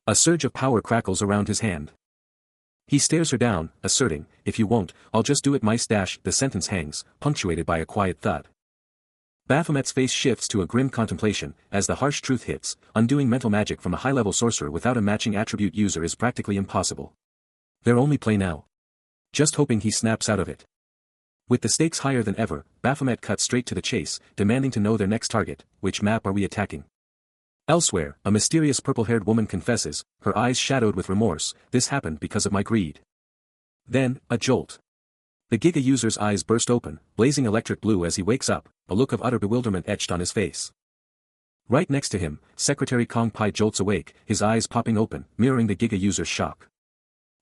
A surge of power crackles around his hand. He stares her down, asserting, if you won't, I'll just do it my stash. The sentence hangs, punctuated by a quiet thud. Baphomet's face shifts to a grim contemplation, as the harsh truth hits, undoing mental magic from a high-level sorcerer without a matching attribute user is practically impossible. Their only play now. Just hoping he snaps out of it. With the stakes higher than ever, Baphomet cuts straight to the chase, demanding to know their next target, which map are we attacking? Elsewhere, a mysterious purple-haired woman confesses, her eyes shadowed with remorse, this happened because of my greed. Then, a jolt. The Giga user's eyes burst open, blazing electric blue as he wakes up, a look of utter bewilderment etched on his face. Right next to him, Secretary Kong Pai jolts awake, his eyes popping open, mirroring the Giga user's shock.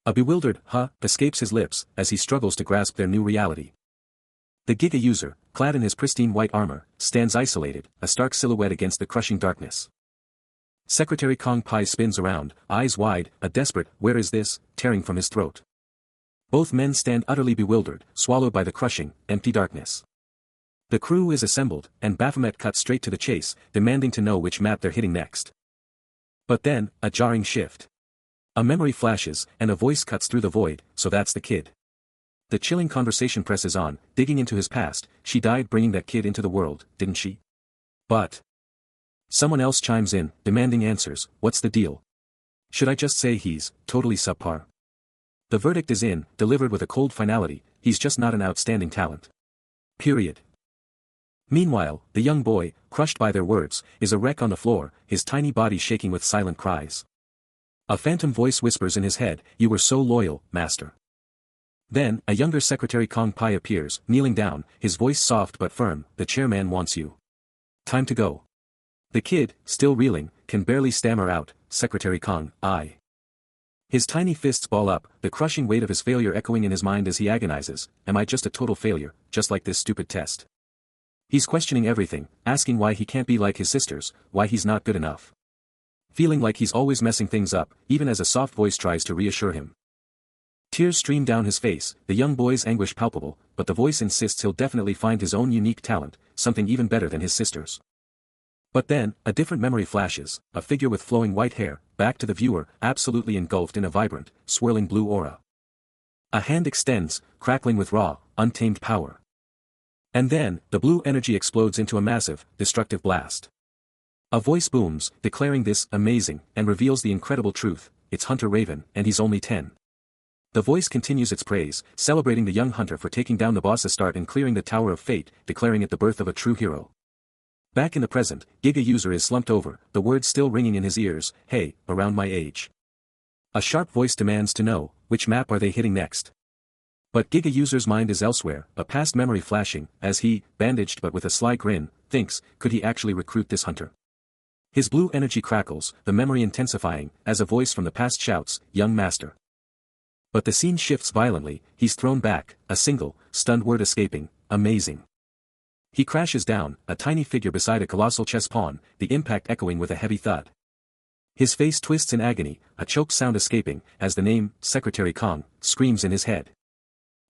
A bewildered, huh, escapes his lips, as he struggles to grasp their new reality. The Giga user, clad in his pristine white armor, stands isolated, a stark silhouette against the crushing darkness. Secretary Kong Pai spins around, eyes wide, a desperate, where is this, tearing from his throat. Both men stand utterly bewildered, swallowed by the crushing, empty darkness. The crew is assembled, and Baphomet cuts straight to the chase, demanding to know which map they're hitting next. But then, a jarring shift. A memory flashes, and a voice cuts through the void, so that's the kid. The chilling conversation presses on, digging into his past, she died bringing that kid into the world, didn't she? But someone else chimes in, demanding answers, what's the deal? Should I just say he's totally subpar? The verdict is in, delivered with a cold finality, he's just not an outstanding talent. Period. Meanwhile, the young boy, crushed by their words, is a wreck on the floor, his tiny body shaking with silent cries. A phantom voice whispers in his head, you were so loyal, master. Then, a younger Secretary Kong Pai appears, kneeling down, his voice soft but firm, the chairman wants you. Time to go. The kid, still reeling, can barely stammer out, Secretary Kong, I. His tiny fists ball up, the crushing weight of his failure echoing in his mind as he agonizes, am I just a total failure, just like this stupid test? He's questioning everything, asking why he can't be like his sisters, why he's not good enough. Feeling like he's always messing things up, even as a soft voice tries to reassure him. Tears stream down his face, the young boy's anguish palpable, but the voice insists he'll definitely find his own unique talent, something even better than his sister's. But then, a different memory flashes, a figure with flowing white hair, back to the viewer, absolutely engulfed in a vibrant, swirling blue aura. A hand extends, crackling with raw, untamed power. And then, the blue energy explodes into a massive, destructive blast. A voice booms, declaring this amazing, and reveals the incredible truth, it's Hunter Raven, and he's only 10. The voice continues its praise, celebrating the young hunter for taking down the boss's start and clearing the Tower of Fate, declaring it the birth of a true hero. Back in the present, Giga User is slumped over, the words still ringing in his ears, "Hey, around my age." A sharp voice demands to know, which map are they hitting next? But Giga User's mind is elsewhere, a past memory flashing, as he, bandaged but with a sly grin, thinks, could he actually recruit this hunter? His blue energy crackles, the memory intensifying, as a voice from the past shouts, "Young master." But the scene shifts violently, he's thrown back, a single, stunned word escaping, "Amazing." He crashes down, a tiny figure beside a colossal chess pawn, the impact echoing with a heavy thud. His face twists in agony, a choked sound escaping, as the name, Secretary Kong, screams in his head.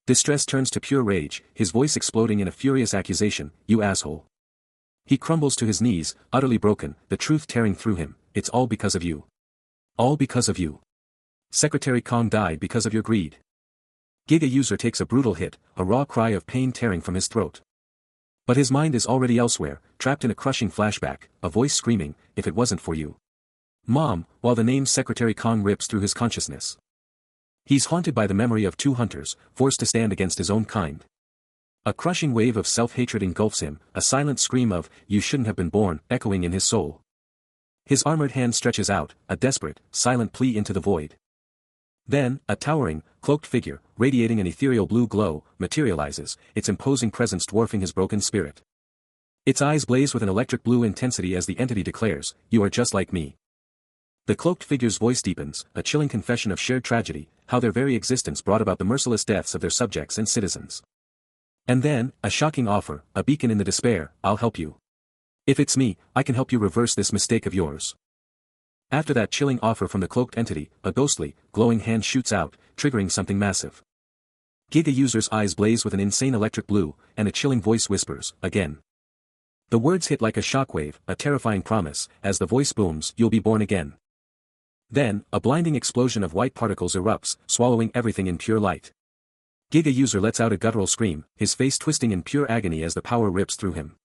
Distress turns to pure rage, his voice exploding in a furious accusation, "You asshole." He crumbles to his knees, utterly broken, the truth tearing through him, "It's all because of you. All because of you. Secretary Kong died because of your greed." Giga User takes a brutal hit, a raw cry of pain tearing from his throat. But his mind is already elsewhere, trapped in a crushing flashback, a voice screaming, "If it wasn't for you, Mom," while the name Secretary Kong rips through his consciousness. He's haunted by the memory of two hunters, forced to stand against his own kind. A crushing wave of self-hatred engulfs him, a silent scream of, "You shouldn't have been born," echoing in his soul. His armored hand stretches out, a desperate, silent plea into the void. Then, a towering, cloaked figure, radiating an ethereal blue glow, materializes, its imposing presence dwarfing his broken spirit. Its eyes blaze with an electric blue intensity as the entity declares, "You are just like me." The cloaked figure's voice deepens, a chilling confession of shared tragedy, how their very existence brought about the merciless deaths of their subjects and citizens. And then, a shocking offer, a beacon in the despair, "I'll help you. If it's me, I can help you reverse this mistake of yours." After that chilling offer from the cloaked entity, a ghostly, glowing hand shoots out, triggering something massive. Giga User's eyes blaze with an insane electric blue, and a chilling voice whispers, "Again." The words hit like a shockwave, a terrifying promise, as the voice booms, "You'll be born again." Then, a blinding explosion of white particles erupts, swallowing everything in pure light. Giga User lets out a guttural scream, his face twisting in pure agony as the power rips through him.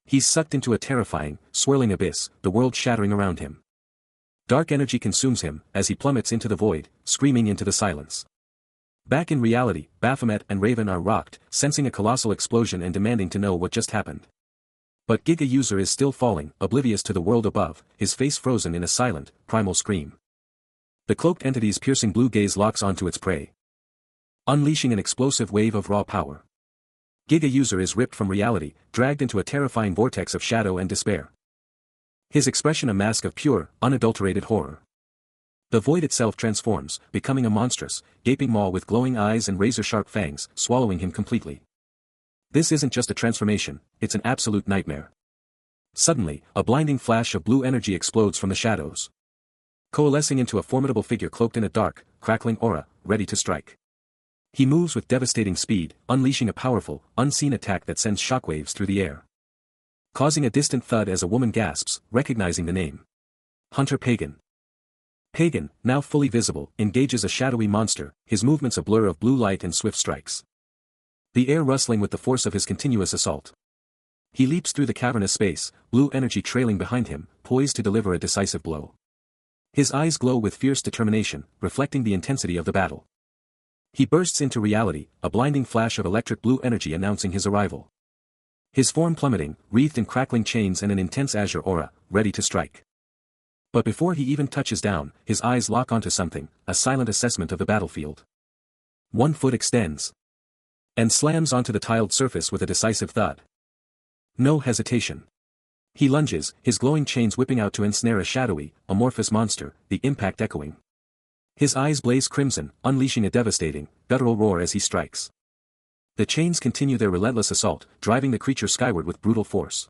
He's sucked into a terrifying, swirling abyss, the world shattering around him. Dark energy consumes him, as he plummets into the void, screaming into the silence. Back in reality, Baphomet and Raven are rocked, sensing a colossal explosion and demanding to know what just happened. But Giga User is still falling, oblivious to the world above, his face frozen in a silent, primal scream. The cloaked entity's piercing blue gaze locks onto its prey, unleashing an explosive wave of raw power. Giga User is ripped from reality, dragged into a terrifying vortex of shadow and despair. His expression a mask of pure, unadulterated horror. The void itself transforms, becoming a monstrous, gaping maw with glowing eyes and razor-sharp fangs, swallowing him completely. This isn't just a transformation, it's an absolute nightmare. Suddenly, a blinding flash of blue energy explodes from the shadows, coalescing into a formidable figure cloaked in a dark, crackling aura, ready to strike. He moves with devastating speed, unleashing a powerful, unseen attack that sends shockwaves through the air, causing a distant thud as a woman gasps, recognizing the name. Hunter Pagan. Pagan, now fully visible, engages a shadowy monster, his movements a blur of blue light and swift strikes. The air rustling with the force of his continuous assault. He leaps through the cavernous space, blue energy trailing behind him, poised to deliver a decisive blow. His eyes glow with fierce determination, reflecting the intensity of the battle. He bursts into reality, a blinding flash of electric blue energy announcing his arrival. His form plummeting, wreathed in crackling chains and an intense azure aura, ready to strike. But before he even touches down, his eyes lock onto something, a silent assessment of the battlefield. One foot extends and slams onto the tiled surface with a decisive thud. No hesitation. He lunges, his glowing chains whipping out to ensnare a shadowy, amorphous monster, the impact echoing. His eyes blaze crimson, unleashing a devastating, guttural roar as he strikes. The chains continue their relentless assault, driving the creature skyward with brutal force.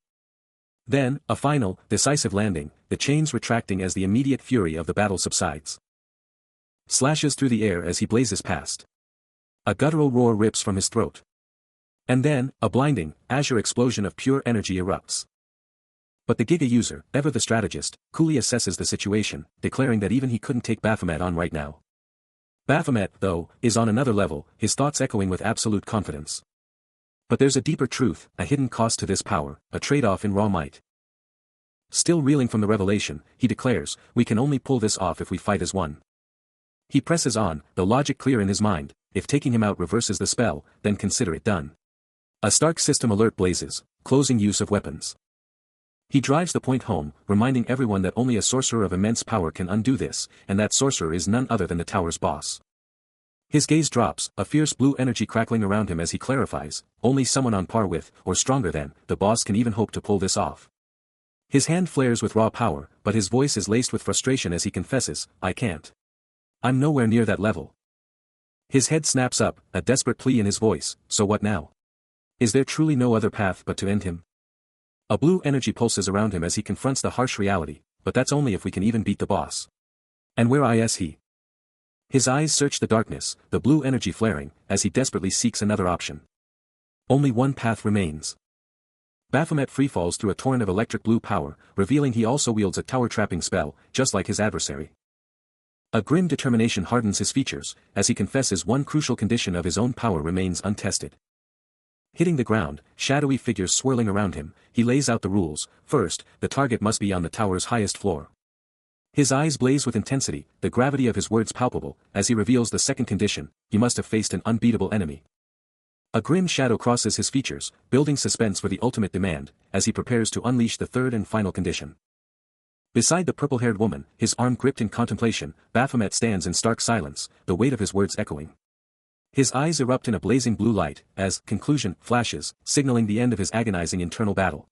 Then, a final, decisive landing, the chains retracting as the immediate fury of the battle subsides. Slashes through the air as he blazes past. A guttural roar rips from his throat. And then, a blinding, azure explosion of pure energy erupts. But the Giga User, ever the strategist, coolly assesses the situation, declaring that even he couldn't take Baphomet on right now. Baphomet, though, is on another level, his thoughts echoing with absolute confidence. But there's a deeper truth, a hidden cost to this power, a trade-off in raw might. Still reeling from the revelation, he declares, "We can only pull this off if we fight as one." He presses on, the logic clear in his mind: if taking him out reverses the spell, then consider it done. A Stark system alert blazes, closing use of weapons. He drives the point home, reminding everyone that only a sorcerer of immense power can undo this, and that sorcerer is none other than the tower's boss. His gaze drops, a fierce blue energy crackling around him as he clarifies, only someone on par with, or stronger than, the boss can even hope to pull this off. His hand flares with raw power, but his voice is laced with frustration as he confesses, "I can't. I'm nowhere near that level." His head snaps up, a desperate plea in his voice, "So what now? Is there truly no other path but to end him?" A blue energy pulses around him as he confronts the harsh reality, "But that's only if we can even beat the boss. And where is he?" His eyes search the darkness, the blue energy flaring, as he desperately seeks another option. Only one path remains. Baphomet freefalls through a torrent of electric blue power, revealing he also wields a tower-trapping spell, just like his adversary. A grim determination hardens his features, as he confesses one crucial condition of his own power remains untested. Hitting the ground, shadowy figures swirling around him, he lays out the rules. First, the target must be on the tower's highest floor. His eyes blaze with intensity, the gravity of his words palpable, as he reveals the second condition: you must have faced an unbeatable enemy. A grim shadow crosses his features, building suspense for the ultimate demand, as he prepares to unleash the third and final condition. Beside the purple-haired woman, his arm gripped in contemplation, Baphomet stands in stark silence, the weight of his words echoing. His eyes erupt in a blazing blue light, as conclusion flashes, signaling the end of his agonizing internal battle.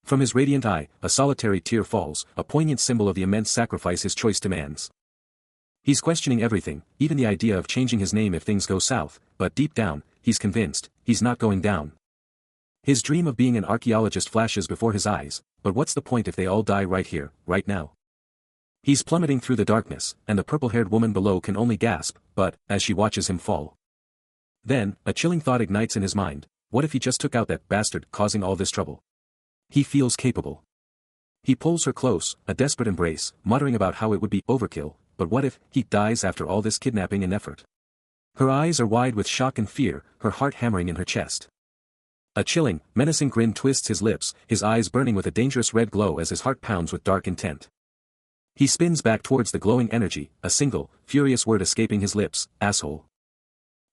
From his radiant eye, a solitary tear falls, a poignant symbol of the immense sacrifice his choice demands. He's questioning everything, even the idea of changing his name if things go south, but deep down, he's convinced, he's not going down. His dream of being an archaeologist flashes before his eyes, but what's the point if they all die right here, right now? He's plummeting through the darkness, and the purple-haired woman below can only gasp, but, as she watches him fall. Then, a chilling thought ignites in his mind: what if he just took out that bastard causing all this trouble? He feels capable. He pulls her close, a desperate embrace, muttering about how it would be overkill, but what if he dies after all this kidnapping and effort? Her eyes are wide with shock and fear, her heart hammering in her chest. A chilling, menacing grin twists his lips, his eyes burning with a dangerous red glow as his heart pounds with dark intent. He spins back towards the glowing energy, a single, furious word escaping his lips: asshole.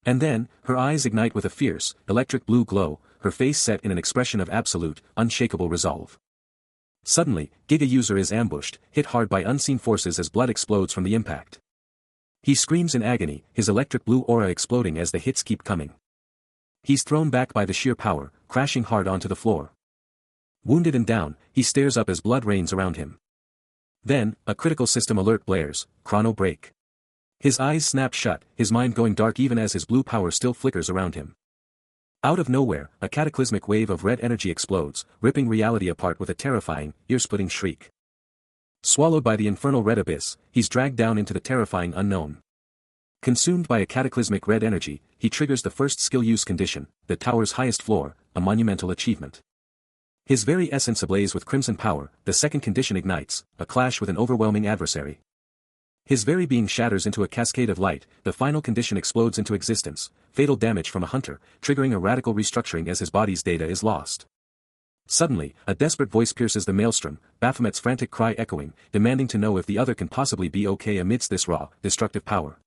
And then, her eyes ignite with a fierce, electric blue glow, her face set in an expression of absolute, unshakable resolve. Suddenly, Giga User is ambushed, hit hard by unseen forces as blood explodes from the impact. He screams in agony, his electric blue aura exploding as the hits keep coming. He's thrown back by the sheer power, crashing hard onto the floor. Wounded and down, he stares up as blood rains around him. Then, a critical system alert blares: chrono break. His eyes snap shut, his mind going dark even as his blue power still flickers around him. Out of nowhere, a cataclysmic wave of red energy explodes, ripping reality apart with a terrifying, ear-splitting shriek. Swallowed by the infernal red abyss, he's dragged down into the terrifying unknown. Consumed by a cataclysmic red energy, he triggers the first skill use condition, the tower's highest floor, a monumental achievement. His very essence ablaze with crimson power, the second condition ignites, a clash with an overwhelming adversary. His very being shatters into a cascade of light, the final condition explodes into existence, fatal damage from a hunter, triggering a radical restructuring as his body's data is lost. Suddenly, a desperate voice pierces the maelstrom, Baphomet's frantic cry echoing, demanding to know if the other can possibly be okay amidst this raw, destructive power.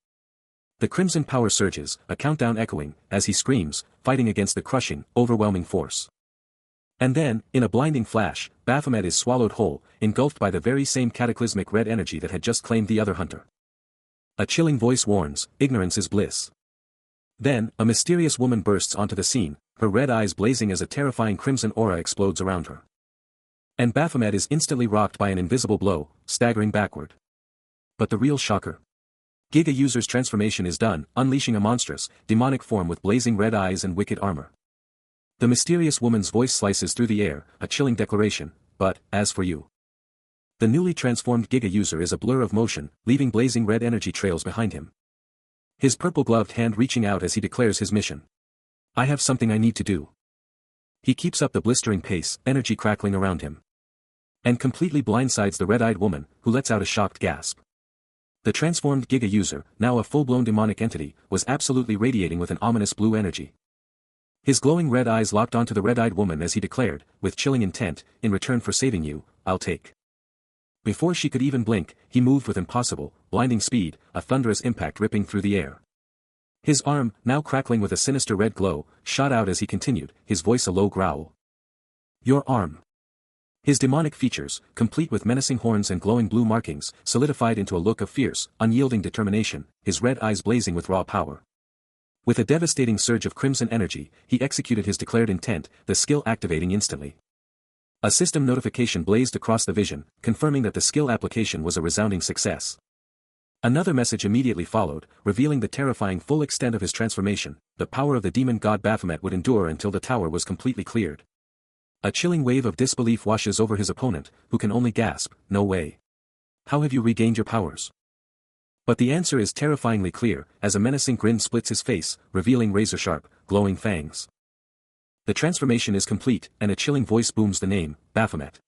The crimson power surges, a countdown echoing, as he screams, fighting against the crushing, overwhelming force. And then, in a blinding flash, Baphomet is swallowed whole, engulfed by the very same cataclysmic red energy that had just claimed the other hunter. A chilling voice warns: ignorance is bliss. Then, a mysterious woman bursts onto the scene, her red eyes blazing as a terrifying crimson aura explodes around her. And Baphomet is instantly rocked by an invisible blow, staggering backward. But the real shocker. Giga User's transformation is done, unleashing a monstrous, demonic form with blazing red eyes and wicked armor. The mysterious woman's voice slices through the air, a chilling declaration: but, as for you. The newly transformed Giga User is a blur of motion, leaving blazing red energy trails behind him. His purple-gloved hand reaching out as he declares his mission. I have something I need to do. He keeps up the blistering pace, energy crackling around him. And completely blindsides the red-eyed woman, who lets out a shocked gasp. The transformed Giga User, now a full-blown demonic entity, was absolutely radiating with an ominous blue energy. His glowing red eyes locked onto the red-eyed woman as he declared, with chilling intent: in return for saving you, I'll take. Before she could even blink, he moved with impossible, blinding speed, a thunderous impact ripping through the air. His arm, now crackling with a sinister red glow, shot out as he continued, his voice a low growl. Your arm. His demonic features, complete with menacing horns and glowing blue markings, solidified into a look of fierce, unyielding determination, his red eyes blazing with raw power. With a devastating surge of crimson energy, he executed his declared intent, the skill activating instantly. A system notification blazed across the vision, confirming that the skill application was a resounding success. Another message immediately followed, revealing the terrifying full extent of his transformation. The power of the demon god Baphomet would endure until the tower was completely cleared. A chilling wave of disbelief washes over his opponent, who can only gasp, no way. How have you regained your powers? But the answer is terrifyingly clear, as a menacing grin splits his face, revealing razor-sharp, glowing fangs. The transformation is complete, and a chilling voice booms the name, Baphomet.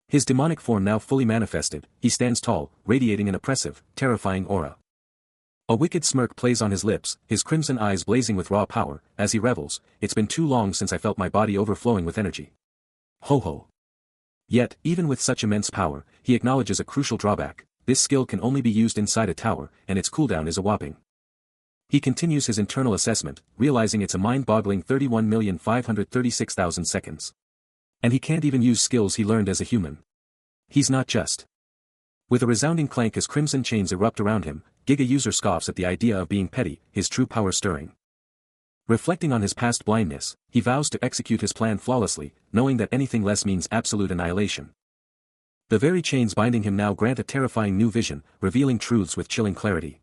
His demonic form now fully manifested, he stands tall, radiating an oppressive, terrifying aura. A wicked smirk plays on his lips, his crimson eyes blazing with raw power, as he revels, it's been too long since I felt my body overflowing with energy. Ho ho. Yet, even with such immense power, he acknowledges a crucial drawback: this skill can only be used inside a tower, and its cooldown is a whopping. He continues his internal assessment, realizing it's a mind-boggling 31,536,000 seconds. And he can't even use skills he learned as a human. He's not just. With a resounding clank as crimson chains erupt around him, Giga User scoffs at the idea of being petty, his true power stirring. Reflecting on his past blindness, he vows to execute his plan flawlessly, knowing that anything less means absolute annihilation. The very chains binding him now grant a terrifying new vision, revealing truths with chilling clarity.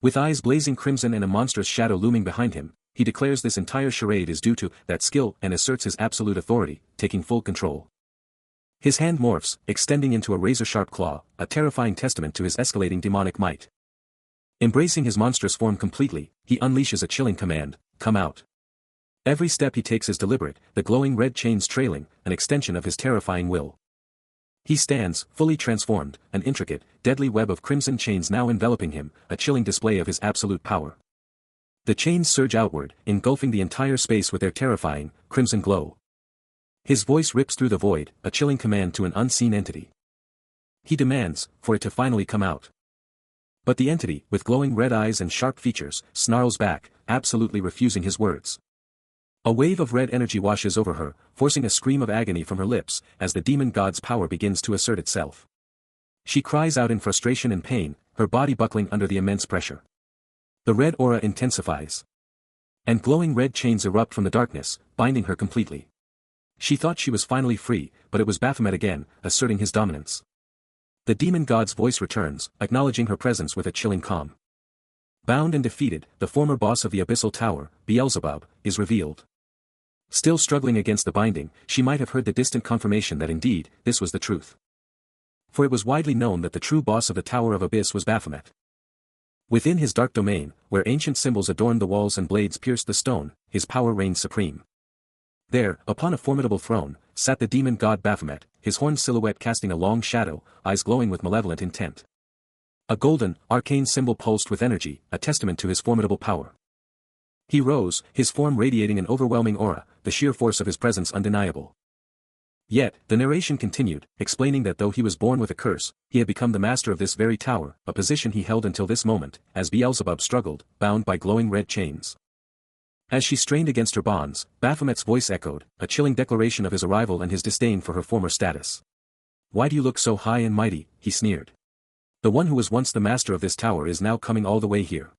With eyes blazing crimson and a monstrous shadow looming behind him, he declares this entire charade is due to that skill and asserts his absolute authority, taking full control. His hand morphs, extending into a razor-sharp claw, a terrifying testament to his escalating demonic might. Embracing his monstrous form completely, he unleashes a chilling command, come out. Every step he takes is deliberate, the glowing red chains trailing, an extension of his terrifying will. He stands, fully transformed, an intricate, deadly web of crimson chains now enveloping him, a chilling display of his absolute power. The chains surge outward, engulfing the entire space with their terrifying, crimson glow. His voice rips through the void, a chilling command to an unseen entity. He demands, for it to finally come out. But the entity, with glowing red eyes and sharp features, snarls back, absolutely refusing his words. A wave of red energy washes over her, forcing a scream of agony from her lips, as the demon god's power begins to assert itself. She cries out in frustration and pain, her body buckling under the immense pressure. The red aura intensifies. And glowing red chains erupt from the darkness, binding her completely. She thought she was finally free, but it was Baphomet again, asserting his dominance. The demon god's voice returns, acknowledging her presence with a chilling calm. Bound and defeated, the former boss of the Abyssal Tower, Beelzebub, is revealed. Still struggling against the binding, she might have heard the distant confirmation that indeed, this was the truth. For it was widely known that the true boss of the Tower of Abyss was Baphomet. Within his dark domain, where ancient symbols adorned the walls and blades pierced the stone, his power reigned supreme. There, upon a formidable throne, sat the demon god Baphomet, his horned silhouette casting a long shadow, eyes glowing with malevolent intent. A golden, arcane symbol pulsed with energy, a testament to his formidable power. He rose, his form radiating an overwhelming aura, the sheer force of his presence undeniable. Yet, the narration continued, explaining that though he was born with a curse, he had become the master of this very tower, a position he held until this moment, as Beelzebub struggled, bound by glowing red chains. As she strained against her bonds, Baphomet's voice echoed, a chilling declaration of his arrival and his disdain for her former status. Why do you look so high and mighty? He sneered. The one who was once the master of this tower is now coming all the way here.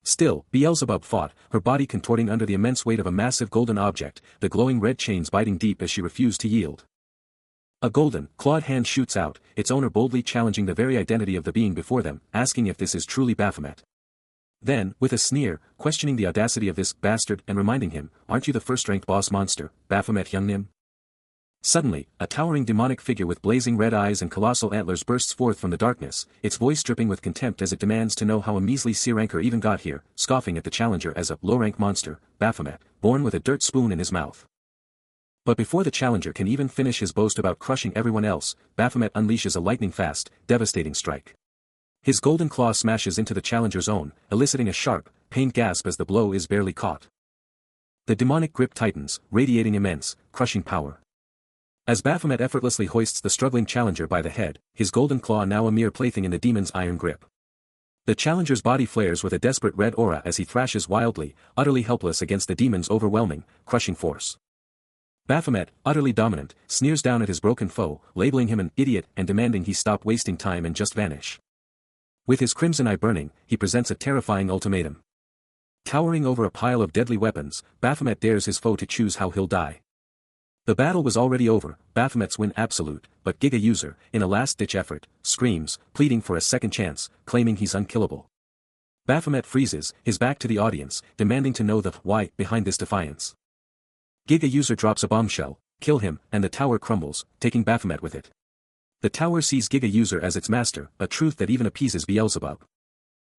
Still, Beelzebub fought, her body contorting under the immense weight of a massive golden object, the glowing red chains biting deep as she refused to yield. A golden, clawed hand shoots out, its owner boldly challenging the very identity of the being before them, asking if this is truly Baphomet. Then, with a sneer, questioning the audacity of this bastard and reminding him, aren't you the first-ranked boss monster, Baphomet Youngnim? Suddenly, a towering demonic figure with blazing red eyes and colossal antlers bursts forth from the darkness, its voice dripping with contempt as it demands to know how a measly C-ranker even got here, scoffing at the challenger as a low-rank monster, Baphomet, born with a dirt spoon in his mouth. But before the challenger can even finish his boast about crushing everyone else, Baphomet unleashes a lightning-fast, devastating strike. His golden claw smashes into the challenger's own, eliciting a sharp, pained gasp as the blow is barely caught. The demonic grip tightens, radiating immense, crushing power. As Baphomet effortlessly hoists the struggling challenger by the head, his golden claw now a mere plaything in the demon's iron grip. The challenger's body flares with a desperate red aura as he thrashes wildly, utterly helpless against the demon's overwhelming, crushing force. Baphomet, utterly dominant, sneers down at his broken foe, labeling him an idiot and demanding he stop wasting time and just vanish. With his crimson eye burning, he presents a terrifying ultimatum. Towering over a pile of deadly weapons, Baphomet dares his foe to choose how he'll die. The battle was already over, Baphomet's win absolute, but Giga User, in a last-ditch effort, screams, pleading for a second chance, claiming he's unkillable. Baphomet freezes, his back to the audience, demanding to know the why behind this defiance. Giga User drops a bombshell, kill him, and the tower crumbles, taking Baphomet with it. The tower sees Giga User as its master, a truth that even appeases Beelzebub.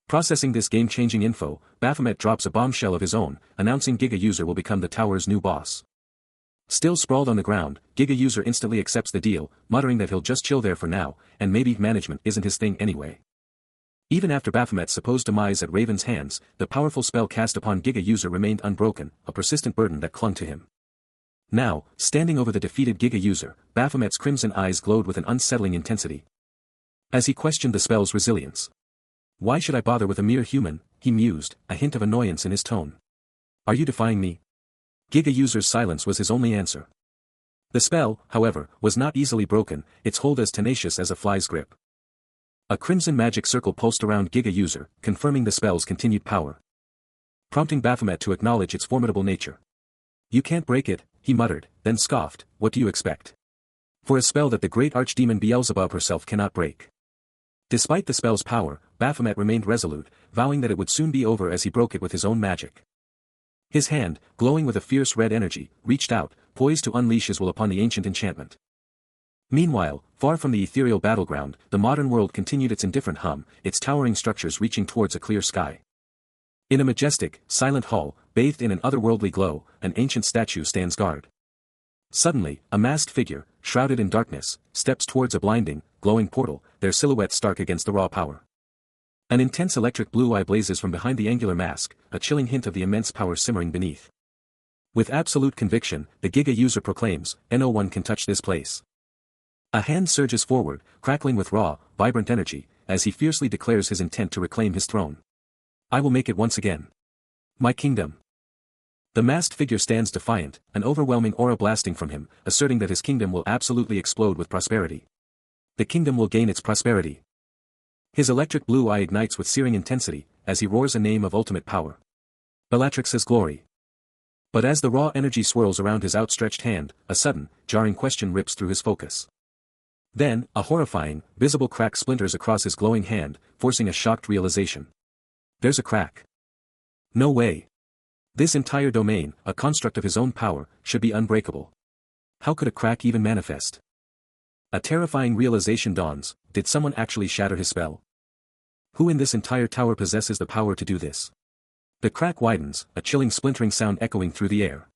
Processing this game-changing info, Baphomet drops a bombshell of his own, announcing Giga User will become the tower's new boss. Still sprawled on the ground, Giga User instantly accepts the deal, muttering that he'll just chill there for now, and maybe management isn't his thing anyway. Even after Baphomet's supposed demise at Raven's hands, the powerful spell cast upon Giga User remained unbroken, a persistent burden that clung to him. Now, standing over the defeated Giga User, Baphomet's crimson eyes glowed with an unsettling intensity. As he questioned the spell's resilience. Why should I bother with a mere human, he mused, a hint of annoyance in his tone. Are you defying me? Giga User's silence was his only answer. The spell, however, was not easily broken, its hold as tenacious as a fly's grip. A crimson magic circle pulsed around Giga User, confirming the spell's continued power. Prompting Baphomet to acknowledge its formidable nature. You can't break it, he muttered, then scoffed, what do you expect? For a spell that the great archdemon Beelzebub herself cannot break. Despite the spell's power, Baphomet remained resolute, vowing that it would soon be over as he broke it with his own magic. His hand, glowing with a fierce red energy, reached out, poised to unleash his will upon the ancient enchantment. Meanwhile, far from the ethereal battleground, the modern world continued its indifferent hum, its towering structures reaching towards a clear sky. In a majestic, silent hall, bathed in an otherworldly glow, an ancient statue stands guard. Suddenly, a masked figure, shrouded in darkness, steps towards a blinding, glowing portal, their silhouette stark against the raw power. An intense electric blue eye blazes from behind the angular mask, a chilling hint of the immense power simmering beneath. With absolute conviction, the Giga User proclaims, no one can touch this place. A hand surges forward, crackling with raw, vibrant energy, as he fiercely declares his intent to reclaim his throne. I will make it once again. My kingdom. The masked figure stands defiant, an overwhelming aura blasting from him, asserting that his kingdom will absolutely explode with prosperity. The kingdom will gain its prosperity. His electric blue eye ignites with searing intensity, as he roars a name of ultimate power. Bellatrix's glory. But as the raw energy swirls around his outstretched hand, a sudden, jarring question rips through his focus. Then, a horrifying, visible crack splinters across his glowing hand, forcing a shocked realization. There's a crack. No way. This entire domain, a construct of his own power, should be unbreakable. How could a crack even manifest? A terrifying realization dawns, did someone actually shatter his spell? Who in this entire tower possesses the power to do this? The crack widens, a chilling splintering sound echoing through the air.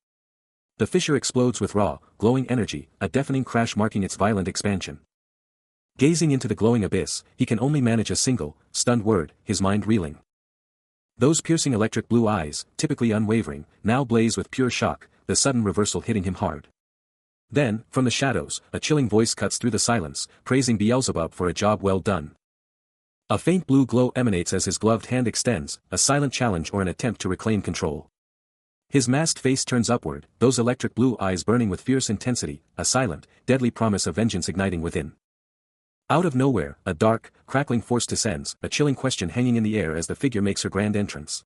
The fissure explodes with raw, glowing energy, a deafening crash marking its violent expansion. Gazing into the glowing abyss, he can only manage a single, stunned word, his mind reeling. Those piercing electric blue eyes, typically unwavering, now blaze with pure shock, the sudden reversal hitting him hard. Then, from the shadows, a chilling voice cuts through the silence, praising Beelzebub for a job well done. A faint blue glow emanates as his gloved hand extends, a silent challenge or an attempt to reclaim control. His masked face turns upward, those electric blue eyes burning with fierce intensity, a silent, deadly promise of vengeance igniting within. Out of nowhere, a dark, crackling force descends, a chilling question hanging in the air as the figure makes her grand entrance.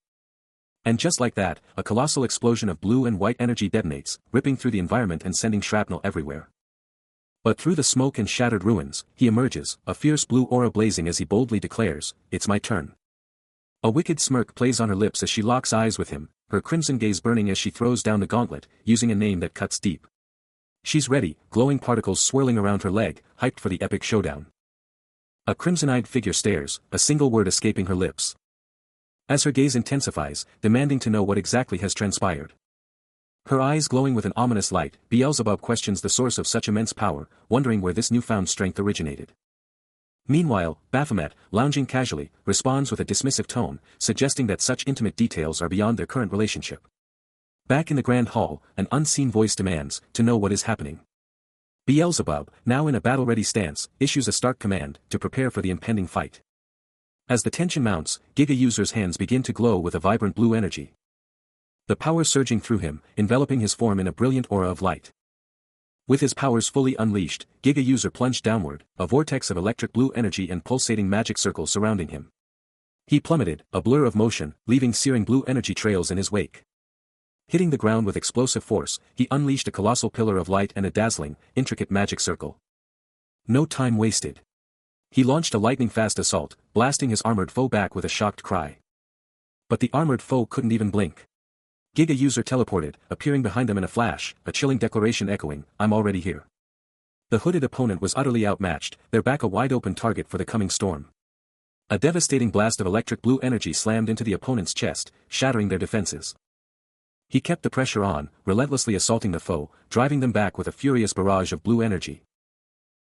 And just like that, a colossal explosion of blue and white energy detonates, ripping through the environment and sending shrapnel everywhere. But through the smoke and shattered ruins, he emerges, a fierce blue aura blazing as he boldly declares, it's my turn. A wicked smirk plays on her lips as she locks eyes with him, her crimson gaze burning as she throws down the gauntlet, using a name that cuts deep. She's ready, glowing particles swirling around her leg, hyped for the epic showdown. A crimson-eyed figure stares, a single word escaping her lips. As her gaze intensifies, demanding to know what exactly has transpired. Her eyes glowing with an ominous light, Beelzebub questions the source of such immense power, wondering where this newfound strength originated. Meanwhile, Baphomet, lounging casually, responds with a dismissive tone, suggesting that such intimate details are beyond their current relationship. Back in the grand hall, an unseen voice demands, to know what is happening. Beelzebub, now in a battle-ready stance, issues a stark command to prepare for the impending fight. As the tension mounts, Giga User's hands begin to glow with a vibrant blue energy. The power surging through him, enveloping his form in a brilliant aura of light. With his powers fully unleashed, Giga User plunged downward, a vortex of electric blue energy and pulsating magic circles surrounding him. He plummeted, a blur of motion, leaving searing blue energy trails in his wake. Hitting the ground with explosive force, he unleashed a colossal pillar of light and a dazzling, intricate magic circle. No time wasted. He launched a lightning-fast assault, blasting his armored foe back with a shocked cry. But the armored foe couldn't even blink. Giga User teleported, appearing behind them in a flash, a chilling declaration echoing, "I'm already here." The hooded opponent was utterly outmatched, their back a wide-open target for the coming storm. A devastating blast of electric blue energy slammed into the opponent's chest, shattering their defenses. He kept the pressure on, relentlessly assaulting the foe, driving them back with a furious barrage of blue energy.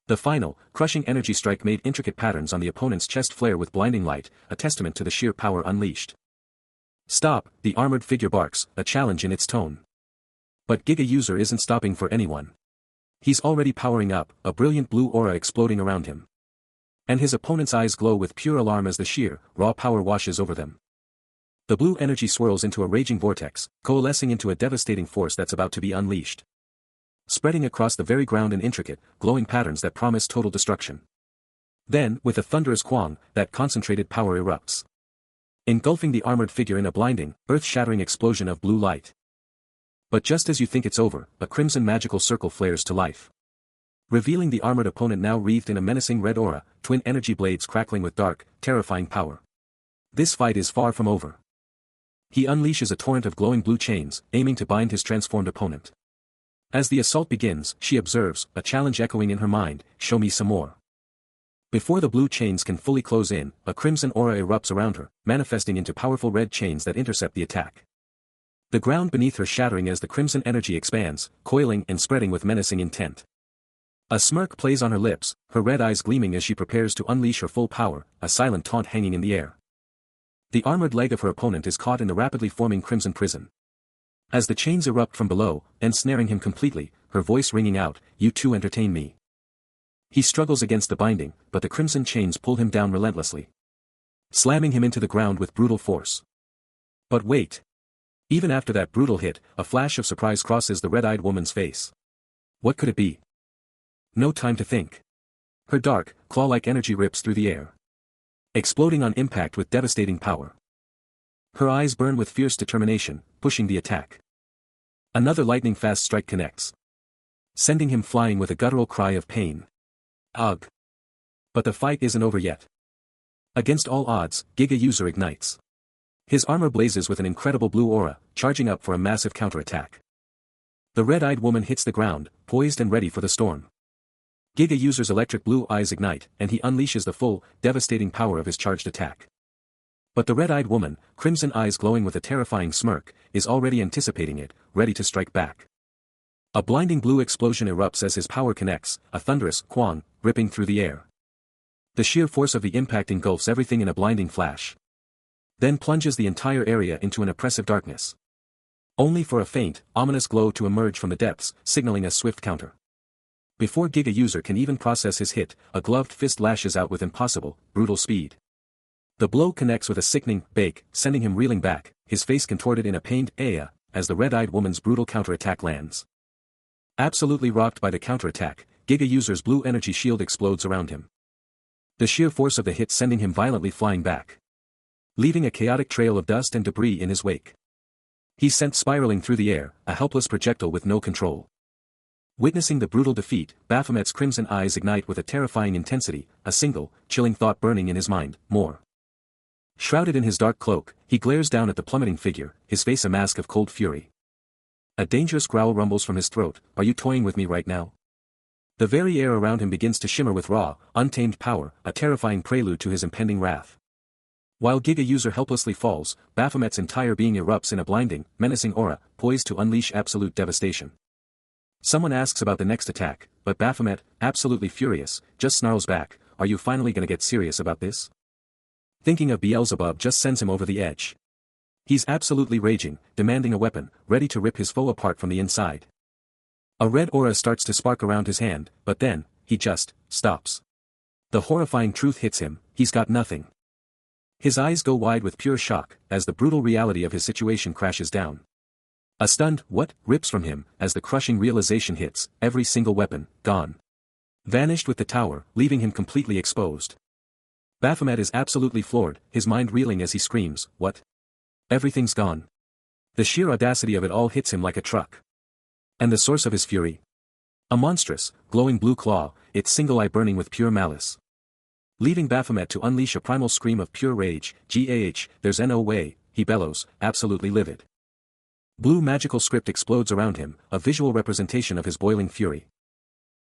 The final, crushing energy strike made intricate patterns on the opponent's chest flare with blinding light, a testament to the sheer power unleashed. "Stop," the armored figure barks, a challenge in its tone. But Giga User isn't stopping for anyone. He's already powering up, a brilliant blue aura exploding around him. And his opponent's eyes glow with pure alarm as the sheer, raw power washes over them. The blue energy swirls into a raging vortex, coalescing into a devastating force that's about to be unleashed. Spreading across the very ground in intricate, glowing patterns that promise total destruction. Then, with a thunderous quang, that concentrated power erupts. Engulfing the armored figure in a blinding, earth-shattering explosion of blue light. But just as you think it's over, a crimson magical circle flares to life. Revealing the armored opponent now wreathed in a menacing red aura, twin energy blades crackling with dark, terrifying power. This fight is far from over. He unleashes a torrent of glowing blue chains, aiming to bind his transformed opponent. As the assault begins, she observes, a challenge echoing in her mind, "Show me some more." Before the blue chains can fully close in, a crimson aura erupts around her, manifesting into powerful red chains that intercept the attack. The ground beneath her shattering as the crimson energy expands, coiling and spreading with menacing intent. A smirk plays on her lips, her red eyes gleaming as she prepares to unleash her full power, a silent taunt hanging in the air. The armored leg of her opponent is caught in the rapidly forming crimson prison. As the chains erupt from below, ensnaring him completely, her voice ringing out, "You too entertain me." He struggles against the binding, but the crimson chains pull him down relentlessly, slamming him into the ground with brutal force. But wait. Even after that brutal hit, a flash of surprise crosses the red-eyed woman's face. What could it be? No time to think. Her dark, claw-like energy rips through the air, exploding on impact with devastating power. Her eyes burn with fierce determination, pushing the attack. Another lightning-fast strike connects, sending him flying with a guttural cry of pain. Ugh. But the fight isn't over yet. Against all odds, Giga User ignites. His armor blazes with an incredible blue aura, charging up for a massive counterattack. The red-eyed woman hits the ground, poised and ready for the storm. Giga User's electric blue eyes ignite, and he unleashes the full, devastating power of his charged attack. But the red-eyed woman, crimson eyes glowing with a terrifying smirk, is already anticipating it, ready to strike back. A blinding blue explosion erupts as his power connects, a thunderous quang, ripping through the air. The sheer force of the impact engulfs everything in a blinding flash. Then plunges the entire area into an oppressive darkness. Only for a faint, ominous glow to emerge from the depths, signaling a swift counter. Before Giga User can even process his hit, a gloved fist lashes out with impossible, brutal speed. The blow connects with a sickening bake, sending him reeling back, his face contorted in a pained "Aya," as the red-eyed woman's brutal counterattack lands. Absolutely rocked by the counterattack, Giga User's blue energy shield explodes around him. The sheer force of the hit sending him violently flying back, leaving a chaotic trail of dust and debris in his wake. He's sent spiraling through the air, a helpless projectile with no control. Witnessing the brutal defeat, Baphomet's crimson eyes ignite with a terrifying intensity, a single, chilling thought burning in his mind, more. Shrouded in his dark cloak, he glares down at the plummeting figure, his face a mask of cold fury. A dangerous growl rumbles from his throat, "Are you toying with me right now?" The very air around him begins to shimmer with raw, untamed power, a terrifying prelude to his impending wrath. While Giga User helplessly falls, Baphomet's entire being erupts in a blinding, menacing aura, poised to unleash absolute devastation. Someone asks about the next attack, but Baphomet, absolutely furious, just snarls back, "Are you finally gonna get serious about this?" Thinking of Beelzebub just sends him over the edge. He's absolutely raging, demanding a weapon, ready to rip his foe apart from the inside. A red aura starts to spark around his hand, but then, he just stops. The horrifying truth hits him, he's got nothing. His eyes go wide with pure shock, as the brutal reality of his situation crashes down. A stunned, "What?" rips from him, as the crushing realization hits, every single weapon, gone. Vanished with the tower, leaving him completely exposed. Baphomet is absolutely floored, his mind reeling as he screams, "What? Everything's gone." The sheer audacity of it all hits him like a truck. And the source of his fury? A monstrous, glowing blue claw, its single eye burning with pure malice. Leaving Baphomet to unleash a primal scream of pure rage, "There's no way," he bellows, absolutely livid. Blue magical script explodes around him, a visual representation of his boiling fury.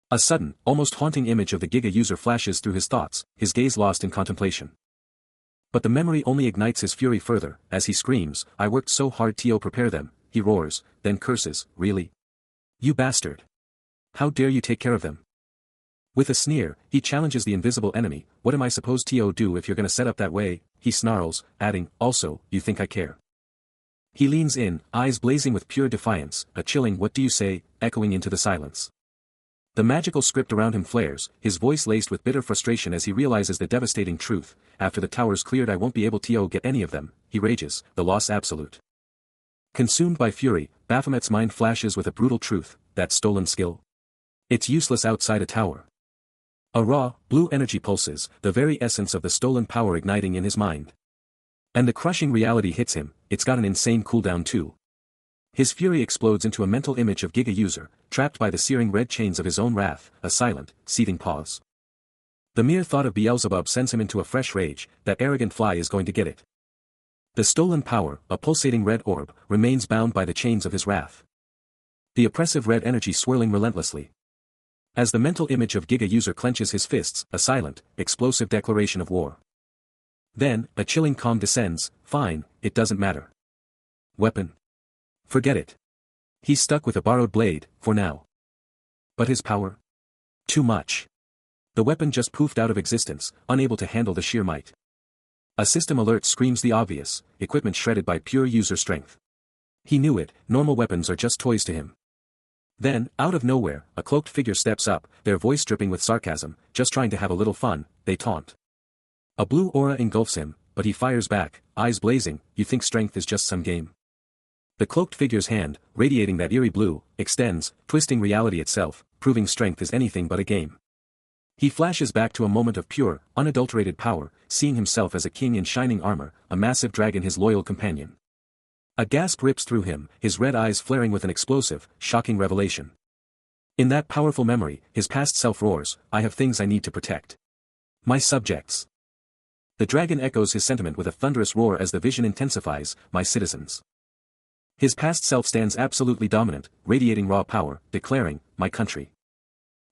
A sudden, almost haunting image of the Giga user flashes through his thoughts, his gaze lost in contemplation. But the memory only ignites his fury further, as he screams, "I worked so hard to prepare them," he roars, then curses, "Really? You bastard! How dare you take care of them?" With a sneer, he challenges the invisible enemy, "What am I supposed to do if you're gonna set up that way?" he snarls, adding, "Also, you think I care?" He leans in, eyes blazing with pure defiance, a chilling "What do you say?" echoing into the silence. The magical script around him flares, his voice laced with bitter frustration as he realizes the devastating truth, "After the tower's cleared I won't be able to get any of them," he rages, the loss absolute. Consumed by fury, Baphomet's mind flashes with a brutal truth, that stolen skill? It's useless outside a tower. A raw, blue energy pulses, the very essence of the stolen power igniting in his mind. And the crushing reality hits him, it's got an insane cooldown too. His fury explodes into a mental image of Giga user, trapped by the searing red chains of his own wrath, a silent, seething pause. The mere thought of Beelzebub sends him into a fresh rage, that arrogant fly is going to get it. The stolen power, a pulsating red orb, remains bound by the chains of his wrath. The oppressive red energy swirling relentlessly. As the mental image of Giga user clenches his fists, a silent, explosive declaration of war. Then, a chilling calm descends, "Fine, it doesn't matter. Weapon? Forget it. He's stuck with a borrowed blade, for now. But his power? Too much." The weapon just poofed out of existence, unable to handle the sheer might. A system alert screams the obvious, equipment shredded by pure user strength. He knew it, normal weapons are just toys to him. Then, out of nowhere, a cloaked figure steps up, their voice dripping with sarcasm, "Just trying to have a little fun," they taunt. A blue aura engulfs him, but he fires back, eyes blazing, "You think strength is just some game?" The cloaked figure's hand, radiating that eerie blue, extends, twisting reality itself, proving strength is anything but a game. He flashes back to a moment of pure, unadulterated power, seeing himself as a king in shining armor, a massive dragon his loyal companion. A gasp rips through him, his red eyes flaring with an explosive, shocking revelation. In that powerful memory, his past self roars, "I have things I need to protect. My subjects." The dragon echoes his sentiment with a thunderous roar as the vision intensifies, "My citizens." His past self stands absolutely dominant, radiating raw power, declaring, "My country."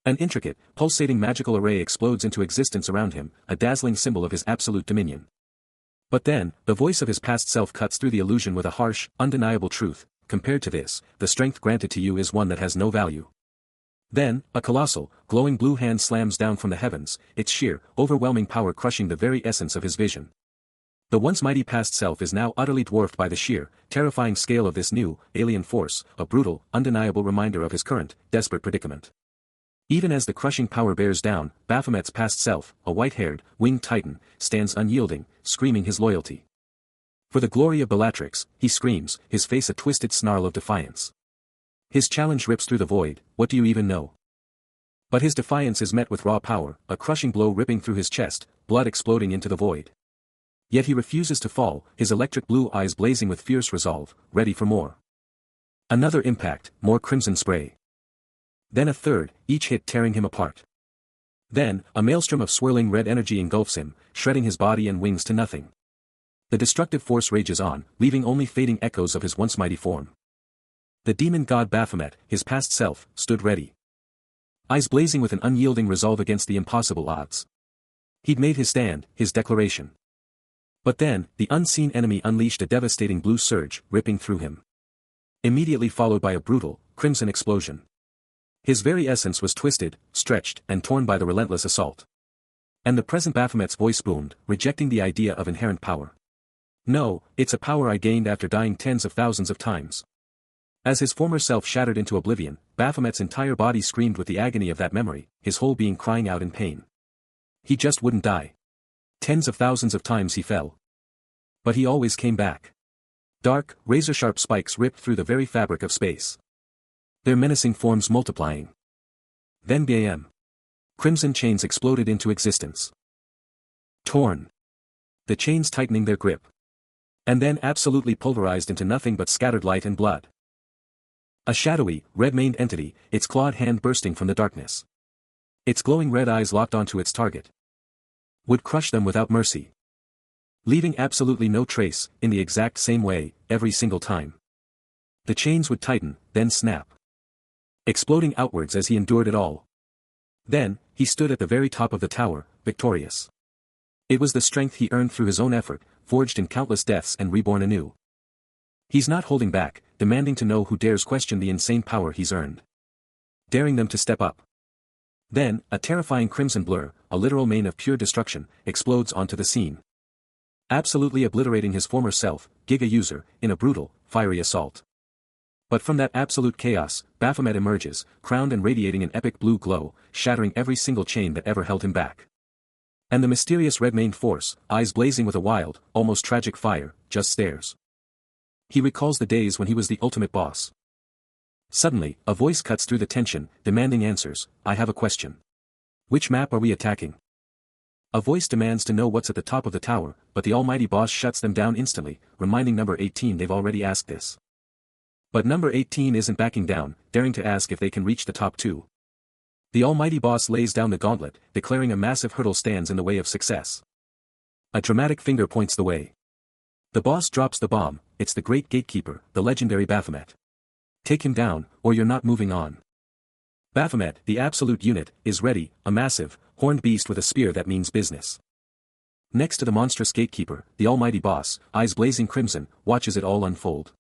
An intricate, pulsating magical array explodes into existence around him, a dazzling symbol of his absolute dominion. But then, the voice of his past self cuts through the illusion with a harsh, undeniable truth, "Compared to this, the strength granted to you is one that has no value." Then, a colossal, glowing blue hand slams down from the heavens, its sheer, overwhelming power crushing the very essence of his vision. The once mighty past self is now utterly dwarfed by the sheer, terrifying scale of this new, alien force, a brutal, undeniable reminder of his current, desperate predicament. Even as the crushing power bears down, Baphomet's past self, a white-haired, winged titan, stands unyielding, screaming his loyalty. For the glory of Bellatrix, he screams, his face a twisted snarl of defiance. His challenge rips through the void, "What do you even know?" But his defiance is met with raw power, a crushing blow ripping through his chest, blood exploding into the void. Yet he refuses to fall, his electric blue eyes blazing with fierce resolve, ready for more. Another impact, more crimson spray. Then a third, each hit tearing him apart. Then, a maelstrom of swirling red energy engulfs him, shredding his body and wings to nothing. The destructive force rages on, leaving only fading echoes of his once mighty form. The demon god Baphomet, his past self, stood ready. Eyes blazing with an unyielding resolve against the impossible odds. He'd made his stand, his declaration. But then, the unseen enemy unleashed a devastating blue surge, ripping through him. Immediately followed by a brutal, crimson explosion. His very essence was twisted, stretched, and torn by the relentless assault. And the present Baphomet's voice boomed, rejecting the idea of inherent power. "No, it's a power I gained after dying tens of thousands of times. As his former self shattered into oblivion, Baphomet's entire body screamed with the agony of that memory, his whole being crying out in pain. He just wouldn't die. Tens of thousands of times he fell. But he always came back. Dark, razor-sharp spikes ripped through the very fabric of space. Their menacing forms multiplying. Then bam. Crimson chains exploded into existence. Torn. The chains tightening their grip. And then absolutely pulverized into nothing but scattered light and blood. A shadowy, red-maned entity, its clawed hand bursting from the darkness. Its glowing red eyes locked onto its target. Would crush them without mercy. Leaving absolutely no trace, in the exact same way, every single time. The chains would tighten, then snap. Exploding outwards as he endured it all. Then, he stood at the very top of the tower, victorious. It was the strength he earned through his own effort, forged in countless deaths and reborn anew. He's not holding back, demanding to know who dares question the insane power he's earned. Daring them to step up. Then, a terrifying crimson blur, a literal mane of pure destruction, explodes onto the scene. Absolutely obliterating his former self, Giga User, in a brutal, fiery assault. But from that absolute chaos, Baphomet emerges, crowned and radiating an epic blue glow, shattering every single chain that ever held him back. And the mysterious red-maned force, eyes blazing with a wild, almost tragic fire, just stares. He recalls the days when he was the ultimate boss. Suddenly, a voice cuts through the tension, demanding answers. I have a question. Which map are we attacking? A voice demands to know what's at the top of the tower, but the almighty boss shuts them down instantly, reminding number 18 they've already asked this. But number 18 isn't backing down, daring to ask if they can reach the top two. The almighty boss lays down the gauntlet, declaring a massive hurdle stands in the way of success. A dramatic finger points the way. The boss drops the bomb. It's the great gatekeeper, the legendary Baphomet. Take him down, or you're not moving on. Baphomet, the absolute unit, is ready, a massive, horned beast with a spear that means business. Next to the monstrous gatekeeper, the almighty boss, eyes blazing crimson, watches it all unfold.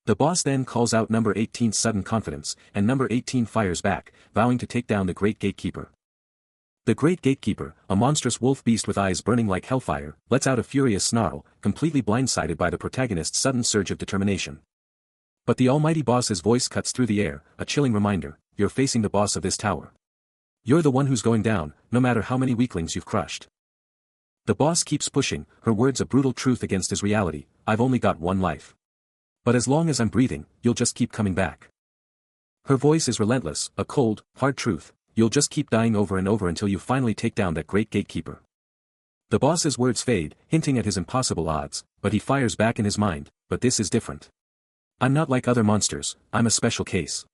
The boss then calls out number 18's sudden confidence, and number 18 fires back, vowing to take down the great gatekeeper. The great gatekeeper, a monstrous wolf beast with eyes burning like hellfire, lets out a furious snarl, completely blindsided by the protagonist's sudden surge of determination. But the almighty boss's voice cuts through the air, a chilling reminder, you're facing the boss of this tower. You're the one who's going down, no matter how many weaklings you've crushed. The boss keeps pushing, her words a brutal truth against his reality, I've only got one life. But as long as I'm breathing, you'll just keep coming back. Her voice is relentless, a cold, hard truth, you'll just keep dying over and over until you finally take down that great gatekeeper. The boss's words fade, hinting at his impossible odds, but he fires back in his mind, but this is different. I'm not like other monsters, I'm a special case.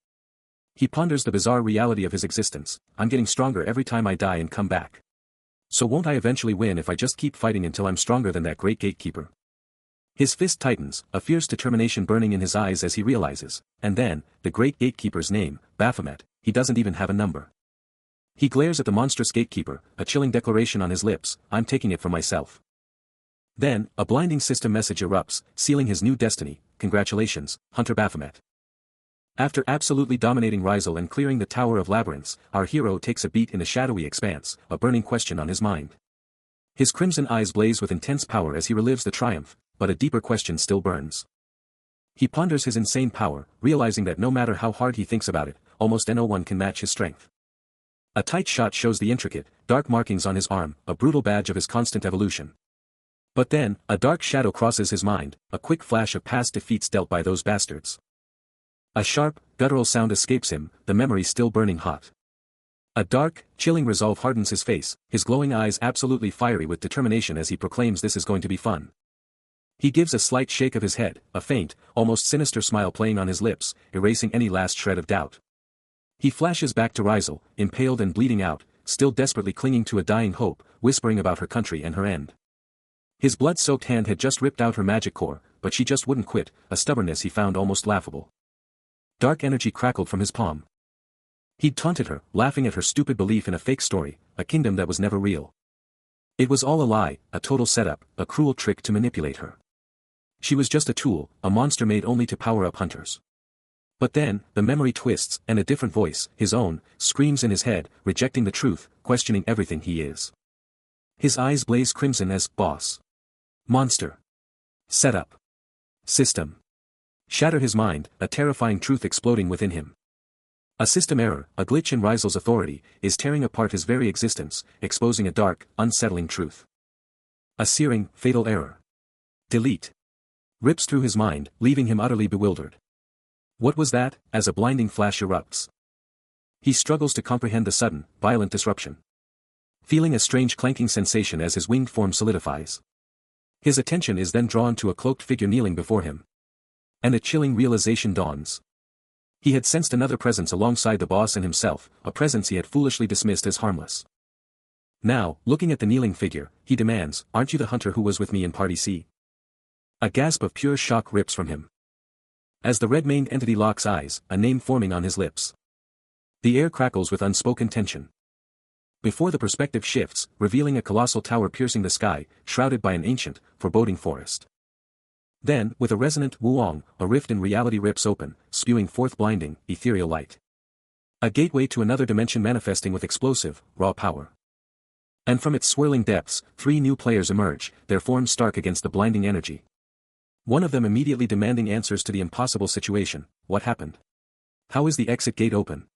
He ponders the bizarre reality of his existence, I'm getting stronger every time I die and come back. So won't I eventually win if I just keep fighting until I'm stronger than that great gatekeeper? His fist tightens, a fierce determination burning in his eyes as he realizes, and then, the great gatekeeper's name, Baphomet, he doesn't even have a number. He glares at the monstrous gatekeeper, a chilling declaration on his lips, I'm taking it for myself. Then, a blinding system message erupts, sealing his new destiny, congratulations, Hunter Baphomet. After absolutely dominating Rizal and clearing the Tower of Labyrinths, our hero takes a beat in the shadowy expanse, a burning question on his mind. His crimson eyes blaze with intense power as he relives the triumph, but a deeper question still burns. He ponders his insane power, realizing that no matter how hard he thinks about it, almost no one can match his strength. A tight shot shows the intricate, dark markings on his arm, a brutal badge of his constant evolution. But then, a dark shadow crosses his mind, a quick flash of past defeats dealt by those bastards. A sharp, guttural sound escapes him, the memory still burning hot. A dark, chilling resolve hardens his face, his glowing eyes absolutely fiery with determination as he proclaims this is going to be fun. He gives a slight shake of his head, a faint, almost sinister smile playing on his lips, erasing any last shred of doubt. He flashes back to Rizal, impaled and bleeding out, still desperately clinging to a dying hope, whispering about her country and her end. His blood-soaked hand had just ripped out her magic core, but she just wouldn't quit, a stubbornness he found almost laughable. Dark energy crackled from his palm. He'd taunted her, laughing at her stupid belief in a fake story, a kingdom that was never real. It was all a lie, a total setup, a cruel trick to manipulate her. She was just a tool, a monster made only to power up hunters. But then, the memory twists, and a different voice, his own, screams in his head, rejecting the truth, questioning everything he is. His eyes blaze crimson as, boss. Monster. Setup. System. Shatter his mind, a terrifying truth exploding within him. A system error, a glitch in Reisel's authority, is tearing apart his very existence, exposing a dark, unsettling truth. A searing, fatal error. Delete. Rips through his mind, leaving him utterly bewildered. What was that, as a blinding flash erupts? He struggles to comprehend the sudden, violent disruption. Feeling a strange clanking sensation as his winged form solidifies. His attention is then drawn to a cloaked figure kneeling before him. And a chilling realization dawns. He had sensed another presence alongside the boss and himself, a presence he had foolishly dismissed as harmless. Now, looking at the kneeling figure, he demands, "Aren't you the hunter who was with me in Party C?" A gasp of pure shock rips from him. As the red-maned entity locks eyes, a name forming on his lips. The air crackles with unspoken tension. Before the perspective shifts, revealing a colossal tower piercing the sky, shrouded by an ancient, foreboding forest. Then, with a resonant whoong, a rift in reality rips open, spewing forth blinding, ethereal light. A gateway to another dimension manifesting with explosive, raw power. And from its swirling depths, 3 new players emerge, their forms stark against the blinding energy. One of them immediately demanding answers to the impossible situation: what happened? How is the exit gate open?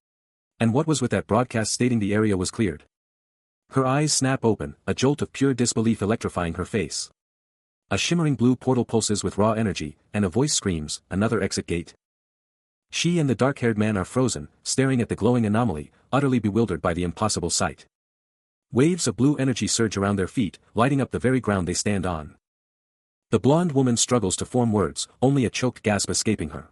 And what was with that broadcast stating the area was cleared? Her eyes snap open, a jolt of pure disbelief electrifying her face. A shimmering blue portal pulses with raw energy, and a voice screams, "Another exit gate?" She and the dark-haired man are frozen, staring at the glowing anomaly, utterly bewildered by the impossible sight. Waves of blue energy surge around their feet, lighting up the very ground they stand on. The blonde woman struggles to form words, only a choked gasp escaping her.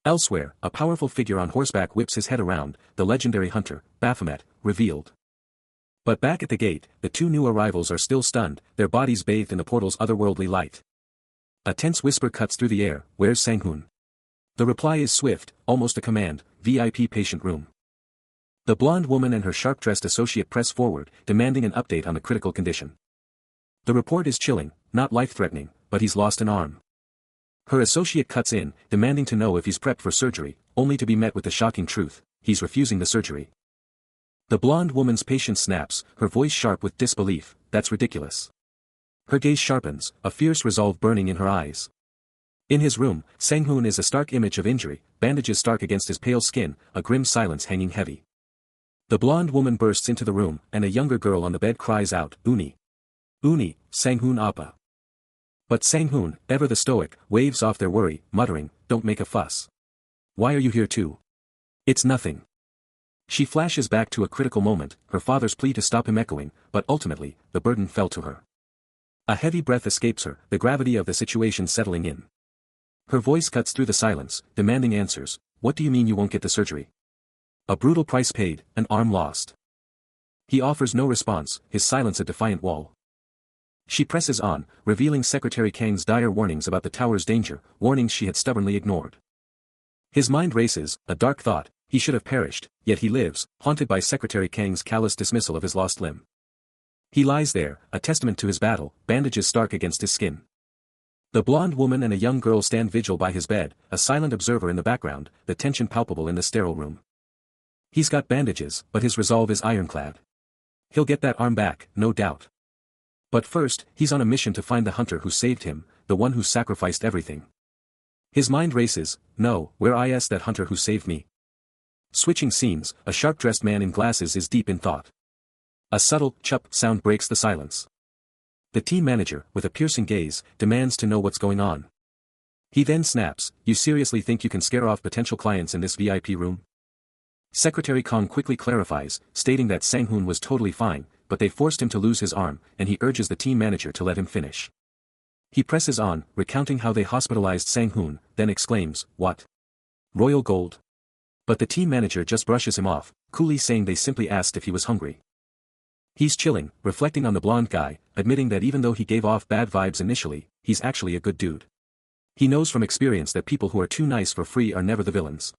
Elsewhere, a powerful figure on horseback whips his head around, the legendary hunter, Baphomet, revealed. But back at the gate, the 2 new arrivals are still stunned, their bodies bathed in the portal's otherworldly light. A tense whisper cuts through the air, "Where's Sang-hoon?" The reply is swift, almost a command, "VIP patient room." The blonde woman and her sharp-dressed associate press forward, demanding an update on the critical condition. The report is chilling, not life-threatening, but he's lost an arm. Her associate cuts in, demanding to know if he's prepped for surgery, only to be met with the shocking truth: he's refusing the surgery. The blonde woman's patience snaps, her voice sharp with disbelief, "That's ridiculous." Her gaze sharpens, a fierce resolve burning in her eyes. In his room, Sang-hoon is a stark image of injury, bandages stark against his pale skin, a grim silence hanging heavy. The blonde woman bursts into the room, and a younger girl on the bed cries out, "Uni! Uni, Sang-hoon appa." But Sang-hoon, ever the stoic, waves off their worry, muttering, "Don't make a fuss. Why are you here too? It's nothing." She flashes back to a critical moment, her father's plea to stop him echoing, but ultimately, the burden fell to her. A heavy breath escapes her, the gravity of the situation settling in. Her voice cuts through the silence, demanding answers. "What do you mean you won't get the surgery?" "A brutal price paid, an arm lost." He offers no response, his silence a defiant wall. She presses on, revealing Secretary Kang's dire warnings about the tower's danger, warnings she had stubbornly ignored. His mind races, a dark thought: he should have perished, yet he lives, haunted by Secretary Kang's callous dismissal of his lost limb. He lies there, a testament to his battle, bandages stark against his skin. The blonde woman and a young girl stand vigil by his bed, a silent observer in the background, the tension palpable in the sterile room. He's got bandages, but his resolve is ironclad. He'll get that arm back, no doubt. But first, he's on a mission to find the hunter who saved him, the one who sacrificed everything. His mind races, "No, where is that hunter who saved me?" Switching scenes, a sharp-dressed man in glasses is deep in thought. A subtle, chup sound breaks the silence. The team manager, with a piercing gaze, demands to know what's going on. He then snaps, "You seriously think you can scare off potential clients in this VIP room?" Secretary Kang quickly clarifies, stating that Sang-hoon was totally fine, but they forced him to lose his arm, and he urges the team manager to let him finish. He presses on, recounting how they hospitalized Sang-hoon, then exclaims, "What? Royal gold?" But the team manager just brushes him off, coolly saying they simply asked if he was hungry. He's chilling, reflecting on the blonde guy, admitting that even though he gave off bad vibes initially, he's actually a good dude. He knows from experience that people who are too nice for free are never the villains.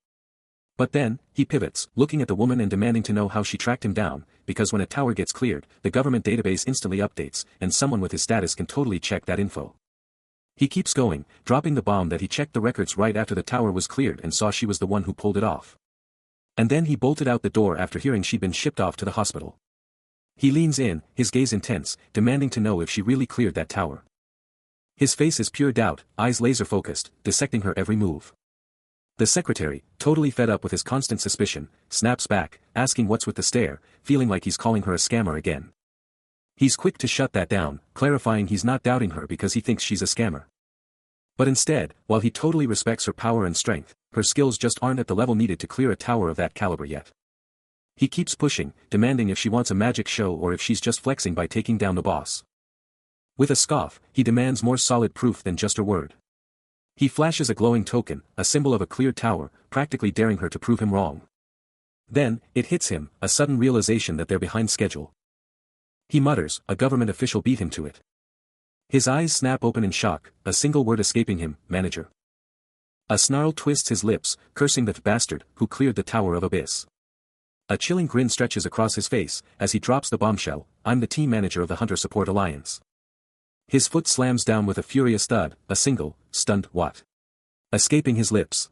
But then, he pivots, looking at the woman and demanding to know how she tracked him down, because when a tower gets cleared, the government database instantly updates, and someone with his status can totally check that info. He keeps going, dropping the bomb that he checked the records right after the tower was cleared and saw she was the one who pulled it off. And then he bolted out the door after hearing she'd been shipped off to the hospital. He leans in, his gaze intense, demanding to know if she really cleared that tower. His face is pure doubt, eyes laser-focused, dissecting her every move. The secretary, totally fed up with his constant suspicion, snaps back, asking what's with the stare, feeling like he's calling her a scammer again. He's quick to shut that down, clarifying he's not doubting her because he thinks she's a scammer. But instead, while he totally respects her power and strength, her skills just aren't at the level needed to clear a tower of that caliber yet. He keeps pushing, demanding if she wants a magic show or if she's just flexing by taking down the boss. With a scoff, he demands more solid proof than just her word. He flashes a glowing token, a symbol of a cleared tower, practically daring her to prove him wrong. Then, it hits him, a sudden realization that they're behind schedule. He mutters, a government official beat him to it. His eyes snap open in shock, a single word escaping him, manager. A snarl twists his lips, cursing the bastard who cleared the Tower of Abyss. A chilling grin stretches across his face, as he drops the bombshell, I'm the team manager of the Hunter Support Alliance. His foot slams down with a furious thud, a single, stunned what? Escaping his lips.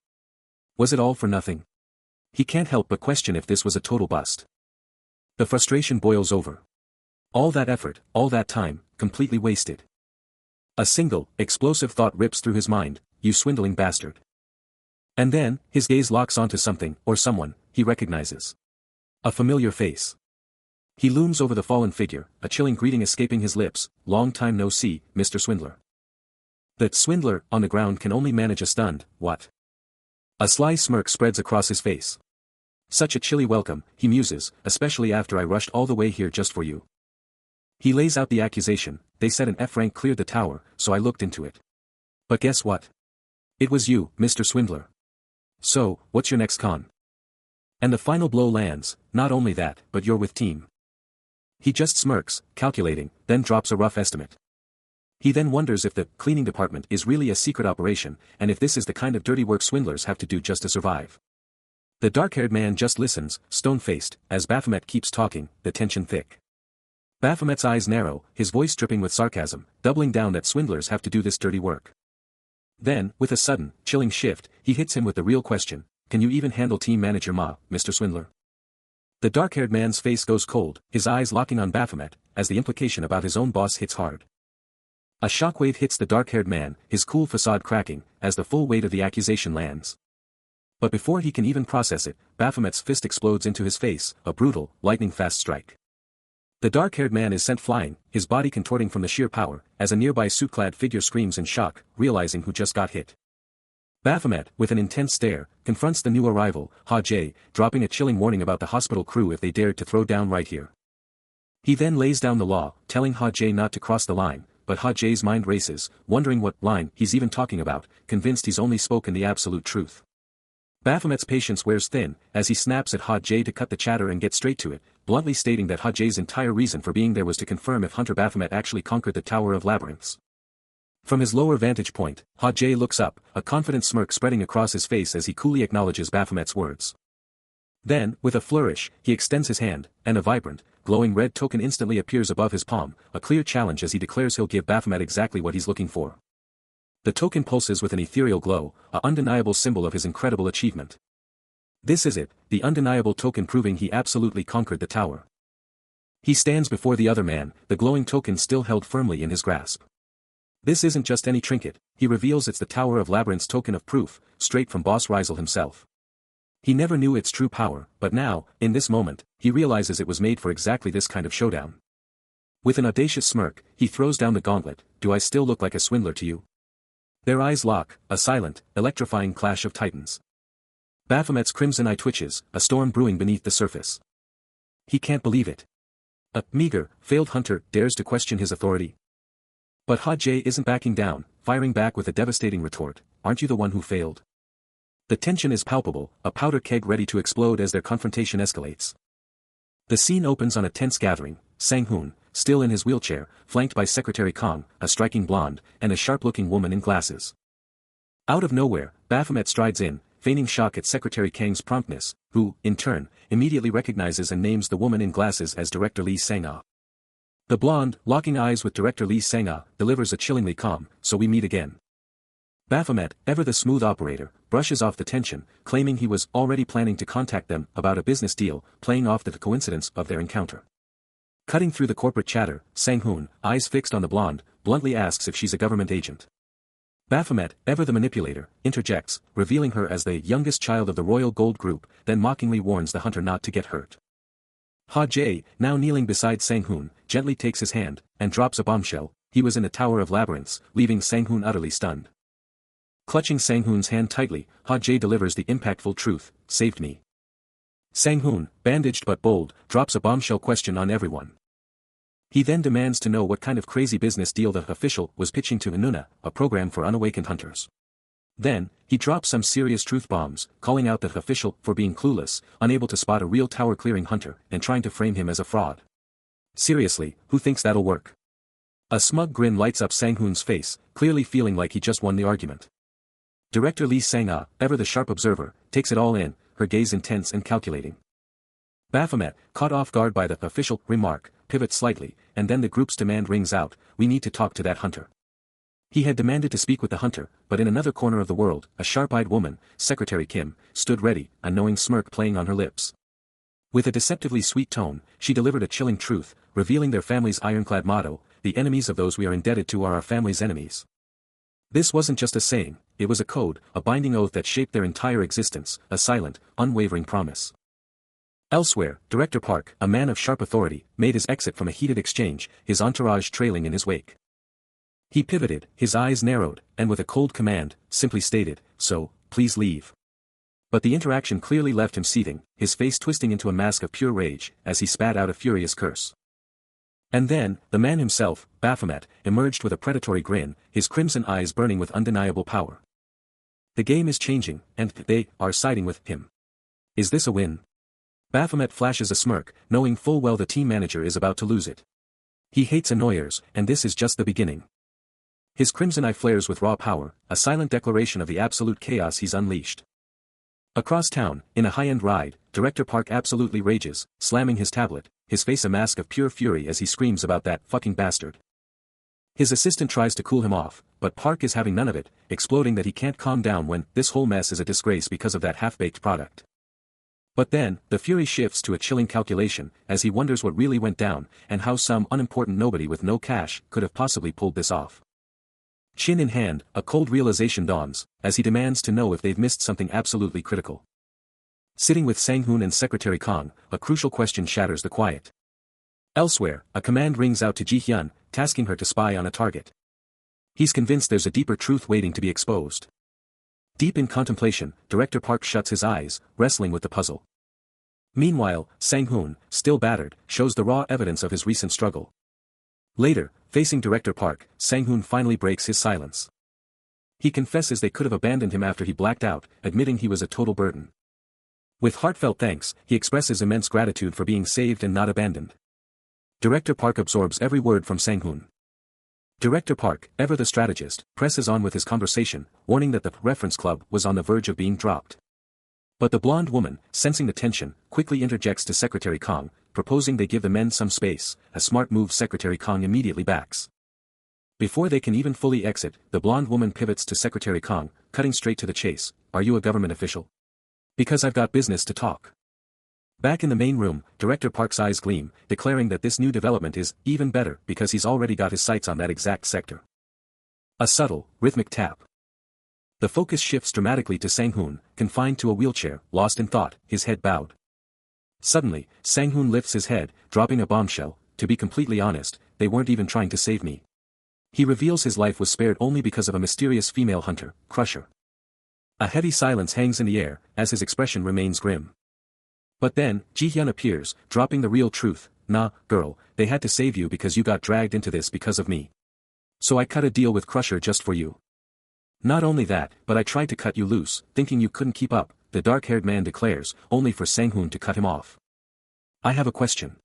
Was it all for nothing? He can't help but question if this was a total bust. The frustration boils over. All that effort, all that time, completely wasted. A single, explosive thought rips through his mind, you swindling bastard. And then, his gaze locks onto something, or someone, he recognizes. A familiar face. He looms over the fallen figure, a chilling greeting escaping his lips, long time no see, Mr. Swindler. That swindler, on the ground can only manage a stunned, what? A sly smirk spreads across his face. Such a chilly welcome, he muses, especially after I rushed all the way here just for you. He lays out the accusation, they said an F rank cleared the tower, so I looked into it. But guess what? It was you, Mr. Swindler. So, what's your next con? And the final blow lands, not only that, but you're with team. He just smirks, calculating, then drops a rough estimate. He then wonders if the cleaning department is really a secret operation, and if this is the kind of dirty work swindlers have to do just to survive. The dark-haired man just listens, stone-faced, as Baphomet keeps talking, the tension thick. Baphomet's eyes narrow, his voice dripping with sarcasm, doubling down that swindlers have to do this dirty work. Then, with a sudden, chilling shift, he hits him with the real question, can you even handle team manager Ma, Mr. Swindler? The dark-haired man's face goes cold, his eyes locking on Baphomet, as the implication about his own boss hits hard. A shockwave hits the dark-haired man, his cool facade cracking, as the full weight of the accusation lands. But before he can even process it, Baphomet's fist explodes into his face, a brutal, lightning-fast strike. The dark-haired man is sent flying, his body contorting from the sheer power, as a nearby suit-clad figure screams in shock, realizing who just got hit. Baphomet, with an intense stare, confronts the new arrival, Ha Jae, dropping a chilling warning about the hospital crew if they dared to throw down right here. He then lays down the law, telling Ha Jae not to cross the line, but Ha Jae's mind races, wondering what line he's even talking about, convinced he's only spoken the absolute truth. Baphomet's patience wears thin, as he snaps at Ha Jae to cut the chatter and get straight to it, bluntly stating that Ha Jae's entire reason for being there was to confirm if Hunter Baphomet actually conquered the Tower of Labyrinths. From his lower vantage point, Ha Jae looks up, a confident smirk spreading across his face as he coolly acknowledges Baphomet's words. Then, with a flourish, he extends his hand, and a vibrant, glowing red token instantly appears above his palm, a clear challenge as he declares he'll give Baphomet exactly what he's looking for. The token pulses with an ethereal glow, an undeniable symbol of his incredible achievement. This is it, the undeniable token proving he absolutely conquered the tower. He stands before the other man, the glowing token still held firmly in his grasp. This isn't just any trinket, he reveals it's the Tower of Labyrinth's token of proof, straight from Boss Rizal himself. He never knew its true power, but now, in this moment, he realizes it was made for exactly this kind of showdown. With an audacious smirk, he throws down the gauntlet, do I still look like a swindler to you? Their eyes lock, a silent, electrifying clash of titans. Baphomet's crimson eye twitches, a storm brewing beneath the surface. He can't believe it. A meager, failed hunter dares to question his authority. But Ha Jae isn't backing down, firing back with a devastating retort, aren't you the one who failed? The tension is palpable, a powder keg ready to explode as their confrontation escalates. The scene opens on a tense gathering, Sang-hoon, still in his wheelchair, flanked by Secretary Kong, a striking blonde, and a sharp-looking woman in glasses. Out of nowhere, Baphomet strides in, feigning shock at Secretary Kang's promptness, who, in turn, immediately recognizes and names the woman in glasses as Director Lee Sang-ah. The blonde, locking eyes with Director Lee Sang-ah, delivers a chillingly calm, so we meet again. Baphomet, ever the smooth operator, brushes off the tension, claiming he was already planning to contact them about a business deal, playing off the coincidence of their encounter. Cutting through the corporate chatter, Sang-hoon, eyes fixed on the blonde, bluntly asks if she's a government agent. Baphomet, ever the manipulator, interjects, revealing her as the youngest child of the royal gold group, then mockingly warns the hunter not to get hurt. Ha Jae, now kneeling beside Sang-hoon, gently takes his hand, and drops a bombshell. He was in a tower of labyrinths, leaving Sang-hoon utterly stunned. Clutching Sang-hoon's hand tightly, Ha Jae delivers the impactful truth, saved me. Sang-hoon, bandaged but bold, drops a bombshell question on everyone. He then demands to know what kind of crazy business deal the official was pitching to Inuna, a program for unawakened hunters. Then, he drops some serious truth bombs, calling out the official for being clueless, unable to spot a real tower-clearing hunter, and trying to frame him as a fraud. Seriously, who thinks that'll work? A smug grin lights up Sang-hoon's face, clearly feeling like he just won the argument. Director Lee Sang-ah, ever the sharp observer, takes it all in, her gaze intense and calculating. Baphomet, caught off guard by the official remark, pivots slightly, and then the group's demand rings out, we need to talk to that hunter. He had demanded to speak with the hunter, but in another corner of the world, a sharp-eyed woman, Secretary Kim, stood ready, a knowing smirk playing on her lips. With a deceptively sweet tone, she delivered a chilling truth, revealing their family's ironclad motto, the enemies of those we are indebted to are our family's enemies. This wasn't just a saying, it was a code, a binding oath that shaped their entire existence, a silent, unwavering promise. Elsewhere, Director Park, a man of sharp authority, made his exit from a heated exchange, his entourage trailing in his wake. He pivoted, his eyes narrowed, and with a cold command, simply stated, so, please leave. But the interaction clearly left him seething, his face twisting into a mask of pure rage, as he spat out a furious curse. And then, the man himself, Baphomet, emerged with a predatory grin, his crimson eyes burning with undeniable power. The game is changing, and they are siding with him. Is this a win? Baphomet flashes a smirk, knowing full well the team manager is about to lose it. He hates annoyers, and this is just the beginning. His crimson eye flares with raw power, a silent declaration of the absolute chaos he's unleashed. Across town, in a high-end ride, Director Park absolutely rages, slamming his tablet, his face a mask of pure fury as he screams about that fucking bastard. His assistant tries to cool him off, but Park is having none of it, exploding that he can't calm down when this whole mess is a disgrace because of that half-baked product. But then, the fury shifts to a chilling calculation, as he wonders what really went down, and how some unimportant nobody with no cash could have possibly pulled this off. Chin in hand, a cold realization dawns, as he demands to know if they've missed something absolutely critical. Sitting with Sang-hoon and Secretary Kong, a crucial question shatters the quiet. Elsewhere, a command rings out to Ji-hyun, tasking her to spy on a target. He's convinced there's a deeper truth waiting to be exposed. Deep in contemplation, Director Park shuts his eyes, wrestling with the puzzle. Meanwhile, Sang-hoon, still battered, shows the raw evidence of his recent struggle. Later, facing Director Park, Sang-hoon finally breaks his silence. He confesses they could have abandoned him after he blacked out, admitting he was a total burden. With heartfelt thanks, he expresses immense gratitude for being saved and not abandoned. Director Park absorbs every word from Sang-hoon. Director Park, ever the strategist, presses on with his conversation, warning that the reference club was on the verge of being dropped. But the blonde woman, sensing the tension, quickly interjects to Secretary Kong, proposing they give the men some space, a smart move Secretary Kong immediately backs. Before they can even fully exit, the blonde woman pivots to Secretary Kong, cutting straight to the chase, are you a government official? Because I've got business to talk. Back in the main room, Director Park's eyes gleam, declaring that this new development is even better because he's already got his sights on that exact sector. A subtle, rhythmic tap. The focus shifts dramatically to Sang-hoon, confined to a wheelchair, lost in thought, his head bowed. Suddenly, Sang-hoon lifts his head, dropping a bombshell, to be completely honest, they weren't even trying to save me. He reveals his life was spared only because of a mysterious female hunter, Crusher. A heavy silence hangs in the air, as his expression remains grim. But then, Ji-hyun appears, dropping the real truth, nah, girl, they had to save you because you got dragged into this because of me. So I cut a deal with Crusher just for you. Not only that, but I tried to cut you loose, thinking you couldn't keep up, the dark-haired man declares, only for Sang-hoon to cut him off. I have a question.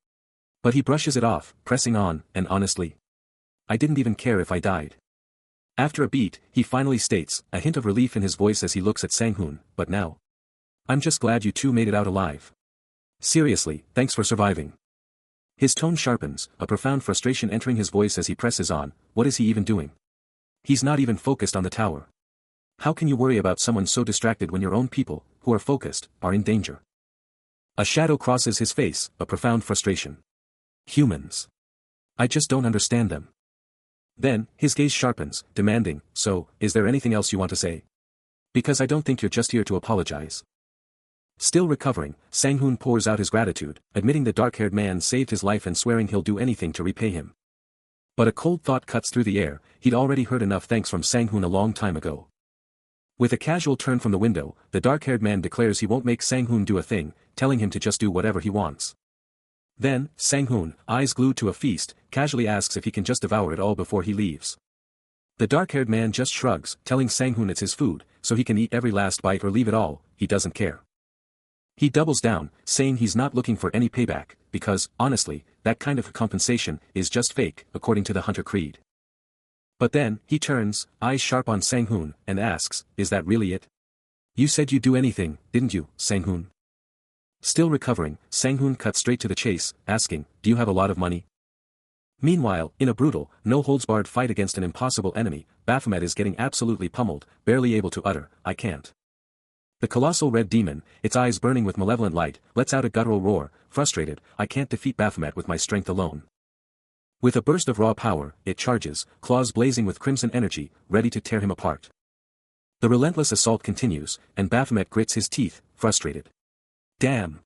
But he brushes it off, pressing on, and honestly, I didn't even care if I died. After a beat, he finally states, a hint of relief in his voice as he looks at Sang-hoon, but now, I'm just glad you two made it out alive. Seriously, thanks for surviving. His tone sharpens, a profound frustration entering his voice as he presses on, what is he even doing? He's not even focused on the tower. How can you worry about someone so distracted when your own people, who are focused, are in danger? A shadow crosses his face, a profound frustration. Humans. I just don't understand them. Then, his gaze sharpens, demanding, "So, is there anything else you want to say? Because I don't think you're just here to apologize." Still recovering, Sang-hoon pours out his gratitude, admitting the dark-haired man saved his life and swearing he'll do anything to repay him. But a cold thought cuts through the air. He'd already heard enough thanks from Sang-hoon a long time ago. With a casual turn from the window, the dark-haired man declares he won't make Sang-hoon do a thing, telling him to just do whatever he wants. Then, Sang-hoon, eyes glued to a feast, casually asks if he can just devour it all before he leaves. The dark-haired man just shrugs, telling Sang-hoon it's his food, so he can eat every last bite or leave it all, he doesn't care. He doubles down, saying he's not looking for any payback, because, honestly, that kind of compensation is just fake, according to the hunter creed. But then, he turns, eyes sharp on Sang-hoon, and asks, "Is that really it? You said you'd do anything, didn't you, Sang-hoon?" Still recovering, Sang-hoon cuts straight to the chase, asking, "Do you have a lot of money?" Meanwhile, in a brutal, no-holds-barred fight against an impossible enemy, Baphomet is getting absolutely pummeled, barely able to utter, "I can't." The colossal red demon, its eyes burning with malevolent light, lets out a guttural roar, frustrated, "I can't defeat Baphomet with my strength alone." With a burst of raw power, it charges, claws blazing with crimson energy, ready to tear him apart. The relentless assault continues, and Baphomet grits his teeth, frustrated. Damn!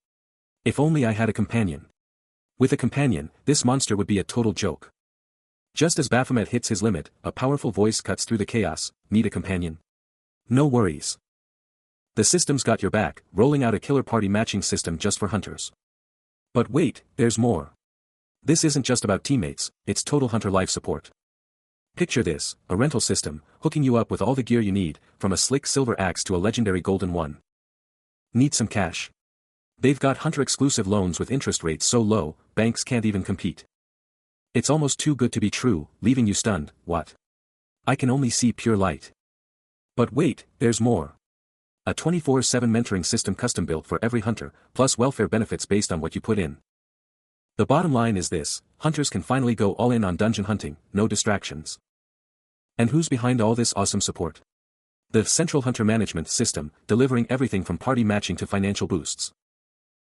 If only I had a companion. With a companion, this monster would be a total joke. Just as Baphomet hits his limit, a powerful voice cuts through the chaos, "Need a companion? No worries. The system's got your back, rolling out a killer party matching system just for hunters." But wait, there's more. This isn't just about teammates, it's total hunter life support. Picture this, a rental system, hooking you up with all the gear you need, from a slick silver axe to a legendary golden one. Need some cash? They've got hunter-exclusive loans with interest rates so low, banks can't even compete. It's almost too good to be true, leaving you stunned. What? I can only see pure light. But wait, there's more. A 24/7 mentoring system custom built for every hunter, plus welfare benefits based on what you put in. The bottom line is this, hunters can finally go all in on dungeon hunting, no distractions. And who's behind all this awesome support? The Central Hunter Management System, delivering everything from party matching to financial boosts.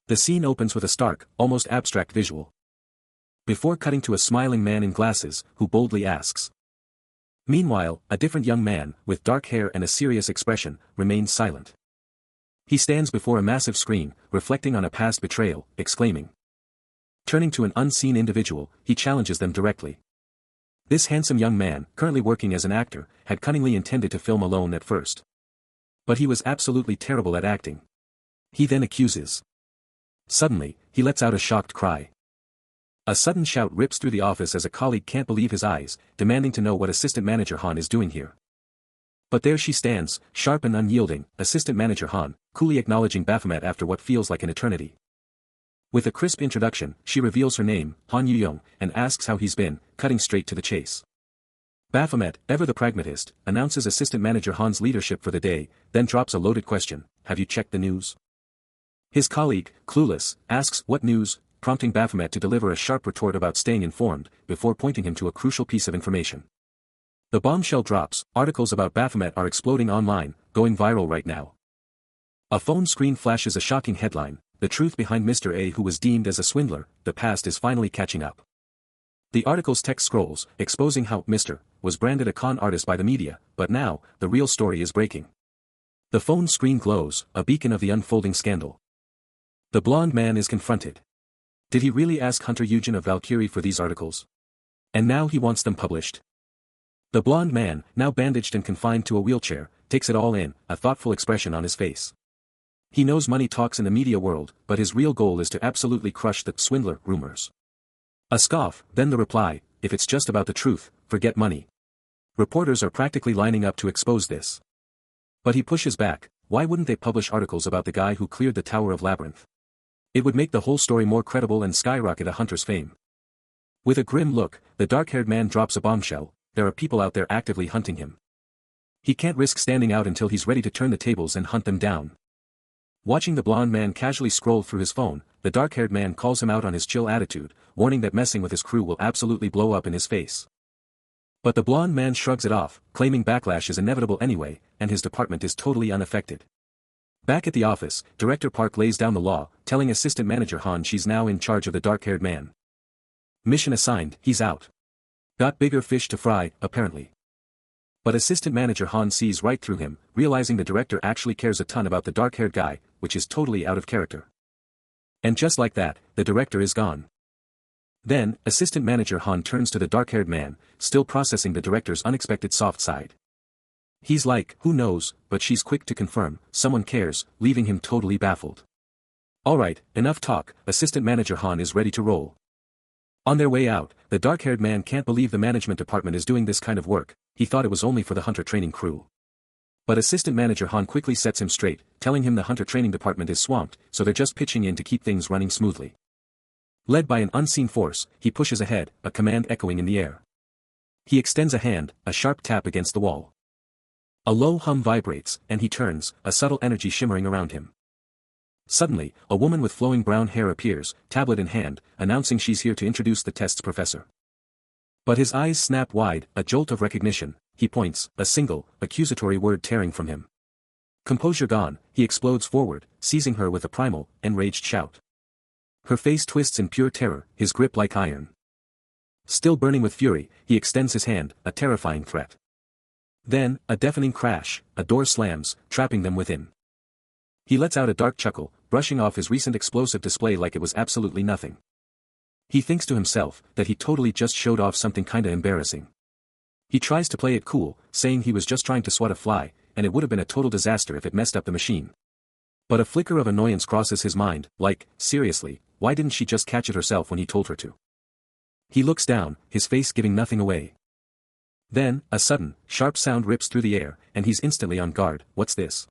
The scene opens with a stark, almost abstract visual. Before cutting to a smiling man in glasses, who boldly asks. Meanwhile, a different young man, with dark hair and a serious expression, remains silent. He stands before a massive screen, reflecting on a past betrayal, exclaiming. Turning to an unseen individual, he challenges them directly. This handsome young man, currently working as an actor, had cunningly intended to film alone at first. But he was absolutely terrible at acting. He then accuses. Suddenly, he lets out a shocked cry. A sudden shout rips through the office as a colleague can't believe his eyes, demanding to know what Assistant Manager Han is doing here. But there she stands, sharp and unyielding, Assistant Manager Han, coolly acknowledging Baphomet after what feels like an eternity. With a crisp introduction, she reveals her name, Han Yu-young, and asks how he's been, cutting straight to the chase. Baphomet, ever the pragmatist, announces Assistant Manager Han's leadership for the day, then drops a loaded question, "Have you checked the news?" His colleague, clueless, asks, "What news?" prompting Baphomet to deliver a sharp retort about staying informed, before pointing him to a crucial piece of information. The bombshell drops, articles about Baphomet are exploding online, going viral right now. A phone screen flashes a shocking headline, "The truth behind Mr. A who was deemed as a swindler, the past is finally catching up." The article's text scrolls, exposing how Mr. was branded a con artist by the media, but now, the real story is breaking. The phone screen glows, a beacon of the unfolding scandal. The blonde man is confronted. Did he really ask Hunter Eugen of Valkyrie for these articles? And now he wants them published. The blonde man, now bandaged and confined to a wheelchair, takes it all in, a thoughtful expression on his face. He knows money talks in the media world, but his real goal is to absolutely crush the swindler rumors. A scoff, then the reply, "If it's just about the truth, forget money." Reporters are practically lining up to expose this. But he pushes back, why wouldn't they publish articles about the guy who cleared the Tower of Labyrinth? It would make the whole story more credible and skyrocket a hunter's fame. With a grim look, the dark-haired man drops a bombshell, there are people out there actively hunting him. He can't risk standing out until he's ready to turn the tables and hunt them down. Watching the blonde man casually scroll through his phone, the dark-haired man calls him out on his chill attitude, warning that messing with his crew will absolutely blow up in his face. But the blonde man shrugs it off, claiming backlash is inevitable anyway, and his department is totally unaffected. Back at the office, Director Park lays down the law, telling Assistant Manager Han she's now in charge of the dark-haired man. Mission assigned, he's out. Got bigger fish to fry, apparently. But assistant manager Han sees right through him, realizing the director actually cares a ton about the dark-haired guy, which is totally out of character. And just like that, the director is gone. Then, assistant manager Han turns to the dark-haired man, still processing the director's unexpected soft side. He's like, who knows, but she's quick to confirm, someone cares, leaving him totally baffled. Alright, enough talk, assistant manager Han is ready to roll. On their way out, the dark-haired man can't believe the management department is doing this kind of work, he thought it was only for the hunter training crew. But assistant manager Han quickly sets him straight, telling him the hunter training department is swamped, so they're just pitching in to keep things running smoothly. Led by an unseen force, he pushes ahead, a command echoing in the air. He extends a hand, a sharp tap against the wall. A low hum vibrates, and he turns, a subtle energy shimmering around him. Suddenly, a woman with flowing brown hair appears, tablet in hand, announcing she's here to introduce the test's professor. But his eyes snap wide, a jolt of recognition, he points, a single, accusatory word tearing from him. Composure gone, he explodes forward, seizing her with a primal, enraged shout. Her face twists in pure terror, his grip like iron. Still burning with fury, he extends his hand, a terrifying threat. Then, a deafening crash, a door slams, trapping them within. He lets out a dark chuckle, brushing off his recent explosive display like it was absolutely nothing. He thinks to himself that he totally just showed off something kinda embarrassing. He tries to play it cool, saying he was just trying to swat a fly, and it would have been a total disaster if it messed up the machine. But a flicker of annoyance crosses his mind, like, seriously, why didn't she just catch it herself when he told her to? He looks down, his face giving nothing away. Then, a sudden, sharp sound rips through the air, and he's instantly on guard. What's this?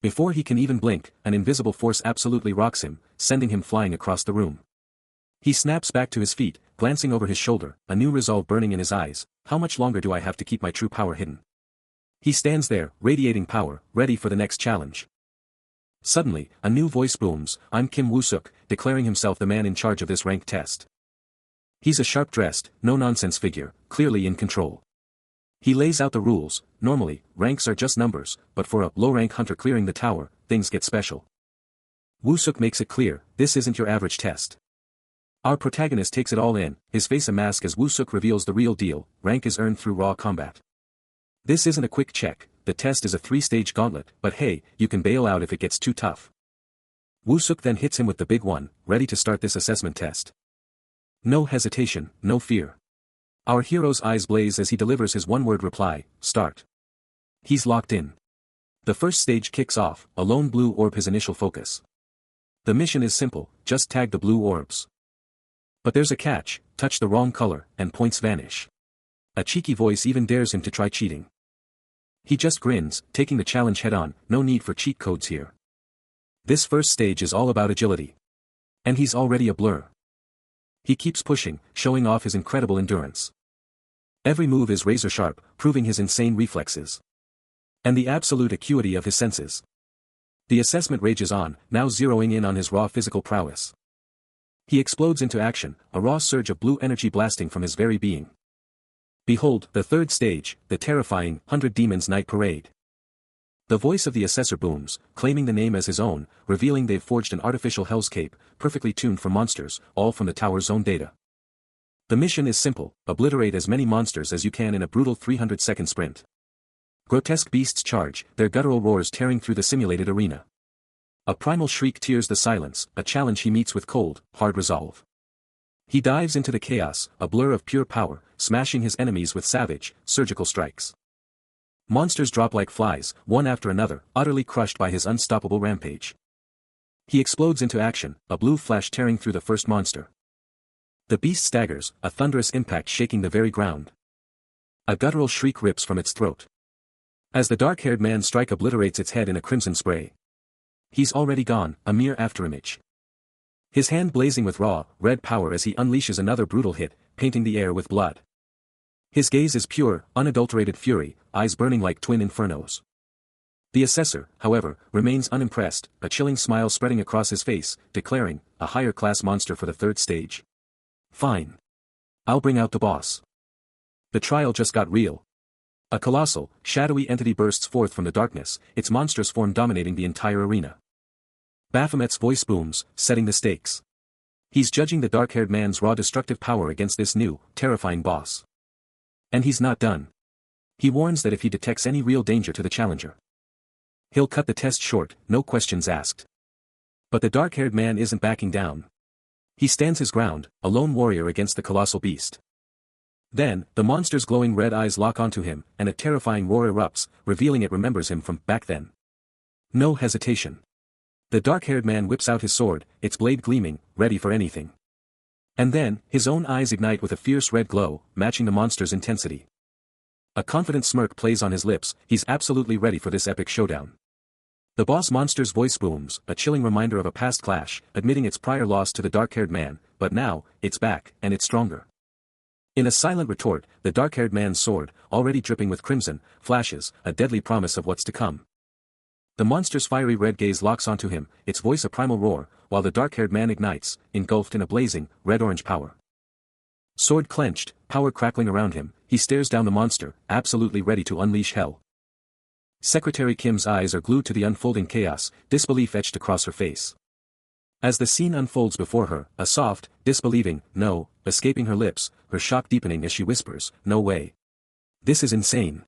Before he can even blink, an invisible force absolutely rocks him, sending him flying across the room. He snaps back to his feet, glancing over his shoulder, a new resolve burning in his eyes. How much longer do I have to keep my true power hidden? He stands there, radiating power, ready for the next challenge. Suddenly, a new voice booms, I'm Kim Woo-suk, declaring himself the man in charge of this rank test. He's a sharp-dressed, no-nonsense figure, clearly in control. He lays out the rules. Normally, ranks are just numbers, but for a low-rank hunter clearing the tower, things get special. Woo-suk makes it clear, this isn't your average test. Our protagonist takes it all in, his face a mask as Woo-suk reveals the real deal, rank is earned through raw combat. This isn't a quick check, the test is a 3-stage gauntlet, but hey, you can bail out if it gets too tough. Woo-suk then hits him with the big one, ready to start this assessment test. No hesitation, no fear. Our hero's eyes blaze as he delivers his one-word reply, start. He's locked in. The first stage kicks off, a lone blue orb his initial focus. The mission is simple, just tag the blue orbs. But there's a catch, touch the wrong color, and points vanish. A cheeky voice even dares him to try cheating. He just grins, taking the challenge head-on, no need for cheat codes here. This first stage is all about agility. And he's already a blur. He keeps pushing, showing off his incredible endurance. Every move is razor-sharp, proving his insane reflexes. And the absolute acuity of his senses. The assessment rages on, now zeroing in on his raw physical prowess. He explodes into action, a raw surge of blue energy blasting from his very being. Behold, the third stage, the terrifying 100 Demons Night Parade. The voice of the assessor booms, claiming the name as his own, revealing they've forged an artificial hellscape, perfectly tuned for monsters, all from the tower's own data. The mission is simple, obliterate as many monsters as you can in a brutal 300-second sprint. Grotesque beasts charge, their guttural roars tearing through the simulated arena. A primal shriek tears the silence, a challenge he meets with cold, hard resolve. He dives into the chaos, a blur of pure power, smashing his enemies with savage, surgical strikes. Monsters drop like flies, one after another, utterly crushed by his unstoppable rampage. He explodes into action, a blue flash tearing through the first monster. The beast staggers, a thunderous impact shaking the very ground. A guttural shriek rips from its throat. As the dark-haired man's strike obliterates its head in a crimson spray. He's already gone, a mere afterimage. His hand blazing with raw, red power as he unleashes another brutal hit, painting the air with blood. His gaze is pure, unadulterated fury, eyes burning like twin infernos. The assessor, however, remains unimpressed, a chilling smile spreading across his face, declaring, a higher-class monster for the third stage. Fine. I'll bring out the boss. The trial just got real. A colossal, shadowy entity bursts forth from the darkness, its monstrous form dominating the entire arena. Baphomet's voice booms, setting the stakes. He's judging the dark-haired man's raw destructive power against this new, terrifying boss. And he's not done. He warns that if he detects any real danger to the challenger, he'll cut the test short, no questions asked. But the dark-haired man isn't backing down. He stands his ground, a lone warrior against the colossal beast. Then, the monster's glowing red eyes lock onto him, and a terrifying roar erupts, revealing it remembers him from back then. No hesitation. The dark-haired man whips out his sword, its blade gleaming, ready for anything. And then, his own eyes ignite with a fierce red glow, matching the monster's intensity. A confident smirk plays on his lips, he's absolutely ready for this epic showdown. The boss monster's voice booms, a chilling reminder of a past clash, admitting its prior loss to the dark-haired man, but now, it's back, and it's stronger. In a silent retort, the dark-haired man's sword, already dripping with crimson, flashes, a deadly promise of what's to come. The monster's fiery red gaze locks onto him, its voice a primal roar, while the dark-haired man ignites, engulfed in a blazing, red-orange power. Sword clenched, power crackling around him, he stares down the monster, absolutely ready to unleash hell. Secretary Kim's eyes are glued to the unfolding chaos, disbelief etched across her face. As the scene unfolds before her, a soft, disbelieving, no, escaping her lips, her shock deepening as she whispers, no way. This is insane.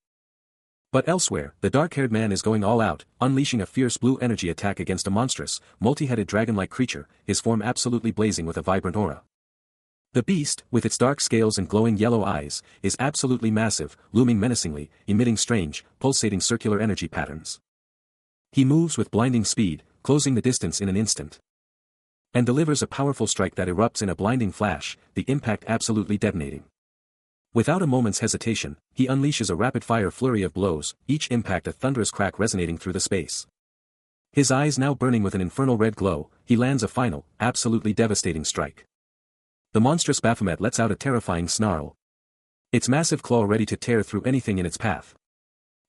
But elsewhere, the dark-haired man is going all out, unleashing a fierce blue energy attack against a monstrous, multi-headed dragon-like creature, his form absolutely blazing with a vibrant aura. The beast, with its dark scales and glowing yellow eyes, is absolutely massive, looming menacingly, emitting strange, pulsating circular energy patterns. He moves with blinding speed, closing the distance in an instant. And delivers a powerful strike that erupts in a blinding flash, the impact absolutely detonating. Without a moment's hesitation, he unleashes a rapid-fire flurry of blows, each impact a thunderous crack resonating through the space. His eyes now burning with an infernal red glow, he lands a final, absolutely devastating strike. The monstrous Baphomet lets out a terrifying snarl. Its massive claw ready to tear through anything in its path.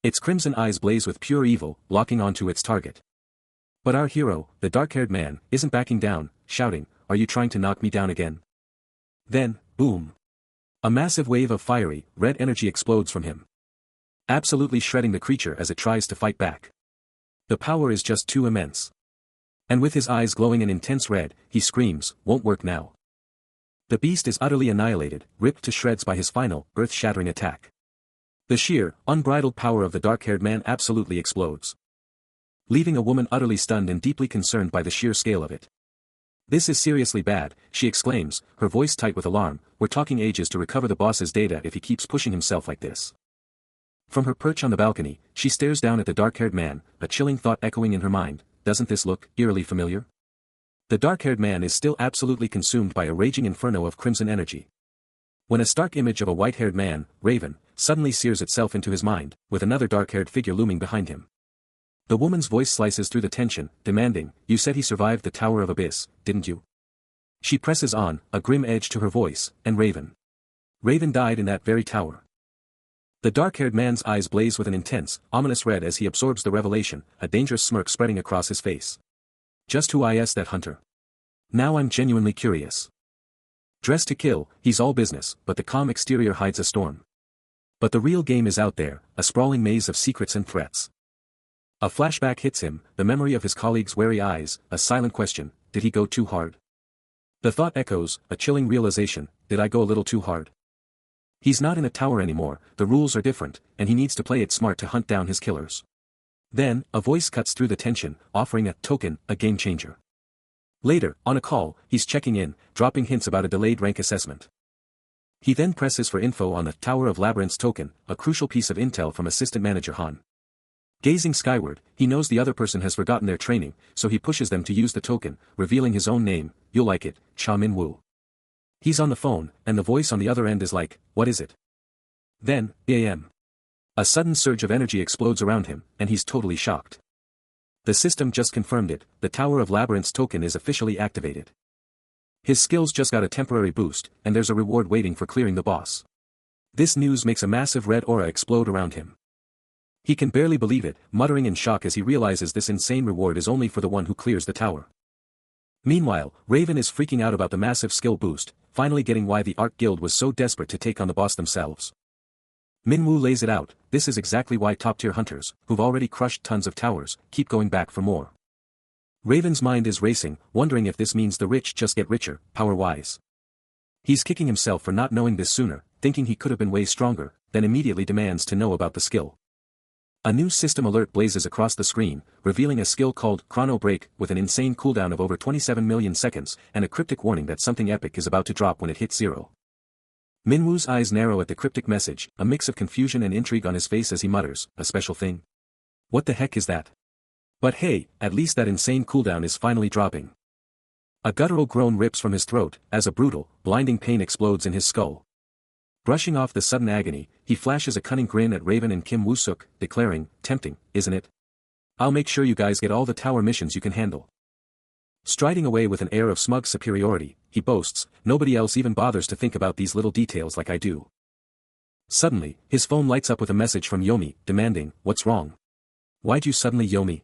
Its crimson eyes blaze with pure evil, locking onto its target. But our hero, the dark-haired man, isn't backing down, shouting, "Are you trying to knock me down again?" Then, boom! A massive wave of fiery, red energy explodes from him, absolutely shredding the creature as it tries to fight back. The power is just too immense. And with his eyes glowing an intense red, he screams, "Won't work now." The beast is utterly annihilated, ripped to shreds by his final, earth-shattering attack. The sheer, unbridled power of the dark-haired man absolutely explodes, leaving a woman utterly stunned and deeply concerned by the sheer scale of it. "This is seriously bad," she exclaims, her voice tight with alarm, "we're talking ages to recover the boss's data if he keeps pushing himself like this." From her perch on the balcony, she stares down at the dark-haired man, a chilling thought echoing in her mind, doesn't this look eerily familiar? The dark-haired man is still absolutely consumed by a raging inferno of crimson energy. When a stark image of a white-haired man, Raven, suddenly sears itself into his mind, with another dark-haired figure looming behind him. The woman's voice slices through the tension, demanding, "You said he survived the Tower of Abyss, didn't you?" She presses on, a grim edge to her voice, "And Raven. Raven died in that very tower." The dark-haired man's eyes blaze with an intense, ominous red as he absorbs the revelation, a dangerous smirk spreading across his face. "Just who is that hunter? Now I'm genuinely curious." Dressed to kill, he's all business, but the calm exterior hides a storm. But the real game is out there, a sprawling maze of secrets and threats. A flashback hits him, the memory of his colleague's wary eyes, a silent question, did he go too hard? The thought echoes, a chilling realization, did I go a little too hard? He's not in a tower anymore, the rules are different, and he needs to play it smart to hunt down his killers. Then, a voice cuts through the tension, offering a token, a game changer. Later, on a call, he's checking in, dropping hints about a delayed rank assessment. He then presses for info on the Tower of Labyrinths token, a crucial piece of intel from Assistant Manager Han. Gazing skyward, he knows the other person has forgotten their training, so he pushes them to use the token, revealing his own name, "You'll like it, Cha Min-woo." He's on the phone, and the voice on the other end is like, "What is it?" Then, AM. A sudden surge of energy explodes around him, and he's totally shocked. The system just confirmed it, the Tower of Labyrinths token is officially activated. His skills just got a temporary boost, and there's a reward waiting for clearing the boss. This news makes a massive red aura explode around him. He can barely believe it, muttering in shock as he realizes this insane reward is only for the one who clears the tower. Meanwhile, Raven is freaking out about the massive skill boost, finally getting why the Art Guild was so desperate to take on the boss themselves. Min-woo lays it out, this is exactly why top-tier hunters, who've already crushed tons of towers, keep going back for more. Raven's mind is racing, wondering if this means the rich just get richer, power-wise. He's kicking himself for not knowing this sooner, thinking he could have been way stronger, then immediately demands to know about the skill. A new system alert blazes across the screen, revealing a skill called Chrono Break with an insane cooldown of over 27 million seconds, and a cryptic warning that something epic is about to drop when it hits zero. Minwoo's eyes narrow at the cryptic message, a mix of confusion and intrigue on his face as he mutters, "A special thing? What the heck is that? But hey, at least that insane cooldown is finally dropping." A guttural groan rips from his throat, as a brutal, blinding pain explodes in his skull. Brushing off the sudden agony, he flashes a cunning grin at Raven and Kim Woo-suk, declaring, "Tempting, isn't it? I'll make sure you guys get all the tower missions you can handle." Striding away with an air of smug superiority, he boasts, "Nobody else even bothers to think about these little details like I do." Suddenly, his phone lights up with a message from Yomi, demanding, "What's wrong? Why'd you suddenly Yomi?"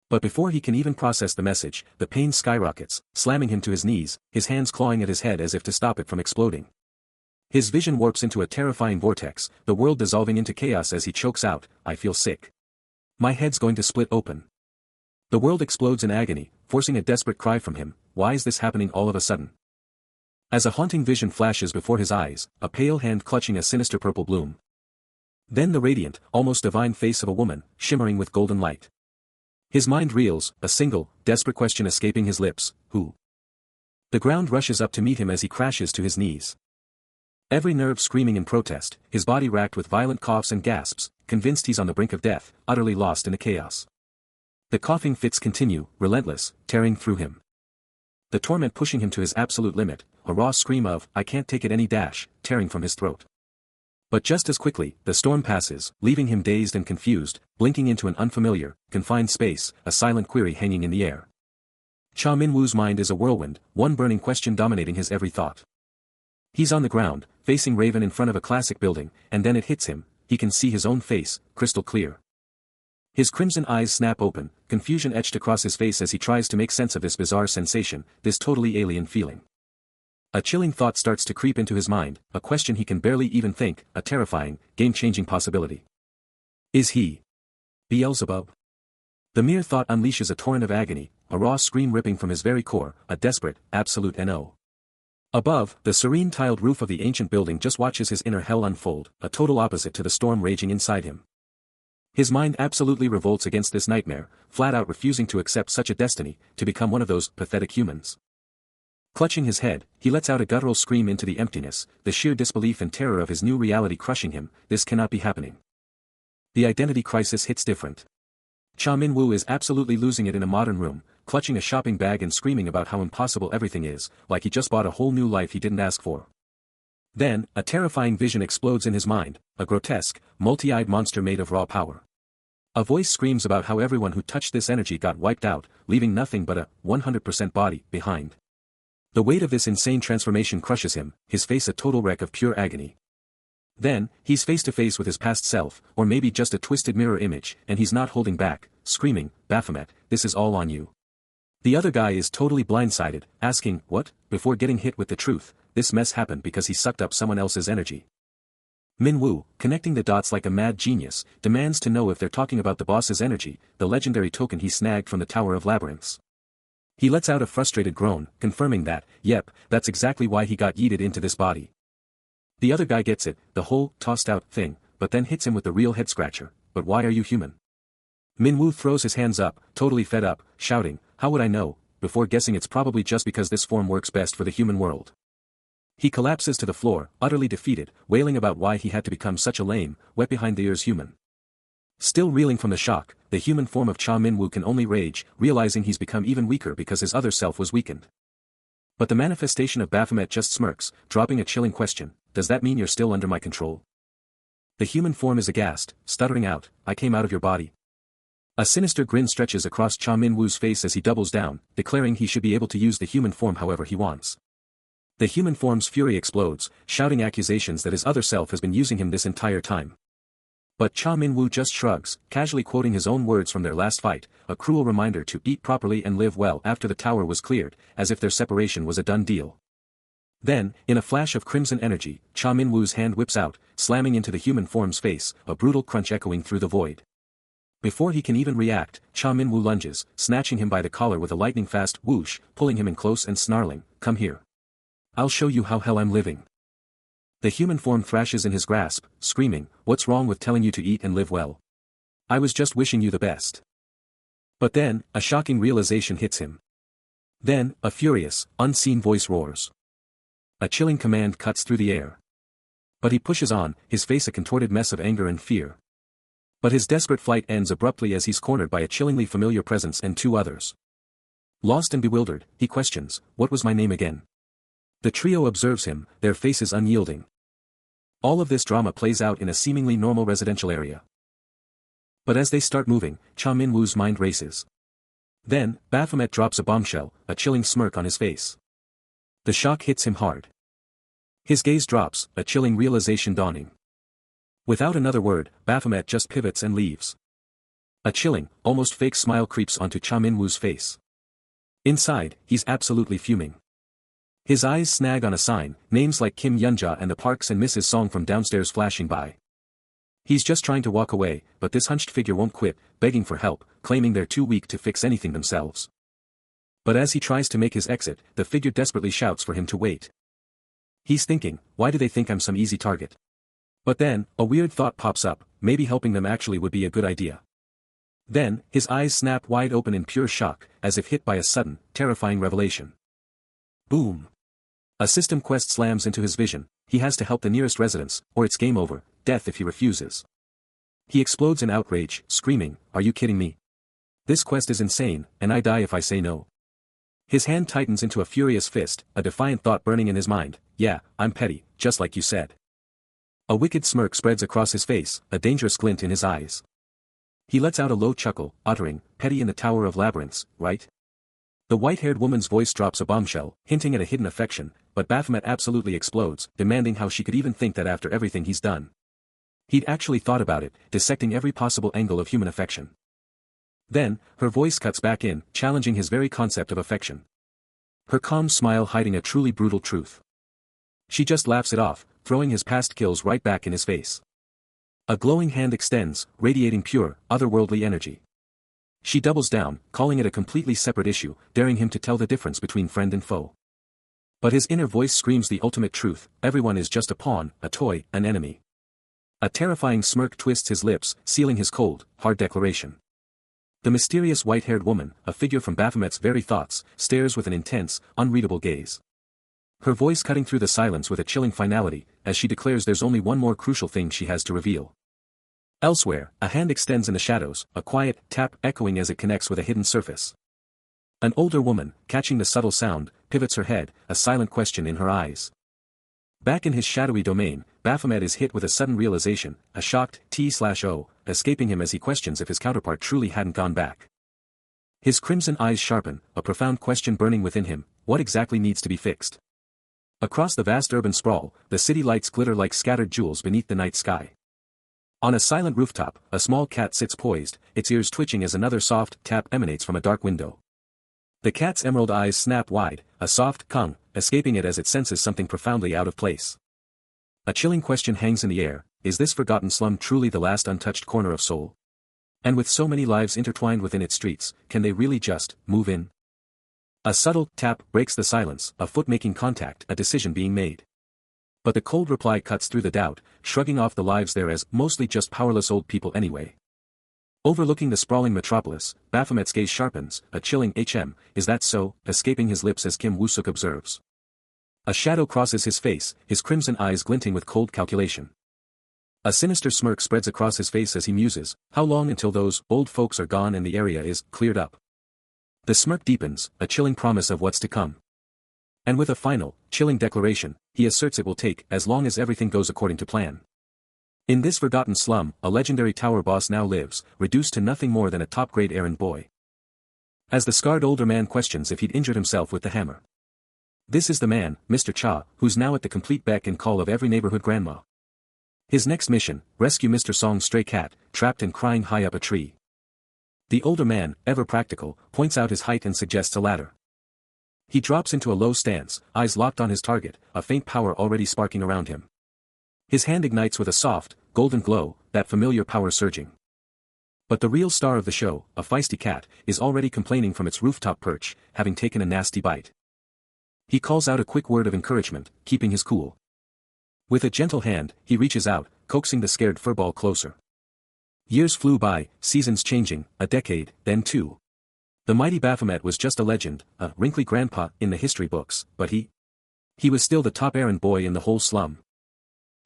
But before he can even process the message, the pain skyrockets, slamming him to his knees, his hands clawing at his head as if to stop it from exploding. His vision warps into a terrifying vortex, the world dissolving into chaos as he chokes out, "I feel sick. My head's going to split open." The world explodes in agony, forcing a desperate cry from him, "Why is this happening all of a sudden?" As a haunting vision flashes before his eyes, a pale hand clutching a sinister purple bloom. Then the radiant, almost divine face of a woman, shimmering with golden light. His mind reels, a single, desperate question escaping his lips, "Who?" The ground rushes up to meet him as he crashes to his knees. Every nerve screaming in protest, his body racked with violent coughs and gasps, convinced he's on the brink of death, utterly lost in the chaos. The coughing fits continue, relentless, tearing through him. The torment pushing him to his absolute limit, a raw scream of, "I can't take it any," tearing from his throat. But just as quickly, the storm passes, leaving him dazed and confused, blinking into an unfamiliar, confined space, a silent query hanging in the air. Cha Minwoo's mind is a whirlwind, one burning question dominating his every thought. He's on the ground, facing Raven in front of a classic building, and then it hits him, he can see his own face, crystal clear. His crimson eyes snap open, confusion etched across his face as he tries to make sense of this bizarre sensation, this totally alien feeling. A chilling thought starts to creep into his mind, a question he can barely even think, a terrifying, game-changing possibility. Is he Beelzebub? The mere thought unleashes a torrent of agony, a raw scream ripping from his very core, a desperate, absolute no. Above, the serene tiled roof of the ancient building just watches his inner hell unfold, a total opposite to the storm raging inside him. His mind absolutely revolts against this nightmare, flat out refusing to accept such a destiny, to become one of those pathetic humans. Clutching his head, he lets out a guttural scream into the emptiness, the sheer disbelief and terror of his new reality crushing him. This cannot be happening. The identity crisis hits different. Cha Minwoo is absolutely losing it in a modern room, clutching a shopping bag and screaming about how impossible everything is, like he just bought a whole new life he didn't ask for. Then, a terrifying vision explodes in his mind, a grotesque, multi-eyed monster made of raw power. A voice screams about how everyone who touched this energy got wiped out, leaving nothing but a 100% body behind. The weight of this insane transformation crushes him, his face a total wreck of pure agony. Then, he's face to face with his past self, or maybe just a twisted mirror image, and he's not holding back, screaming, "Baphomet, this is all on you." The other guy is totally blindsided, asking, "What?" before getting hit with the truth, this mess happened because he sucked up someone else's energy. Minwoo, connecting the dots like a mad genius, demands to know if they're talking about the boss's energy, the legendary token he snagged from the Tower of Labyrinths. He lets out a frustrated groan, confirming that, yep, that's exactly why he got yeeted into this body. The other guy gets it, the whole tossed-out thing, but then hits him with the real head-scratcher. "But why are you human?" Minwoo throws his hands up, totally fed up, shouting, "How would I know?" before guessing it's probably just because this form works best for the human world. He collapses to the floor, utterly defeated, wailing about why he had to become such a lame, wet-behind-the-ears human. Still reeling from the shock, the human form of Cha Minwoo can only rage, realizing he's become even weaker because his other self was weakened. But the manifestation of Baphomet just smirks, dropping a chilling question, "Does that mean you're still under my control?" The human form is aghast, stuttering out, "I came out of your body." A sinister grin stretches across Cha Minwoo's face as he doubles down, declaring he should be able to use the human form however he wants. The human form's fury explodes, shouting accusations that his other self has been using him this entire time. But Cha Minwoo just shrugs, casually quoting his own words from their last fight, a cruel reminder to eat properly and live well after the tower was cleared, as if their separation was a done deal. Then, in a flash of crimson energy, Cha Minwoo's hand whips out, slamming into the human form's face, a brutal crunch echoing through the void. Before he can even react, Cha Minwoo lunges, snatching him by the collar with a lightning-fast whoosh, pulling him in close and snarling, "Come here. I'll show you how hell I'm living." The human form thrashes in his grasp, screaming, "What's wrong with telling you to eat and live well? I was just wishing you the best." But then, a shocking realization hits him. Then, a furious, unseen voice roars. A chilling command cuts through the air. But he pushes on, his face a contorted mess of anger and fear. But his desperate flight ends abruptly as he's cornered by a chillingly familiar presence and two others. Lost and bewildered, he questions, "What was my name again?" The trio observes him, their faces unyielding. All of this drama plays out in a seemingly normal residential area. But as they start moving, Cha Min-woo's mind races. Then, Baphomet drops a bombshell, a chilling smirk on his face. The shock hits him hard. His gaze drops, a chilling realization dawning. Without another word, Baphomet just pivots and leaves. A chilling, almost fake smile creeps onto Cha Min-woo's face. Inside, he's absolutely fuming. His eyes snag on a sign, names like Kim Yunja and the Parks and Mrs. Song from downstairs flashing by. He's just trying to walk away, but this hunched figure won't quit, begging for help, claiming they're too weak to fix anything themselves. But as he tries to make his exit, the figure desperately shouts for him to wait. He's thinking, why do they think I'm some easy target? But then, a weird thought pops up, maybe helping them actually would be a good idea. Then, his eyes snap wide open in pure shock, as if hit by a sudden, terrifying revelation. Boom! A system quest slams into his vision. He has to help the nearest residents, or it's game over, death if he refuses. He explodes in outrage, screaming, "Are you kidding me? This quest is insane, and I die if I say no." His hand tightens into a furious fist, a defiant thought burning in his mind, "Yeah, I'm petty, just like you said." A wicked smirk spreads across his face, a dangerous glint in his eyes. He lets out a low chuckle, uttering, "Petty in the Tower of Labyrinths, right?" The white-haired woman's voice drops a bombshell, hinting at a hidden affection, but Baphomet absolutely explodes, demanding how she could even think that after everything he's done. He'd actually thought about it, dissecting every possible angle of human affection. Then, her voice cuts back in, challenging his very concept of affection. Her calm smile hiding a truly brutal truth. She just laughs it off, throwing his past kills right back in his face. A glowing hand extends, radiating pure, otherworldly energy. She doubles down, calling it a completely separate issue, daring him to tell the difference between friend and foe. But his inner voice screams the ultimate truth, everyone is just a pawn, a toy, an enemy. A terrifying smirk twists his lips, sealing his cold, hard declaration. The mysterious white-haired woman, a figure from Baphomet's very thoughts, stares with an intense, unreadable gaze. Her voice cutting through the silence with a chilling finality, as she declares there's only one more crucial thing she has to reveal. Elsewhere, a hand extends in the shadows, a quiet tap echoing as it connects with a hidden surface. An older woman, catching the subtle sound, pivots her head, a silent question in her eyes. Back in his shadowy domain, Baphomet is hit with a sudden realization, a shocked T/O, escaping him as he questions if his counterpart truly hadn't gone back. His crimson eyes sharpen, a profound question burning within him, what exactly needs to be fixed? Across the vast urban sprawl, the city lights glitter like scattered jewels beneath the night sky. On a silent rooftop, a small cat sits poised, its ears twitching as another soft tap emanates from a dark window. The cat's emerald eyes snap wide, a soft kung, escaping it as it senses something profoundly out of place. A chilling question hangs in the air, is this forgotten slum truly the last untouched corner of Seoul? And with so many lives intertwined within its streets, can they really just move in? A subtle tap breaks the silence, a foot making contact, a decision being made. But the cold reply cuts through the doubt, shrugging off the lives there as mostly just powerless old people anyway. Overlooking the sprawling metropolis, Baphomet's gaze sharpens, a chilling is that so, escaping his lips as Kim Woo-suk observes. A shadow crosses his face, his crimson eyes glinting with cold calculation. A sinister smirk spreads across his face as he muses, how long until those old folks are gone and the area is cleared up? The smirk deepens, a chilling promise of what's to come. And with a final, chilling declaration, he asserts it will take as long as everything goes according to plan. In this forgotten slum, a legendary tower boss now lives, reduced to nothing more than a top-grade errand boy. As the scarred older man questions if he'd injured himself with the hammer. This is the man, Mr. Cha, who's now at the complete beck and call of every neighborhood grandma. His next mission, rescue Mr. Song's stray cat, trapped and crying high up a tree. The older man, ever practical, points out his height and suggests a ladder. He drops into a low stance, eyes locked on his target, a faint power already sparking around him. His hand ignites with a soft, golden glow, that familiar power surging. But the real star of the show, a feisty cat, is already complaining from its rooftop perch, having taken a nasty bite. He calls out a quick word of encouragement, keeping his cool. With a gentle hand, he reaches out, coaxing the scared furball closer. Years flew by, seasons changing, a decade, then two. The mighty Baphomet was just a legend, a wrinkly grandpa in the history books, but he was still the top errand boy in the whole slum.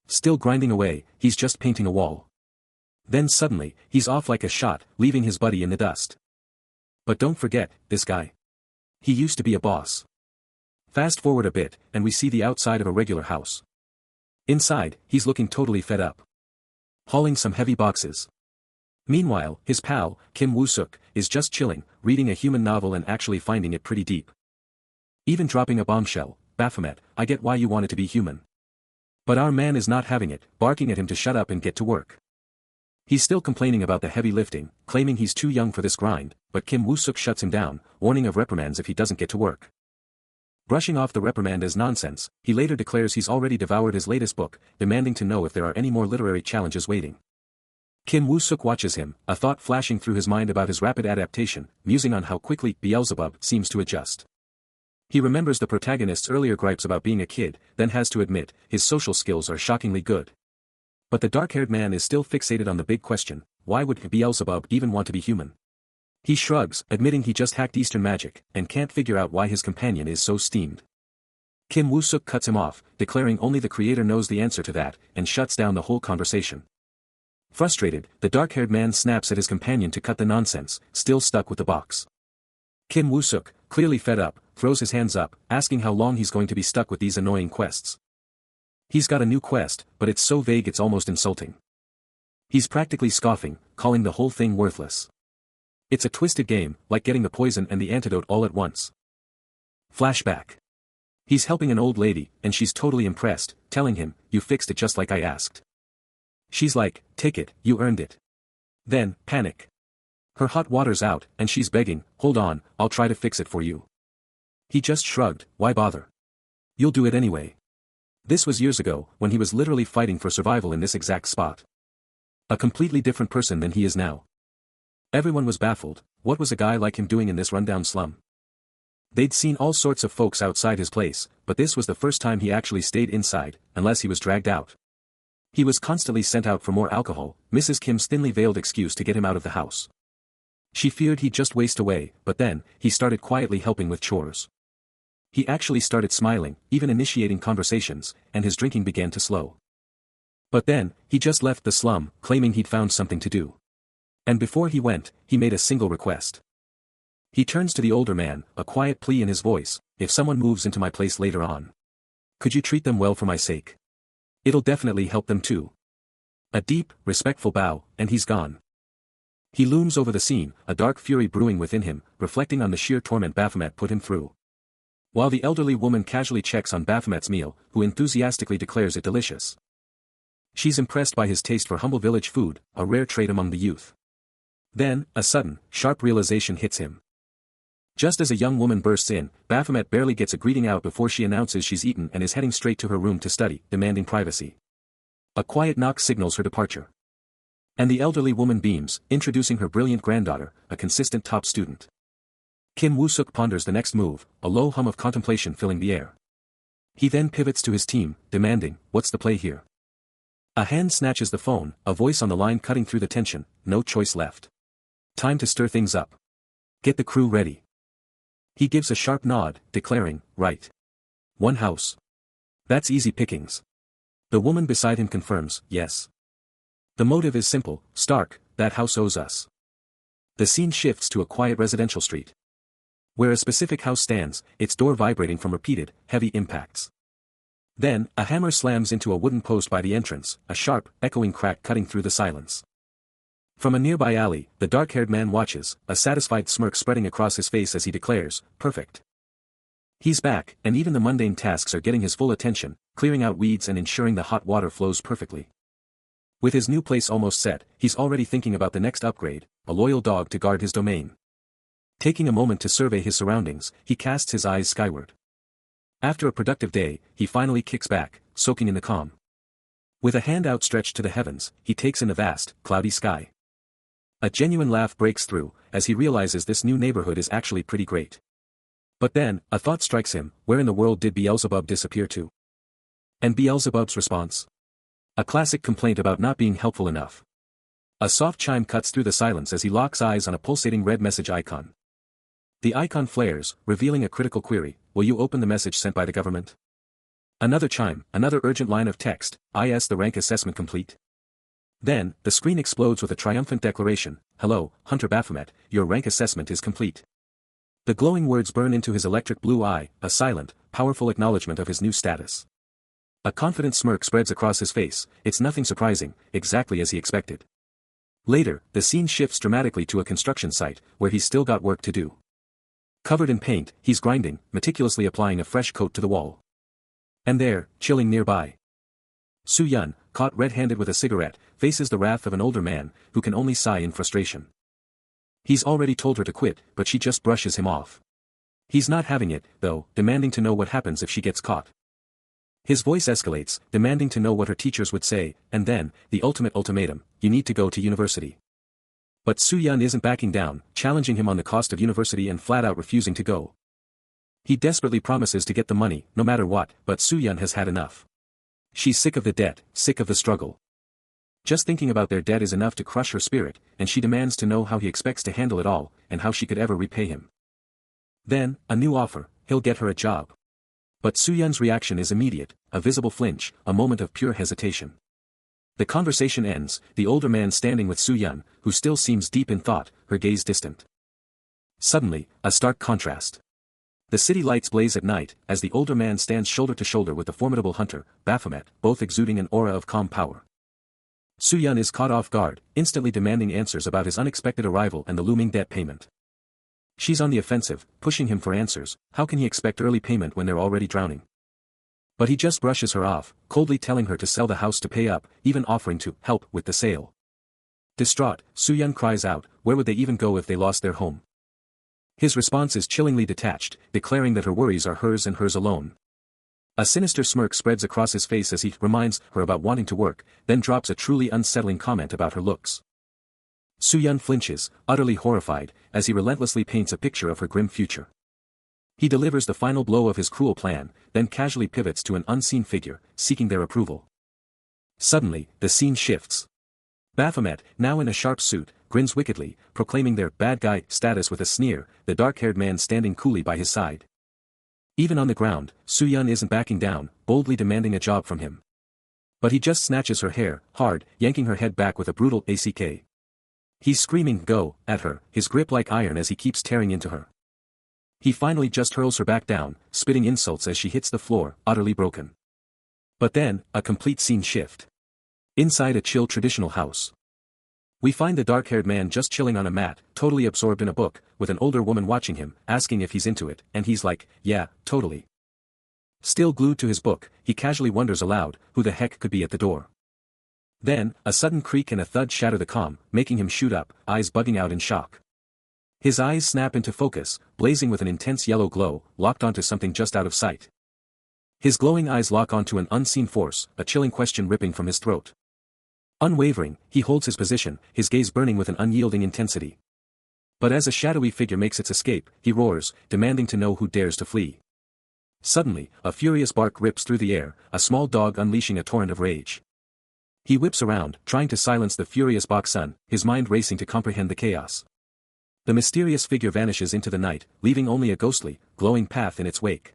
Still grinding away, he's just painting a wall. Then suddenly, he's off like a shot, leaving his buddy in the dust. But don't forget, this guy. He used to be a boss. Fast forward a bit, and we see the outside of a regular house. Inside, he's looking totally fed up. Hauling some heavy boxes. Meanwhile, his pal, Kim Woo-suk, is just chilling, reading a human novel and actually finding it pretty deep. Even dropping a bombshell, Baphomet, I get why you wanted to be human. But our man is not having it, barking at him to shut up and get to work. He's still complaining about the heavy lifting, claiming he's too young for this grind, but Kim Woo-suk shuts him down, warning of reprimands if he doesn't get to work. Brushing off the reprimand as nonsense, he later declares he's already devoured his latest book, demanding to know if there are any more literary challenges waiting. Kim Woo-suk watches him, a thought flashing through his mind about his rapid adaptation, musing on how quickly Beelzebub seems to adjust. He remembers the protagonist's earlier gripes about being a kid, then has to admit, his social skills are shockingly good. But the dark-haired man is still fixated on the big question, why would Beelzebub even want to be human? He shrugs, admitting he just hacked Eastern magic, and can't figure out why his companion is so steamed. Kim Woo-suk cuts him off, declaring only the creator knows the answer to that, and shuts down the whole conversation. Frustrated, the dark-haired man snaps at his companion to cut the nonsense, still stuck with the box. Kim Woo-suk, clearly fed up, throws his hands up, asking how long he's going to be stuck with these annoying quests. He's got a new quest, but it's so vague it's almost insulting. He's practically scoffing, calling the whole thing worthless. It's a twisted game, like getting the poison and the antidote all at once. Flashback. He's helping an old lady, and she's totally impressed, telling him, you fixed it just like I asked. She's like, take it, you earned it. Then, panic. Her hot water's out, and she's begging, hold on, I'll try to fix it for you. He just shrugged, why bother? You'll do it anyway. This was years ago, when he was literally fighting for survival in this exact spot. A completely different person than he is now. Everyone was baffled, what was a guy like him doing in this rundown slum? They'd seen all sorts of folks outside his place, but this was the first time he actually stayed inside, unless he was dragged out. He was constantly sent out for more alcohol, Mrs. Kim's thinly veiled excuse to get him out of the house. She feared he'd just waste away, but then, he started quietly helping with chores. He actually started smiling, even initiating conversations, and his drinking began to slow. But then, he just left the slum, claiming he'd found something to do. And before he went, he made a single request. He turns to the older man, a quiet plea in his voice, if someone moves into my place later on. Could you treat them well for my sake? It'll definitely help them too. A deep, respectful bow, and he's gone. He looms over the scene, a dark fury brewing within him, reflecting on the sheer torment Baphomet put him through. While the elderly woman casually checks on Baphomet's meal, who enthusiastically declares it delicious. She's impressed by his taste for humble village food, a rare trait among the youth. Then, a sudden, sharp realization hits him. Just as a young woman bursts in, Baphomet barely gets a greeting out before she announces she's eaten and is heading straight to her room to study, demanding privacy. A quiet knock signals her departure. And the elderly woman beams, introducing her brilliant granddaughter, a consistent top student. Kim Woo-suk ponders the next move, a low hum of contemplation filling the air. He then pivots to his team, demanding, what's the play here? A hand snatches the phone, a voice on the line cutting through the tension, no choice left. Time to stir things up. Get the crew ready. He gives a sharp nod, declaring, right. One house. That's easy pickings. The woman beside him confirms, yes. The motive is simple, stark, that house owes us. The scene shifts to a quiet residential street. Where a specific house stands, its door vibrating from repeated, heavy impacts. Then, a hammer slams into a wooden post by the entrance, a sharp, echoing crack cutting through the silence. From a nearby alley, the dark-haired man watches, a satisfied smirk spreading across his face as he declares, perfect. He's back, and even the mundane tasks are getting his full attention, clearing out weeds and ensuring the hot water flows perfectly. With his new place almost set, he's already thinking about the next upgrade, a loyal dog to guard his domain. Taking a moment to survey his surroundings, he casts his eyes skyward. After a productive day, he finally kicks back, soaking in the calm. With a hand outstretched to the heavens, he takes in the vast, cloudy sky. A genuine laugh breaks through, as he realizes this new neighborhood is actually pretty great. But then, a thought strikes him, where in the world did Beelzebub disappear to? And Beelzebub's response? A classic complaint about not being helpful enough. A soft chime cuts through the silence as he locks eyes on a pulsating red message icon. The icon flares, revealing a critical query: will you open the message sent by the government? Another chime, another urgent line of text: is the rank assessment complete? Then, the screen explodes with a triumphant declaration: hello, Hunter Baphomet, your rank assessment is complete. The glowing words burn into his electric blue eye, a silent, powerful acknowledgement of his new status. A confident smirk spreads across his face. It's nothing surprising, exactly as he expected. Later, the scene shifts dramatically to a construction site, where he's still got work to do. Covered in paint, he's grinding, meticulously applying a fresh coat to the wall. And there, chilling nearby, Soo-yeon, caught red-handed with a cigarette, faces the wrath of an older man, who can only sigh in frustration. He's already told her to quit, but she just brushes him off. He's not having it, though, demanding to know what happens if she gets caught. His voice escalates, demanding to know what her teachers would say, and then, the ultimate ultimatum: you need to go to university. But Soo-yeon isn't backing down, challenging him on the cost of university and flat-out refusing to go. He desperately promises to get the money, no matter what, but Soo-yeon has had enough. She's sick of the debt, sick of the struggle. Just thinking about their debt is enough to crush her spirit, and she demands to know how he expects to handle it all, and how she could ever repay him. Then, a new offer: he'll get her a job. But Soo-yeon's reaction is immediate, a visible flinch, a moment of pure hesitation. The conversation ends, the older man standing with Soo-yeon, who still seems deep in thought, her gaze distant. Suddenly, a stark contrast. The city lights blaze at night, as the older man stands shoulder to shoulder with the formidable Hunter Baphomet, both exuding an aura of calm power. Soo-yeon is caught off guard, instantly demanding answers about his unexpected arrival and the looming debt payment. She's on the offensive, pushing him for answers. How can he expect early payment when they're already drowning? But he just brushes her off, coldly telling her to sell the house to pay up, even offering to help with the sale. Distraught, Soo-yeon cries out, where would they even go if they lost their home? His response is chillingly detached, declaring that her worries are hers and hers alone. A sinister smirk spreads across his face as he reminds her about wanting to work, then drops a truly unsettling comment about her looks. Soo-yeon flinches, utterly horrified, as he relentlessly paints a picture of her grim future. He delivers the final blow of his cruel plan, then casually pivots to an unseen figure, seeking their approval. Suddenly, the scene shifts. Baphomet, now in a sharp suit, grins wickedly, proclaiming their bad guy status with a sneer, the dark-haired man standing coolly by his side. Even on the ground, Soo-yeon isn't backing down, boldly demanding a job from him. But he just snatches her hair, hard, yanking her head back with a brutal ack. He's screaming "go" at her, his grip like iron as he keeps tearing into her. He finally just hurls her back down, spitting insults as she hits the floor, utterly broken. But then, a complete scene shift. Inside a chill traditional house. We find the dark-haired man just chilling on a mat, totally absorbed in a book, with an older woman watching him, asking if he's into it, and he's like, yeah, totally. Still glued to his book, he casually wonders aloud, who the heck could be at the door. Then, a sudden creak and a thud shatter the calm, making him shoot up, eyes bugging out in shock. His eyes snap into focus, blazing with an intense yellow glow, locked onto something just out of sight. His glowing eyes lock onto an unseen force, a chilling question ripping from his throat. Unwavering, he holds his position, his gaze burning with an unyielding intensity. But as a shadowy figure makes its escape, he roars, demanding to know who dares to flee. Suddenly, a furious bark rips through the air, a small dog unleashing a torrent of rage. He whips around, trying to silence the furious Bok-sun, his mind racing to comprehend the chaos. The mysterious figure vanishes into the night, leaving only a ghostly, glowing path in its wake.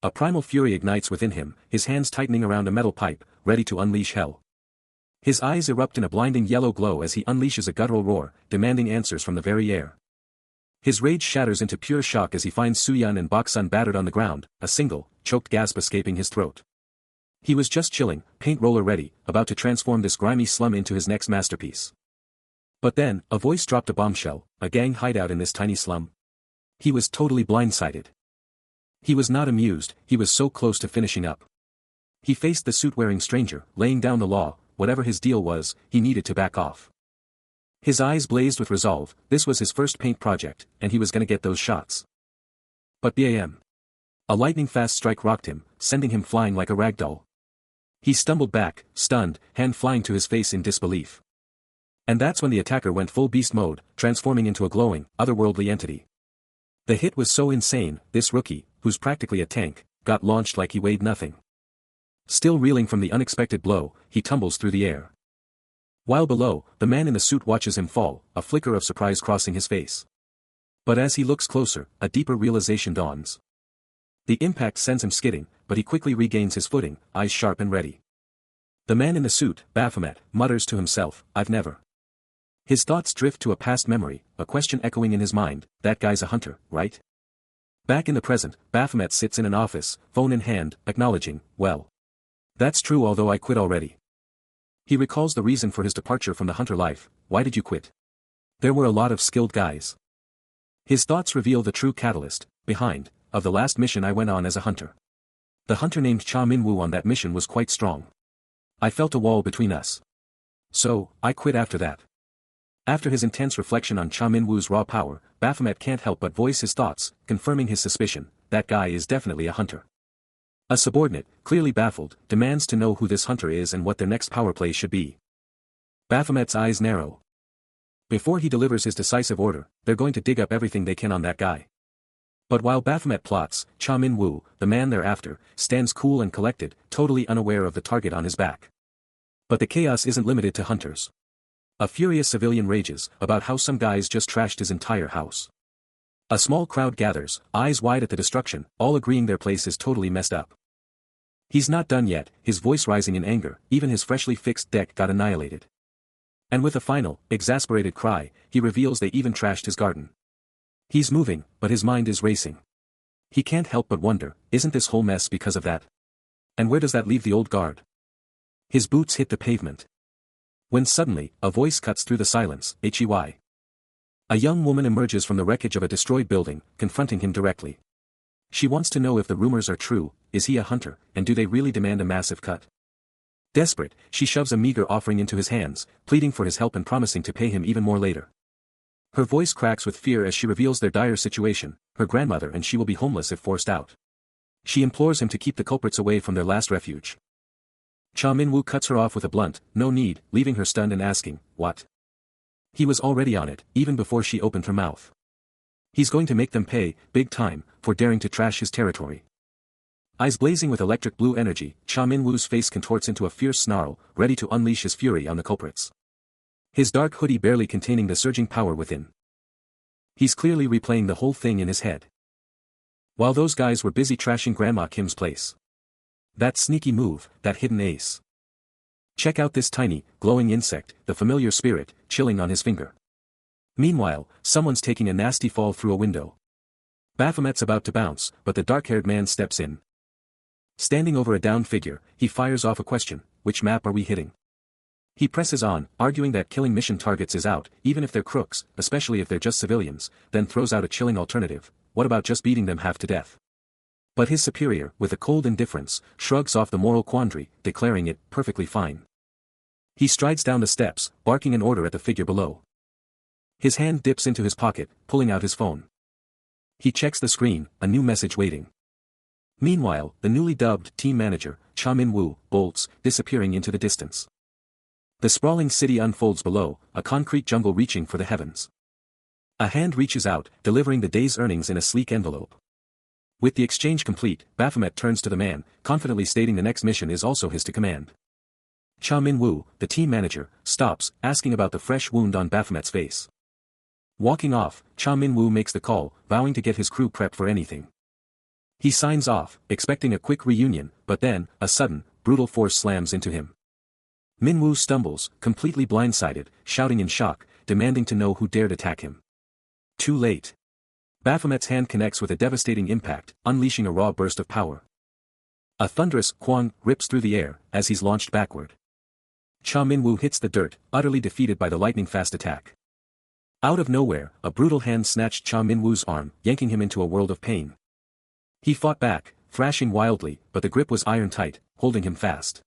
A primal fury ignites within him, his hands tightening around a metal pipe, ready to unleash hell. His eyes erupt in a blinding yellow glow as he unleashes a guttural roar, demanding answers from the very air. His rage shatters into pure shock as he finds Soo-yeon and Bok-sun battered on the ground, a single, choked gasp escaping his throat. He was just chilling, paint roller ready, about to transform this grimy slum into his next masterpiece. But then, a voice dropped a bombshell, a gang hideout in this tiny slum. He was totally blindsided. He was not amused, he was so close to finishing up. He faced the suit-wearing stranger, laying down the law. Whatever his deal was, he needed to back off. His eyes blazed with resolve, this was his first paint project, and he was gonna get those shots. But bam! A lightning-fast strike rocked him, sending him flying like a rag doll. He stumbled back, stunned, hand flying to his face in disbelief. And that's when the attacker went full beast mode, transforming into a glowing, otherworldly entity. The hit was so insane, this rookie, who's practically a tank, got launched like he weighed nothing. Still reeling from the unexpected blow, he tumbles through the air. While below, the man in the suit watches him fall, a flicker of surprise crossing his face. But as he looks closer, a deeper realization dawns. The impact sends him skidding, but he quickly regains his footing, eyes sharp and ready. The man in the suit, Baphomet, mutters to himself, "I've never." His thoughts drift to a past memory, a question echoing in his mind, "That guy's a hunter, right?" Back in the present, Baphomet sits in an office, phone in hand, acknowledging, "Well. That's true, although I quit already." He recalls the reason for his departure from the hunter life. "Why did you quit?" "There were a lot of skilled guys." His thoughts reveal the true catalyst, behind, of the last mission I went on as a hunter. The hunter named Cha Min-woo on that mission was quite strong. I felt a wall between us. So, I quit after that. After his intense reflection on Cha Min-woo's raw power, Baphomet can't help but voice his thoughts, confirming his suspicion, that guy is definitely a hunter. A subordinate, clearly baffled, demands to know who this hunter is and what their next power play should be. Baphomet's eyes narrow. Before he delivers his decisive order, they're going to dig up everything they can on that guy. But while Baphomet plots, Cha Min-woo, the man thereafter, stands cool and collected, totally unaware of the target on his back. But the chaos isn't limited to hunters. A furious civilian rages about how some guys just trashed his entire house. A small crowd gathers, eyes wide at the destruction, all agreeing their place is totally messed up. He's not done yet, his voice rising in anger, even his freshly fixed deck got annihilated. And with a final, exasperated cry, he reveals they even trashed his garden. He's moving, but his mind is racing. He can't help but wonder, isn't this whole mess because of that? And where does that leave the old guard? His boots hit the pavement. When suddenly, a voice cuts through the silence, "Hey." A young woman emerges from the wreckage of a destroyed building, confronting him directly. She wants to know if the rumors are true, is he a hunter, and do they really demand a massive cut? Desperate, she shoves a meager offering into his hands, pleading for his help and promising to pay him even more later. Her voice cracks with fear as she reveals their dire situation, her grandmother and she will be homeless if forced out. She implores him to keep the culprits away from their last refuge. Cha Min-woo cuts her off with a blunt, "No need," leaving her stunned and asking, "What?" He was already on it, even before she opened her mouth. He's going to make them pay, big time, for daring to trash his territory. Eyes blazing with electric blue energy, Cha Min-woo's face contorts into a fierce snarl, ready to unleash his fury on the culprits. His dark hoodie barely containing the surging power within. He's clearly replaying the whole thing in his head. While those guys were busy trashing Grandma Kim's place. That sneaky move, that hidden ace. Check out this tiny, glowing insect, the familiar spirit, chilling on his finger. Meanwhile, someone's taking a nasty fall through a window. Baphomet's about to bounce, but the dark-haired man steps in. Standing over a downed figure, he fires off a question, "Which map are we hitting?" He presses on, arguing that killing mission targets is out, even if they're crooks, especially if they're just civilians, then throws out a chilling alternative, what about just beating them half to death? But his superior, with a cold indifference, shrugs off the moral quandary, declaring it perfectly fine. He strides down the steps, barking an order at the figure below. His hand dips into his pocket, pulling out his phone. He checks the screen, a new message waiting. Meanwhile, the newly dubbed team manager, Cha Min-woo, bolts, disappearing into the distance. The sprawling city unfolds below, a concrete jungle reaching for the heavens. A hand reaches out, delivering the day's earnings in a sleek envelope. With the exchange complete, Baphomet turns to the man, confidently stating the next mission is also his to command. Cha Min-woo, the team manager, stops, asking about the fresh wound on Baphomet's face. Walking off, Cha Min-woo makes the call, vowing to get his crew prepped for anything. He signs off, expecting a quick reunion, but then, a sudden, brutal force slams into him. Min-woo stumbles, completely blindsided, shouting in shock, demanding to know who dared attack him. Too late. Baphomet's hand connects with a devastating impact, unleashing a raw burst of power. A thunderous "kwang" rips through the air, as he's launched backward. Cha Min-woo hits the dirt, utterly defeated by the lightning-fast attack. Out of nowhere, a brutal hand snatched Cha Min-woo's arm, yanking him into a world of pain. He fought back, thrashing wildly, but the grip was iron-tight, holding him fast.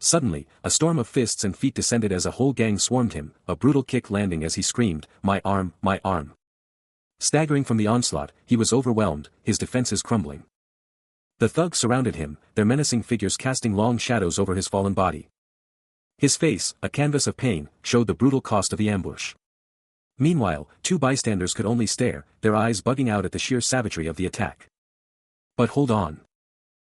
Suddenly, a storm of fists and feet descended as a whole gang swarmed him, a brutal kick landing as he screamed, "My arm, my arm." Staggering from the onslaught, he was overwhelmed, his defenses crumbling. The thugs surrounded him, their menacing figures casting long shadows over his fallen body. His face, a canvas of pain, showed the brutal cost of the ambush. Meanwhile, two bystanders could only stare, their eyes bugging out at the sheer savagery of the attack. But hold on.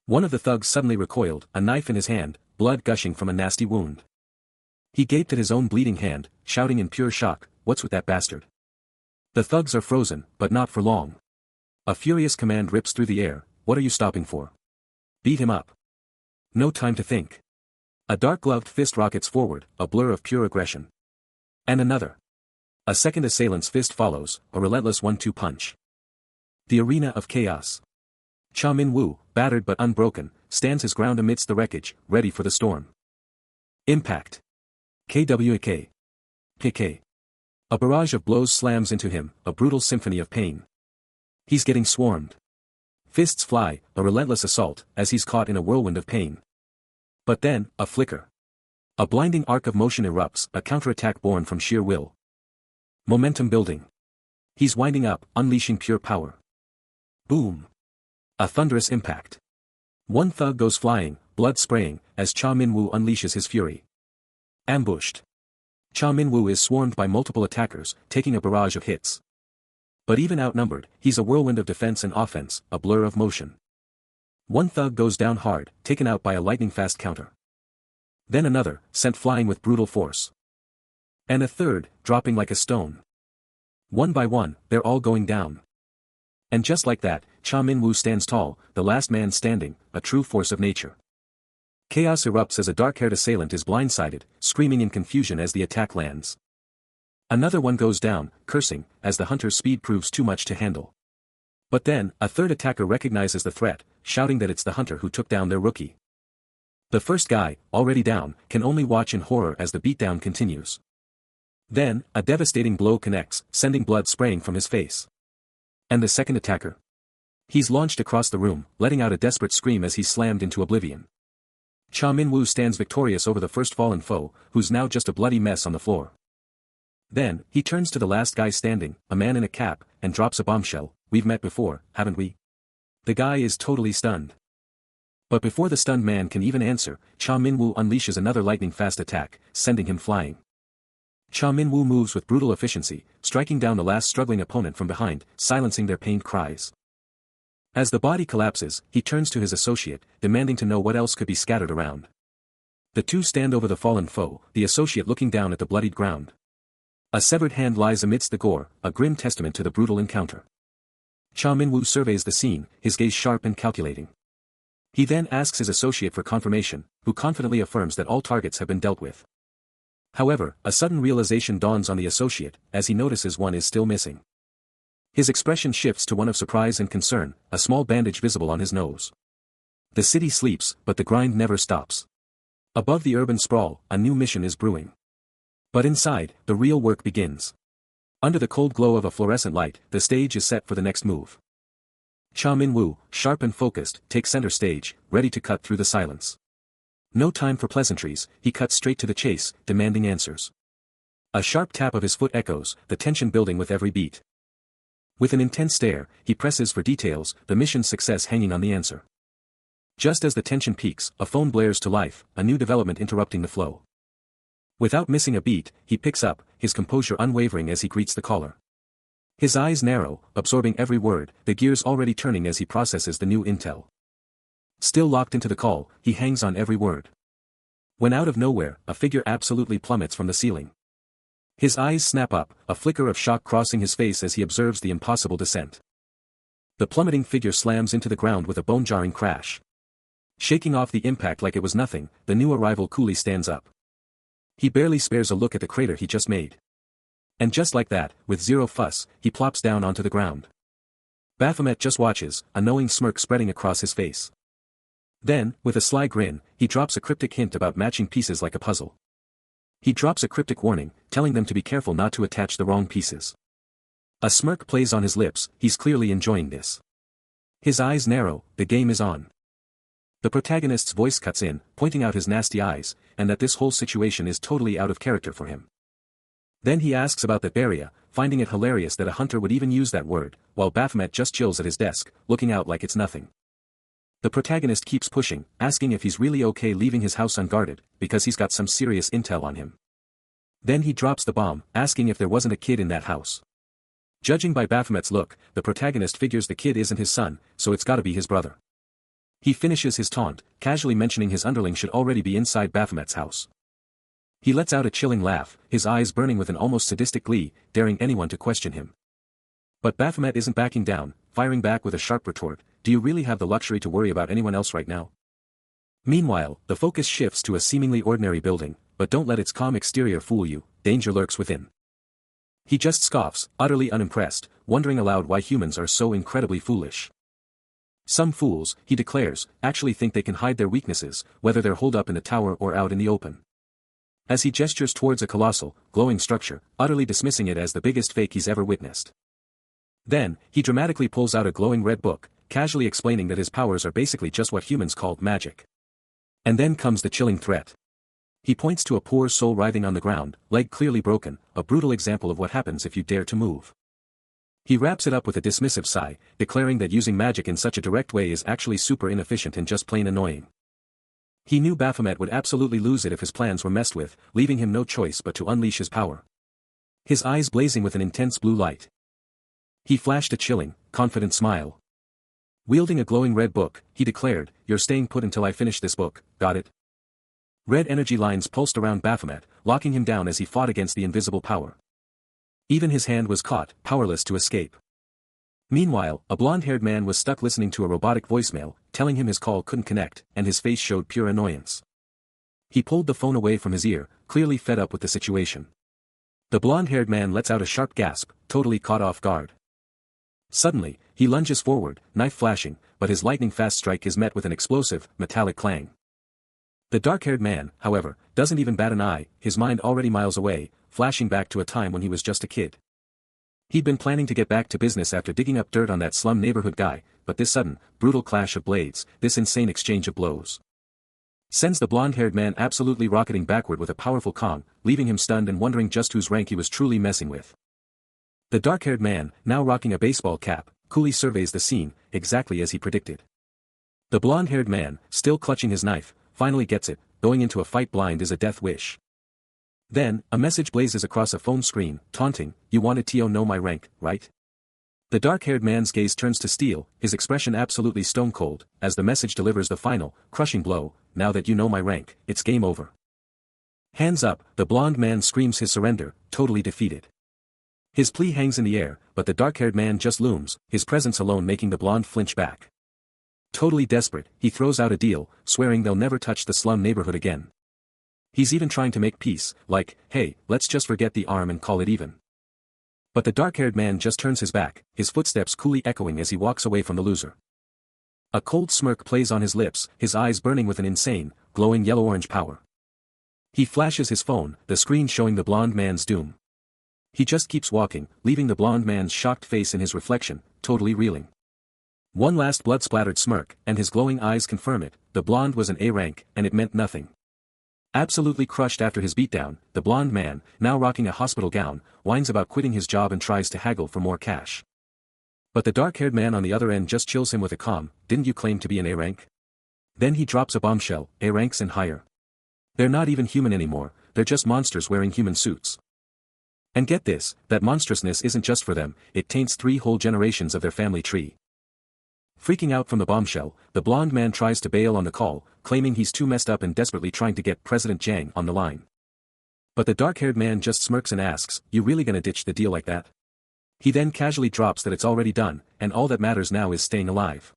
One of the thugs suddenly recoiled, a knife in his hand, blood gushing from a nasty wound. He gaped at his own bleeding hand, shouting in pure shock, "What's with that bastard?" The thugs are frozen, but not for long. A furious command rips through the air, "What are you stopping for? Beat him up." No time to think. A dark-gloved fist rockets forward, a blur of pure aggression. And another. A second assailant's fist follows, a relentless 1-2 punch. The arena of chaos. Cha Min-woo, battered but unbroken, stands his ground amidst the wreckage, ready for the storm. Impact. KWAK. PK. A barrage of blows slams into him, a brutal symphony of pain. He's getting swarmed. Fists fly, a relentless assault, as he's caught in a whirlwind of pain. But then, a flicker. A blinding arc of motion erupts, a counterattack born from sheer will. Momentum building. He's winding up, unleashing pure power. Boom. A thunderous impact. One thug goes flying, blood spraying, as Cha Min-woo unleashes his fury. Ambushed. Cha Min-woo is swarmed by multiple attackers, taking a barrage of hits. But even outnumbered, he's a whirlwind of defense and offense, a blur of motion. One thug goes down hard, taken out by a lightning-fast counter. Then another, sent flying with brutal force. And a third, dropping like a stone. One by one, they're all going down. And just like that, Cha Min-woo stands tall, the last man standing, a true force of nature. Chaos erupts as a dark-haired assailant is blindsided, screaming in confusion as the attack lands. Another one goes down, cursing, as the hunter's speed proves too much to handle. But then, a third attacker recognizes the threat, shouting that it's the hunter who took down their rookie. The first guy, already down, can only watch in horror as the beatdown continues. Then, a devastating blow connects, sending blood spraying from his face. And the second attacker? He's launched across the room, letting out a desperate scream as he's slammed into oblivion. Cha Min-woo stands victorious over the first fallen foe, who's now just a bloody mess on the floor. Then, he turns to the last guy standing, a man in a cap, and drops a bombshell. "We've met before, haven't we?" The guy is totally stunned. But before the stunned man can even answer, Cha Min-woo unleashes another lightning-fast attack, sending him flying. Cha Min-woo moves with brutal efficiency, striking down the last struggling opponent from behind, silencing their pained cries. As the body collapses, he turns to his associate, demanding to know what else could be scattered around. The two stand over the fallen foe, the associate looking down at the bloodied ground. A severed hand lies amidst the gore, a grim testament to the brutal encounter. Cha Min-woo surveys the scene, his gaze sharp and calculating. He then asks his associate for confirmation, who confidently affirms that all targets have been dealt with. However, a sudden realization dawns on the associate, as he notices one is still missing. His expression shifts to one of surprise and concern, a small bandage visible on his nose. The city sleeps, but the grind never stops. Above the urban sprawl, a new mission is brewing. But inside, the real work begins. Under the cold glow of a fluorescent light, the stage is set for the next move. Cha Min-woo, sharp and focused, takes center stage, ready to cut through the silence. No time for pleasantries, he cuts straight to the chase, demanding answers. A sharp tap of his foot echoes, the tension building with every beat. With an intense stare, he presses for details, the mission's success hanging on the answer. Just as the tension peaks, a phone blares to life, a new development interrupting the flow. Without missing a beat, he picks up, his composure unwavering as he greets the caller. His eyes narrow, absorbing every word, the gears already turning as he processes the new intel. Still locked into the call, he hangs on every word. When out of nowhere, a figure absolutely plummets from the ceiling. His eyes snap up, a flicker of shock crossing his face as he observes the impossible descent. The plummeting figure slams into the ground with a bone-jarring crash. Shaking off the impact like it was nothing, the new arrival coolly stands up. He barely spares a look at the crater he just made. And just like that, with zero fuss, he plops down onto the ground. Baphomet just watches, a knowing smirk spreading across his face. Then, with a sly grin, he drops a cryptic hint about matching pieces like a puzzle. He drops a cryptic warning, telling them to be careful not to attach the wrong pieces. A smirk plays on his lips, he's clearly enjoying this. His eyes narrow, the game is on. The protagonist's voice cuts in, pointing out his nasty eyes, and that this whole situation is totally out of character for him. Then he asks about the barrier, finding it hilarious that a hunter would even use that word, while Baphomet just chills at his desk, looking out like it's nothing. The protagonist keeps pushing, asking if he's really okay leaving his house unguarded, because he's got some serious intel on him. Then he drops the bomb, asking if there wasn't a kid in that house. Judging by Baphomet's look, the protagonist figures the kid isn't his son, so it's gotta be his brother. He finishes his taunt, casually mentioning his underling should already be inside Baphomet's house. He lets out a chilling laugh, his eyes burning with an almost sadistic glee, daring anyone to question him. But Baphomet isn't backing down, firing back with a sharp retort, do you really have the luxury to worry about anyone else right now? Meanwhile, the focus shifts to a seemingly ordinary building, but don't let its calm exterior fool you, danger lurks within. He just scoffs, utterly unimpressed, wondering aloud why humans are so incredibly foolish. Some fools, he declares, actually think they can hide their weaknesses, whether they're holed up in the tower or out in the open. As he gestures towards a colossal, glowing structure, utterly dismissing it as the biggest fake he's ever witnessed. Then, he dramatically pulls out a glowing red book, casually explaining that his powers are basically just what humans call magic. And then comes the chilling threat. He points to a poor soul writhing on the ground, leg clearly broken, a brutal example of what happens if you dare to move. He wraps it up with a dismissive sigh, declaring that using magic in such a direct way is actually super inefficient and just plain annoying. He knew Baphomet would absolutely lose it if his plans were messed with, leaving him no choice but to unleash his power. His eyes blazing with an intense blue light. He flashed a chilling, confident smile. Wielding a glowing red book, he declared, "You're staying put until I finish this book, got it?" Red energy lines pulsed around Baphomet, locking him down as he fought against the invisible power. Even his hand was caught, powerless to escape. Meanwhile, a blonde-haired man was stuck listening to a robotic voicemail, telling him his call couldn't connect, and his face showed pure annoyance. He pulled the phone away from his ear, clearly fed up with the situation. The blonde-haired man lets out a sharp gasp, totally caught off guard. Suddenly, he lunges forward, knife flashing, but his lightning-fast strike is met with an explosive, metallic clang. The dark-haired man, however, doesn't even bat an eye, his mind already miles away, flashing back to a time when he was just a kid. He'd been planning to get back to business after digging up dirt on that slum neighborhood guy, but this sudden, brutal clash of blades, this insane exchange of blows, sends the blonde-haired man absolutely rocketing backward with a powerful Kong, leaving him stunned and wondering just whose rank he was truly messing with. The dark-haired man, now rocking a baseball cap, coolly surveys the scene, exactly as he predicted. The blonde-haired man, still clutching his knife, finally gets it, going into a fight blind is a death wish. Then, a message blazes across a phone screen, taunting, "You wanted to know my rank, right?" The dark-haired man's gaze turns to steel, his expression absolutely stone-cold, as the message delivers the final, crushing blow, "Now that you know my rank, it's game over." Hands up, the blonde man screams his surrender, totally defeated. His plea hangs in the air, but the dark-haired man just looms, his presence alone making the blonde flinch back. Totally desperate, he throws out a deal, swearing they'll never touch the slum neighborhood again. He's even trying to make peace, like, "Hey, let's just forget the arm and call it even." But the dark-haired man just turns his back, his footsteps coolly echoing as he walks away from the loser. A cold smirk plays on his lips, his eyes burning with an insane, glowing yellow-orange power. He flashes his phone, the screen showing the blonde man's doom. He just keeps walking, leaving the blonde man's shocked face in his reflection, totally reeling. One last blood-splattered smirk, and his glowing eyes confirm it, the blonde was an A rank, and it meant nothing. Absolutely crushed after his beatdown, the blonde man, now rocking a hospital gown, whines about quitting his job and tries to haggle for more cash. But the dark-haired man on the other end just chills him with a calm, "Didn't you claim to be an A rank?" Then he drops a bombshell, A ranks and higher. They're not even human anymore, they're just monsters wearing human suits. And get this, that monstrousness isn't just for them, it taints 3 whole generations of their family tree. Freaking out from the bombshell, the blonde man tries to bail on the call, claiming he's too messed up and desperately trying to get President Jiang on the line. But the dark-haired man just smirks and asks, "You really gonna ditch the deal like that?" He then casually drops that it's already done, and all that matters now is staying alive.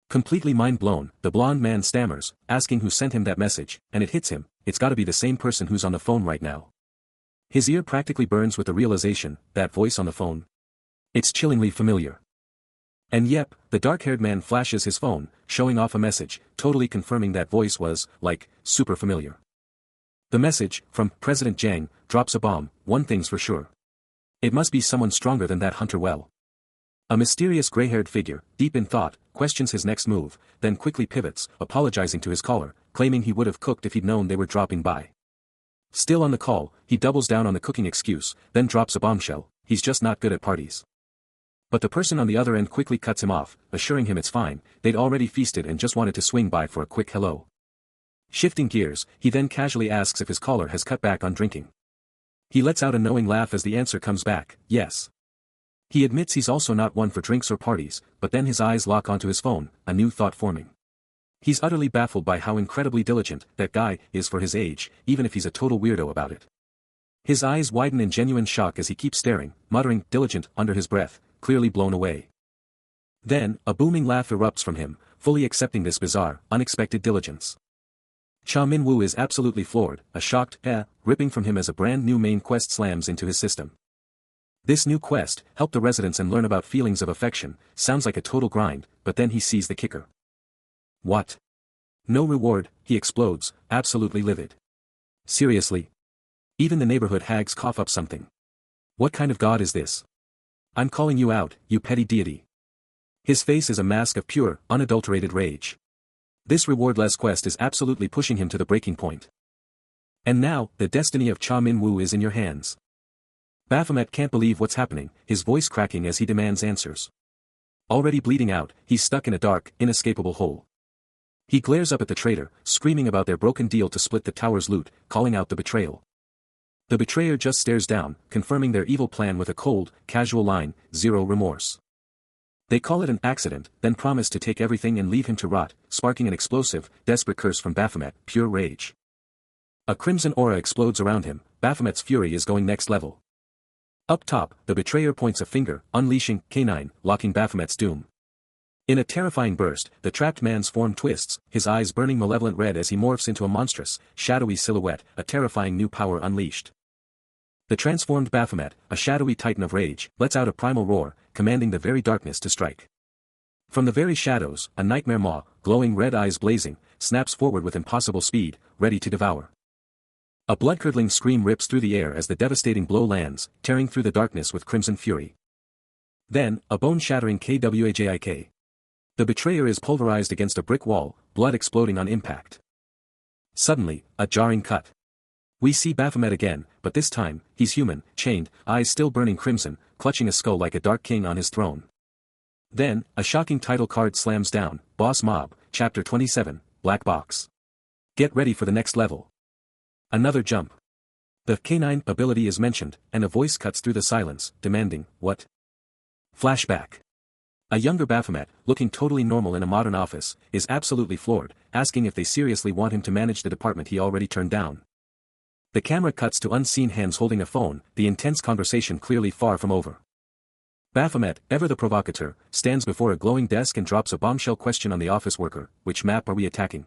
Completely mind-blown, the blonde man stammers, asking who sent him that message, and it hits him, it's gotta be the same person who's on the phone right now. His ear practically burns with the realization, that voice on the phone. It's chillingly familiar. And yep, the dark-haired man flashes his phone, showing off a message, totally confirming that voice was, like, super familiar. The message, from President Jiang, drops a bomb, one thing's for sure. It must be someone stronger than that Hunter Well. A mysterious gray-haired figure, deep in thought, questions his next move, then quickly pivots, apologizing to his caller, claiming he would have cooked if he'd known they were dropping by. Still on the call, he doubles down on the cooking excuse, then drops a bombshell, he's just not good at parties. But the person on the other end quickly cuts him off, assuring him it's fine, they'd already feasted and just wanted to swing by for a quick hello. Shifting gears, he then casually asks if his caller has cut back on drinking. He lets out a knowing laugh as the answer comes back, yes. He admits he's also not one for drinks or parties, but then his eyes lock onto his phone, a new thought forming. He's utterly baffled by how incredibly diligent that guy is for his age, even if he's a total weirdo about it. His eyes widen in genuine shock as he keeps staring, muttering diligent under his breath, clearly blown away. Then, a booming laugh erupts from him, fully accepting this bizarre, unexpected diligence. Cha Min-woo is absolutely floored, a shocked ripping from him as a brand new main quest slams into his system. This new quest, help the residents and learn about feelings of affection, sounds like a total grind, but then he sees the kicker. What? No reward, he explodes, absolutely livid. Seriously? Even the neighborhood hags cough up something. What kind of god is this? I'm calling you out, you petty deity. His face is a mask of pure, unadulterated rage. This rewardless quest is absolutely pushing him to the breaking point. And now, the destiny of Cha Min-woo is in your hands. Baphomet can't believe what's happening, his voice cracking as he demands answers. Already bleeding out, he's stuck in a dark, inescapable hole. He glares up at the traitor, screaming about their broken deal to split the tower's loot, calling out the betrayal. The betrayer just stares down, confirming their evil plan with a cold, casual line, zero remorse. They call it an accident, then promise to take everything and leave him to rot, sparking an explosive, desperate curse from Baphomet, pure rage. A crimson aura explodes around him, Baphomet's fury is going next level. Up top, the betrayer points a finger, unleashing K9, locking Baphomet's doom. In a terrifying burst, the trapped man's form twists, his eyes burning malevolent red as he morphs into a monstrous, shadowy silhouette, a terrifying new power unleashed. The transformed Baphomet, a shadowy titan of rage, lets out a primal roar, commanding the very darkness to strike. From the very shadows, a nightmare maw, glowing red eyes blazing, snaps forward with impossible speed, ready to devour. A blood-curdling scream rips through the air as the devastating blow lands, tearing through the darkness with crimson fury. Then, a bone-shattering kwajik. The betrayer is pulverized against a brick wall, blood exploding on impact. Suddenly, a jarring cut. We see Baphomet again, but this time, he's human, chained, eyes still burning crimson, clutching a skull like a dark king on his throne. Then, a shocking title card slams down, Boss Mob, Chapter 27, Black Box. Get ready for the next level. Another jump. The K9 ability is mentioned, and a voice cuts through the silence, demanding, what? Flashback. A younger Baphomet, looking totally normal in a modern office, is absolutely floored, asking if they seriously want him to manage the department he already turned down. The camera cuts to unseen hands holding a phone, the intense conversation clearly far from over. Baphomet, ever the provocateur, stands before a glowing desk and drops a bombshell question on the office worker, which map are we attacking?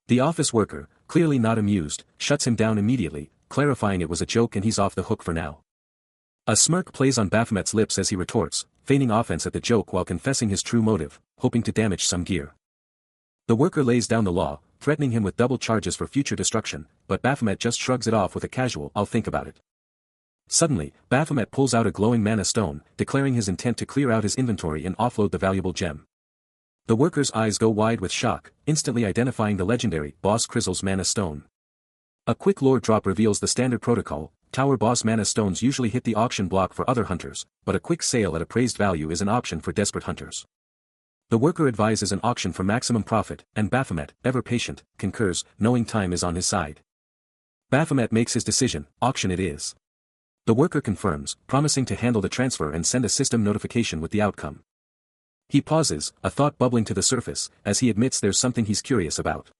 The office worker, clearly not amused, shuts him down immediately, clarifying it was a joke and he's off the hook for now. A smirk plays on Baphomet's lips as he retorts, feigning offense at the joke while confessing his true motive, hoping to damage some gear. The worker lays down the law, threatening him with double charges for future destruction, but Baphomet just shrugs it off with a casual "I'll think about it." Suddenly, Baphomet pulls out a glowing mana stone, declaring his intent to clear out his inventory and offload the valuable gem. The worker's eyes go wide with shock, instantly identifying the legendary Boss Krizzle's mana stone. A quick lore drop reveals the standard protocol: Tower Boss mana stones usually hit the auction block for other hunters, but a quick sale at appraised value is an option for desperate hunters. The worker advises an auction for maximum profit, and Baphomet, ever patient, concurs, knowing time is on his side. Baphomet makes his decision, auction it is. The worker confirms, promising to handle the transfer and send a system notification with the outcome. He pauses, a thought bubbling to the surface, as he admits there's something he's curious about.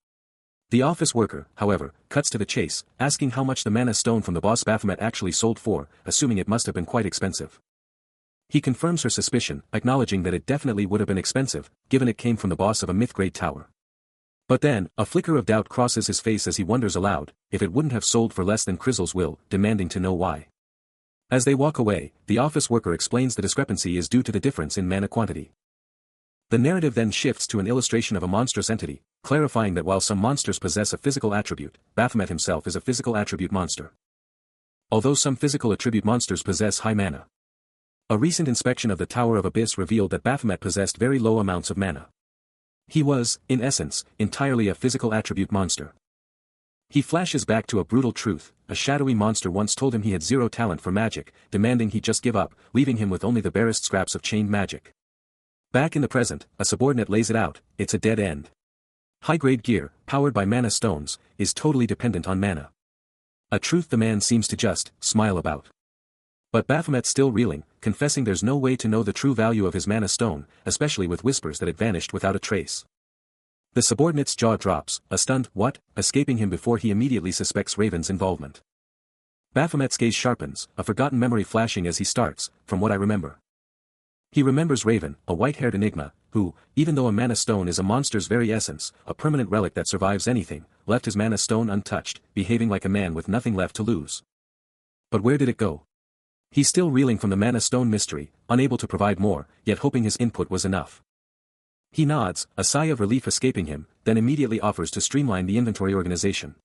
The office worker, however, cuts to the chase, asking how much the mana stone from the boss Baphomet actually sold for, assuming it must have been quite expensive. He confirms her suspicion, acknowledging that it definitely would have been expensive, given it came from the boss of a myth-grade tower. But then, a flicker of doubt crosses his face as he wonders aloud, if it wouldn't have sold for less than Krizzle's will, demanding to know why. As they walk away, the office worker explains the discrepancy is due to the difference in mana quantity. The narrative then shifts to an illustration of a monstrous entity, clarifying that while some monsters possess a physical attribute, Baphomet himself is a physical attribute monster. Although some physical attribute monsters possess high mana. A recent inspection of the Tower of Abyss revealed that Baphomet possessed very low amounts of mana. He was, in essence, entirely a physical attribute monster. He flashes back to a brutal truth: a shadowy monster once told him he had zero talent for magic, demanding he just give up, leaving him with only the barest scraps of chained magic. Back in the present, a subordinate lays it out: it's a dead end. High-grade gear, powered by mana stones, is totally dependent on mana. A truth the man seems to just smile about. But Baphomet's still reeling, confessing there's no way to know the true value of his mana stone, especially with whispers that it vanished without a trace. The subordinate's jaw drops, a stunned "what?" escaping him before he immediately suspects Raven's involvement. Baphomet's gaze sharpens, a forgotten memory flashing as he starts, from what I remember. He remembers Raven, a white-haired enigma, who, even though a mana stone is a monster's very essence, a permanent relic that survives anything, left his mana stone untouched, behaving like a man with nothing left to lose. But where did it go? He's still reeling from the mana stone mystery, unable to provide more, yet hoping his input was enough. He nods, a sigh of relief escaping him, then immediately offers to streamline the inventory organization.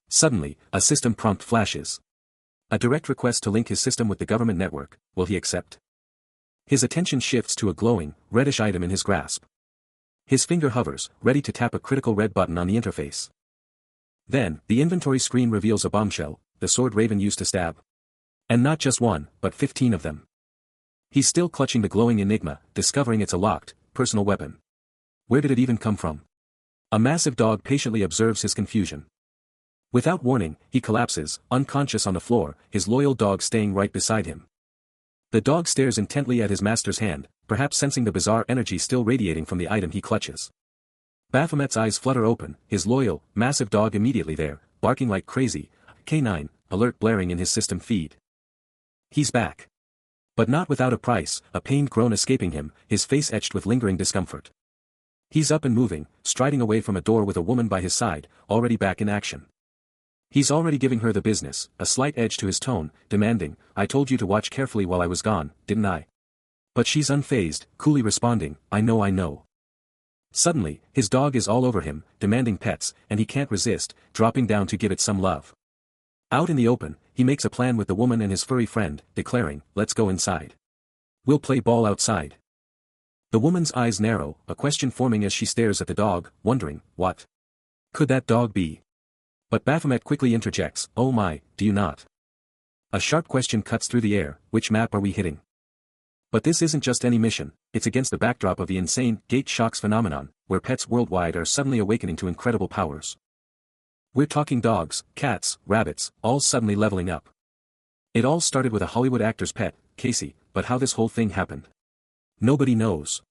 Suddenly, a system prompt flashes. A direct request to link his system with the government network. Will he accept? His attention shifts to a glowing, reddish item in his grasp. His finger hovers, ready to tap a critical red button on the interface. Then, the inventory screen reveals a bombshell, the sword Raven used to stab. And not just one, but 15 of them. He's still clutching the glowing enigma, discovering it's a locked, personal weapon. Where did it even come from? A massive dog patiently observes his confusion. Without warning, he collapses, unconscious on the floor, his loyal dog staying right beside him. The dog stares intently at his master's hand, perhaps sensing the bizarre energy still radiating from the item he clutches. Baphomet's eyes flutter open, his loyal, massive dog immediately there, barking like crazy, K9, alert blaring in his system feed. He's back. But not without a price, a pained groan escaping him, his face etched with lingering discomfort. He's up and moving, striding away from a door with a woman by his side, already back in action. He's already giving her the business, a slight edge to his tone, demanding, I told you to watch carefully while I was gone, didn't I? But she's unfazed, coolly responding, I know. Suddenly, his dog is all over him, demanding pets, and he can't resist, dropping down to give it some love. Out in the open, he makes a plan with the woman and his furry friend, declaring, let's go inside. We'll play ball outside. The woman's eyes narrow, a question forming as she stares at the dog, wondering, what could that dog be? But Baphomet quickly interjects, oh my, do you not? A sharp question cuts through the air, which map are we hitting? But this isn't just any mission, it's against the backdrop of the insane gate shocks phenomenon, where pets worldwide are suddenly awakening to incredible powers. We're talking dogs, cats, rabbits, all suddenly leveling up. It all started with a Hollywood actor's pet, Casey, but how this whole thing happened? Nobody knows.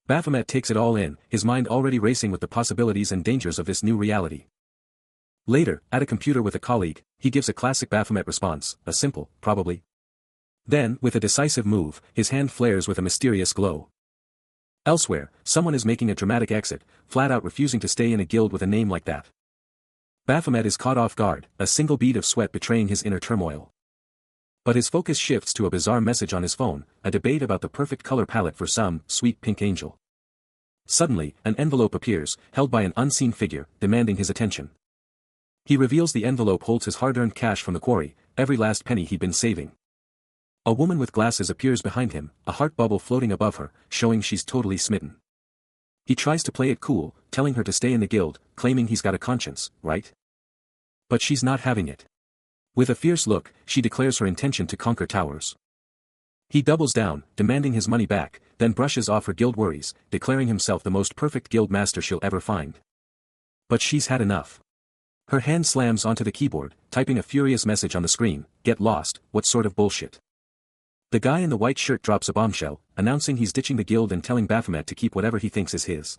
Baphomet takes it all in, his mind already racing with the possibilities and dangers of this new reality. Later, at a computer with a colleague, he gives a classic Baphomet response, a simple, probably. Then, with a decisive move, his hand flares with a mysterious glow. Elsewhere, someone is making a dramatic exit, flat out refusing to stay in a guild with a name like that. Baphomet is caught off guard, a single bead of sweat betraying his inner turmoil. But his focus shifts to a bizarre message on his phone, a debate about the perfect color palette for some sweet pink angel. Suddenly, an envelope appears, held by an unseen figure, demanding his attention. He reveals the envelope holds his hard-earned cash from the quarry, every last penny he'd been saving. A woman with glasses appears behind him, a heart bubble floating above her, showing she's totally smitten. He tries to play it cool, telling her to stay in the guild, claiming he's got a conscience, right? But she's not having it. With a fierce look, she declares her intention to conquer towers. He doubles down, demanding his money back, then brushes off her guild worries, declaring himself the most perfect guild master she'll ever find. But she's had enough. Her hand slams onto the keyboard, typing a furious message on the screen, get lost, what sort of bullshit. The guy in the white shirt drops a bombshell, announcing he's ditching the guild and telling Baphomet to keep whatever he thinks is his.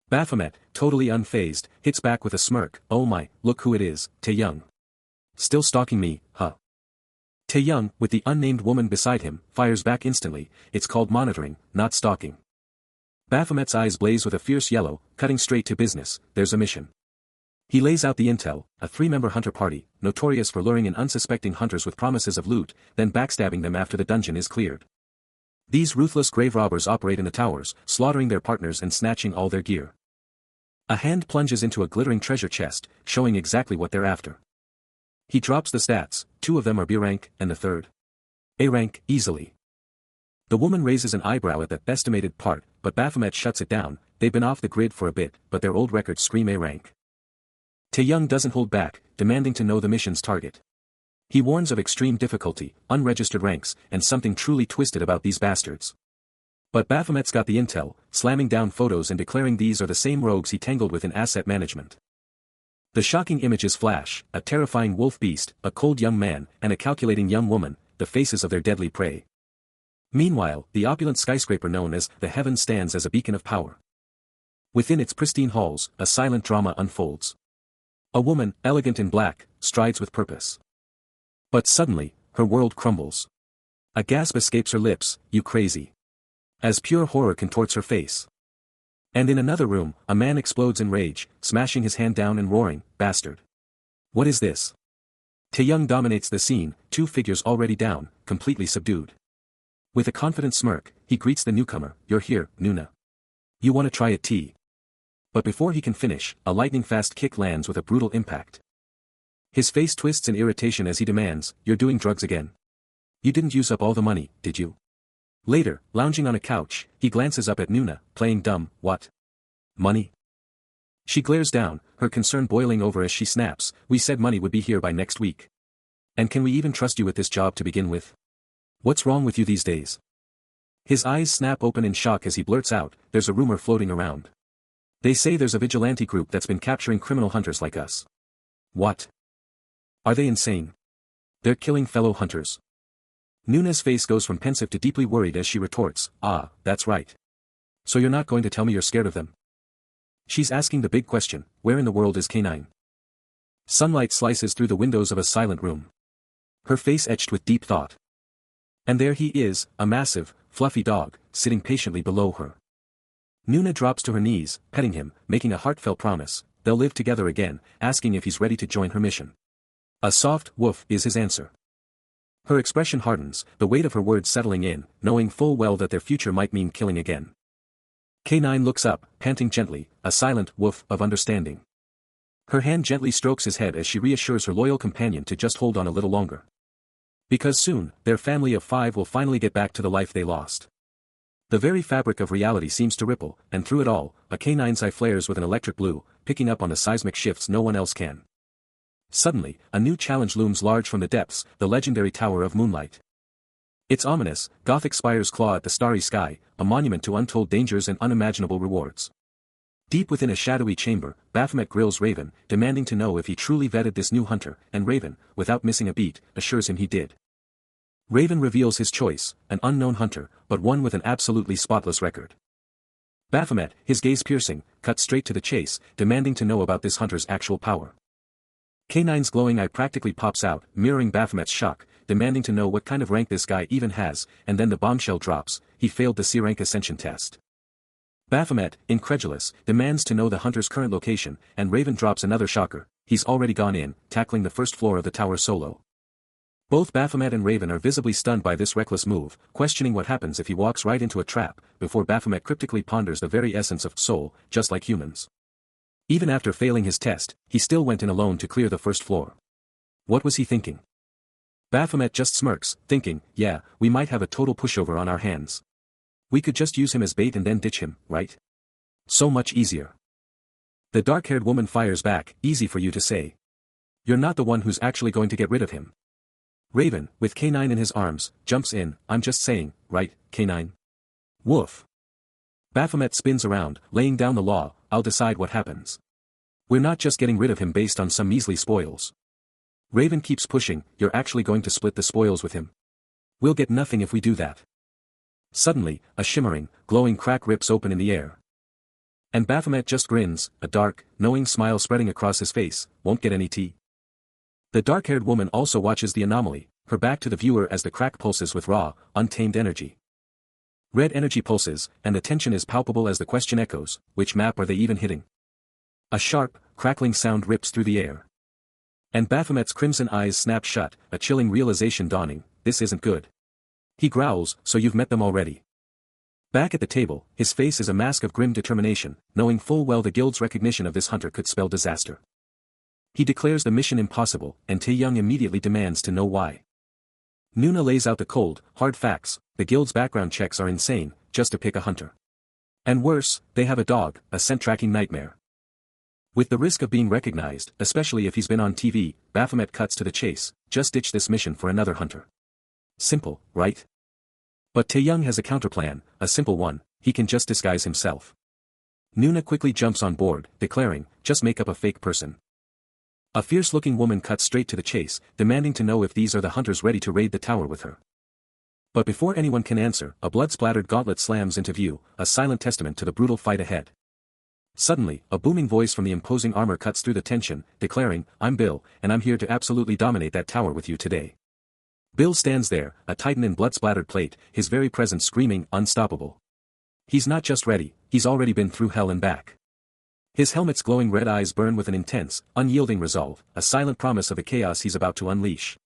Baphomet, totally unfazed, hits back with a smirk, oh my, look who it is, Tae-young. Still stalking me, huh? Tae-young, with the unnamed woman beside him, fires back instantly, it's called monitoring, not stalking. Baphomet's eyes blaze with a fierce yellow, cutting straight to business, there's a mission. He lays out the intel, a 3-member hunter party, notorious for luring in unsuspecting hunters with promises of loot, then backstabbing them after the dungeon is cleared. These ruthless grave robbers operate in the towers, slaughtering their partners and snatching all their gear. A hand plunges into a glittering treasure chest, showing exactly what they're after. He drops the stats, 2 of them are B rank, and the third A rank, easily. The woman raises an eyebrow at that estimated part, but Baphomet shuts it down, they've been off the grid for a bit, but their old records scream A rank. Tae-young doesn't hold back, demanding to know the mission's target. He warns of extreme difficulty, unregistered ranks, and something truly twisted about these bastards. But Baphomet's got the intel, slamming down photos and declaring these are the same rogues he tangled with in asset management. The shocking images flash, a terrifying wolf beast, a cold young man, and a calculating young woman, the faces of their deadly prey. Meanwhile, the opulent skyscraper known as the Heaven stands as a beacon of power. Within its pristine halls, a silent drama unfolds. A woman, elegant in black, strides with purpose. But suddenly, her world crumbles. A gasp escapes her lips, "You crazy." As pure horror contorts her face. And in another room, a man explodes in rage, smashing his hand down and roaring, "Bastard! What is this?" Taeyong dominates the scene, two figures already down, completely subdued. With a confident smirk, he greets the newcomer, "You're here, Nuna. You wanna try a tea?" But before he can finish, a lightning-fast kick lands with a brutal impact. His face twists in irritation as he demands, "You're doing drugs again. You didn't use up all the money, did you?" Later, lounging on a couch, he glances up at Nuna, playing dumb. "What? Money?" She glares down, her concern boiling over as she snaps, "We said money would be here by next week. And can we even trust you with this job to begin with? What's wrong with you these days?" His eyes snap open in shock as he blurts out, "There's a rumor floating around. They say there's a vigilante group that's been capturing criminal hunters like us." "What? Are they insane? They're killing fellow hunters." Nuna's face goes from pensive to deeply worried as she retorts, "Ah, that's right. So you're not going to tell me you're scared of them?" She's asking the big question, where in the world is K9? Sunlight slices through the windows of a silent room. Her face etched with deep thought. And there he is, a massive, fluffy dog, sitting patiently below her. Nuna drops to her knees, petting him, making a heartfelt promise, they'll live together again, asking if he's ready to join her mission. A soft woof is his answer. Her expression hardens, the weight of her words settling in, knowing full well that their future might mean killing again. K9 looks up, panting gently, a silent woof of understanding. Her hand gently strokes his head as she reassures her loyal companion to just hold on a little longer. Because soon, their family of 5 will finally get back to the life they lost. The very fabric of reality seems to ripple, and through it all, a K9's eye flares with an electric blue, picking up on the seismic shifts no one else can. Suddenly, a new challenge looms large from the depths, the legendary Tower of Moonlight. Its ominous, Gothic spires claw at the starry sky, a monument to untold dangers and unimaginable rewards. Deep within a shadowy chamber, Baphomet grills Raven, demanding to know if he truly vetted this new hunter, and Raven, without missing a beat, assures him he did. Raven reveals his choice, an unknown hunter, but one with an absolutely spotless record. Baphomet, his gaze piercing, cuts straight to the chase, demanding to know about this hunter's actual power. K9's glowing eye practically pops out, mirroring Baphomet's shock, demanding to know what kind of rank this guy even has, and then the bombshell drops, he failed the C rank ascension test. Baphomet, incredulous, demands to know the hunter's current location, and Raven drops another shocker, he's already gone in, tackling the first floor of the tower solo. Both Baphomet and Raven are visibly stunned by this reckless move, questioning what happens if he walks right into a trap, before Baphomet cryptically ponders the very essence of soul, just like humans. Even after failing his test, he still went in alone to clear the first floor. What was he thinking? Baphomet just smirks, thinking, yeah, we might have a total pushover on our hands. We could just use him as bait and then ditch him, right? So much easier. The dark-haired woman fires back, easy for you to say. You're not the one who's actually going to get rid of him. Raven, with K9 in his arms, jumps in, I'm just saying, right, K9? Woof. Baphomet spins around, laying down the law, I'll decide what happens. We're not just getting rid of him based on some measly spoils. Raven keeps pushing, you're actually going to split the spoils with him. We'll get nothing if we do that. Suddenly, a shimmering, glowing crack rips open in the air. And Baphomet just grins, a dark, knowing smile spreading across his face, won't get any tea. The dark-haired woman also watches the anomaly, her back to the viewer as the crack pulses with raw, untamed energy. Red energy pulses, and the tension is palpable as the question echoes, which map are they even hitting? A sharp, crackling sound rips through the air. And Baphomet's crimson eyes snap shut, a chilling realization dawning, this isn't good. He growls, so you've met them already. Back at the table, his face is a mask of grim determination, knowing full well the guild's recognition of this hunter could spell disaster. He declares the mission impossible, and Taeyong immediately demands to know why. Nuna lays out the cold, hard facts, the guild's background checks are insane, just to pick a hunter. And worse, they have a dog, a scent-tracking nightmare. With the risk of being recognized, especially if he's been on TV, Baphomet cuts to the chase, just ditch this mission for another hunter. Simple, right? But Taeyong has a counterplan, a simple one, he can just disguise himself. Nuna quickly jumps on board, declaring, just make up a fake person. A fierce-looking woman cuts straight to the chase, demanding to know if these are the hunters ready to raid the tower with her. But before anyone can answer, a blood-splattered gauntlet slams into view, a silent testament to the brutal fight ahead. Suddenly, a booming voice from the imposing armor cuts through the tension, declaring, "I'm Bill, and I'm here to absolutely dominate that tower with you today." Bill stands there, a titan in blood-splattered plate, his very presence screaming, "Unstoppable." He's not just ready, he's already been through hell and back. His helmet's glowing red eyes burn with an intense, unyielding resolve, a silent promise of the chaos he's about to unleash.